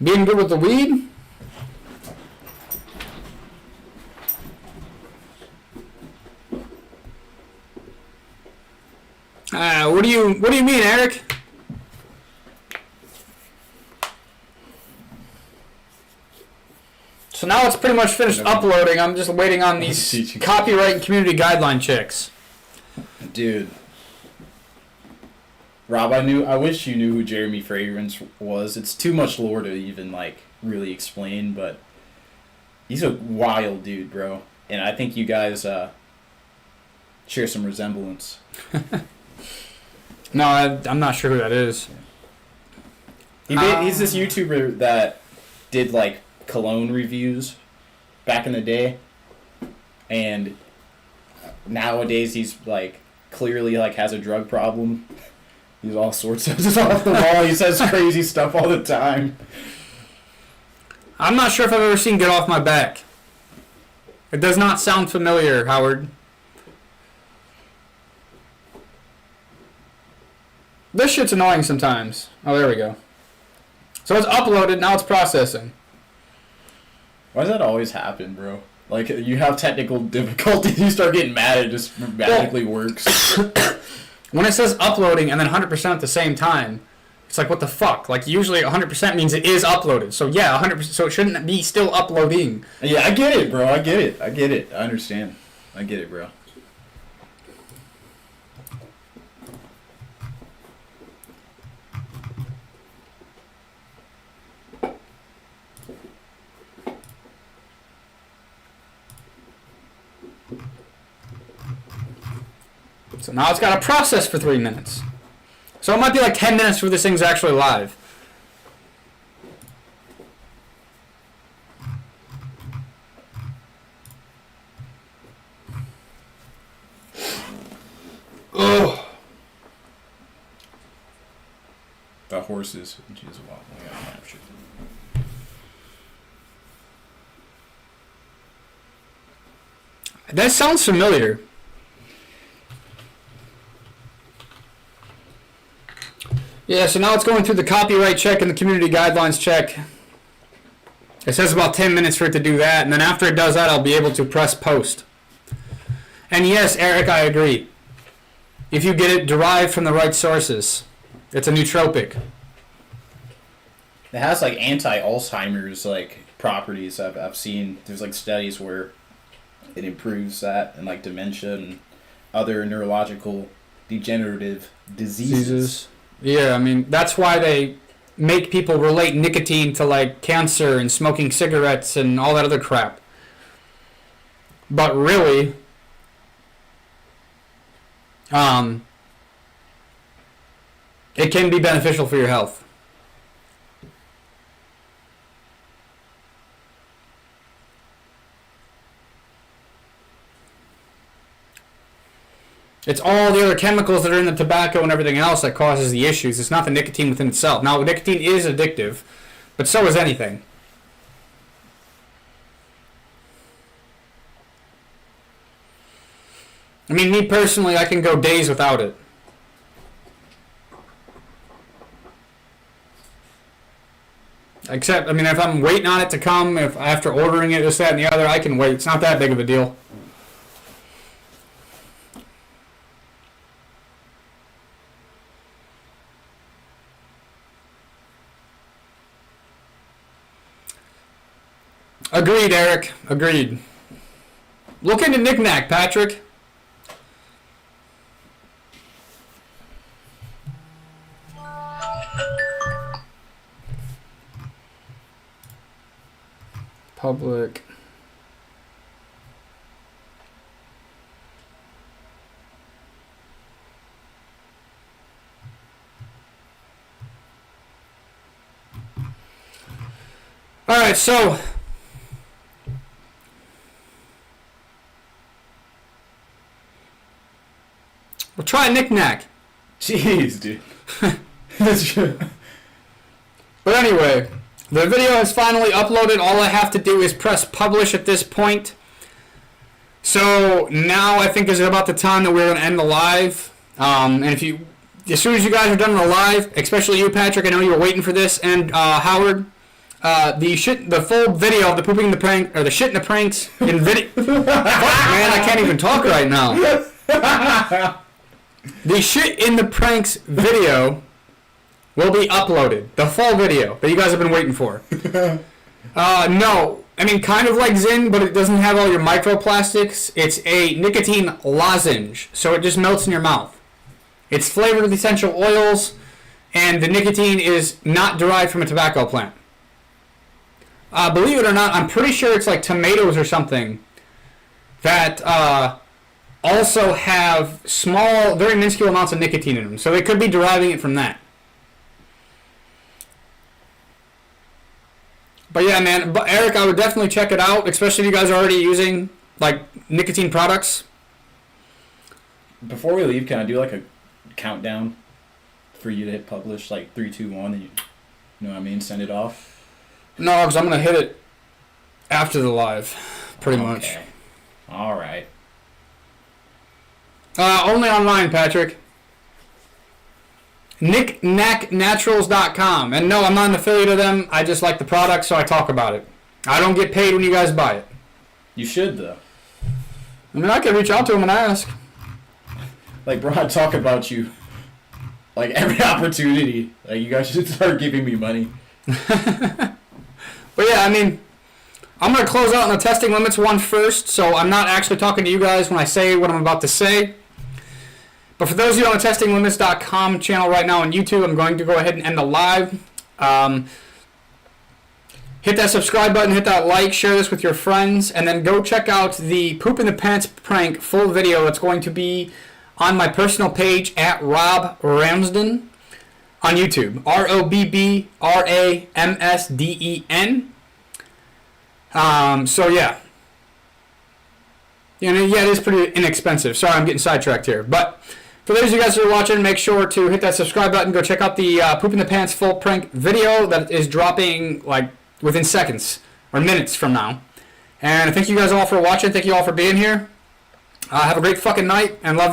Being good with the weed? What do you mean, Eric? So now it's pretty much finished uploading. I'm just waiting on these copyright and community guideline checks. Dude. Rob, I wish you knew who Jeremy Fragrance was. It's too much lore to even, like, really explain, but he's a wild dude, bro. And I think you guys share some resemblance. No, I'm not sure who that is. He's this YouTuber that did, like, cologne reviews back in the day. And nowadays he's, like, clearly, like, has a drug problem. He's all sorts of just off the wall. He says crazy stuff all the time. I'm not sure if I've ever seen Get Off My Back. It does not sound familiar, Howard. This shit's annoying sometimes. Oh, there we go. So it's uploaded, now it's processing. Why does that always happen, bro? Like, you have technical difficulties, you start getting mad, it just magically works. When it says uploading and then 100% at the same time, it's like, what the fuck? Like, usually 100% means it is uploaded. So yeah, 100%, so it shouldn't be still uploading. Yeah, I get it, bro. I get it. I understand. I get it, bro. So now it's got to process for 3 minutes. So it might be like 10 minutes before this thing's actually live. Ugh. The horses. Jeez, wow. That sounds familiar. Yeah, so now it's going through the copyright check and the community guidelines check. It says about 10 minutes for it to do that, and then after it does that, I'll be able to press post. And yes, Eric, I agree. If you get it derived from the right sources, it's a nootropic. It has like anti-Alzheimer's like properties. I've seen there's like studies where it improves that and like dementia and other neurological degenerative diseases. Yeah, I mean that's why they make people relate nicotine to like cancer and smoking cigarettes and all that other crap. But really, it can be beneficial for your health. It's all the other chemicals that are in the tobacco and everything else that causes the issues. It's not the nicotine within itself. Now, nicotine is addictive, but so is anything. I mean, me personally, I can go days without it. Except, I mean, if I'm waiting on it to come, if after ordering it, this, that, and the other, I can wait. It's not that big of a deal. Agreed, Eric. Agreed. Look into Knick-Knack, Patrick. Public. All right, so we'll try Knick-Knack. Jeez, dude. That's true. But anyway, the video is finally uploaded. All I have to do is press publish at this point. So now I think is about the time that we're going to end the live. And if you, as soon as you guys are done with the live, especially you, Patrick, I know you were waiting for this, and Howard, the full video of the pooping in the prank, or the shit in the pranks in video. Fuck, man, I can't even talk right now. The shit in the pranks video will be uploaded. The full video that you guys have been waiting for. No. I mean, kind of like Zyn, but it doesn't have all your microplastics. It's a nicotine lozenge, so it just melts in your mouth. It's flavored with essential oils, and the nicotine is not derived from a tobacco plant. Believe it or not, I'm pretty sure it's like tomatoes or something that also have small, very minuscule amounts of nicotine in them. So they could be deriving it from that. But yeah, man, but Eric, I would definitely check it out, especially if you guys are already using like nicotine products. Before we leave, can I do like a countdown for you to hit publish, like 3, 2, 1, and you know what I mean, send it off? No, because I'm gonna hit it after the live, pretty much. All right. Only online, Patrick. knickknacknaturals.com. And no, I'm not an affiliate of them. I just like the product, so I talk about it. I don't get paid when you guys buy it. You should, though. I mean, I can reach out to them and ask. Like, bro, I talk about you. Like, every opportunity. Like, you guys should start giving me money. But yeah, I mean, I'm going to close out on the testing limits one first, so I'm not actually talking to you guys when I say what I'm about to say. But for those of you on the testinglimits.com channel right now on YouTube, I'm going to go ahead and end the live. Hit that subscribe button, hit that like, share this with your friends, and then go check out the Poop in the Pants prank full video. It's going to be on my personal page at Robb Ramsden on YouTube. ROBBRAMSDEN. So yeah. Yeah, it is pretty inexpensive. Sorry, I'm getting sidetracked here. But for those of you guys who are watching, make sure to hit that subscribe button. Go check out the Poop in the Pants full prank video that is dropping like within seconds or minutes from now. And thank you guys all for watching. Thank you all for being here. Have a great fucking night and love you.